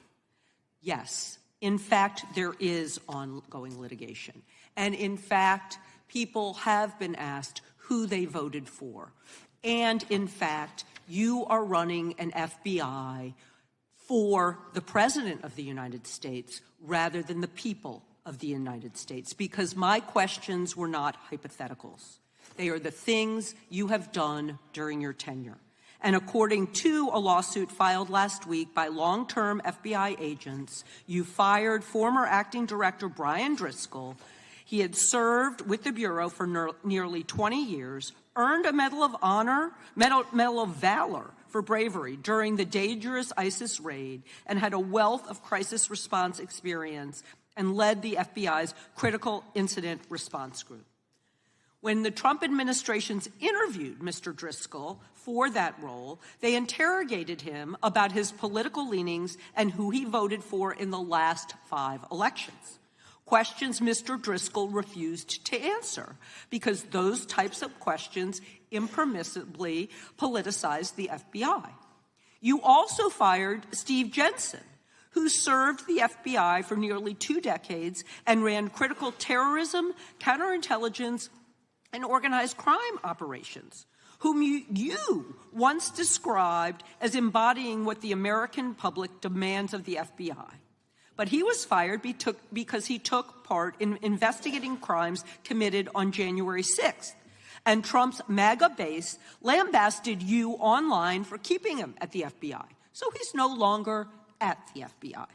Yes. In fact, there is ongoing litigation. And in fact, people have been asked who they voted for. And in fact, you are running an FBI for the President of the United States rather than the people of the United States, because my questions were not hypotheticals. They are the things you have done during your tenure. And according to a lawsuit filed last week by long-term FBI agents, you fired former acting director Brian Driscoll. He had served with the Bureau for nearly 20 years, earned a Medal of Honor, Medal of Valor for bravery during the dangerous ISIS raid, and had a wealth of crisis response experience and led the FBI's Critical Incident Response Group. When the Trump administrations interviewed Mr. Driscoll for that role, they interrogated him about his political leanings and who he voted for in the last 5 elections. Questions Mr. Driscoll refused to answer because those types of questions impermissibly politicized the FBI. You also fired Steve Jensen, who served the FBI for nearly 2 decades and ran critical terrorism, counterintelligence, and organized crime operations, whom you once described as embodying what the American public demands of the FBI. But he was fired because he took part in investigating crimes committed on January 6th. And Trump's MAGA base lambasted you online for keeping him at the FBI. So he's no longer at the FBI.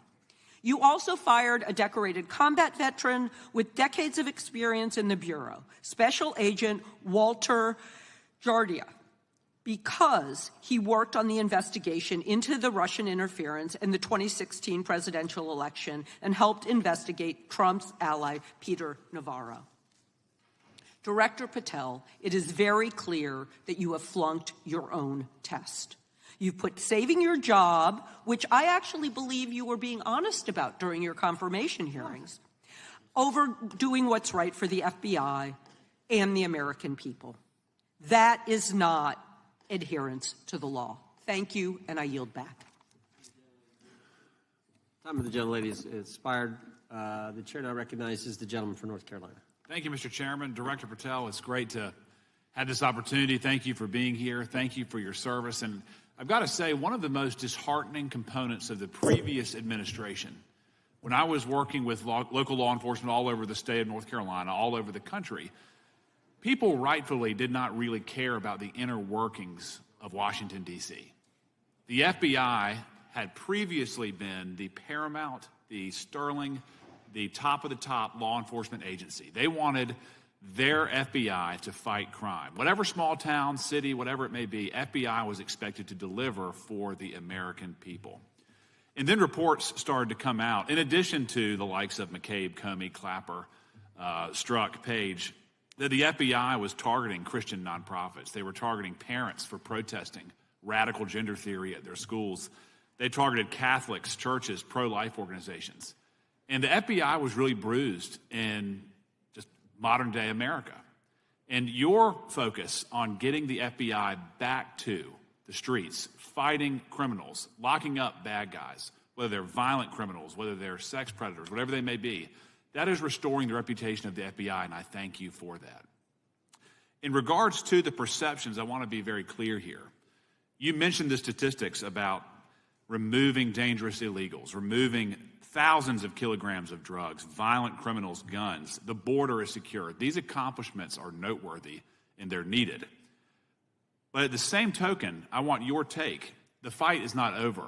You also fired a decorated combat veteran with decades of experience in the Bureau, Special Agent Walter Jardia, because he worked on the investigation into the Russian interference in the 2016 presidential election and helped investigate Trump's ally, Peter Navarro. Director Patel, it is very clear that you have flunked your own test. You've put saving your job, which I actually believe you were being honest about during your confirmation hearings, over doing what's right for the FBI and the American people. That is not adherence to the law. Thank you, and I yield back. Time of the gentlelady is expired. The chair now recognizes the gentleman from North Carolina. Thank you, Mr. Chairman. Director Patel, it's great to have this opportunity. Thank you for being here. Thank you for your service. And I've got to say, one of the most disheartening components of the previous administration, when I was working with local law enforcement all over the state of North Carolina, all over the country, people rightfully did not really care about the inner workings of Washington, D.C. The FBI had previously been the paramount, the sterling, the top of the top law enforcement agency. They wanted their FBI to fight crime. Whatever small town, city, whatever it may be, FBI was expected to deliver for the American people. And then reports started to come out, in addition to the likes of McCabe, Comey, Clapper, Strzok, Page, that the FBI was targeting Christian nonprofits. They were targeting parents for protesting radical gender theory at their schools. They targeted Catholics, churches, pro-life organizations. And the FBI was really bruised in just modern-day America. And your focus on getting the FBI back to the streets, fighting criminals, locking up bad guys, whether they're violent criminals, whether they're sex predators, whatever they may be, that is restoring the reputation of the FBI, and I thank you for that. In regards to the perceptions, I want to be very clear here. You mentioned the statistics about removing dangerous illegals, removing thousands of kilograms of drugs, violent criminals, guns. The border is secure. These accomplishments are noteworthy and they're needed. But at the same token, I want your take. The fight is not over.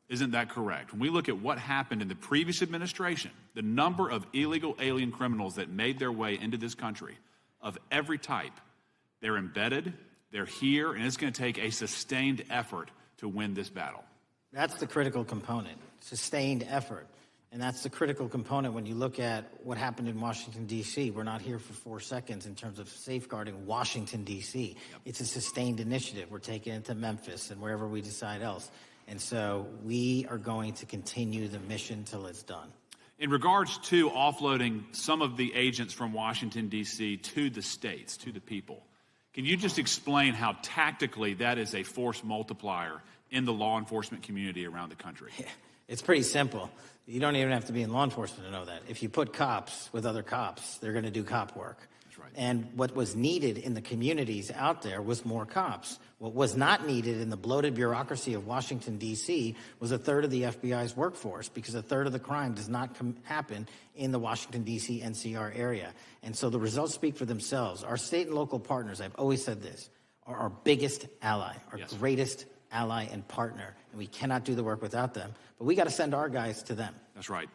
Isn't that correct? When we look at what happened in the previous administration, the number of illegal alien criminals that made their way into this country of every type, they're embedded, they're here, and it's going to take a sustained effort to win this battle. That's the critical component, sustained effort. And that's the critical component when you look at what happened in Washington, D.C. We're not here for 4 seconds in terms of safeguarding Washington, D.C. Yep. It's a sustained initiative. We're taking it to Memphis and wherever we decide else. And so we are going to continue the mission till it's done. In regards to offloading some of the agents from Washington, D.C. to the states, to the people, can you just explain how tactically that is a force multiplier in the law enforcement community around the country? Yeah, it's pretty simple. You don't even have to be in law enforcement to know that. If you put cops with other cops, they're going to do cop work. That's right. And what was needed in the communities out there was more cops. What was not needed in the bloated bureaucracy of Washington, D.C. was a third of the FBI's workforce, because a third of the crime does not happen in the Washington, D.C. NCR area. And so the results speak for themselves. Our state and local partners, I've always said this, are our biggest ally, our greatest ally and partner, and we cannot do the work without them. But we got to send our guys to them. That's right.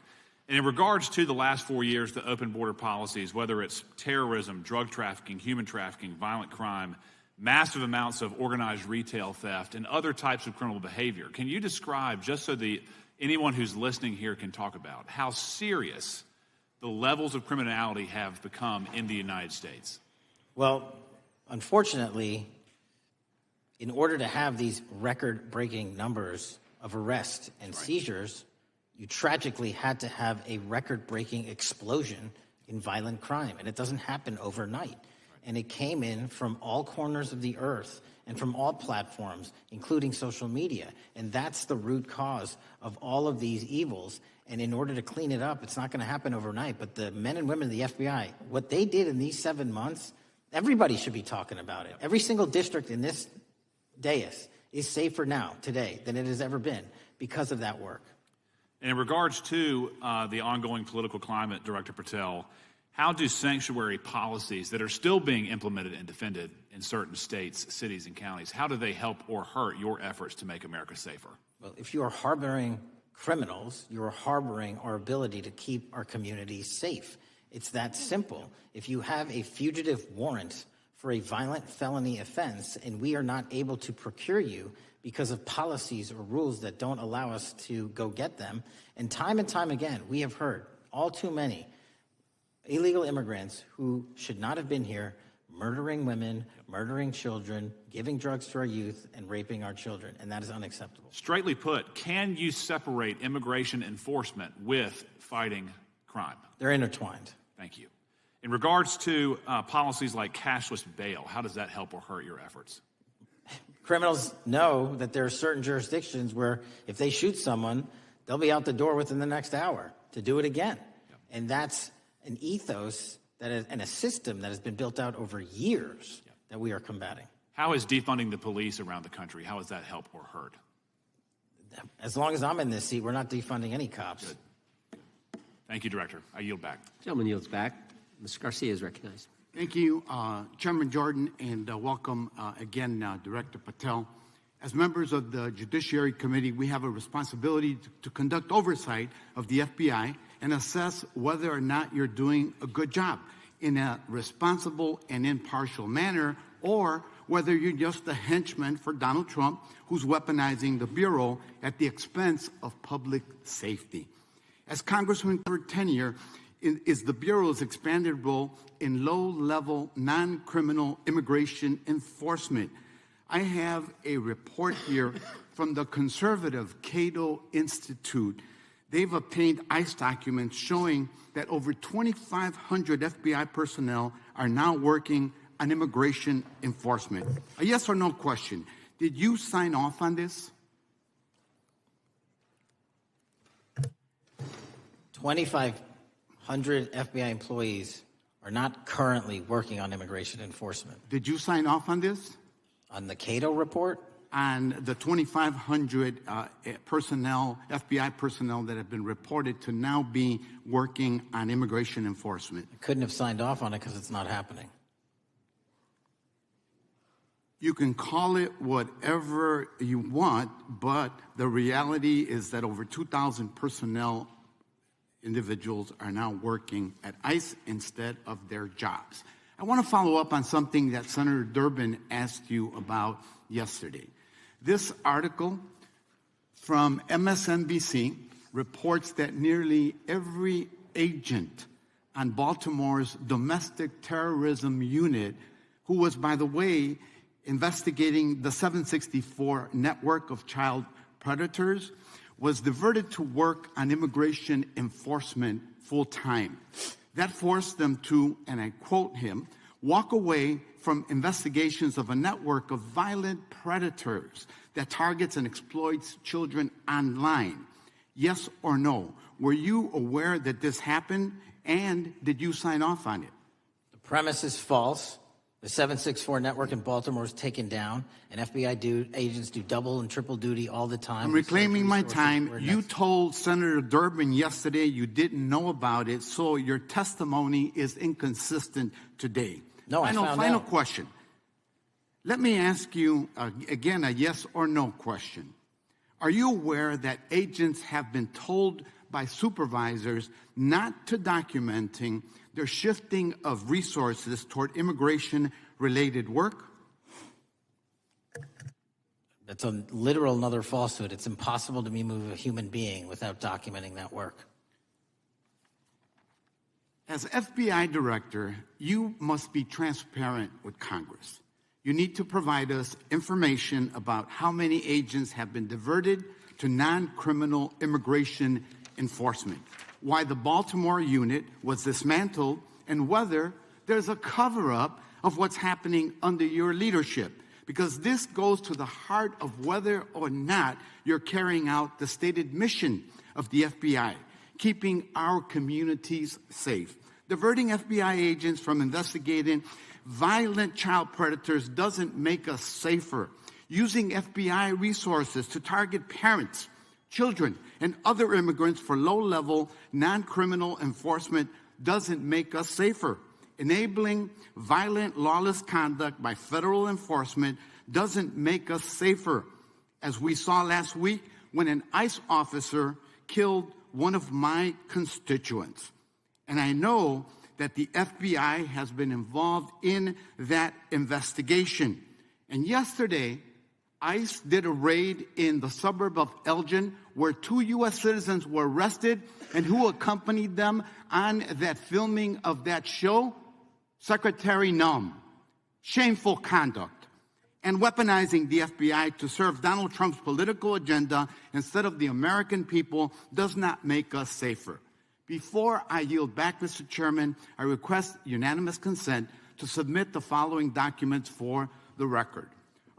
And in regards to the last 4 years, the open border policies, whether it's terrorism, drug trafficking, human trafficking, violent crime, massive amounts of organized retail theft, and other types of criminal behavior, can you describe, just so anyone who's listening here can talk about, how serious the levels of criminality have become in the United States? Well, unfortunately, in order to have these record-breaking numbers of arrests and seizures, you tragically had to have a record-breaking explosion in violent crime, and it doesn't happen overnight. And it came in from all corners of the earth and from all platforms, including social media. And that's the root cause of all of these evils. And in order to clean it up, it's not going to happen overnight. But the men and women of the FBI, what they did in these 7 months, everybody should be talking about it. Every single district in this dais is safer now, today, than it has ever been because of that work. And in regards to the ongoing political climate, Director Patel, how do sanctuary policies that are still being implemented and defended in certain states, cities, and counties, how do they help or hurt your efforts to make America safer? Well, if you are harboring criminals, you are harboring our ability to keep our communities safe. It's that simple. If you have a fugitive warrant for a violent felony offense and we are not able to procure you because of policies or rules that don't allow us to go get them, and time again, we have heard all too many illegal immigrants who should not have been here, murdering women, murdering children, giving drugs to our youth, and raping our children, and that is unacceptable. Straightly put, can you separate immigration enforcement with fighting crime? They're intertwined. Thank you. In regards to policies like cashless bail, how does that help or hurt your efforts? Criminals know that there are certain jurisdictions where if they shoot someone, they'll be out the door within the next hour to do it again. Yep. And that's an ethos and a system that has been built out over years that we are combating. How is defunding the police around the country, how does that help or hurt? As long as I'm in this seat, we're not defunding any cops. Good. Thank you, Director. I yield back. Gentleman yields back. Mr. Garcia is recognized. Thank you, Chairman Jordan, and welcome again, Director Patel. As members of the Judiciary Committee, we have a responsibility to conduct oversight of the FBI and assess whether or not you're doing a good job in a responsible and impartial manner, or whether you're just a henchman for Donald Trump who's weaponizing the Bureau at the expense of public safety. As Congressman for tenure is the Bureau's expanded role in low-level, non-criminal immigration enforcement. I have a report here from the conservative Cato Institute. They've obtained ICE documents showing that over 2,500 FBI personnel are now working on immigration enforcement. A yes or no question. Did you sign off on this? 2,500 FBI employees are not currently working on immigration enforcement. Did you sign off on this? On the Cato report? On the 2,500 personnel, FBI personnel that have been reported to now be working on immigration enforcement. I couldn't have signed off on it because it's not happening. You can call it whatever you want, but the reality is that over 2,000 personnel individuals are now working at ICE instead of their jobs. I want to follow up on something that Senator Durbin asked you about yesterday. This article from MSNBC reports that nearly every agent on Baltimore's domestic terrorism unit, who was, by the way, investigating the 764 network of child predators, was diverted to work on immigration enforcement full-time. That forced them to, and I quote him, walk away from investigations of a network of violent predators that targets and exploits children online. Yes or no? Were you aware that this happened, and did you sign off on it? The premise is false. The 764 network in Baltimore is taken down, and FBI agents do double and triple duty all the time. I'm reclaiming my time. You told Senator Durbin yesterday you didn't know about it, so your testimony is inconsistent today. No, I found out. Final question. Let me ask you, again, a yes or no question. Are you aware that agents have been told by supervisors not to documenting their shifting of resources toward immigration-related work? That's a literal another falsehood. It's impossible to move a human being without documenting that work. As FBI director, you must be transparent with Congress. You need to provide us information about how many agents have been diverted to non-criminal immigration enforcement, why the Baltimore unit was dismantled, and whether there's a cover-up of what's happening under your leadership. Because this goes to the heart of whether or not you're carrying out the stated mission of the FBI, keeping our communities safe. Diverting FBI agents from investigating violent child predators doesn't make us safer. Using FBI resources to target parents, children, and other immigrants for low-level, non-criminal enforcement doesn't make us safer. Enabling violent, lawless conduct by federal enforcement doesn't make us safer. As we saw last week when an ICE officer killed one of my constituents. And I know that the FBI has been involved in that investigation. And yesterday, ICE did a raid in the suburb of Elgin where 2 U.S. citizens were arrested, and who accompanied them on that filming of that show? Secretary Nunn. Shameful conduct. And weaponizing the FBI to serve Donald Trump's political agenda instead of the American people does not make us safer. Before I yield back, Mr. Chairman, I request unanimous consent to submit the following documents for the record.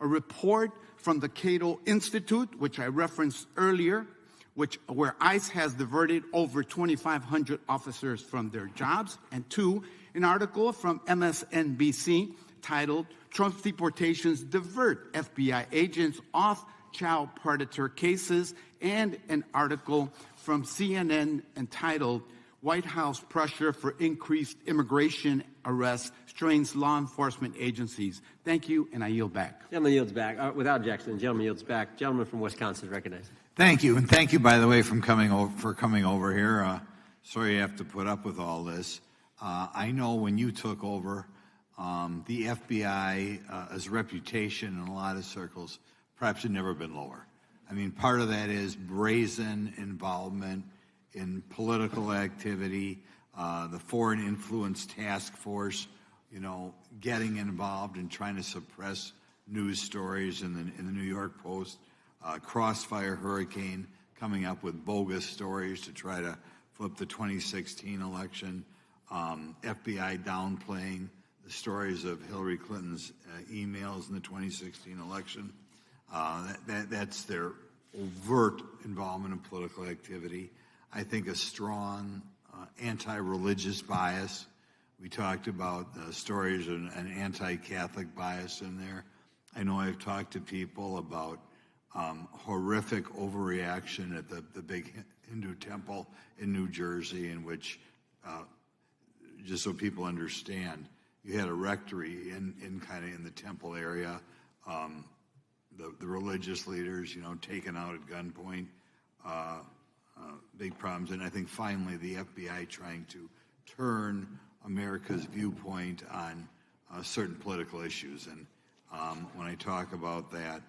A report from the Cato Institute, which I referenced earlier, where ICE has diverted over 2,500 officers from their jobs. And 2, an article from MSNBC titled, Trump's Deportations Divert FBI Agents Off Child Predator Cases, and an article from CNN entitled, White House Pressure for Increased Immigration Arrests Strains Law Enforcement Agencies. Thank you, and I yield back. Gentleman yields back. Without objection, the gentleman yields back. Gentleman from Wisconsin, recognized. Thank you, and thank you, by the way, for coming over here. Sorry you have to put up with all this. I know when you took over, the FBI's reputation in a lot of circles perhaps had never been lower. I mean, part of that is brazen involvement in political activity, the Foreign Influence Task Force, getting involved and trying to suppress news stories in the New York Post, Crossfire Hurricane coming up with bogus stories to try to flip the 2016 election, FBI downplaying the stories of Hillary Clinton's emails in the 2016 election. That's their overt involvement in political activity. I think a strong anti-religious bias. We talked about stories of an anti-Catholic bias in there. I know I've talked to people about horrific overreaction at the big Hindu temple in New Jersey, in which, just so people understand, you had a rectory in the temple area. The religious leaders, taken out at gunpoint, big problems. And I think finally the FBI trying to turn America's viewpoint on certain political issues. And when I talk about that,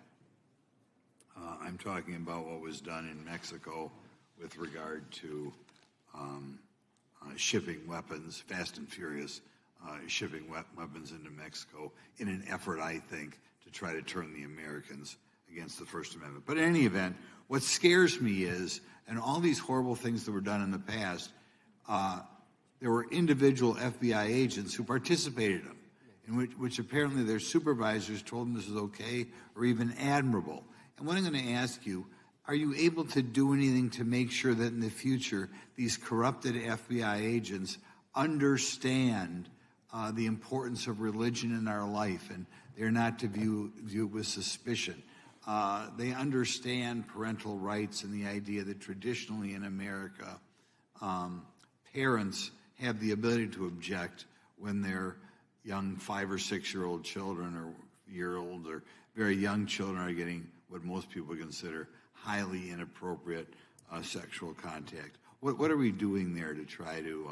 I'm talking about what was done in Mexico with regard to shipping weapons, fast and furious, shipping weapons into Mexico in an effort, I think, to try to turn the Americans against the First Amendment. But in any event, what scares me is, and all these horrible things that were done in the past, there were individual FBI agents who participated in them, in which apparently their supervisors told them this is okay or even admirable. And what I'm going to ask you, are you able to do anything to make sure that in the future these corrupted FBI agents understand the importance of religion in our life, and they're not to view it with suspicion? They understand parental rights and the idea that traditionally in America, parents have the ability to object when their young 5 or 6-year-old children or 8-year-olds or very young children are getting what most people consider highly inappropriate sexual contact. What are we doing there to try to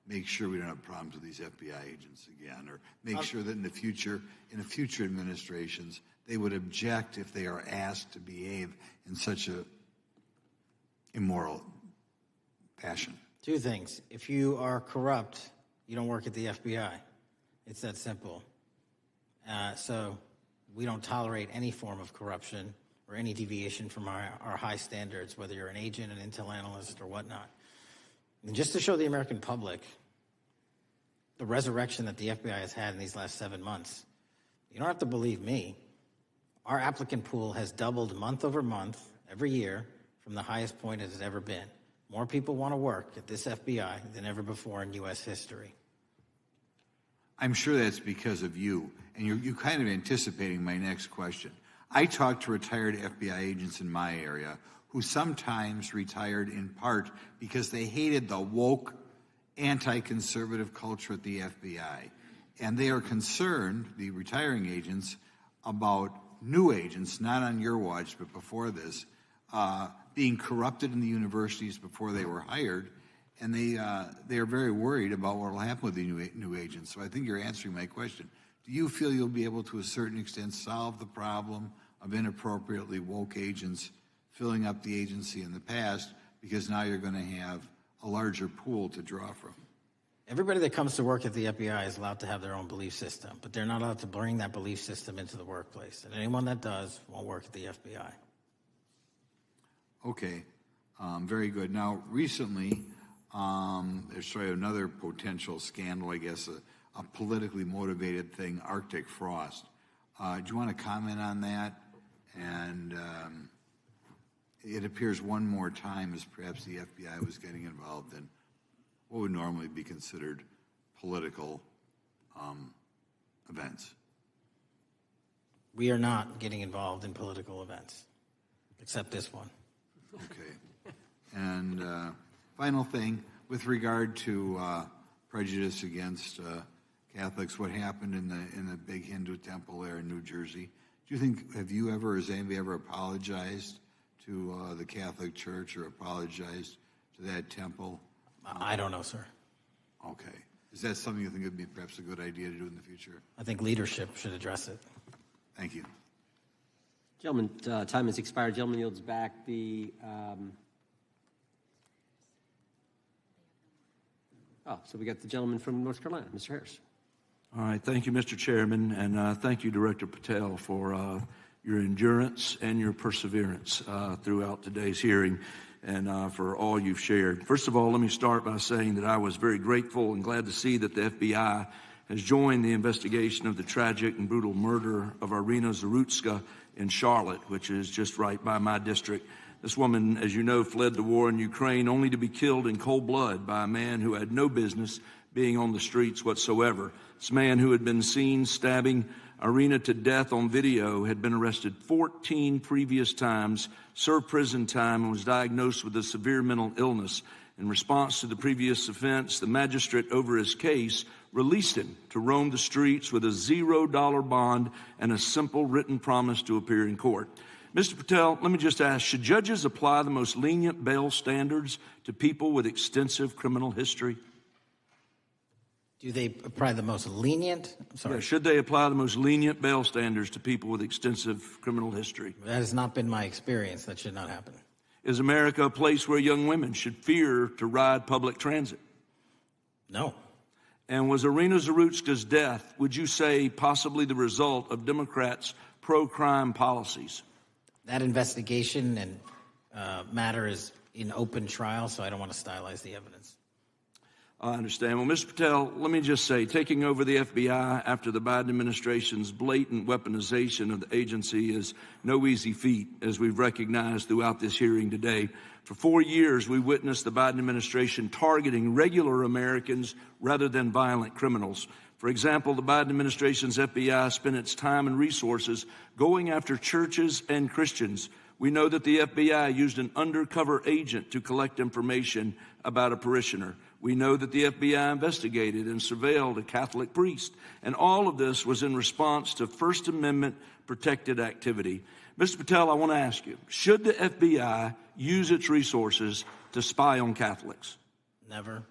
make sure we don't have problems with these FBI agents again, or make sure that in the future administrations, they would object if they are asked to behave in such a immoral fashion? Two things. If you are corrupt, you don't work at the FBI. It's that simple. So we don't tolerate any form of corruption or any deviation from our high standards, whether you're an agent, an intel analyst, or whatnot. And just to show the American public the resurrection that the FBI has had in these last 7 months, you don't have to believe me. Our applicant pool has doubled month over month every year from the highest point it has ever been. More people want to work at this FBI than ever before in U.S. history. I'm sure that's because of you, and you're kind of anticipating my next question. I talk to retired FBI agents in my area who sometimes retired in part because they hated the woke, anti-conservative culture at the FBI. And they are concerned, the retiring agents, about new agents, not on your watch, but before this, being corrupted in the universities before they were hired, and they are very worried about what will happen with the new agents. So I think you're answering my question. Do you feel you'll be able to a certain extent solve the problem of inappropriately woke agents filling up the agency in the past, because now you're going to have a larger pool to draw from? Everybody that comes to work at the FBI is allowed to have their own belief system, but they're not allowed to bring that belief system into the workplace. And anyone that does won't work at the FBI. Okay, very good. Now, recently, there's another potential scandal, I guess, a politically motivated thing, Arctic frost. Do you want to comment on that? And it appears one more time as perhaps the FBI was getting involved in what would normally be considered political events. We are not getting involved in political events, except this one. Okay. And final thing, with regard to prejudice against Catholics, what happened in the big Hindu temple there in New Jersey? Do you think, has anybody ever apologized to the Catholic Church or apologized to that temple? I don't know, sir. Okay. Is that something you think would be perhaps a good idea to do in the future? I think leadership should address it. Thank you. Gentlemen, time has expired. Gentleman yields back the. So we got the gentleman from North Carolina, Mr. Harris. All right. Thank you, Mr. Chairman, and thank you, Director Patel, for your endurance and your perseverance throughout today's hearing, and for all you've shared. First of all, let me start by saying that I was very grateful and glad to see that the FBI has joined the investigation of the tragic and brutal murder of Irina Zarutska in Charlotte, which is just right by my district. This woman, as you know, fled the war in Ukraine only to be killed in cold blood by a man who had no business being on the streets whatsoever. This man, who had been seen stabbing Irina to death on video, had been arrested 14 previous times, served prison time, and was diagnosed with a severe mental illness. In response to the previous offense, the magistrate over his case released him to roam the streets with a $0 bond and a simple written promise to appear in court. Mr. Patel, let me just ask, should judges apply the most lenient bail standards to people with extensive criminal history? Do they apply the most lenient? I'm sorry. Yeah, should they apply the most lenient bail standards to people with extensive criminal history? That has not been my experience. That should not happen. Is America a place where young women should fear to ride public transit? No. And was Irina Zarutska's death, would you say, possibly the result of Democrats' pro-crime policies? That investigation and matter is in open trial, so I don't want to stylize the evidence. I understand. Well, Mr. Patel, let me just say, taking over the FBI after the Biden administration's blatant weaponization of the agency is no easy feat, as we've recognized throughout this hearing today. For 4 years, we witnessed the Biden administration targeting regular Americans rather than violent criminals. For example, the Biden administration's FBI spent its time and resources going after churches and Christians. We know that the FBI used an undercover agent to collect information about a parishioner. We know that the FBI investigated and surveilled a Catholic priest, and all of this was in response to First Amendment protected activity. Mr. Patel, I want to ask you, should the FBI use its resources to spy on Catholics? Never.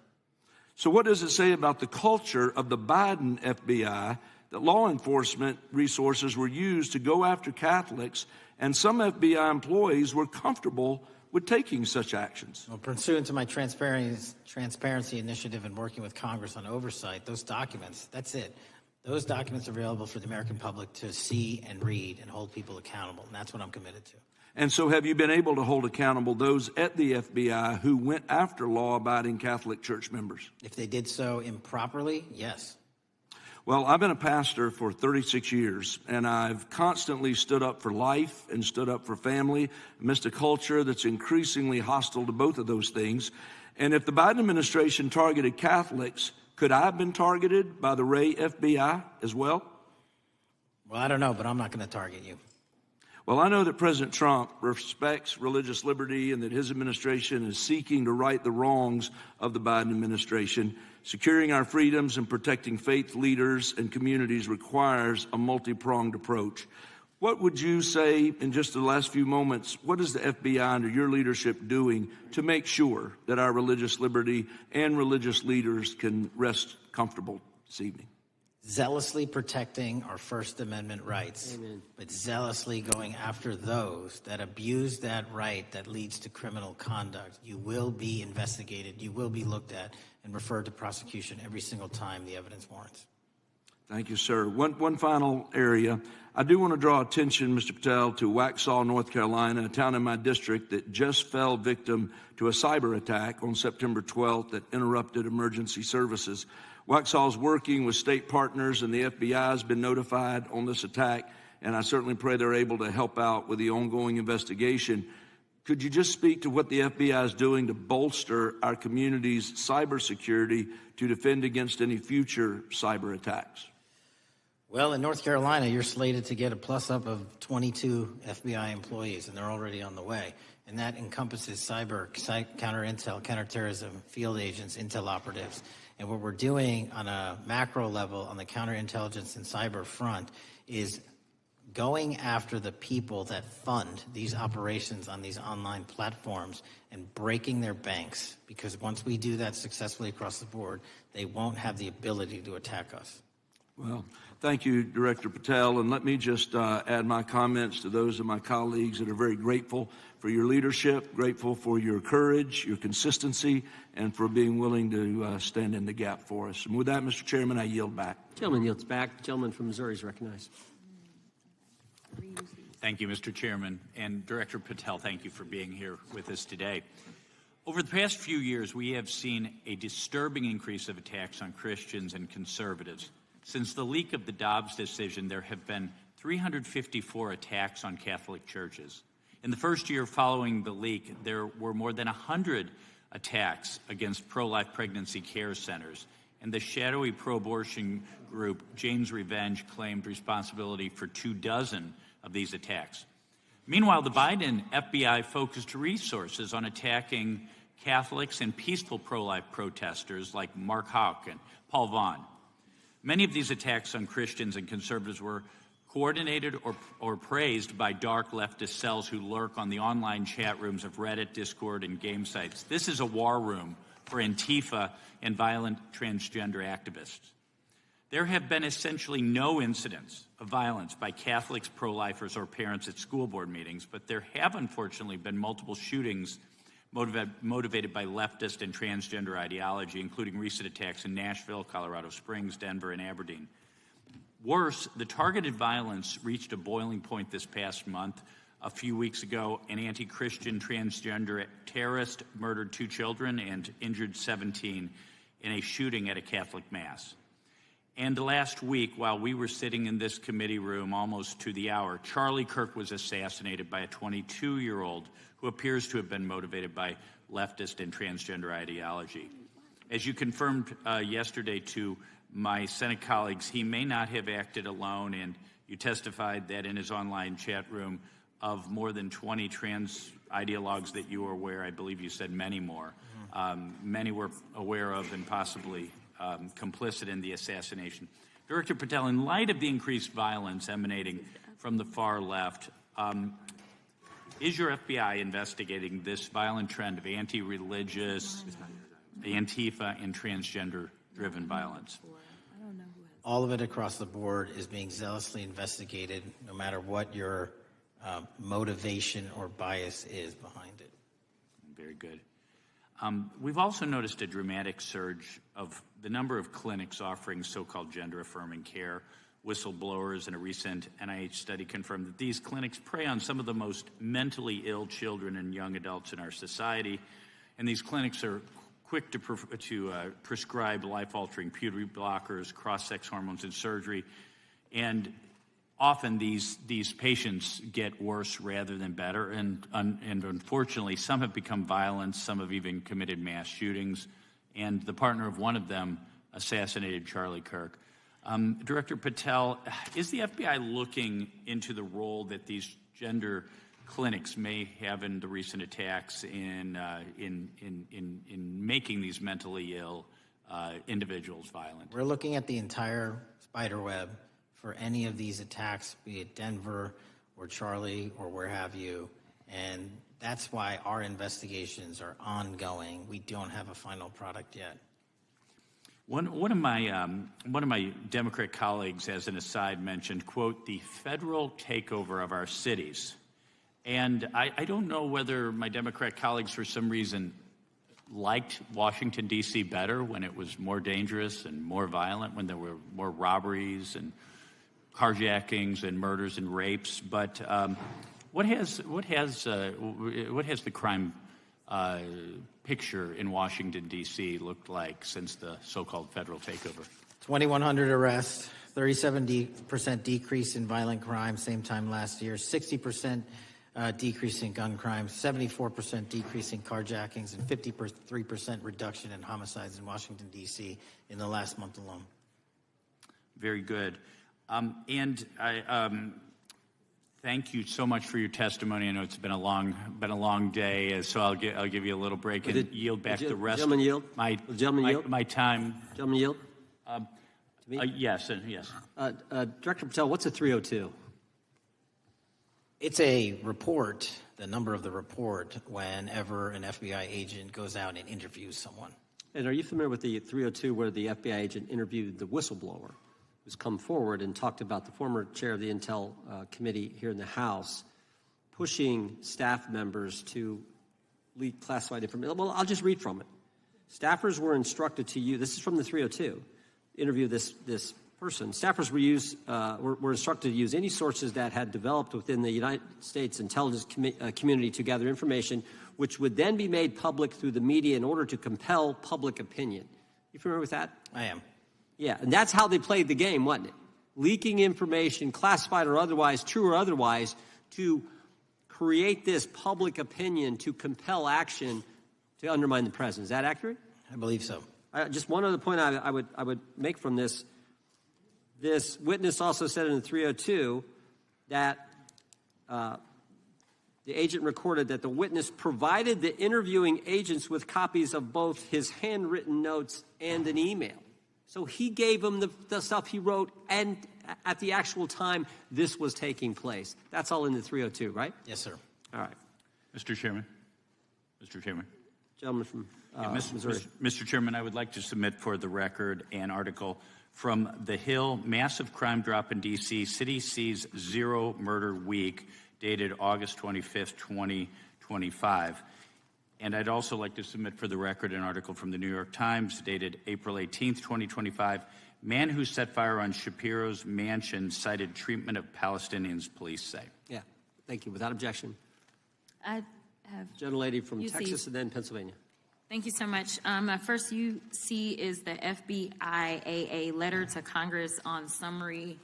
So what does it say about the culture of the Biden FBI that law enforcement resources were used to go after Catholics, and some FBI employees were comfortable with taking such actions? Well, pursuant to my transparency initiative and working with Congress on oversight, those documents, that's it. Those documents are available for the American public to see and read and hold people accountable, and that's what I'm committed to. And so have you been able to hold accountable those at the FBI who went after law-abiding Catholic church members? If they did so improperly, yes. Well, I've been a pastor for 36 years, and I've constantly stood up for life and stood up for family amidst a culture that's increasingly hostile to both of those things. And if the Biden administration targeted Catholics, could I have been targeted by the Ray FBI as well? Well, I don't know, but I'm not going to target you. Well, I know that President Trump respects religious liberty and that his administration is seeking to right the wrongs of the Biden administration. Securing our freedoms and protecting faith leaders and communities requires a multi-pronged approach. What would you say in just the last few moments, what is the FBI under your leadership doing to make sure that our religious liberty and religious leaders can rest comfortable this evening? Zealously protecting our First Amendment rights, but zealously going after those that abuse that right that leads to criminal conduct. You will be investigated, you will be looked at, and referred to prosecution every single time the evidence warrants. Thank you, sir. One final area. I do want to draw attention, Mr. Patel, to Waxhaw, North Carolina, a town in my district that just fell victim to a cyber attack on September 12th that interrupted emergency services. Waxhaw is working with state partners, and the FBI has been notified on this attack, and I certainly pray they're able to help out with the ongoing investigation. Could you just speak to what the FBI is doing to bolster our community's cybersecurity to defend against any future cyber attacks? Well, in North Carolina, you're slated to get a plus-up of 22 FBI employees, and they're already on the way. And that encompasses cyber, counter-intel, counterterrorism, field agents, intel operatives. And what we're doing on a macro level on the counterintelligence and cyber front is going after the people that fund these operations on these online platforms and breaking their banks. Because once we do that successfully across the board, they won't have the ability to attack us. Well, thank you, Director Patel. And let me just add my comments to those of my colleagues that are very grateful for your leadership, grateful for your courage, your consistency, and for being willing to stand in the gap for us. And with that, Mr. Chairman, I yield back. Gentleman yields back. The gentleman from Missouri is recognized. Thank you, Mr. Chairman. And Director Patel, thank you for being here with us today. Over the past few years, we have seen a disturbing increase of attacks on Christians and conservatives. Since the leak of the Dobbs decision, there have been 354 attacks on Catholic churches. In the first year following the leak, there were more than 100 attacks against pro-life pregnancy care centers, and the shadowy pro-abortion group Jane's Revenge claimed responsibility for 24 of these attacks. Meanwhile, the Biden FBI focused resources on attacking Catholics and peaceful pro-life protesters like Mark Houck and Paul Vaughn. Many of these attacks on Christians and conservatives were coordinated or praised by dark leftist cells who lurk on the online chat rooms of Reddit, Discord, and game sites. This is a war room for Antifa and violent transgender activists. There have been essentially no incidents of violence by Catholics, pro-lifers, or parents at school board meetings, but there have unfortunately been multiple shootings motivated by leftist and transgender ideology, including recent attacks in Nashville, Colorado Springs, Denver, and Aberdeen. Worse, the targeted violence reached a boiling point this past month. A few weeks ago, an anti-Christian transgender terrorist murdered 2 children and injured 17 in a shooting at a Catholic mass. And last week, while we were sitting in this committee room almost to the hour, Charlie Kirk was assassinated by a 22-year-old who appears to have been motivated by leftist and transgender ideology. As you confirmed yesterday to my Senate colleagues, he may not have acted alone, and you testified that in his online chat room of more than 20 trans ideologues that you are aware, I believe you said many more, many were aware of and possibly complicit in the assassination. Director Patel, in light of the increased violence emanating from the far left, is your FBI investigating this violent trend of anti-religious, Antifa, and transgender-driven violence? All of it across the board is being zealously investigated, no matter what your motivation or bias is behind it. Very good. We've also noticed a dramatic surge of the number of clinics offering so-called gender-affirming care. Whistleblowers in a recent NIH study confirmed that these clinics prey on some of the most mentally ill children and young adults in our society, and these clinics are quick to prescribe life-altering puberty blockers, cross-sex hormones, and surgery, and often these patients get worse rather than better, and unfortunately, some have become violent, some have even committed mass shootings, and the partner of one of them assassinated Charlie Kirk. Director Patel, is the FBI looking into the role that these gender clinics may have in the recent attacks in making these mentally ill individuals violent? We're looking at the entire spider web for any of these attacks, be it Denver or Charlie or where have you, and that's why our investigations are ongoing. We don't have a final product yet. One of my Democrat colleagues, as an aside, mentioned, quote, the federal takeover of our cities. And I don't know whether my Democrat colleagues, for some reason, liked Washington, D.C. better when it was more dangerous and more violent, when there were more robberies and carjackings and murders and rapes. But what has the crime picture in Washington, D.C. looked like since the so-called federal takeover? 2,100 arrests, 37% decrease in violent crime, same time last year, 60% decrease in gun crime, 74% decrease in carjackings, and 53% reduction in homicides in Washington, D.C. in the last month alone. Very good. And I thank you so much for your testimony. I know it's been a long day, so I'll give you a little break and yield back the rest. Gentleman yield. My time. Gentleman yield. Yes, and yes. Director Patel, what's a 302? It's a report, the number of the report, whenever an FBI agent goes out and interviews someone. And are you familiar with the 302 where the FBI agent interviewed the whistleblower who's come forward and talked about the former chair of the Intel Committee here in the House pushing staff members to leak classified information? Well, I'll just read from it. Staffers were instructed to use, this is from the 302, interview this person. Staffers were instructed to use any sources that had developed within the United States intelligence community to gather information, which would then be made public through the media in order to compel public opinion. You familiar with that? I am. Yeah, and that's how they played the game, wasn't it? Leaking information, classified or otherwise, true or otherwise, to create this public opinion to compel action to undermine the president. Is that accurate? I believe so. Just one other point I would make from this. This witness also said in the 302 that the agent recorded that the witness provided the interviewing agents with copies of both his handwritten notes and an email. So he gave them the stuff he wrote, and at the actual time this was taking place. That's all in the 302, right? Yes, sir. All right. Mr. Chairman. Gentleman from Missouri. Mr. Chairman, I would like to submit for the record an article from The Hill, Massive Crime Drop in D.C., City Sees Zero Murder Week, dated August 25th, 2025. And I'd also like to submit for the record an article from the New York Times, dated April 18th, 2025. Man who set fire on Shapiro's mansion cited treatment of Palestinians, police say. Yeah, thank you. Without objection. I have Gentlelady from UC. Texas and then Pennsylvania. Thank you so much. My first UC is the FBIAA letter to Congress on summary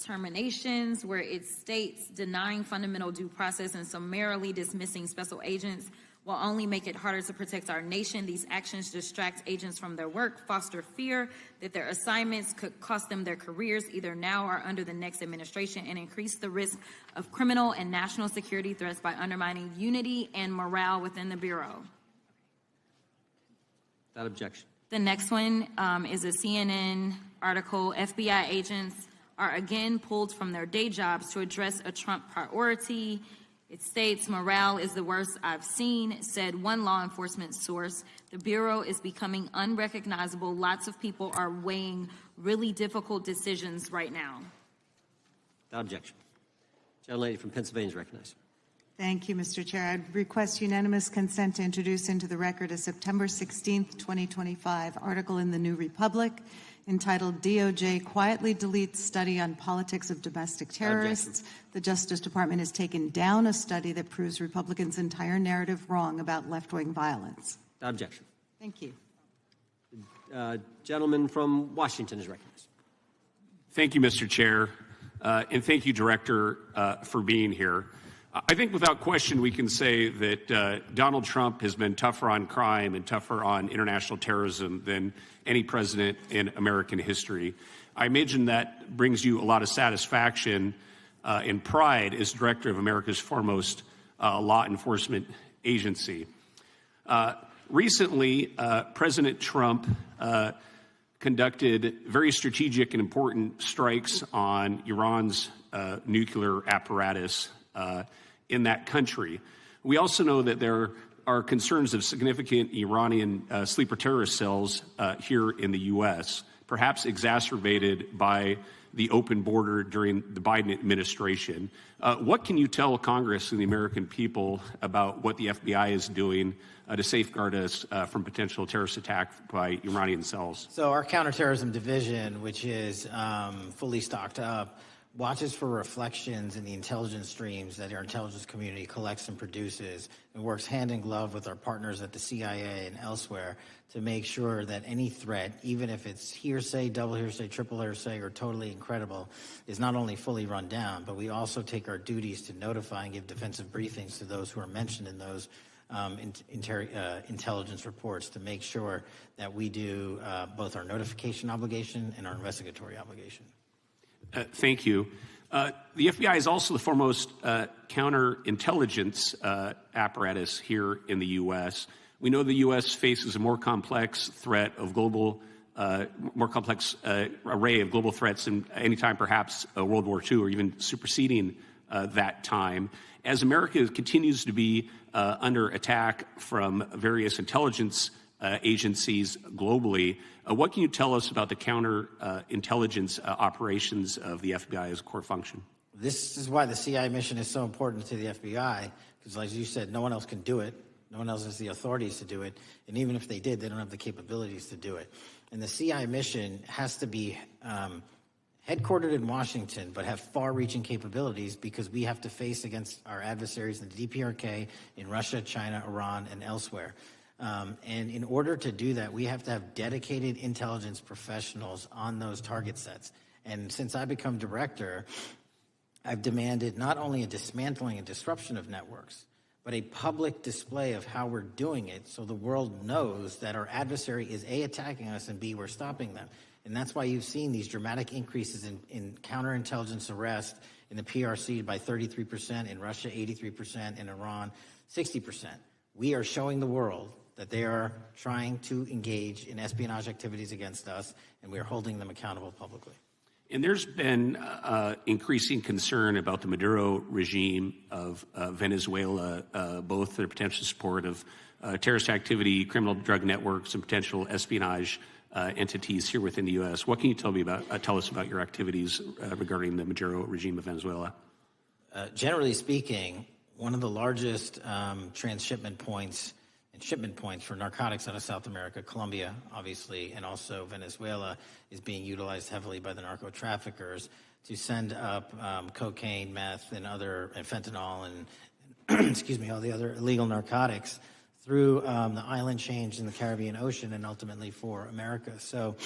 terminations, where it states denying fundamental due process and summarily dismissing special agents will only make it harder to protect our nation. These actions distract agents from their work, foster fear that their assignments could cost them their careers either now or under the next administration, and increase the risk of criminal and national security threats by undermining unity and morale within the Bureau. Without objection. The next one is a CNN article. FBI agents are again pulled from their day jobs to address a Trump priority. It states, morale is the worst I've seen, said one law enforcement source. The Bureau is becoming unrecognizable. Lots of people are weighing really difficult decisions right now. Without objection. Gentlelady from Pennsylvania is recognized. Thank you, Mr. Chair. I'd request unanimous consent to introduce into the record a September 16th, 2025 article in the New Republic entitled DOJ Quietly Deletes Study on Politics of Domestic Terrorists. The Justice Department has taken down a study that proves Republicans' entire narrative wrong about left-wing violence. Without objection. Thank you. Gentleman from Washington is recognized. Thank you, Mr. Chair, and thank you, Director, for being here. I think without question we can say that Donald Trump has been tougher on crime and tougher on international terrorism than any president in American history. I imagine that brings you a lot of satisfaction and pride as director of America's foremost law enforcement agency. Recently, President Trump conducted very strategic and important strikes on Iran's nuclear apparatus in that country. We also know that there are concerns of significant Iranian sleeper terrorist cells here in the U.S., perhaps exacerbated by the open border during the Biden administration. What can you tell Congress and the American people about what the FBI is doing to safeguard us from potential terrorist attack by Iranian cells? So our counterterrorism division, which is fully stocked up, watches for reflections in the intelligence streams that our intelligence community collects and produces, and works hand in glove with our partners at the CIA and elsewhere to make sure that any threat, even if it's hearsay, double hearsay, triple hearsay, or totally incredible, is not only fully run down, but we also take our duties to notify and give defensive briefings to those who are mentioned in those intelligence reports to make sure that we do both our notification obligation and our investigatory obligation. Thank you. The FBI is also the foremost counterintelligence apparatus here in the U.S. We know the U.S. faces a more complex threat of global, more complex array of global threats than any time perhaps World War II or even superseding that time. As America continues to be under attack from various intelligence agencies globally, what can you tell us about the counterintelligence operations of the FBI as a core function? This is why the CIA mission is so important to the FBI, because as you said, no one else can do it. No one else has the authorities to do it. And even if they did, they don't have the capabilities to do it. And the CIA mission has to be headquartered in Washington, but have far-reaching capabilities because we have to face against our adversaries in the DPRK, in Russia, China, Iran, and elsewhere. And in order to do that, we have to have dedicated intelligence professionals on those target sets. And since I become director, I've demanded not only a dismantling and disruption of networks, but a public display of how we're doing it so the world knows that our adversary is A, attacking us, and B, we're stopping them. And that's why you've seen these dramatic increases in counterintelligence arrest in the PRC by 33%, in Russia 83%, in Iran 60%. We are showing the world that they are trying to engage in espionage activities against us, and we are holding them accountable publicly. And there's been increasing concern about the Maduro regime of Venezuela, both their potential support of terrorist activity, criminal drug networks, and potential espionage entities here within the U.S. What can you tell us about your activities regarding the Maduro regime of Venezuela? Generally speaking, one of the largest transshipment points and shipment points for narcotics out of South America, Colombia, obviously, and also Venezuela, is being utilized heavily by the narco traffickers to send up cocaine, meth, and fentanyl, and excuse me, all the other illegal narcotics through the island chains in the Caribbean Ocean and ultimately for America. So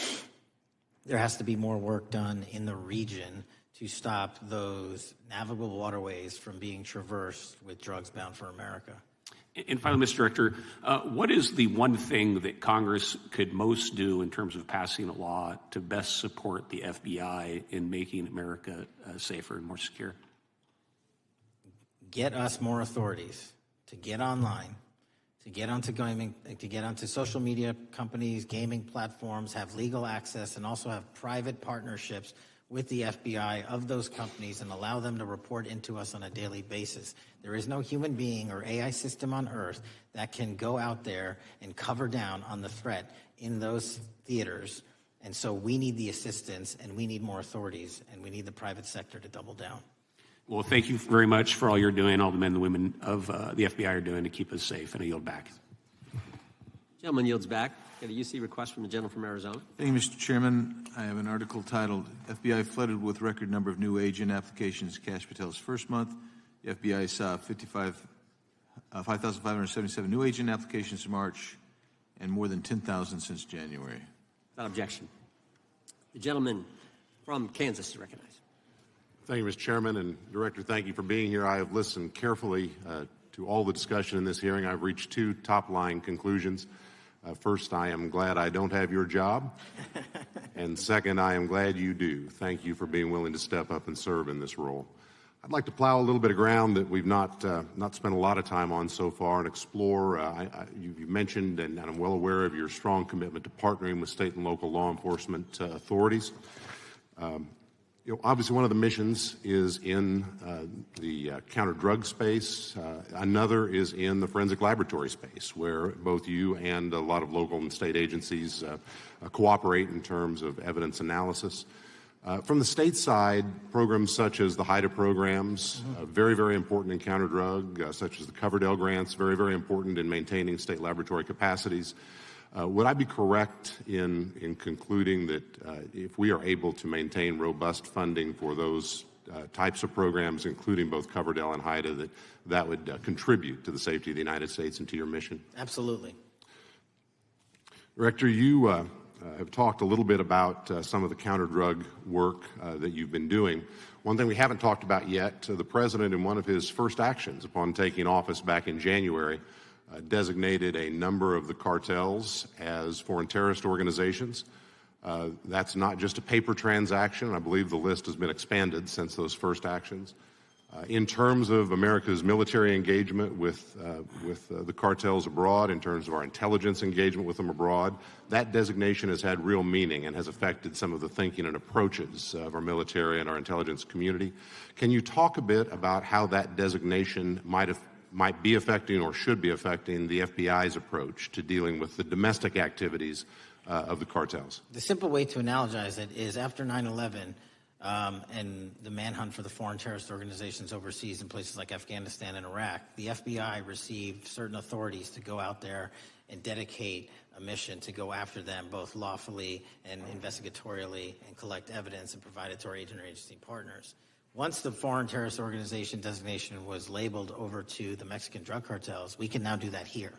there has to be more work done in the region to stop those navigable waterways from being traversed with drugs bound for America. And finally, Mr. Director, what is the one thing that Congress could most do in terms of passing a law to best support the FBI in making America safer and more secure? Get us more authorities to get online, to get onto social media companies, gaming platforms, have legal access, and also have private partnerships with the FBI of those companies and allow them to report into us on a daily basis. There is no human being or AI system on earth that can go out there and cover down on the threat in those theaters. And so we need the assistance, and we need more authorities, and we need the private sector to double down. Well, thank you very much for all you're doing, all the men and women of the FBI are doing to keep us safe, and I yield back. Gentleman yields back. Got a UC request from the gentleman from Arizona. Thank you, Mr. Chairman. I have an article titled, FBI flooded with record number of new agent applications Kash Patel's first month. The FBI saw 5,577 new agent applications in March and more than 10,000 since January. Without objection. The gentleman from Kansas is recognized. Thank you, Mr. Chairman. And Director, thank you for being here. I have listened carefully to all the discussion in this hearing. I've reached two top-line conclusions. First, I am glad I don't have your job. And second, I am glad you do. Thank you for being willing to step up and serve in this role. I'd like to plow a little bit of ground that we've not spent a lot of time on so far and explore. You mentioned, and I'm well aware of your strong commitment to partnering with state and local law enforcement authorities. Obviously, one of the missions is in the counter-drug space. Another is in the forensic laboratory space, where both you and a lot of local and state agencies cooperate in terms of evidence analysis. From the state side, programs such as the HIDA programs, very, very important in counter-drug, such as the Coverdell grants, very, very important in maintaining state laboratory capacities. Would I be correct in concluding that if we are able to maintain robust funding for those types of programs, including both Coverdell and HIDA, that would contribute to the safety of the United States and to your mission? Absolutely. Director, you have talked a little bit about some of the counter-drug work that you've been doing. One thing we haven't talked about yet, the President, in one of his first actions upon taking office back in January, designated a number of the cartels as foreign terrorist organizations. That's not just a paper transaction. I believe the list has been expanded since those first actions. In terms of America's military engagement with the cartels abroad, in terms of our intelligence engagement with them abroad, that designation has had real meaning and has affected some of the thinking and approaches of our military and our intelligence community. Can you talk a bit about how that designation might be affecting or should be affecting the FBI's approach to dealing with the domestic activities of the cartels? The simple way to analogize it is after 9/11 and the manhunt for the foreign terrorist organizations overseas in places like Afghanistan and Iraq, the FBI received certain authorities to go out there and dedicate a mission to go after them both lawfully and investigatorially and collect evidence and provide it to our interagency partners. Once the foreign terrorist organization designation was labeled over to the Mexican drug cartels, we can now do that here.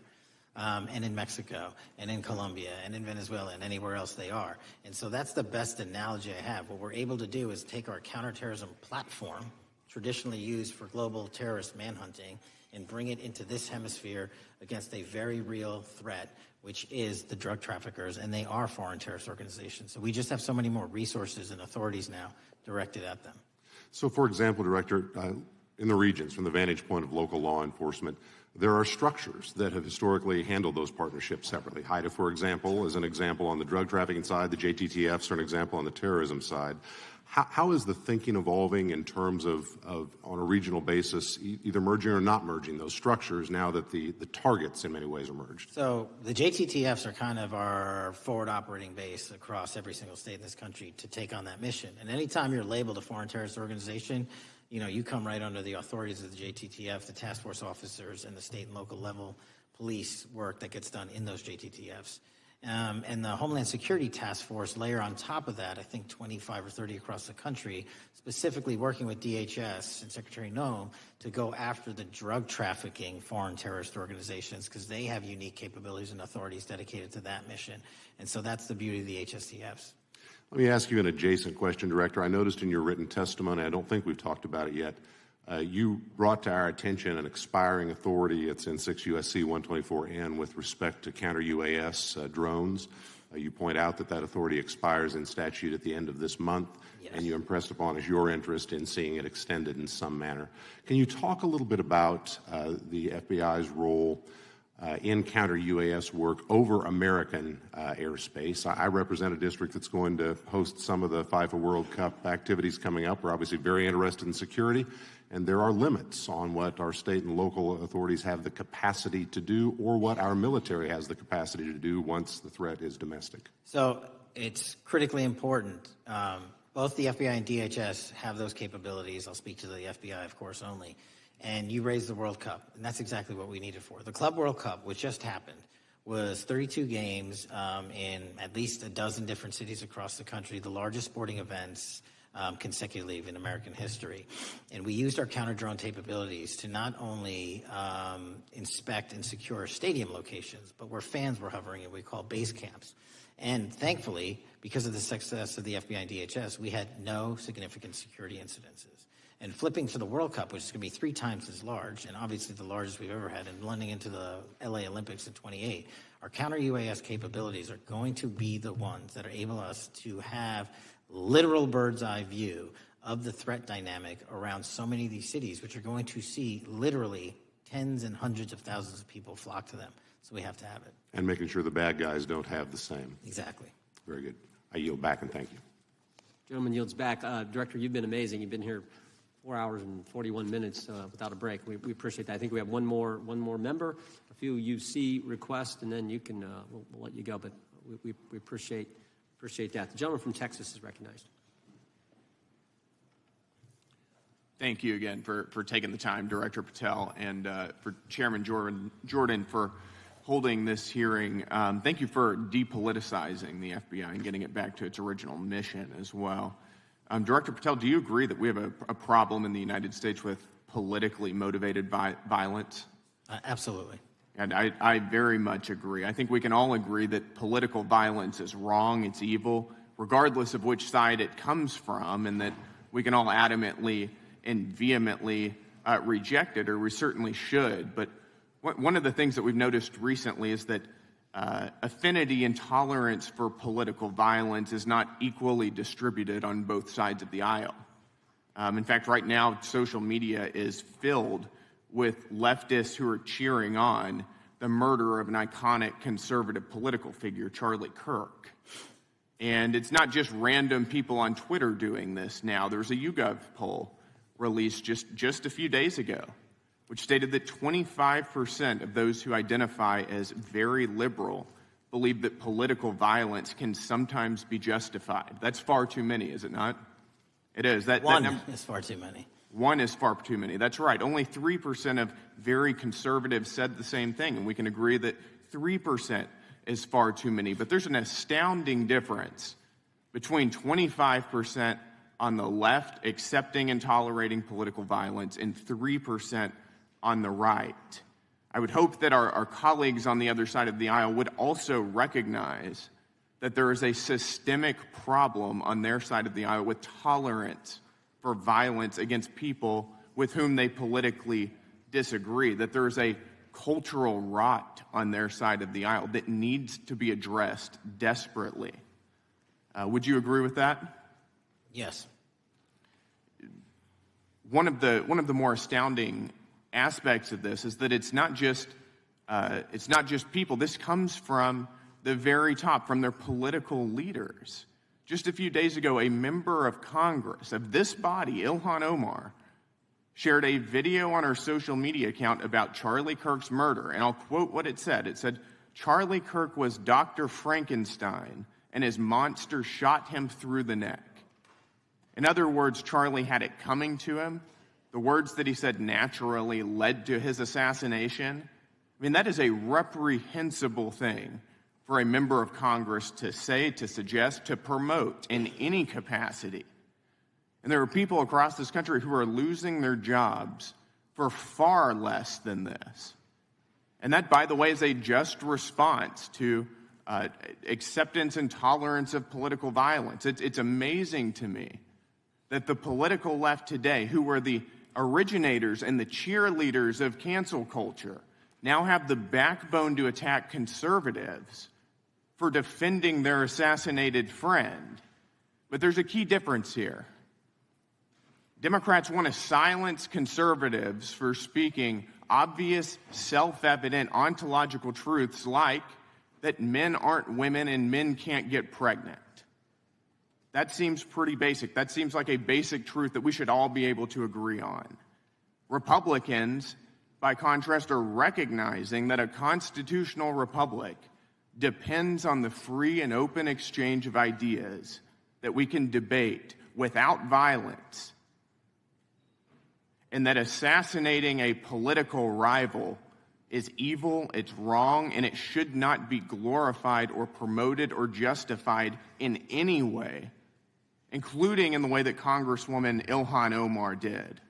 And in Mexico, and in Colombia, and in Venezuela, and anywhere else they are. And so that's the best analogy I have. What we're able to do is take our counterterrorism platform, traditionally used for global terrorist manhunting, and bring it into this hemisphere against a very real threat, which is the drug traffickers, and they are foreign terrorist organizations. So we just have so many more resources and authorities now directed at them. So, for example, Director, in the regions, from the vantage point of local law enforcement, there are structures that have historically handled those partnerships separately. HIDA, for example, is an example on the drug trafficking side. The JTTFs are an example on the terrorism side. How is the thinking evolving in terms of on a regional basis, either merging or not merging those structures now that the targets in many ways are merged? So the JTTFs are kind of our forward operating base across every single state in this country to take on that mission. And anytime you're labeled a foreign terrorist organization, you come right under the authorities of the JTTF, the task force officers, and the state and local level police work that gets done in those JTTFs. And the Homeland Security Task Force layer on top of that, I think 25 or 30 across the country, specifically working with DHS and Secretary Noem to go after the drug trafficking foreign terrorist organizations because they have unique capabilities and authorities dedicated to that mission. And so that's the beauty of the HSTFs. Let me ask you an adjacent question, Director. I noticed in your written testimony, I don't think we've talked about it yet, you brought to our attention an expiring authority. It's in 6 U.S.C. 124N with respect to counter-UAS drones. You point out that authority expires in statute at the end of this month, yes. And you impressed upon us your interest in seeing it extended in some manner. Can you talk a little bit about the FBI's role in counter-UAS work over American airspace. I represent a district that's going to host some of the FIFA World Cup activities coming up. We're obviously very interested in security, and there are limits on what our state and local authorities have the capacity to do or what our military has the capacity to do once the threat is domestic. So it's critically important. Both the FBI and DHS have those capabilities. I'll speak to the FBI, of course, only. And you raised the World Cup, and that's exactly what we need it for. The Club World Cup, which just happened, was 32 games in at least a dozen different cities across the country, the largest sporting events consecutively in American history. And we used our counter-drone capabilities to not only inspect and secure stadium locations, but where fans were hovering and we call base camps. And thankfully, because of the success of the FBI and DHS, we had no significant security incidences. And flipping to the World Cup, which is going to be 3 times as large, and obviously the largest we've ever had, and blending into the LA Olympics in 28, our counter-UAS capabilities are going to be the ones that are able us to have literal bird's eye view of the threat dynamic around so many of these cities, which are going to see literally tens and hundreds of thousands of people flock to them. So we have to have it. And making sure the bad guys don't have the same. Exactly. Very good. I yield back and thank you. Gentleman yields back. Director, you've been amazing. You've been here 4 hours and 41 minutes without a break. We appreciate that. I think we have one more member, a few UC requests, and then you can we'll let you go. But we appreciate that. The gentleman from Texas is recognized. Thank you again for taking the time, Director Patel, and for Chairman Jordan for holding this hearing. Thank you for depoliticizing the FBI and getting it back to its original mission as well. Director Patel, do you agree that we have a problem in the United States with politically motivated violence? Absolutely. And I very much agree. I think we can all agree that political violence is wrong, it's evil, regardless of which side it comes from, and that we can all adamantly and vehemently reject it, or we certainly should. But one of the things that we've noticed recently is that affinity and tolerance for political violence is not equally distributed on both sides of the aisle. In fact, right now, social media is filled with leftists who are cheering on the murder of an iconic conservative political figure, Charlie Kirk. And it's not just random people on Twitter doing this now. There's a YouGov poll released just a few days ago, which stated that 25% of those who identify as very liberal believe that political violence can sometimes be justified. That's far too many, is it not? It is. One is far too many. One is far too many. That's right. Only 3% of very conservatives said the same thing, and we can agree that 3% is far too many. But there's an astounding difference between 25% on the left accepting and tolerating political violence and 3% on the right. I would hope that our colleagues on the other side of the aisle would also recognize that there is a systemic problem on their side of the aisle with tolerance for violence against people with whom they politically disagree, that there is a cultural rot on their side of the aisle that needs to be addressed desperately. Would you agree with that? Yes. One of the more astounding aspects of this is that it's not just people. This comes from the very top, from their political leaders. Just a few days ago, a member of Congress of this body, Ilhan Omar, shared a video on her social media account about Charlie Kirk's murder, and I'll quote what it said. It said, "Charlie Kirk was Dr. Frankenstein, and his monster shot him through the neck." In other words, Charlie had it coming to him. The words that he said naturally led to his assassination. I mean, that is a reprehensible thing for a member of Congress to say, to suggest, to promote in any capacity. And there are people across this country who are losing their jobs for far less than this. And that, by the way, is a just response to acceptance and tolerance of political violence. It's amazing to me that the political left today, who were the originators and the cheerleaders of cancel culture, now have the backbone to attack conservatives for defending their assassinated friend. But there's a key difference here. Democrats want to silence conservatives for speaking obvious, self-evident ontological truths like that men aren't women and men can't get pregnant. That seems pretty basic. That seems like a basic truth that we should all be able to agree on. Republicans, by contrast, are recognizing that a constitutional republic depends on the free and open exchange of ideas that we can debate without violence, and that assassinating a political rival is evil, it's wrong, and it should not be glorified or promoted or justified in any way, including in the way that Congresswoman Ilhan Omar did.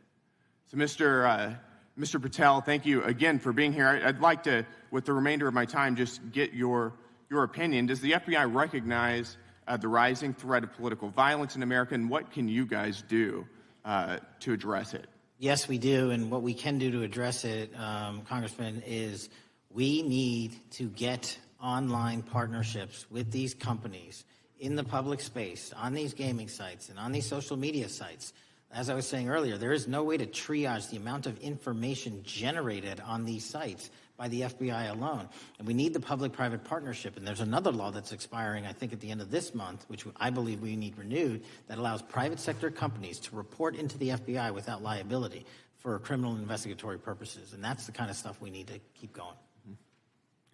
So, Mr. Patel, thank you again for being here. I'd like to, with the remainder of my time, just get your opinion. Does the FBI recognize the rising threat of political violence in America, and what can you guys do to address it? Yes, we do, and what we can do to address it, Congressman, is we need to get online partnerships with these companies in the public space, on these gaming sites, and on these social media sites. As I was saying earlier, there is no way to triage the amount of information generated on these sites by the FBI alone. And we need the public-private partnership. And there's another law that's expiring, I think, at the end of this month, which I believe we need renewed, that allows private sector companies to report into the FBI without liability for criminal investigatory purposes. And that's the kind of stuff we need to keep going.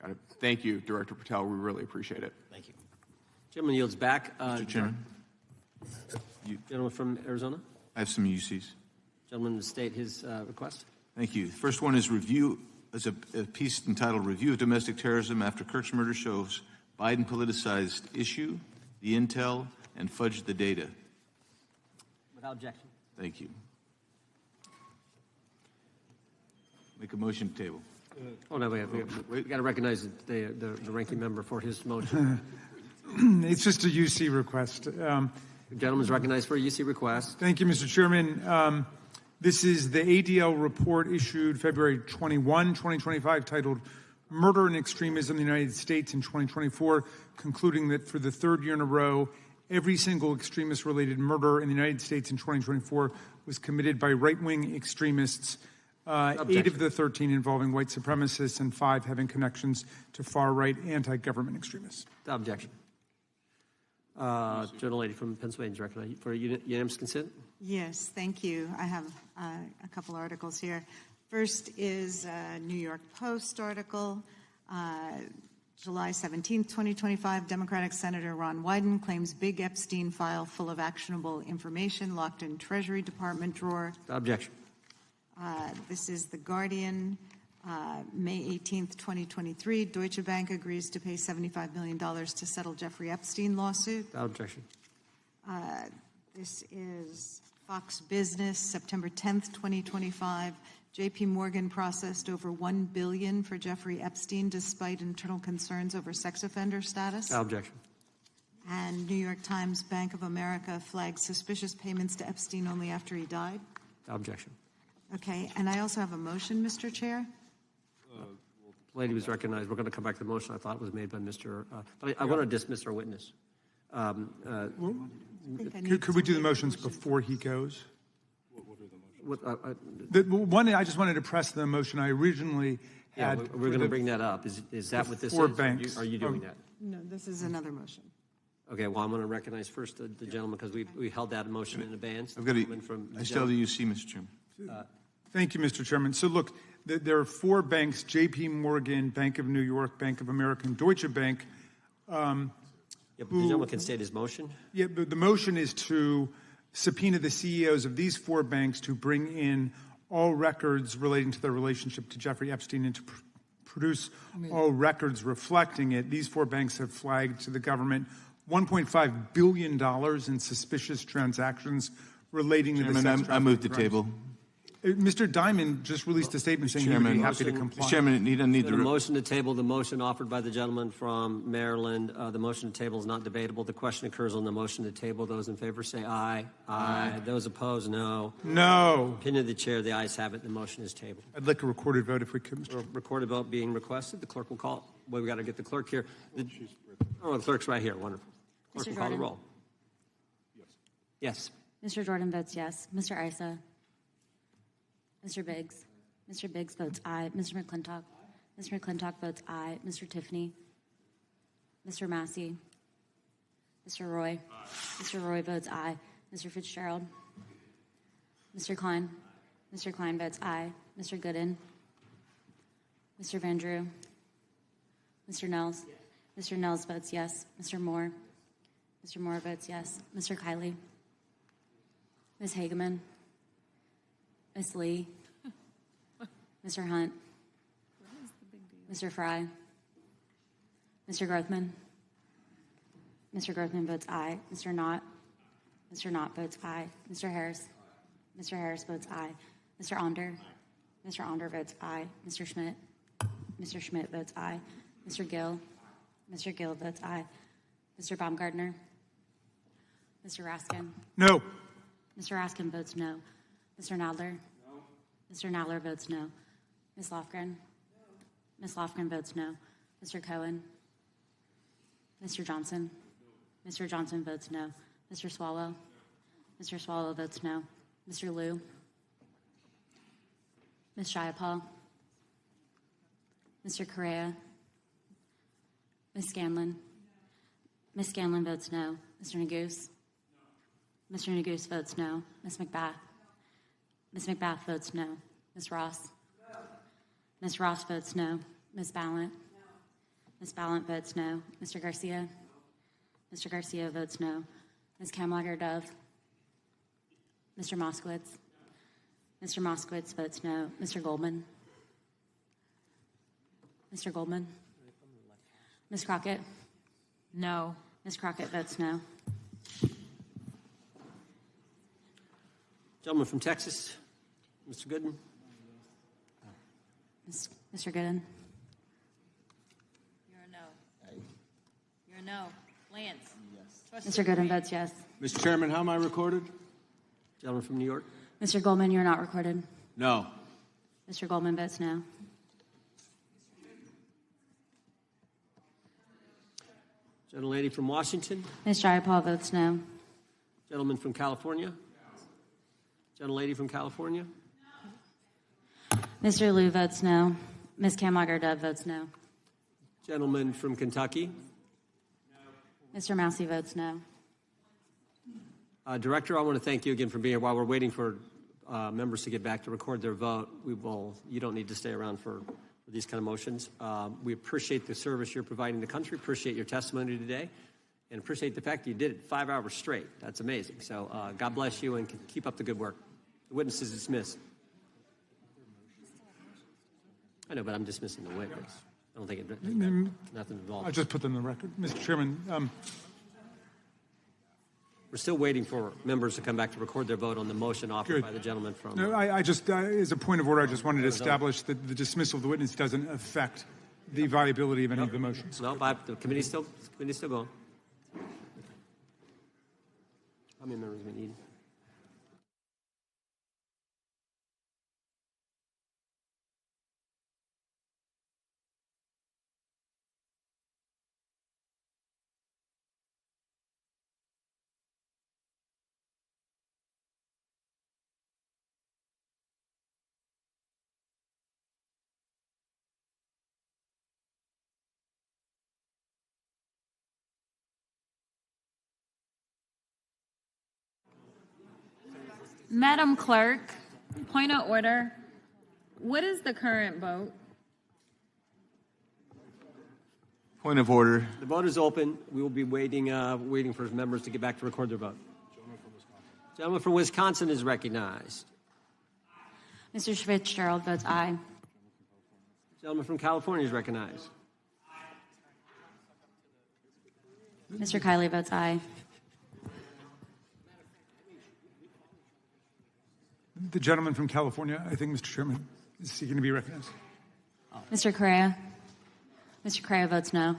Got it. Thank you, Director Patel. We really appreciate it. Thank you. Gentleman yields back. Mr. Chairman. Gentleman from Arizona. I have some UCs. Gentleman to state his request. Thank you. The first one is a piece entitled Review of Domestic Terrorism After Kirk's Murder Shows Biden Politicized Issue, the Intel, and Fudged the Data. Without objection. Thank you. Make a motion to table. Oh, no, we got to recognize the ranking member for his motion. It's just a UC request. The gentleman's recognized for a UC request. Thank you, Mr. Chairman. This is the ADL report issued February 21, 2025, titled Murder and Extremism in the United States in 2024, concluding that for the third year in a row, every single extremist-related murder in the United States in 2024 was committed by right-wing extremists, 8 of the 13 involving white supremacists and 5 having connections to far-right anti-government extremists. Without objection. Gentlelady from Pennsylvania is recognized for unanimous consent. Yes, thank you. I have a couple articles here. First is a New York Post article, July 17, 2025. Democratic Senator Ron Wyden claims big Epstein file full of actionable information locked in Treasury Department drawer. Without objection. This is The Guardian, May 18th, 2023. Deutsche Bank agrees to pay $75 million to settle Jeffrey Epstein lawsuit. Without objection. This is Fox Business, September 10th, 2025. JP Morgan processed over $1 billion for Jeffrey Epstein despite internal concerns over sex offender status. Without objection. And New York Times, Bank of America flagged suspicious payments to Epstein only after he died. Without objection. Okay, and I also have a motion, Mr. Chair. The lady was recognized. We're going to come back to the motion. I thought it was made by Mr. But I want to dismiss our witness. Could we do the motions before he goes? What, I just wanted to press the motion I originally had. Yeah, we're going to bring that up. Is that what this is? Banks. Are you doing that? No, this is another motion. Okay, well, I'm going to recognize first the gentleman because we held that motion in advance. I still have the UC, Mr. Chairman. Thank you, Mr. Chairman. So look, there are 4 banks, JP Morgan, Bank of New York, Bank of America, and Deutsche Bank. The gentleman can state his motion. Yeah, but the motion is to subpoena the CEOs of these 4 banks to bring in all records relating to their relationship to Jeffrey Epstein and to produce all records reflecting it. These 4 banks have flagged to the government $1.5 billion in suspicious transactions relating to the sex trafficking. I move the table. Mr. Diamond just released a statement saying he would be happy to comply. Mr. Chairman, you don't need the motion to table. The motion offered by the gentleman from Maryland. The motion to table is not debatable. The question occurs on the motion to table. Those in favor say aye. Aye. Those opposed, no. No. Opinion of the chair. The ayes have it. The motion is tabled. I'd like a recorded vote if we could, Mr. Recorded vote being requested. The clerk will call. Well, we got to get the clerk here. The clerk's right here. Wonderful. Clerk will call the roll. Yes. Mr. Jordan votes yes. Mr. Issa? Mr. Biggs? Mr. Biggs votes aye. Mr. McClintock? Mr. McClintock votes aye. Mr. Tiffany? Mr. Massey? Mr. Roy? Mr. Roy votes aye. Mr. Fitzgerald? Mr. Klein? Mr. Klein votes aye. Mr. Gooden? Mr. Van Drew? Mr. Nels? Mr. Nels votes yes. Mr. Moore? Mr. Moore votes yes. Mr. Kiley? Ms. Hageman? Ms. Lee? Mr. Hunt? Mr. Fry? Mr. Grothman? Mr. Grothman votes aye. Mr. Knott? Mr. Knott votes aye. Mr. Harris? Mr. Harris votes aye. Mr. Onder? Mr. Onder votes aye. Mr. Schmidt? Mr. Schmidt votes aye. Mr. Gill? Mr. Gill votes aye. Mr. Baumgartner? Mr. Raskin? No. Mr. Raskin votes no. Mr. Nadler? No. Mr. Nadler votes no. Ms. Lofgren? Ms. Lofgren votes no. Mr. Cohen? Mr. Johnson? Mr. Johnson votes no. Mr. Swallow? Mr. Swallow votes no. Mr. Liu? Ms. Jayapal? Mr. Correa? Ms. Scanlon? Ms. Scanlon votes no. Mr. Neguse? Mr. Neguse votes no. Ms. McBath? Ms. McBath votes no. Ms. Ross? Ms. Ross votes no. Ms. Ballant? Ms. Ballant votes no. Mr. Garcia? Mr. Garcia votes no. Ms. Kamlager-Dove? Mr. Moskowitz? Mr. Moskowitz votes no. Mr. Goldman? Mr. Goldman? Ms. Crockett? No. Ms. Crockett votes no. Gentleman from Texas, Mr. Gooden. Mr. Gooden? You're a no. You're a no. Lance? Yes. Mr. Gooden votes yes. Mr. Chairman, how am I recorded? Gentleman from New York. Mr. Goldman, you're not recorded. No. Mr. Goldman votes no. Gentlelady from Washington. Ms. Jayapal votes no. Gentleman from California. Gentlelady from California. Mr. Liu votes no. Ms. Kamlager-Dove votes no. Gentleman from Kentucky. Mr. Massey votes no. Director, I want to thank you again for being here. While we're waiting for members to get back to record their vote, you don't need to stay around for these kind of motions. We appreciate the service you're providing the country, appreciate your testimony today, and appreciate the fact that you did it 5 hours straight. That's amazing. So God bless you and keep up the good work. The witness is dismissed. I know, but I'm dismissing the witness. I don't think it nothing involved. I'll just put them in the record. Mr. Chairman, we're still waiting for members to come back to record their vote on the motion offered by the gentleman from... No, I just, as a point of order, I just wanted to establish that the dismissal of the witness doesn't affect the viability of any of the motions. No, the committee's still going. How many members we need? Madam Clerk, point of order. What is the current vote? Point of order. The vote is open. We will be waiting for members to get back to record their vote. Gentleman from Wisconsin is recognized. Mr. Fitzgerald votes aye. Gentleman from California is recognized. Mr. Kiley votes aye. The gentleman from California, I think, Mr. Chairman, is seeking to be recognized. Mr. Correa? Mr. Correa votes no.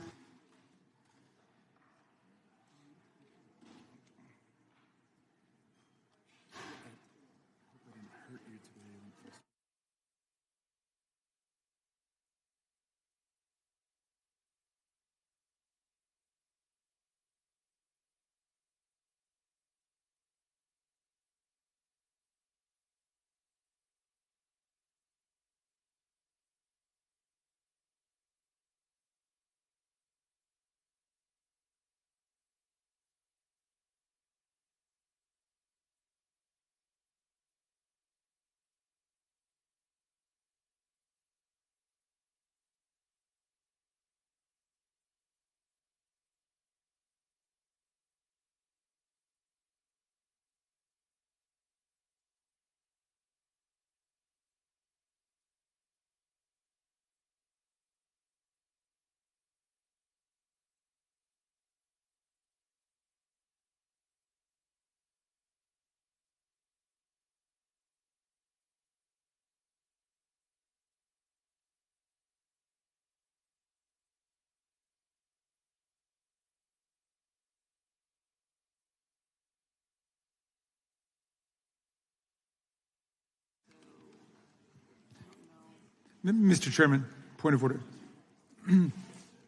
Mr. Chairman, point of order.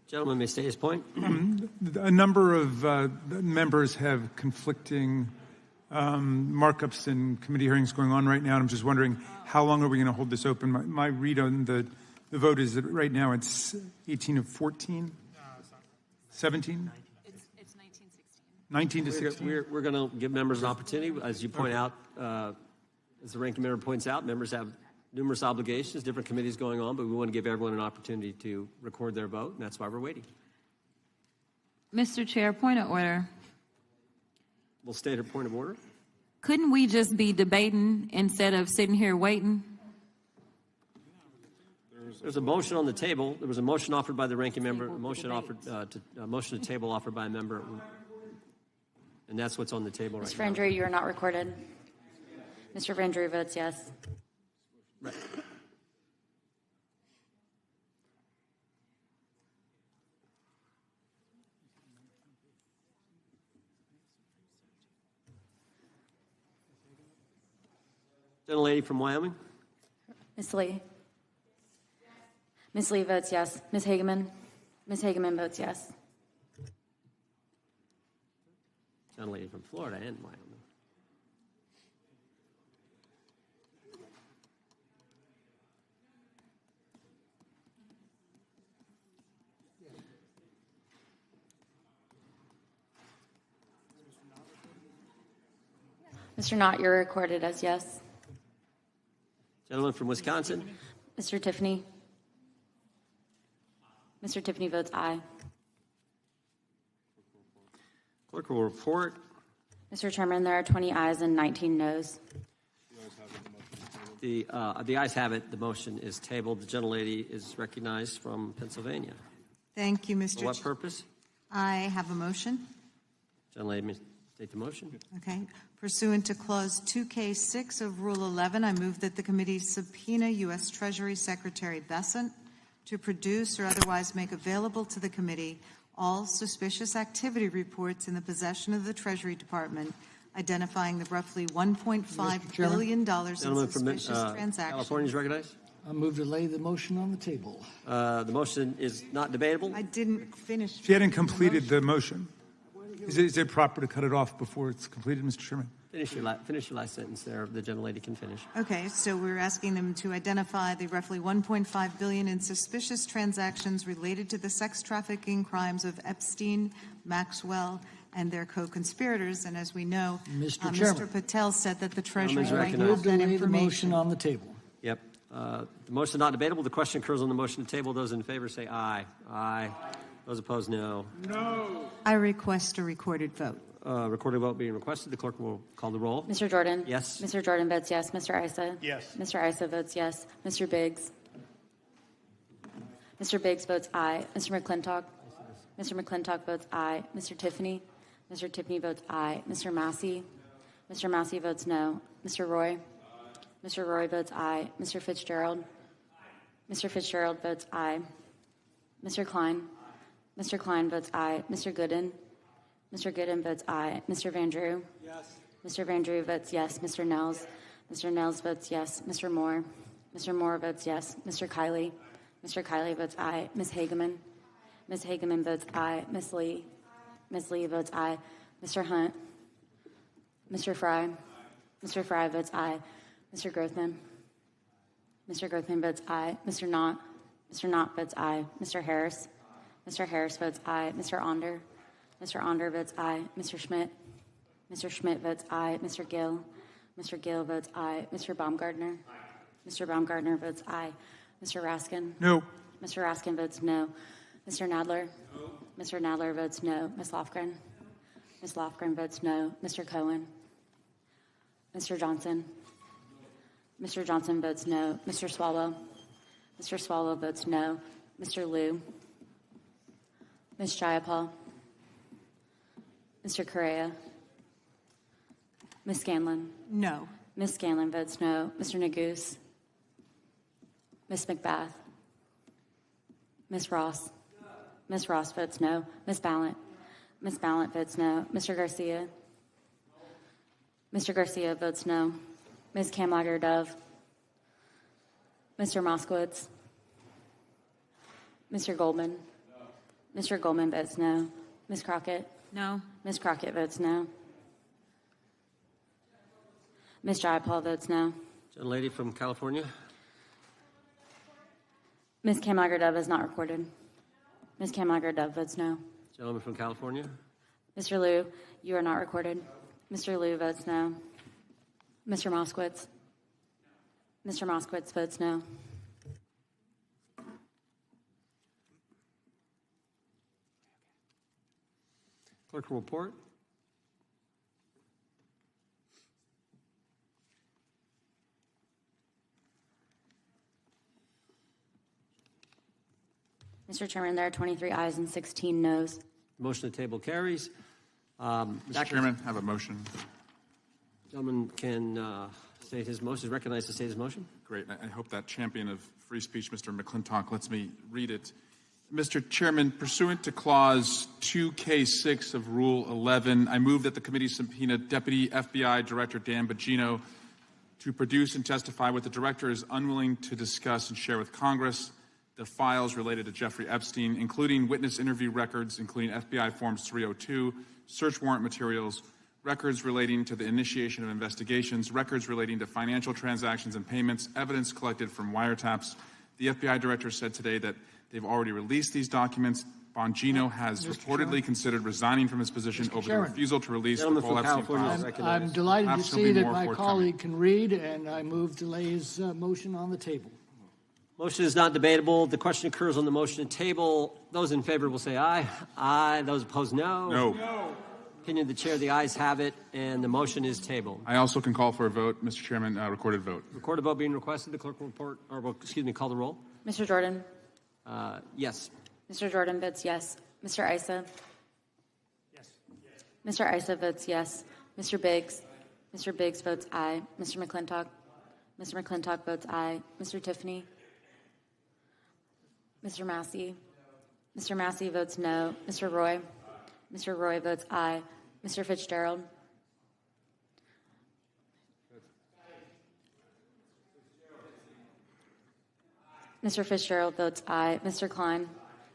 Gentleman may state his point. A number of members have conflicting markups and committee hearings going on right now, and I'm just wondering how long are we going to hold this open? My read on the vote is that right now it's 18 of 14? 17? It's 1916. 19 to 16? We're going to give members an opportunity. As you point out, as the ranking member points out, members have numerous obligations, different committees going on, but we want to give everyone an opportunity to record their vote, and that's why we're waiting. Mr. Chair, point of order. We'll state a point of order. Couldn't we just be debating instead of sitting here waiting? There's a motion on the table. There was a motion offered by the ranking member, a motion to table offered by a member, and that's what's on the table right Mr. now. Van Drew, you are not recorded. Mr. Van Drew votes yes. Right. Gentlelady from Wyoming. Ms. Lee. Ms. Lee votes yes. Ms. Hageman. Ms. Hageman votes yes. Gentlelady from Florida and Wyoming. Mr. Knott, you're recorded as yes. Gentleman from Wisconsin. Mr. Tiffany. Mr. Tiffany votes aye. Clerk will report. Mr. Chairman, there are 20 ayes and 19 noes. The ayes have it. The motion is tabled. The gentlelady is recognized from Pennsylvania. Thank you, Mr. For what purpose? I have a motion. Gentlelady may state the motion. Okay. Pursuant to Clause 2K6 of Rule 11, I move that the committee subpoena U.S. Treasury Secretary Bessent to produce or otherwise make available to the committee all suspicious activity reports in the possession of the Treasury Department, identifying the roughly $1.5 billion in suspicious transactions. California is recognized. I move to lay the motion on the table. The motion is not debatable. I didn't finish. She hadn't completed the motion. Is it proper to cut it off before it's completed, Mr. Chairman? Finish your last sentence there. The gentlelady can finish. Okay, so we're asking them to identify the roughly $1.5 billion in suspicious transactions related to the sex trafficking crimes of Epstein, Maxwell, and their co-conspirators. And as we know, Mr. Patel said that the Treasury might have that the information. motion on the table. Yep. The motion is not debatable. The question occurs on the motion to table. Those in favor say aye. Aye. Those opposed, no. No. I request a recorded vote. Recorded vote being requested. The clerk will call the roll. Mr. Jordan? Yes. Mr. Jordan votes yes. Mr. Issa? Yes. Mr. Issa votes yes. Mr. Biggs? Mr. Biggs votes aye. Mr. McClintock? Mr. McClintock votes aye. Mr. Tiffany? Mr. Tiffany votes aye. Mr. Massey? Mr. Massey votes no. Mr. Roy? Mr. Roy votes aye. Mr. Fitzgerald? Mr. Fitzgerald votes aye. Mr. Klein? Mr. Klein votes aye. Mr. Gooden? Mr. Gooden votes aye. Mr. Van Drew? Yes. Mr. Van Drew votes yes. Mr. Nels? Mr. Nels votes yes. Mr. Moore? Mr. Moore votes yes. Mr. Kiley? Mr. Kiley votes aye. Ms. Hageman? Ms. Hageman votes aye. Ms. Lee? Ms. Lee votes aye. Mr. Hunt? Mr. Fry? Mr. Fry votes aye. Mr. Grothman? Mr. Grothman votes aye. Mr. Knott? Mr. Knott votes aye. Mr. Harris? Mr. Harris votes aye. Mr. Onder? Mr. Onder votes aye. Mr. Schmidt? Mr. Schmidt votes aye. Mr. Gill? Mr. Gill votes aye. Mr. Baumgartner? Mr. Baumgartner votes aye. Mr. Raskin? No. Mr. Raskin votes no. Mr. Nadler? No. Mr. Nadler votes no. Ms. Lofgren? Ms. Lofgren votes no. Mr. Cohen? Mr. Johnson? Mr. Johnson votes no. Mr. Swallow? Mr. Swallow votes no. Mr. Liu? Ms. Jayapal? Mr. Correa? Ms. Scanlon? No. Ms. Scanlon votes no. Mr. Neguse? Ms. McBath? Ms. Ross? Ms. Ross votes no. Ms. Ballant? Ms. Ballant votes no. Mr. Garcia? Mr. Garcia votes no. Ms. Kamlager-Dove? Mr. Moskowitz? Mr. Goldman? Mr. Goldman votes no. Ms. Crockett? No. Ms. Crockett votes no. Ms. Jayapal votes no. Gentlelady from California. Ms. Kamlager-Dove is not recorded. Ms. Kamlager-Dove votes no. Gentleman from California. Mr. Liu, you are not recorded. Mr. Liu votes no. Mr. Moskowitz? Mr. Moskowitz votes no. Clerk will report. Mr. Chairman, there are 23 ayes and 16 noes. Motion to table carries. Mr. Chairman, I have a motion. Gentleman can state his motion. Is recognized to state his motion. Great. I hope that champion of free speech, Mr. McClintock, lets me read it. Mr. Chairman, pursuant to Clause 2K6 of Rule 11, I move that the committee subpoena Deputy FBI Director Dan Bongino to produce and testify what the director is unwilling to discuss and share with Congress the files related to Jeffrey Epstein, including witness interview records, including FBI Forms 302, search warrant materials, records relating to the initiation of investigations, records relating to financial transactions and payments, evidence collected from wiretaps. The FBI director said today that they've already released these documents. Bongino has reportedly considered resigning from his position over the refusal to release the full Epstein files. I'm delighted to see that my colleague can read, and I move to lay his motion on the table. Motion is not debatable. The question occurs on the motion to table. Those in favor will say aye. Aye. Those opposed, no. No. Opinion of the chair, the ayes have it, and the motion is tabled. I also can call for a vote, Mr. Chairman, recorded vote. Recorded vote being requested. The clerk will report, or call the roll. Mr. Jordan? Yes. Mr. Jordan votes yes. Mr. Issa? Yes. Mr. Issa votes yes. Mr. Biggs? Mr. Biggs votes aye. Mr. McClintock? Mr. McClintock votes aye. Mr. Tiffany? Mr. Massey? Mr. Massey votes no. Mr. Roy? Mr. Roy votes aye. Mr. Fitzgerald? Mr. Fitzgerald votes aye. Mr. Klein?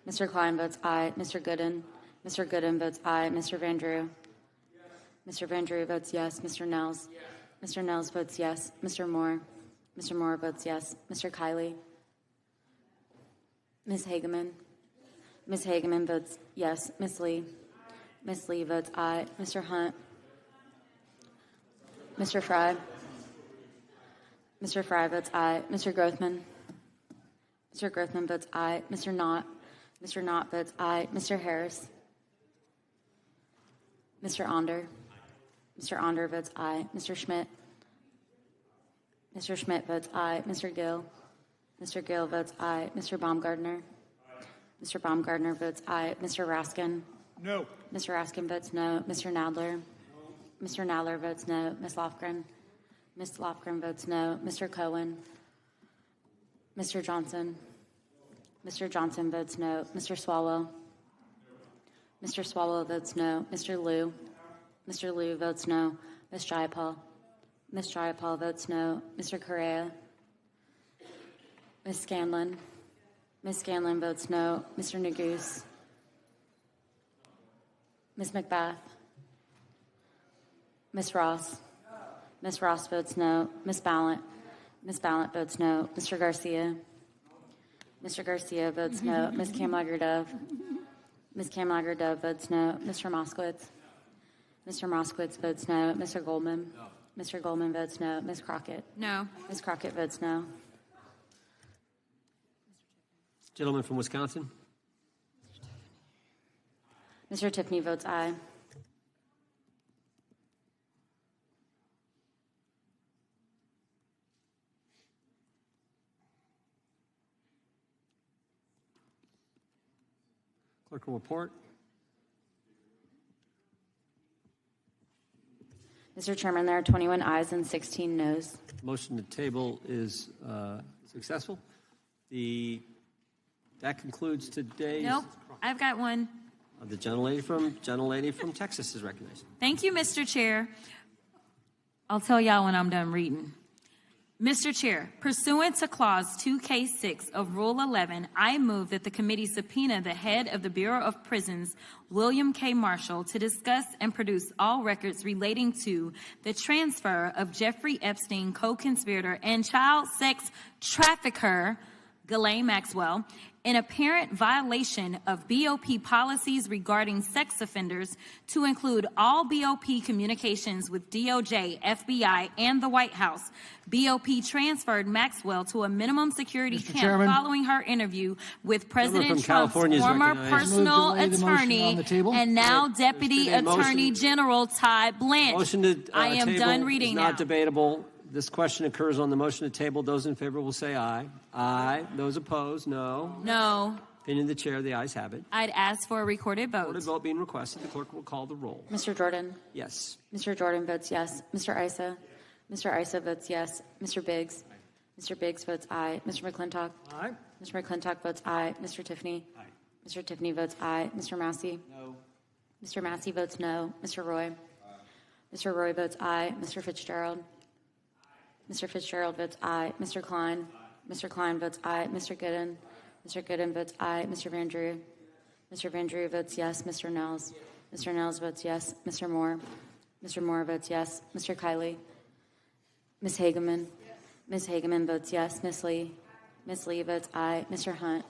Mr. Klein votes aye. Mr. Gooden? Mr. Gooden votes aye. Mr. Van Drew? Mr. Van Drew votes yes. Mr. Nels? Mr. Nels votes yes. Mr. Moore? Mr. Moore votes yes. Mr. Kiley? Ms. Hageman? Ms. Hageman votes yes. Ms. Lee? Ms. Lee votes aye. Mr. Hunt? Mr. Fry? Mr. Fry votes aye. Mr. Grothman? Mr. Grothman votes aye. Mr. Knott? Mr. Knott votes aye. Mr. Harris? Mr. Onder? Mr. Onder votes aye. Mr. Schmidt? Mr. Schmidt votes aye. Mr. Gill? Mr. Gill votes aye. Mr. Baumgartner? Mr. Baumgartner votes aye. Mr. Raskin? No. Mr. Raskin votes no. Mr. Nadler? Mr. Nadler votes no. Ms. Lofgren? Ms. Lofgren votes no. Mr. Cohen? Mr. Johnson? Mr. Johnson votes no. Mr. Swalwell? Mr. Swalwell votes no. Mr. Liu? Mr. Liu votes no. Ms. Jayapal? Ms. Jayapal votes no. Mr. Correa? Ms. Scanlon? Ms. Scanlon votes no. Mr. Neguse? Ms. McBath? Ms. Ross? Ms. Ross votes no. Ms. Ballant? Ms. Ballant votes no. Mr. Garcia? Mr. Garcia votes no. Ms. Kamlager-Dove? Ms. Kamlager-Dove votes no. Mr. Moskowitz? Mr. Moskowitz votes no. Mr. Goldman? Mr. Goldman votes no. Ms. Crockett? No. Ms. Crockett votes no. Gentleman from Wisconsin. Mr. Tiffany votes aye. Clerk will report. Mr. Chairman, there are 21 ayes and 16 noes. Motion to table is successful. That concludes today's. Nope. I've got one. The gentlelady from Texas is recognized. Thank you, Mr. Chair. I'll tell y'all when I'm done reading. Mr. Chair, pursuant to Clause 2K6 of Rule 11, I move that the committee subpoena the head of the Bureau of Prisons, William K. Marshall, to discuss and produce all records relating to the transfer of Jeffrey Epstein, co-conspirator and child sex trafficker, Ghislaine Maxwell, in apparent violation of BOP policies regarding sex offenders, to include all BOP communications with DOJ, FBI, and the White House. BOP transferred Maxwell to a minimum security camp Chairman. Following her interview with President from Trump's California is former recognized. personal Move to lay the motion attorney on the table. and now There's Deputy been a motion. Attorney General Todd Blanche. Motion to I am table done is reading not now. debatable. This question occurs on the motion to table. Those in favor will say aye. Aye. Those opposed, no. No. Opinion of the chair, the ayes have it. I'd ask for a recorded vote. Recorded vote being requested. The clerk will call the roll. Mr. Jordan? Yes. Mr. Jordan votes yes. Mr. Issa? Mr. Issa votes yes. Mr. Biggs? Mr. Biggs votes aye. Mr. McClintock? Aye. Mr. McClintock votes aye. Mr. Tiffany? Aye. Mr. Tiffany votes aye. Mr. Massey? No. Mr. Massey votes no. Mr. Roy? Mr. Roy votes aye. Mr. Fitzgerald? Mr. Fitzgerald votes aye. Mr. Klein? Mr. Klein votes aye. Mr. Gooden? Mr. Gooden votes aye. Mr. Van Drew? Mr. Van Drew votes yes. Mr. Nels? Mr. Nels votes yes. Mr. Moore? Mr. Moore votes yes. Mr. Kiley? Ms. Hageman? Ms. Hageman votes yes. Ms. Lee? Ms. Lee votes aye. Mr. Hunt?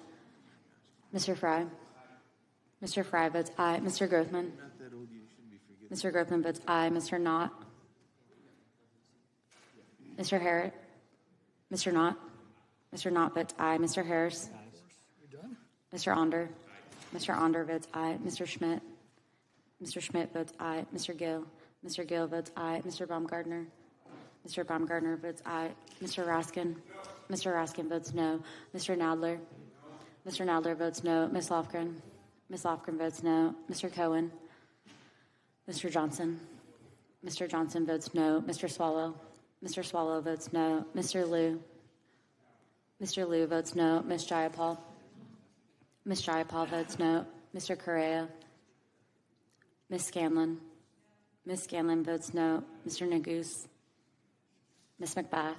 Mr. Fry? Mr. Fry votes aye. Mr. Grothman? Mr. Grothman votes aye. Mr. Knott? Mr. Harris? Mr. Knott? Mr. Knott votes aye. Mr. Harris? Mr. Onder? Mr. Onder votes aye. Mr. Schmidt? Mr. Schmidt votes aye. Mr. Gill? Mr. Gill votes aye. Mr. Baumgartner? Mr. Baumgartner votes aye. Mr. Raskin? Mr. Raskin votes no. Mr. Nadler? Mr. Nadler votes no. Ms. Lofgren? Ms. Lofgren votes no. Mr. Cohen? Mr. Johnson? Mr. Johnson votes no. Mr. Swallow? Mr. Swallow votes no. Mr. Liu? Mr. Liu votes no. Ms. Jayapal? Ms. Jayapal votes no. Mr. Correa? Ms. Scanlon? Ms. Scanlon votes no. Mr. Nagoose? Ms. McBath?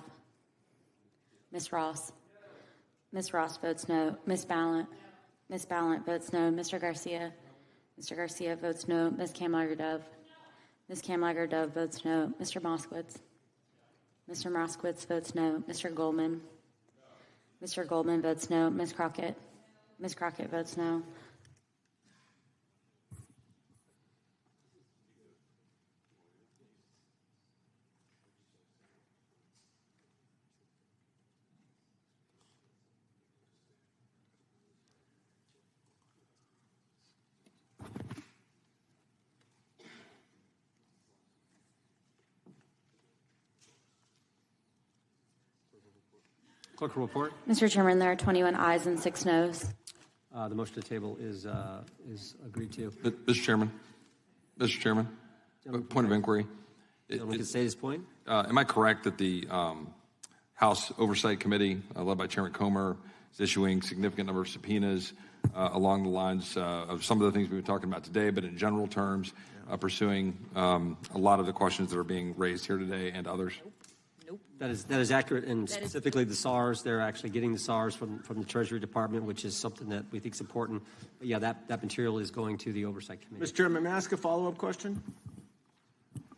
Ms. Ross? Ms. Ross votes no. Ms. Ballant? Ms. Ballant votes no. Mr. Garcia? Mr. Garcia votes no. Ms. Kamlager-Dove? Ms. Kamlager-Dove votes no. Mr. Moskowitz? Mr. Moskowitz votes no. Mr. Goldman? Mr. Goldman votes no. Ms. Crockett? Ms. Crockett votes no. Clerk will report. Mr. Chairman, there are 21 ayes and 6 noes. The motion to table is agreed to. Mr. Chairman, point of inquiry. Gentleman can state his point. Am I correct that the House Oversight Committee, led by Chairman Comer, is issuing significant number of subpoenas along the lines of some of the things we've been talking about today, but in general terms, pursuing a lot of the questions that are being raised here today and others? Nope. That is accurate, and specifically the SARs. They're actually getting the SARs from the Treasury Department, which is something that we think is important. But yeah, that material is going to the Oversight Committee. Mr. Chairman, may I ask a follow-up question?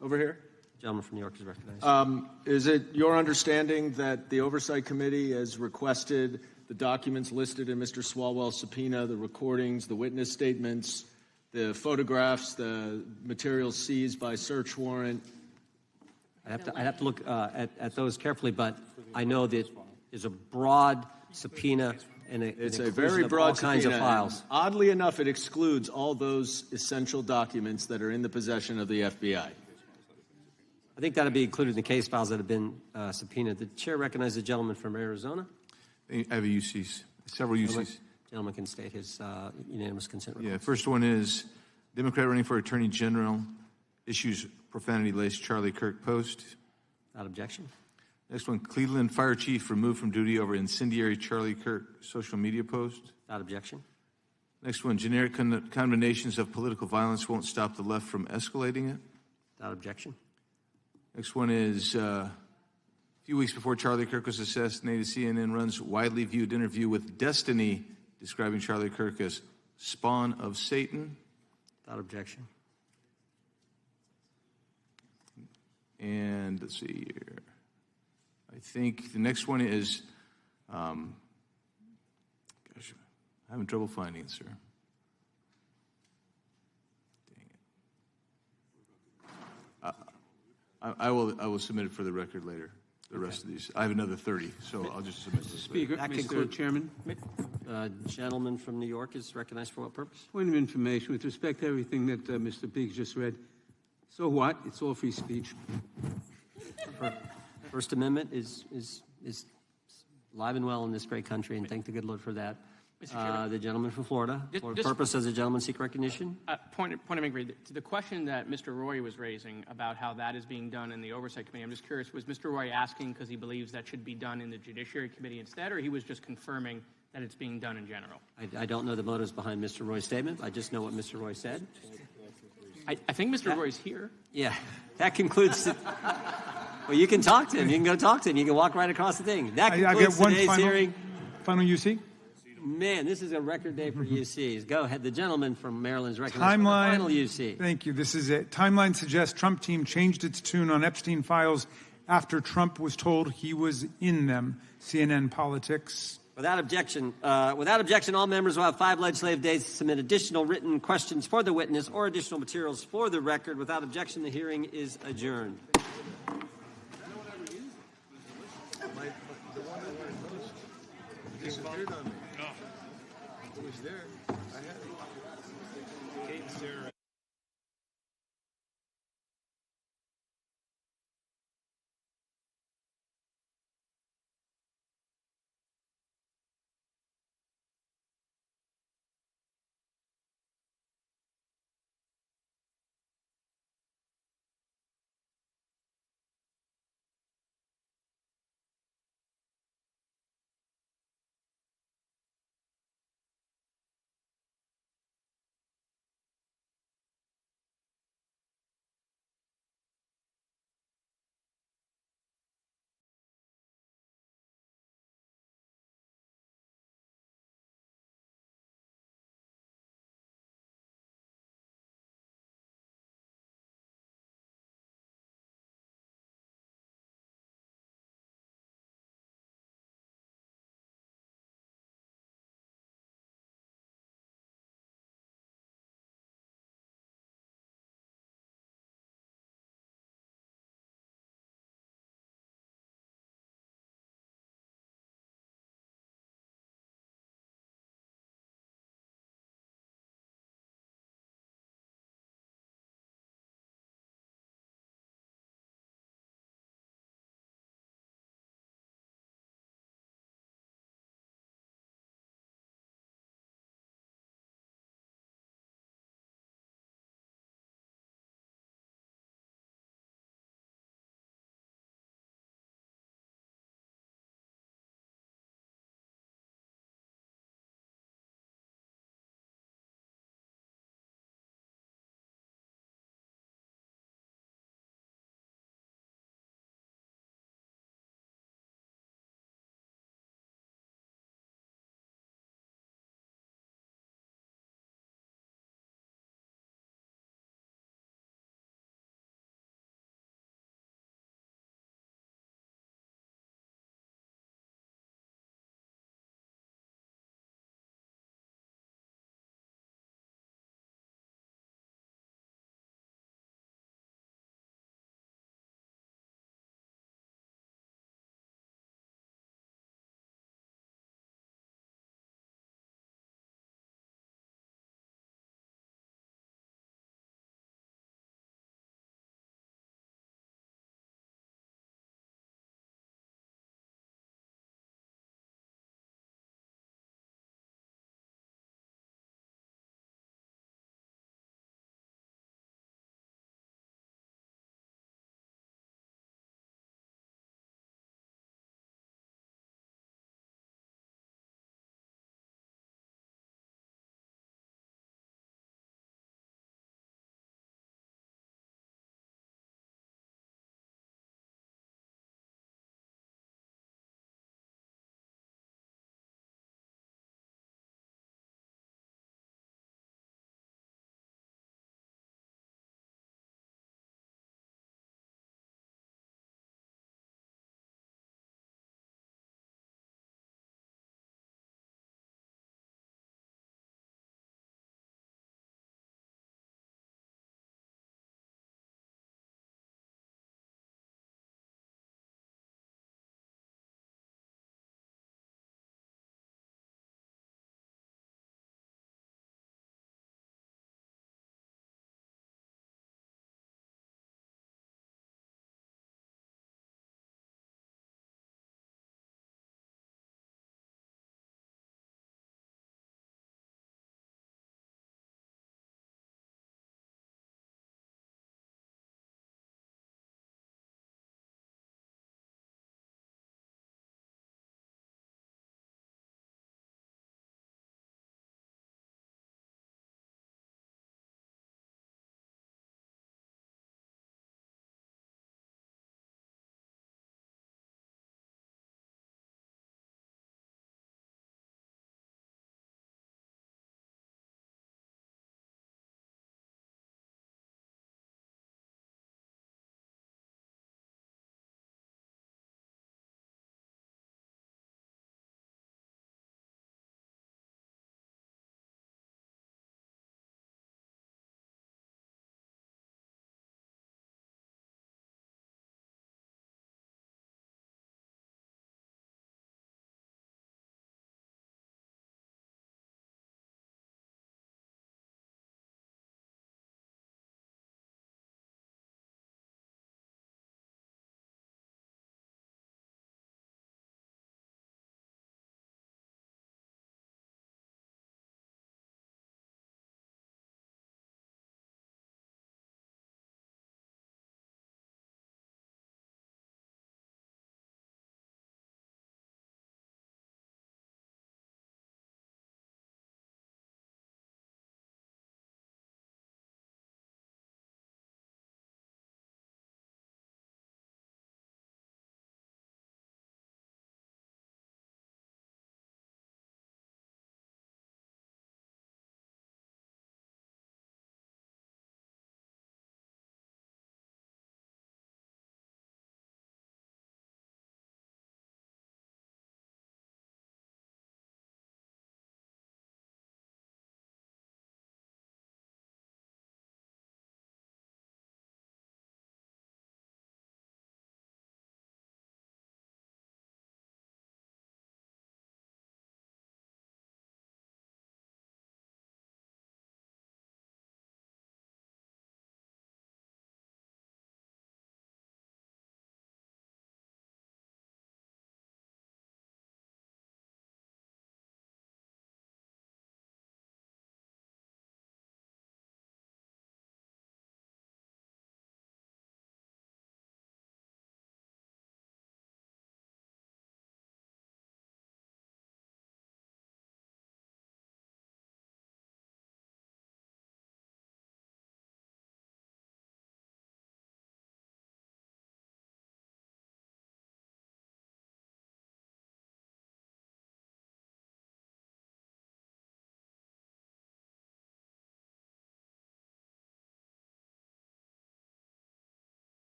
Over here. Gentleman from New York is recognized. Is it your understanding that the Oversight Committee has requested the documents listed in Mr. Swalwell's subpoena, the recordings, the witness statements, the photographs, the materials seized by search warrant? I'd have to look at those carefully, but I know that there's a broad subpoena and it's a very broad all kinds subpoena, of files. Oddly enough, it excludes all those essential documents that are in the possession of the FBI. I think that would be included in the case files that have been subpoenaed. The chair recognizes the gentleman from Arizona. I have a UCs, several UCs. Gentleman can state his unanimous consent request. Yeah, first one is Democrat running for Attorney General issues profanity-laced Charlie Kirk post. Without objection. Next one, Cleveland Fire Chief removed from duty over incendiary Charlie Kirk social media post. Without objection. Next one, generic condemnations of political violence won't stop the left from escalating it. Without objection. Next one is few weeks before Charlie Kirk was assassinated, CNN runs widely viewed interview with Destiny describing Charlie Kirk as spawn of Satan. Without objection. And let's see here. I think the next one is, gosh, I'm having trouble finding it, sir. Dang it. I will submit it for the record later. The rest of these, I have another 30, so I'll just submit this. Speaker, Mr. Chairman. Gentleman from New York is recognized for what purpose? Point of information with respect to everything that Mr. Biggs just read. So what? It's all free speech. First Amendment is alive and well in this great country, and thank the good Lord for that. The gentleman from Florida. For purpose, does the gentleman seek recognition? Point of inquiry. To the question that Mr. Roy was raising about how that is being done in the Oversight Committee, I'm just curious, was Mr. Roy asking because he believes that should be done in the Judiciary Committee instead, or he was just confirming that it's being done in general? I don't know the motives behind Mr. Roy's statement. I just know what Mr. Roy said. I think Mr. Roy's here. Yeah, that concludes. Well, you can talk to him. You can go talk to him. You can walk right across the thing. That concludes today's hearing. Final UC? Man, this is a record day for UCs. Go ahead. The gentleman from Maryland is recognized for the Timeline. final UC. Thank you. This is it. Timeline suggests Trump team changed its tune on Epstein files after Trump was told he was in them. CNN Politics. Without objection, all members will have 5 legislative days to submit additional written questions for the witness or additional materials for the record. Without objection, the hearing is adjourned. Disappeared on me. It was there. I had it. Kate and Sarah.